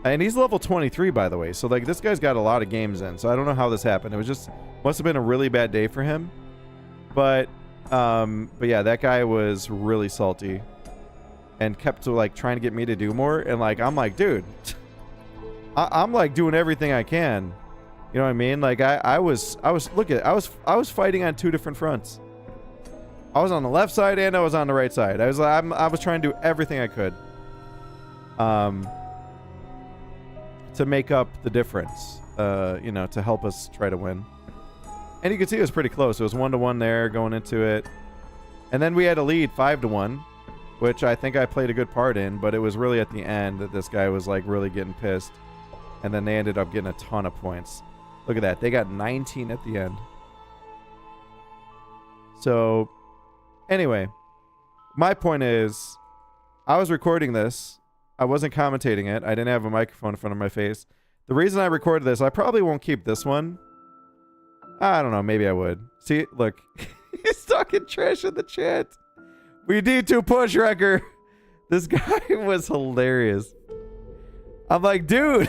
And he's level 23, by the way. So, like, this guy's got a lot of games in. So, I don't know how this happened. It was just... Must have been a really bad day for him. But yeah, that guy was really salty. And kept, like, trying to get me to do more. And, like, I'm like, dude... I'm, like, doing everything I can. You know what I mean? Like, I was fighting on 2 different fronts. I was on the left side and I was on the right side. I was trying to do everything I could. To make up the difference, you know, to help us try to win. And you can see it was pretty close. It was 1-1 there going into it. And then we had a lead 5-1, which I think I played a good part in, but it was really at the end that this guy was like really getting pissed. And then they ended up getting a ton of points. Look at that. They got 19 at the end. So, anyway, my point is, I was recording this. I wasn't commentating it. I didn't have a microphone in front of my face. The reason I recorded this, I probably won't keep this one. I don't know. Maybe I would. See, look. He's talking trash in the chat. We need to push, Wrecker. This guy was hilarious. I'm like, dude,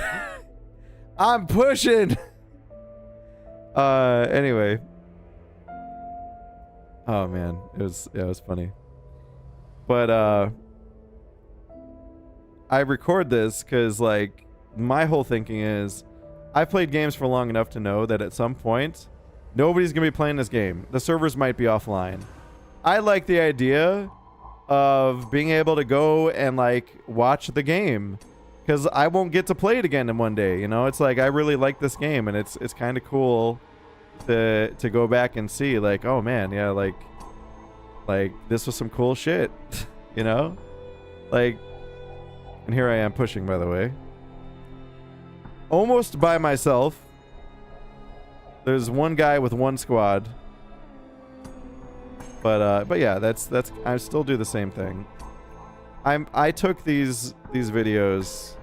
I'm pushing. Anyway. Oh, man. It was funny. But, I record this because, like, my whole thinking is I've played games for long enough to know that at some point nobody's going to be playing this game. The servers might be offline. I like the idea of being able to go and, like, watch the game because I won't get to play it again in one day. You know, it's like I really like this game and it's kind of cool to go back and see, like, oh, man, yeah, like this was some cool shit, you know? Like, and here I am pushing, by the way. Almost by myself. There's one guy with one squad. But yeah, that's I still do the same thing. I took these videos,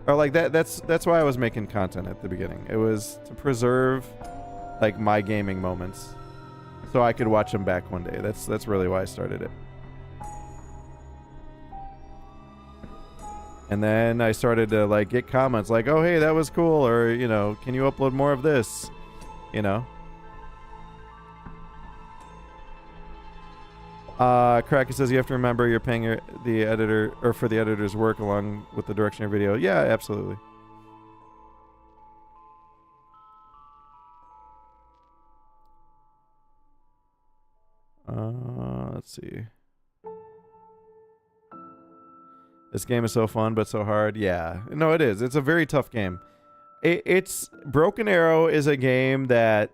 or like that's why I was making content at the beginning. It was to preserve like my gaming moments so I could watch them back one day. That's really why I started it. And then I started to like get comments like, "Oh, hey, that was cool," or you know, "Can you upload more of this?" You know. Cracky says you have to remember you're paying the editor or for the editor's work along with the direction of your video. Yeah, absolutely. Let's see. This game is so fun, but so hard. Yeah. No, it is. It's a very tough game. It's Broken Arrow is a game that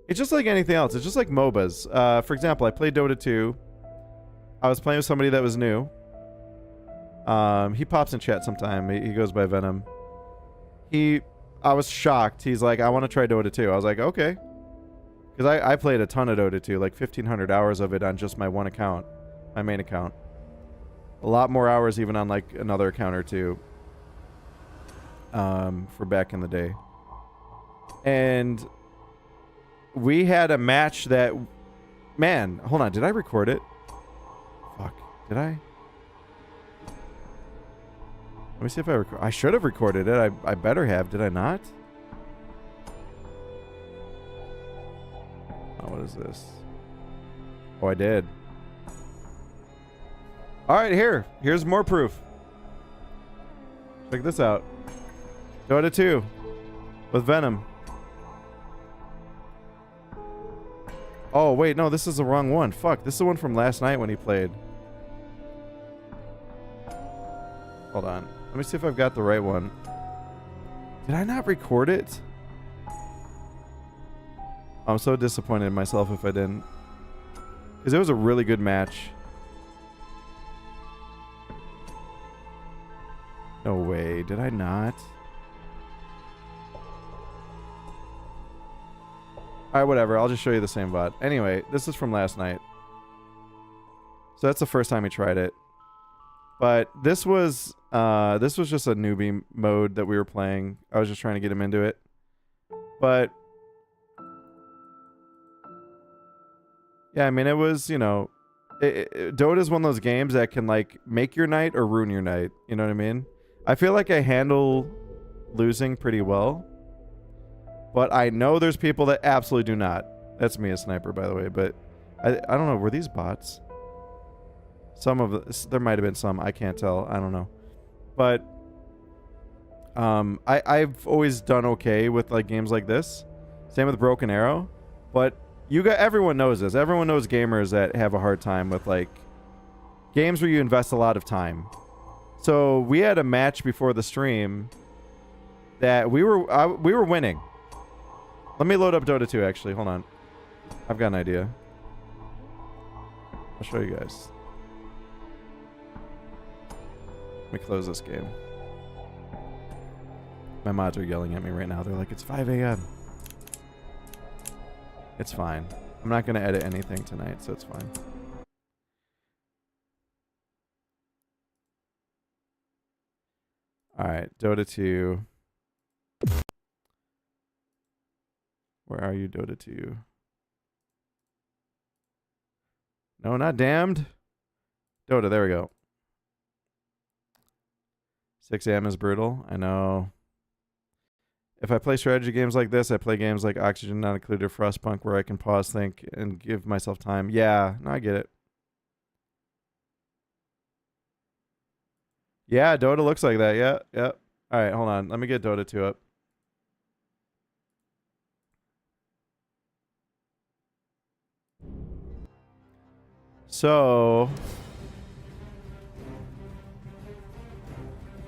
it's just like anything else. It's just like MOBAs. For example, I played Dota 2. I was playing with somebody that was new. He pops in chat sometime. He goes by Venom. I was shocked. He's like, I want to try Dota 2. I was like, okay. Because I played a ton of Dota 2, like 1,500 hours of it on just my one account, my main account. A lot more hours even on like another account or two for back in the day. And we had a match that, man, hold on, did I record it? Fuck, did I? Let me see if I should have recorded it. I better have. Did I not? Oh, what is this? Oh, I did. All right, here's more proof. Check this out. Dota 2 with Venom. Oh, wait, no, this is the wrong one. Fuck, this is the one from last night when he played. Hold on. Let me see if I've got the right one. Did I not record it? I'm so disappointed in myself if I didn't. Because it was a really good match. No way. Did I not? Alright, whatever. I'll just show you the same VOD. Anyway, this is from last night. So that's the first time we tried it. But this was just a newbie mode that we were playing. I was just trying to get him into it. But yeah, I mean, it was, you know, Dota is one of those games that can like make your night or ruin your night. You know what I mean? I feel like I handle losing pretty well. But I know there's people that absolutely do not. That's me, a sniper, by the way. But I don't know. Were these bots? Some of there might have been some. I can't tell. I don't know. But I've always done okay with like games like this. Same with Broken Arrow. But everyone knows this. Everyone knows gamers that have a hard time with like games where you invest a lot of time. So we had a match before the stream that we were winning. Let me load up Dota 2 actually. Hold on. I've got an idea. I'll show you guys. Let me close this game. My mods are yelling at me right now. They're like, it's 5 a.m. It's fine. I'm not going to edit anything tonight, so it's fine. Alright, Dota 2. Where are you, Dota 2? No, not damned. Dota, there we go. 6 a.m. is brutal. I know. If I play strategy games like this, I play games like Oxygen Not Included or Frostpunk where I can pause, think, and give myself time. Yeah, no, I get it. Yeah, Dota looks like that. Yeah, yep. All right, hold on. Let me get Dota 2 up. So,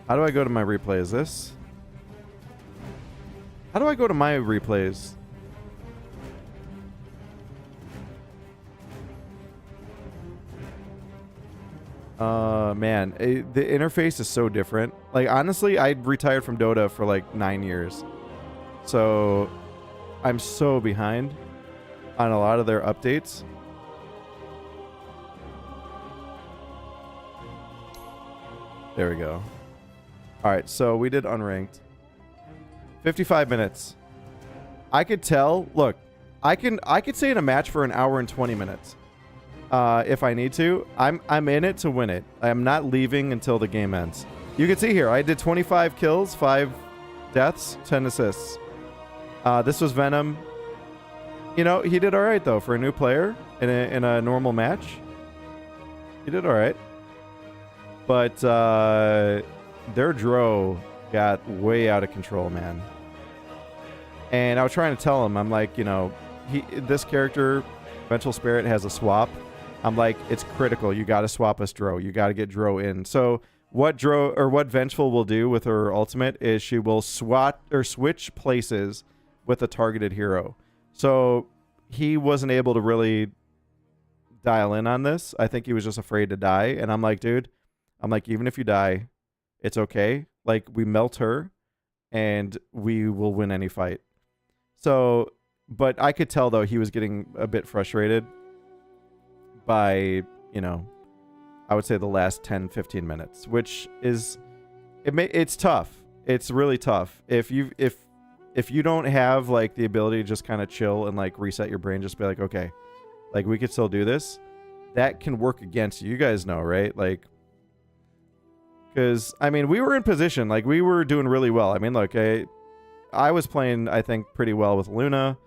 how do I go to my replays? This? How do I go to my replays? Man, the interface is so different. Like, honestly, I retired from Dota for like 9 years. So, I'm so behind on a lot of their updates. There we go. All right, so we did unranked. 55 minutes. I could tell. Look, I could stay in a match for an hour and 20 minutes. if I need to. I'm in it to win it. I'm not leaving until the game ends. You can see here, I did 25 kills, 5 deaths, 10 assists. This was Venom. You know, he did all right though for a new player in a normal match. He did all right, but their Dro got way out of control, man. And I was trying to tell him, I'm like, you know, this character, Vengeful Spirit, has a swap. I'm like, it's critical. You got to swap us Dro. You got to get Dro in. So what Vengeful will do with her ultimate is she will switch places with a targeted hero. So he wasn't able to really dial in on this. I think he was just afraid to die. And I'm like, dude, even if you die, it's okay. Like, we melt her and we will win any fight. So, but I could tell though he was getting a bit frustrated by, you know, I would say the last 10, 15 minutes, which is, it's tough. It's really tough. If you don't have like the ability to just kind of chill and like reset your brain, just be like, okay, like we could still do this. That can work against you. You guys know, right? Like, because I mean, we were in position, like we were doing really well. I mean, look, I was playing, I think, pretty well with Luna.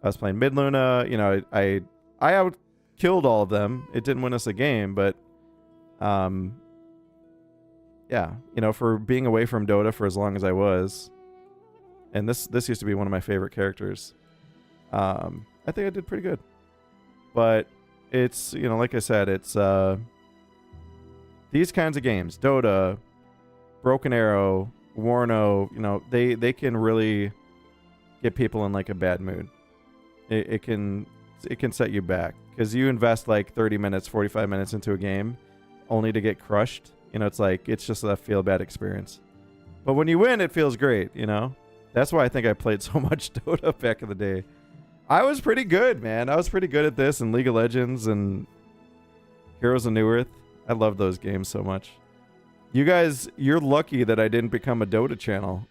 I was playing mid Luna. You know, I out killed all of them. It didn't win us a game, but yeah, you know, for being away from Dota for as long as I was, and this used to be one of my favorite characters. I think I did pretty good. But it's, you know, like I said, it's these kinds of games, Dota, Broken Arrow, Warno, you know, they can really get people in like a bad mood. It can set you back because you invest like 30 minutes, 45 minutes into a game only to get crushed. You know, it's like, it's just a feel bad experience. But when you win, it feels great, you know? That's why I think I played so much Dota back in the day. I was pretty good, man. I was pretty good at this and League of Legends and Heroes of New Earth. I love those games so much. You guys, you're lucky that I didn't become a Dota channel.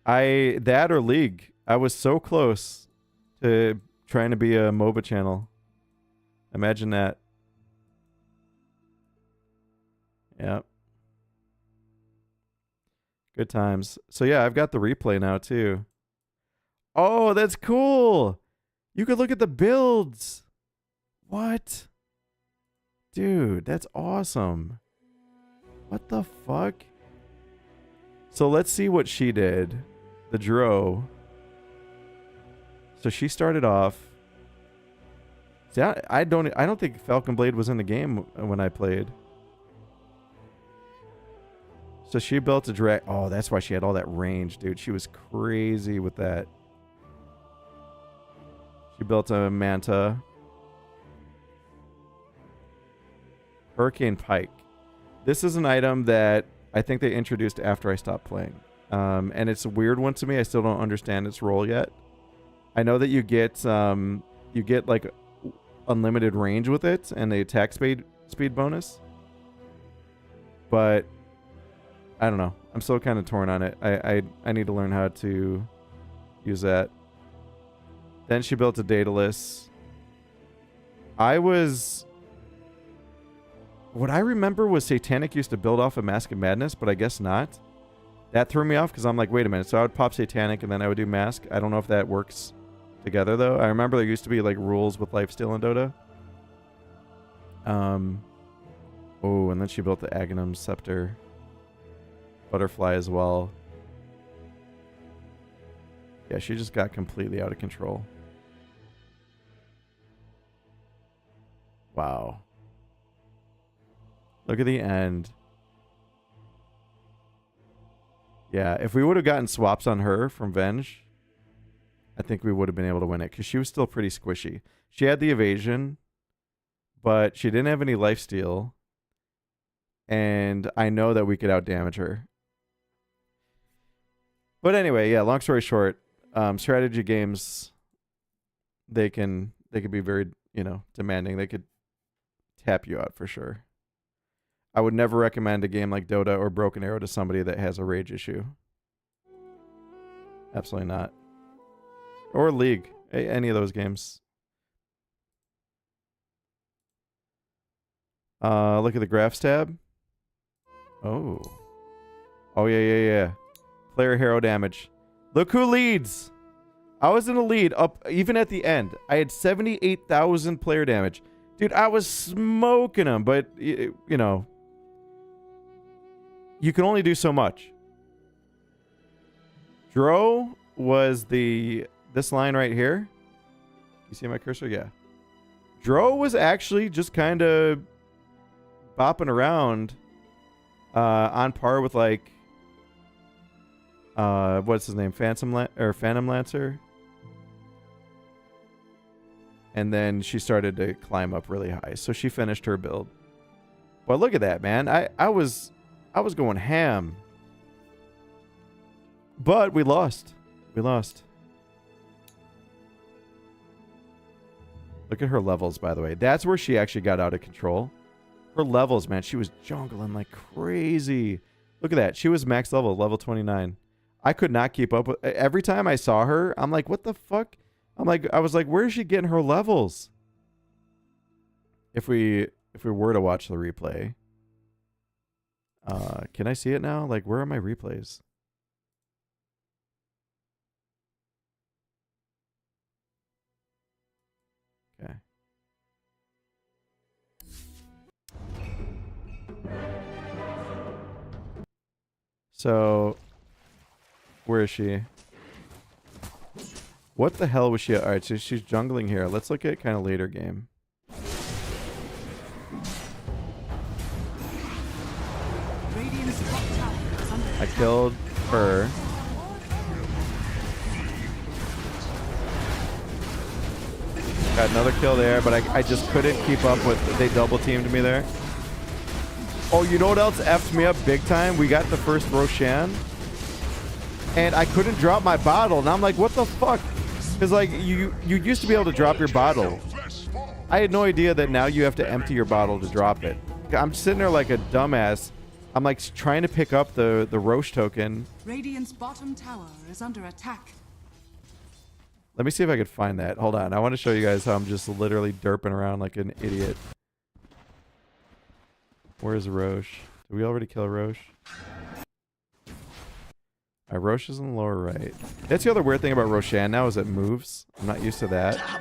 That or League. I was so close to trying to be a MOBA channel. Imagine that. Yep. Good times. So yeah, I've got the replay now too. Oh, that's cool. You could look at the builds. What? Dude, that's awesome. What the fuck? So let's see what she did. The Dro. So she started off. See, I don't think Falcon Blade was in the game when I played. So she built a drag. Oh, that's why she had all that range, dude. She was crazy with that. She built a Manta. Hurricane Pike. This is an item that I think they introduced after I stopped playing. And it's a weird one to me. I still don't understand its role yet. I know that you get like unlimited range with it and the attack speed bonus. But I don't know. I'm still kind of torn on it. I need to learn how to use that. Then she built a Daedalus. What I remember was Satanic used to build off of Mask of Madness, but I guess not. That threw me off because I'm like, wait a minute. So I would pop Satanic and then I would do Mask. I don't know if that works together though. I remember there used to be like rules with lifesteal in Dota. Oh, and then she built the Aghanim Scepter. Butterfly as well. Yeah, she just got completely out of control. Wow. Look at the end. Yeah, if we would have gotten swaps on her from Venge, I think we would have been able to win it because she was still pretty squishy. She had the evasion, but she didn't have any lifesteal. And I know that we could outdamage her. But anyway, yeah, long story short, strategy games, they could be very, you know, demanding. They could tap you out for sure. I would never recommend a game like Dota or Broken Arrow to somebody that has a rage issue. Absolutely not. Or League. Any of those games. Look at the graphs tab. Oh. Oh, yeah. Player hero damage. Look who leads. I was in the lead up even at the end. I had 78,000 player damage. Dude, I was smoking them, but, you know, you can only do so much. Dro was this line right here. You see my cursor? Yeah. Dro was actually just kind of bopping around on par with, like, what's his name? Phantom Lancer. And then she started to climb up really high. So she finished her build. But look at that, man. I was going ham. But we lost. Look at her levels, by the way. That's where she actually got out of control. Her levels, man. She was jungling like crazy. Look at that. She was max level 29. I could not keep up with. Every time I saw her, I'm like, what the fuck? I was like, where is she getting her levels? If we were to watch the replay, can I see it now? Like, where are my replays? Okay. So, where is she? What the hell was she? All right, so she's jungling here. Let's look at kind of later game. I killed her. Got another kill there, but I just couldn't keep up with. They double teamed me there. Oh, you know what else effed me up big time? We got the first Roshan, and I couldn't drop my bottle. And I'm like, what the fuck? Because, like, you used to be able to drop your bottle. I had no idea that now you have to empty your bottle to drop it. I'm sitting there like a dumbass. I'm, like, trying to pick up the Roche token. Radiant's bottom tower is under attack. Let me see if I could find that. Hold on. I want to show you guys how I'm just literally derping around like an idiot. Where's Roche? Did we already kill Roche? Roche is in the lower right. That's the other weird thing about Roshan now is it moves. I'm not used to that. What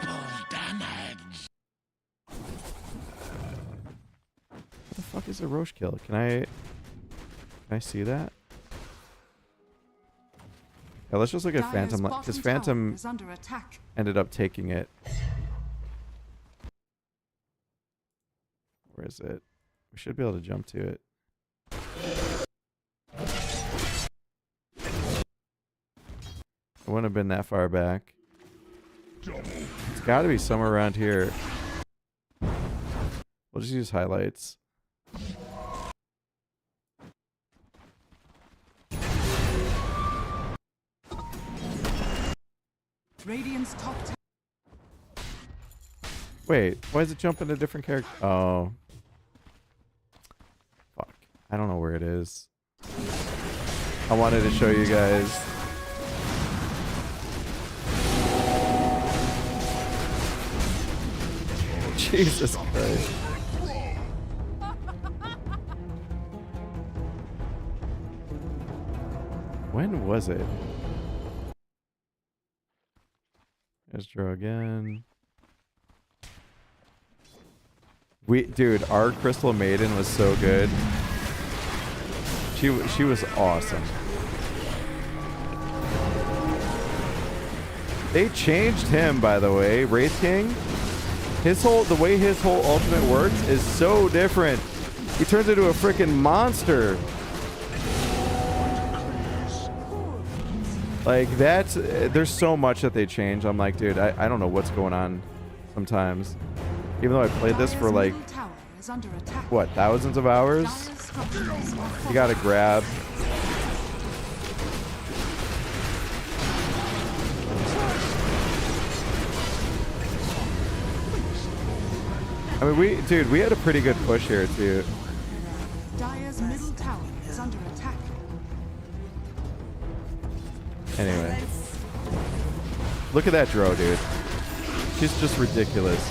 the fuck is a Roche kill? Can I see that? Yeah, let's just look at Phantom, because Phantom ended up taking it. Where is it? We should be able to jump to it. It wouldn't have been that far back. It's got to be somewhere around here. We'll just use highlights. Radiant's top. Wait, why is it jumping to different character? Oh. Fuck. I don't know where it is. I wanted to show you guys. Jesus Christ. When was it? There's Dro again. Dude, our Crystal Maiden was so good. She was awesome. They changed him, by the way. Wraith King. The way his whole ultimate works is so different. He turns into a freaking monster. Like, there's so much that they change. I'm like, dude, I don't know what's going on sometimes. Even though I played this for like, what, thousands of hours? You gotta grab. I mean, we had a pretty good push here too. Dire's middle tower is under attack. Anyway. Look at that Dro, dude. She's just ridiculous.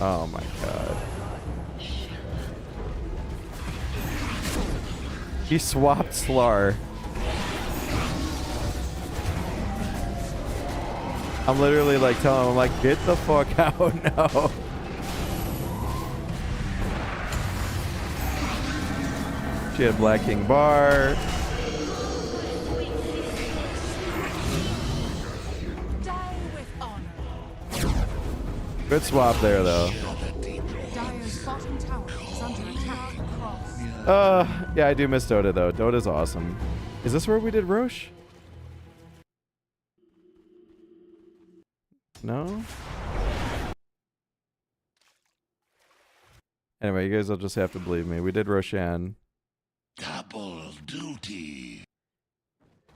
Oh my god. He swapped Slar. I'm literally like telling him, I'm like, get the fuck out now. She had Black King Bar. Good swap there, though. Yeah, I do miss Dota, though. Dota's awesome. Is this where we did Roche? No? Anyway, you guys will just have to believe me. We did Roshan. Double duty.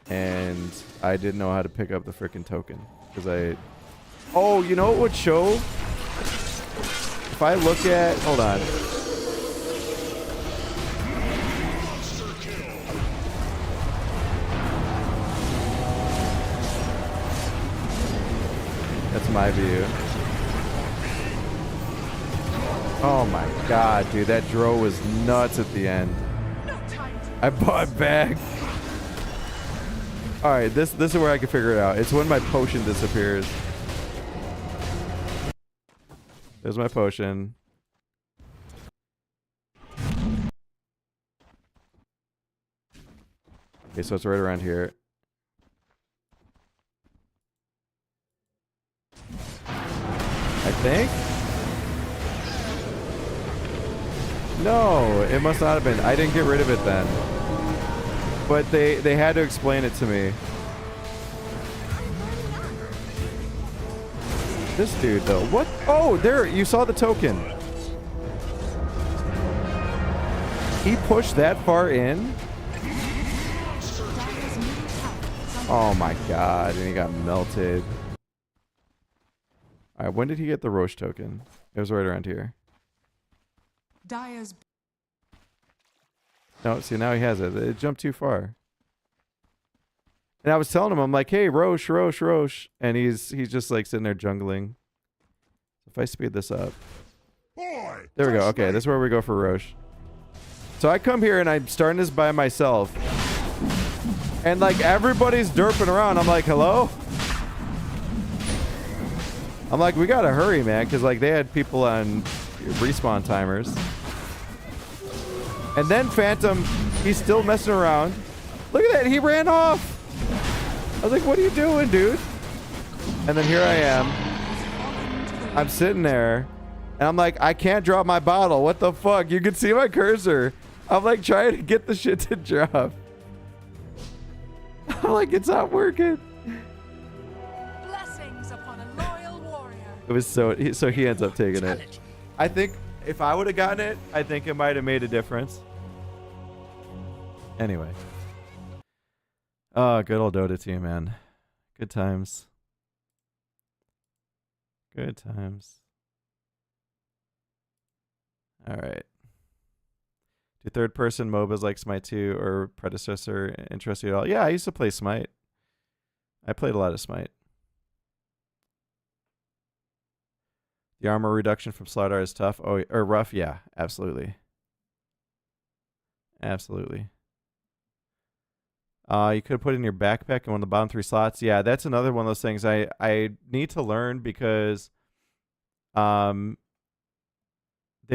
And I didn't know how to pick up the frickin' token. Because I... Oh, you know what would show? If I look at... Hold on. That's my view. Oh my god, dude. That Dro was nuts at the end. I bought back. Alright, this is where I can figure it out. It's when my potion disappears. There's my potion. Okay, so it's right around here. I think? No, it must not have been. I didn't get rid of it then. But they had to explain it to me. This dude, though. What? Oh, there. You saw the token. He pushed that far in? Oh, my God. And he got melted. All right, when did he get the Roche token? It was right around here. Dyer's... No, see, now he has it. It jumped too far. And I was telling him, I'm like, hey, Roche, Roche, Roche. And he's just like sitting there jungling. If I speed this up. There we go. Okay, this is where we go for Roche. So I come here and I'm starting this by myself. And like everybody's derping around. I'm like, hello? I'm like, we gotta hurry, man. Because like they had people on respawn timers. And then Phantom, he's still messing around. Look at that, he ran off. I was like, what are you doing, dude? And then here I am. I'm sitting there. And I'm like, I can't drop my bottle. What the fuck? You can see my cursor. I'm like trying to get the shit to drop. I'm like, it's not working. Blessings upon a loyal warrior. It was so he ends up taking it. I think if I would have gotten it, I think it might have made a difference. Anyway. Oh, good old Dota team, man. Good times. Good times. All right. Do third-person MOBAs like Smite 2 or predecessor interest you at all? Yeah, I used to play Smite. I played a lot of Smite. The armor reduction from Slardar is tough. Oh, or rough. Yeah, absolutely. Absolutely. You could put it in your backpack in one of the bottom 3 slots. Yeah, that's another one of those things I need to learn because they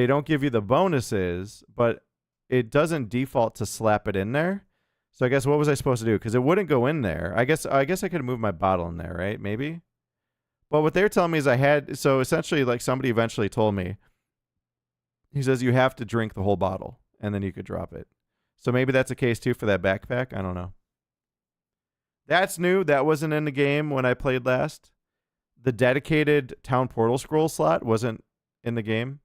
don't give you the bonuses, but it doesn't default to slap it in there. So I guess what was I supposed to do? Because it wouldn't go in there. I guess I could have moved my bottle in there, right? Maybe. But what they were telling me is I had, so essentially like somebody eventually told me, he says you have to drink the whole bottle and then you could drop it. So maybe that's a case too for that backpack. I don't know. That's new. That wasn't in the game when I played last. The dedicated town portal scroll slot wasn't in the game.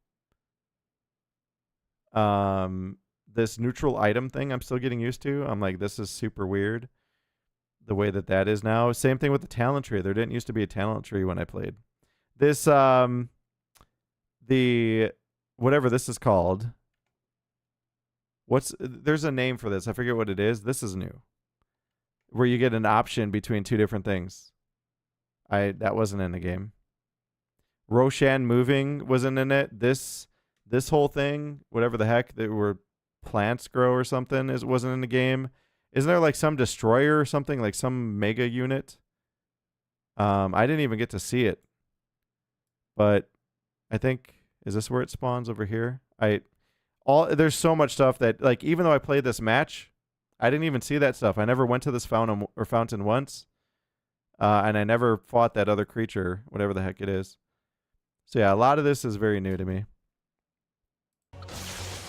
This neutral item thing I'm still getting used to. I'm like, this is super weird. The way that is now. Same thing with the talent tree. There didn't used to be a talent tree when I played. This, the, whatever this is called. There's a name for this. I forget what it is. This is new. Where you get an option between 2 different things. That wasn't in the game. Roshan moving wasn't in it. This whole thing, whatever the heck, that were plants grow or something, wasn't in the game. Isn't there like some destroyer or something, like some mega unit? I didn't even get to see it, but I think, is this where it spawns over here? There's so much stuff that, like, even though I played this match, I didn't even see that stuff. I never went to this fountain once, and I never fought that other creature, whatever the heck it is. So yeah, a lot of this is very new to me,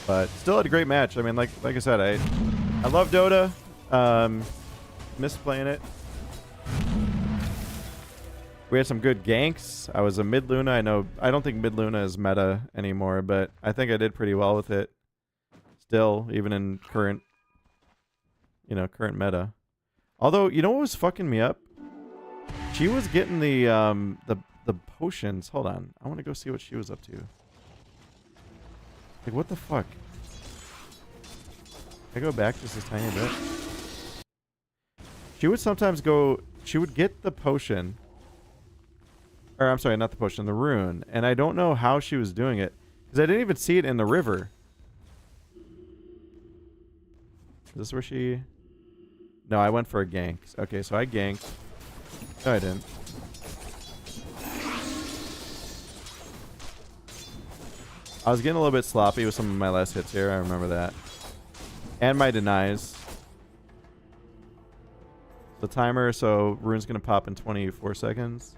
but still had a great match. I mean, like I said, I love Dota. Missed playing it. We had some good ganks. I was a mid Luna. I don't think mid Luna is meta anymore, but I think I did pretty well with it. Still, even in current meta. Although, you know what was fucking me up? She was getting the potions. Hold on, I want to go see what she was up to. Like, what the fuck? Can I go back just a tiny bit? She would sometimes go. She would get the potion. Or, I'm sorry, not the potion, the rune. And I don't know how she was doing it, because I didn't even see it in the river. Is this where she... No, I went for a gank. Okay, so I ganked. No, I didn't. I was getting a little bit sloppy with some of my last hits here. I remember that. And my denies. The timer, so rune's going to pop in 24 seconds.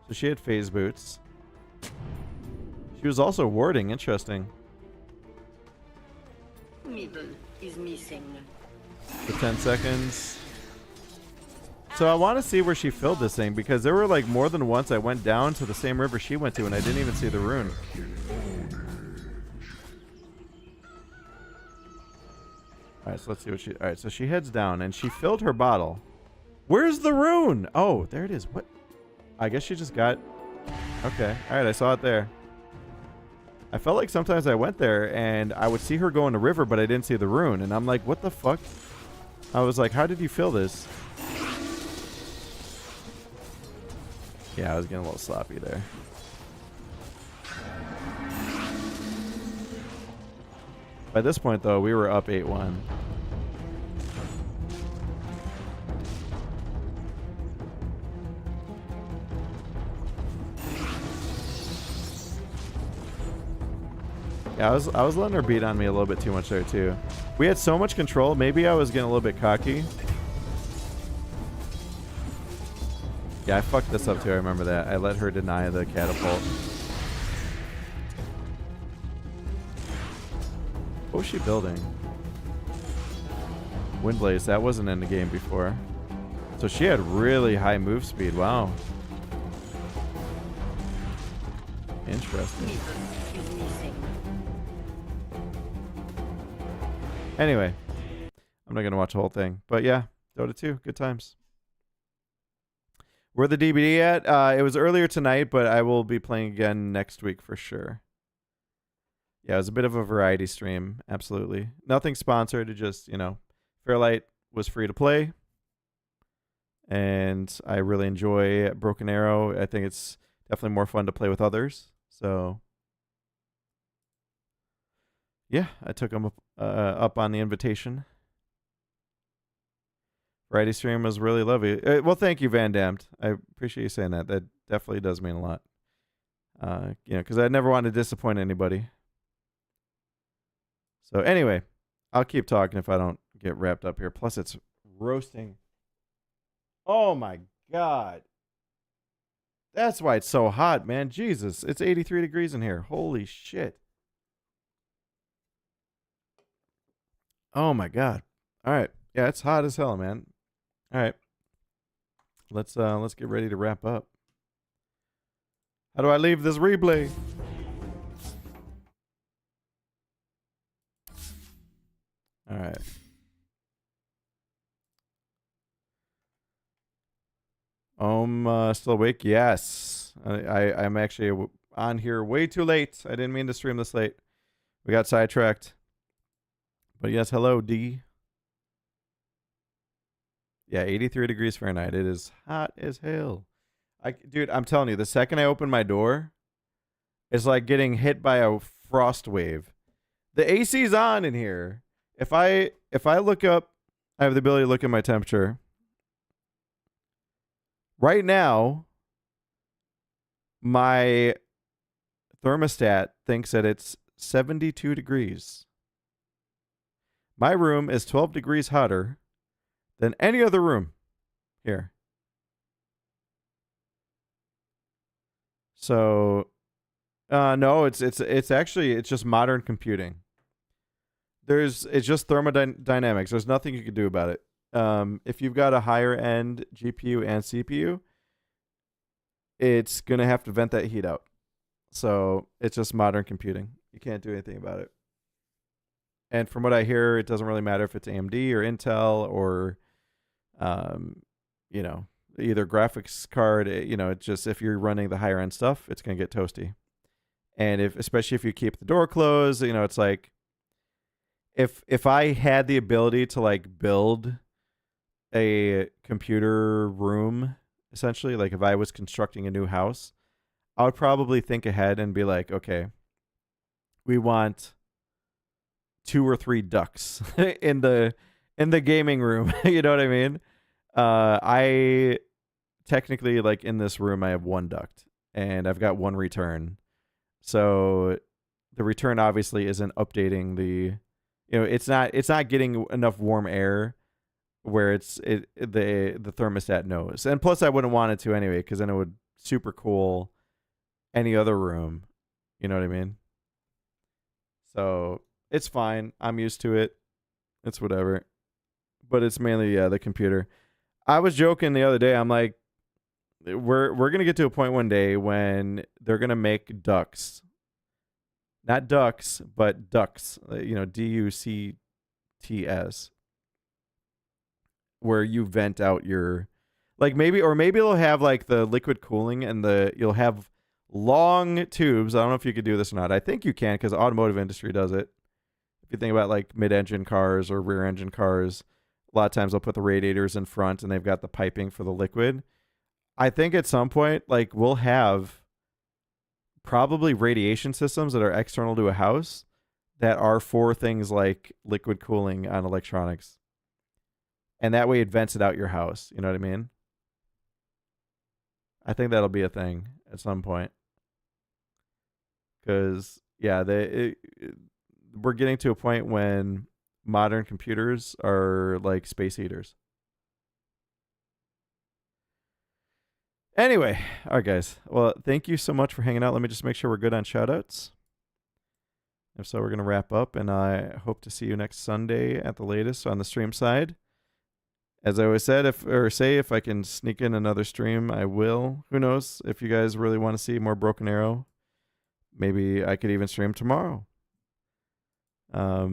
So she had phase boots. She was also warding. Interesting. Middle is missing. For 10 seconds. So I want to see where she filled this thing, because there were like more than once I went down to the same river she went to and I didn't even see the rune. Alright, so let's see what she... Alright, so she heads down and she filled her bottle. Where's the rune? Oh, there it is. What? I guess she just got... Okay. Alright, I saw it there. I felt like sometimes I went there and I would see her go in the river, but I didn't see the rune. And I'm like, what the fuck? I was like, how did you fill this? Yeah, I was getting a little sloppy there. By this point, though, we were up 8-1. Yeah, I was letting her beat on me a little bit too much there, too. We had so much control. Maybe I was getting a little bit cocky. Yeah, I fucked this up, too. I remember that. I let her deny the catapult. What was she building? Windblaze. That wasn't in the game before. So she had really high move speed. Wow. Interesting. Anyway, I'm not going to watch the whole thing. But yeah, Dota 2. Good times. Where the DBD at? It was earlier tonight, but I will be playing again next week for sure. Yeah, it was a bit of a variety stream. Absolutely. Nothing sponsored. It just, Fairlight was free to play. And I really enjoy Broken Arrow. I think it's definitely more fun to play with others. So, yeah, I took them up on the invitation. Variety stream was really lovely. Well, thank you, Van Damt. I appreciate you saying that. That definitely does mean a lot. Because I never want to disappoint anybody. So anyway, I'll keep talking if I don't get wrapped up here. Plus, it's roasting. Oh my God. That's why it's so hot, man. Jesus, it's 83 degrees in here. Holy shit. Oh my God. All right. Yeah, it's hot as hell, man. All right. Let's get ready to wrap up. How do I leave this replay? All right. Still awake? Yes. I'm actually on here way too late. I didn't mean to stream this late. We got sidetracked. But yes, hello, D. Yeah, 83 degrees Fahrenheit. It is hot as hell. Dude, I'm telling you, the second I open my door, it's like getting hit by a frost wave. The AC's on in here. If I look up, I have the ability to look at my temperature. Right now, my thermostat thinks that it's 72 degrees. My room is 12 degrees hotter than any other room here. So, no, it's just modern computing. It's just thermodynamics. There's nothing you can do about it. If you've got a higher end GPU and CPU, it's gonna have to vent that heat out. So it's just modern computing. You can't do anything about it. And from what I hear, it doesn't really matter if it's AMD or Intel or, you know, either graphics card. You know, it's just if you're running the higher end stuff, it's gonna get toasty. And especially if you keep the door closed, you know, it's like if I had the ability to like build a computer room, essentially, like if I was constructing a new house, I would probably think ahead and be like, okay, we want 2 or 3 ducts in the gaming room. You know what I mean? I technically, like in this room, I have 1 duct and I've got 1 return. So the return obviously isn't updating the, you know, it's not getting enough warm air where the thermostat knows. And plus I wouldn't want it to anyway, because then it would super cool any other room. You know what I mean? So it's fine. I'm used to it. It's whatever. But it's mainly the computer. I was joking the other day. I'm like, we're gonna get to a point one day when they're gonna make ducts, not ducks, but ducts. You know, DUCTS, where you vent out your, like maybe they'll have like the liquid cooling and you'll have long tubes. I don't know if you could do this or not. I think you can because the automotive industry does it. If you think about like mid-engine cars or rear-engine cars, a lot of times they'll put the radiators in front and they've got the piping for the liquid. I think at some point, like, we'll have probably radiation systems that are external to a house that are for things like liquid cooling on electronics. And that way it vents it out your house. You know what I mean? I think that'll be a thing at some point. Because, yeah, we're getting to a point when modern computers are like space heaters. Anyway, all right, guys. Well, thank you so much for hanging out. Let me just make sure we're good on shoutouts. If so, we're going to wrap up, and I hope to see you next Sunday at the latest on the stream side. As I always said, if I can sneak in another stream, I will. Who knows? If you guys really want to see more Broken Arrow, maybe I could even stream tomorrow. All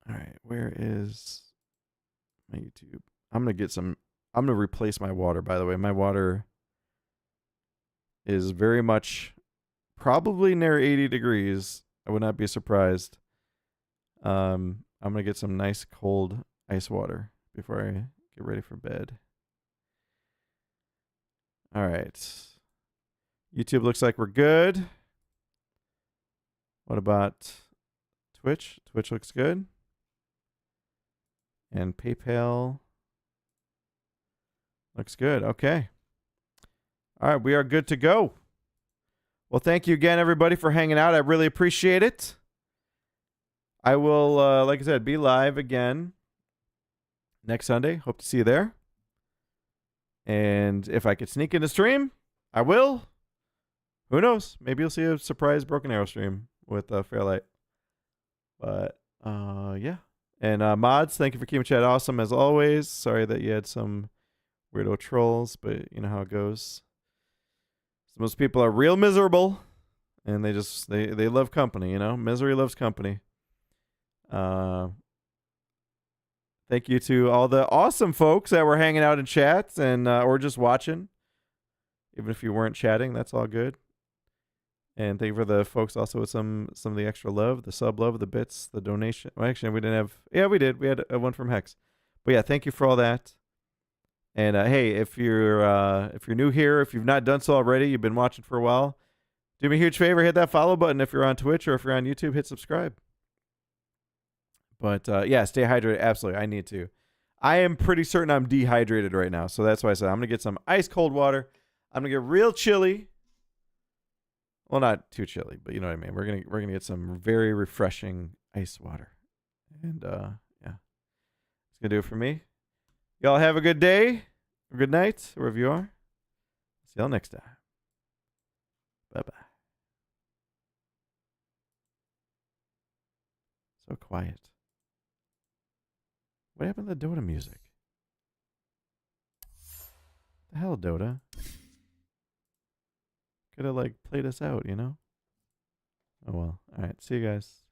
right, where is my YouTube? I'm going to replace my water, by the way. My water is very much probably near 80 degrees. I would not be surprised. I'm going to get some nice cold ice water before I get ready for bed. All right. YouTube looks like we're good. What about Twitch? Twitch looks good. And PayPal looks good. Okay. All right, we are good to go. Well, thank you again, everybody, for hanging out. I really appreciate it. I will, like I said, be live again next Sunday. Hope to see you there. And if I could sneak in a stream, I will. Who knows? Maybe you'll see a surprise Broken Arrow stream with Fairlight. But, yeah. And mods, thank you for keeping chat awesome as always. Sorry that you had some weirdo trolls, but you know how it goes. Most people are real miserable, and they love company, you know? Misery loves company. Thank you to all the awesome folks that were hanging out in chat and or just watching. Even if you weren't chatting, that's all good. And thank you for the folks also with some of the extra love, the sub love, the bits, the donation. Well, actually, we didn't have. Yeah, we did. We had one from Hex. But yeah, thank you for all that. And hey, if you're new here, if you've not done so already, you've been watching for a while, do me a huge favor, hit that follow button. If you're on Twitch or if you're on YouTube, hit subscribe. But yeah, stay hydrated. Absolutely, I need to. I am pretty certain I'm dehydrated right now, so that's why I said I'm gonna get some ice cold water. I'm gonna get real chilly. Well, not too chilly, but you know what I mean. We're gonna get some very refreshing ice water, and yeah, it's gonna do it for me. Y'all have a good day, or good night, wherever you are. See y'all next time. Bye bye. So quiet. What happened to the Dota music? The hell, Dota? Could have like played us out, you know? Oh well. All right. See you guys.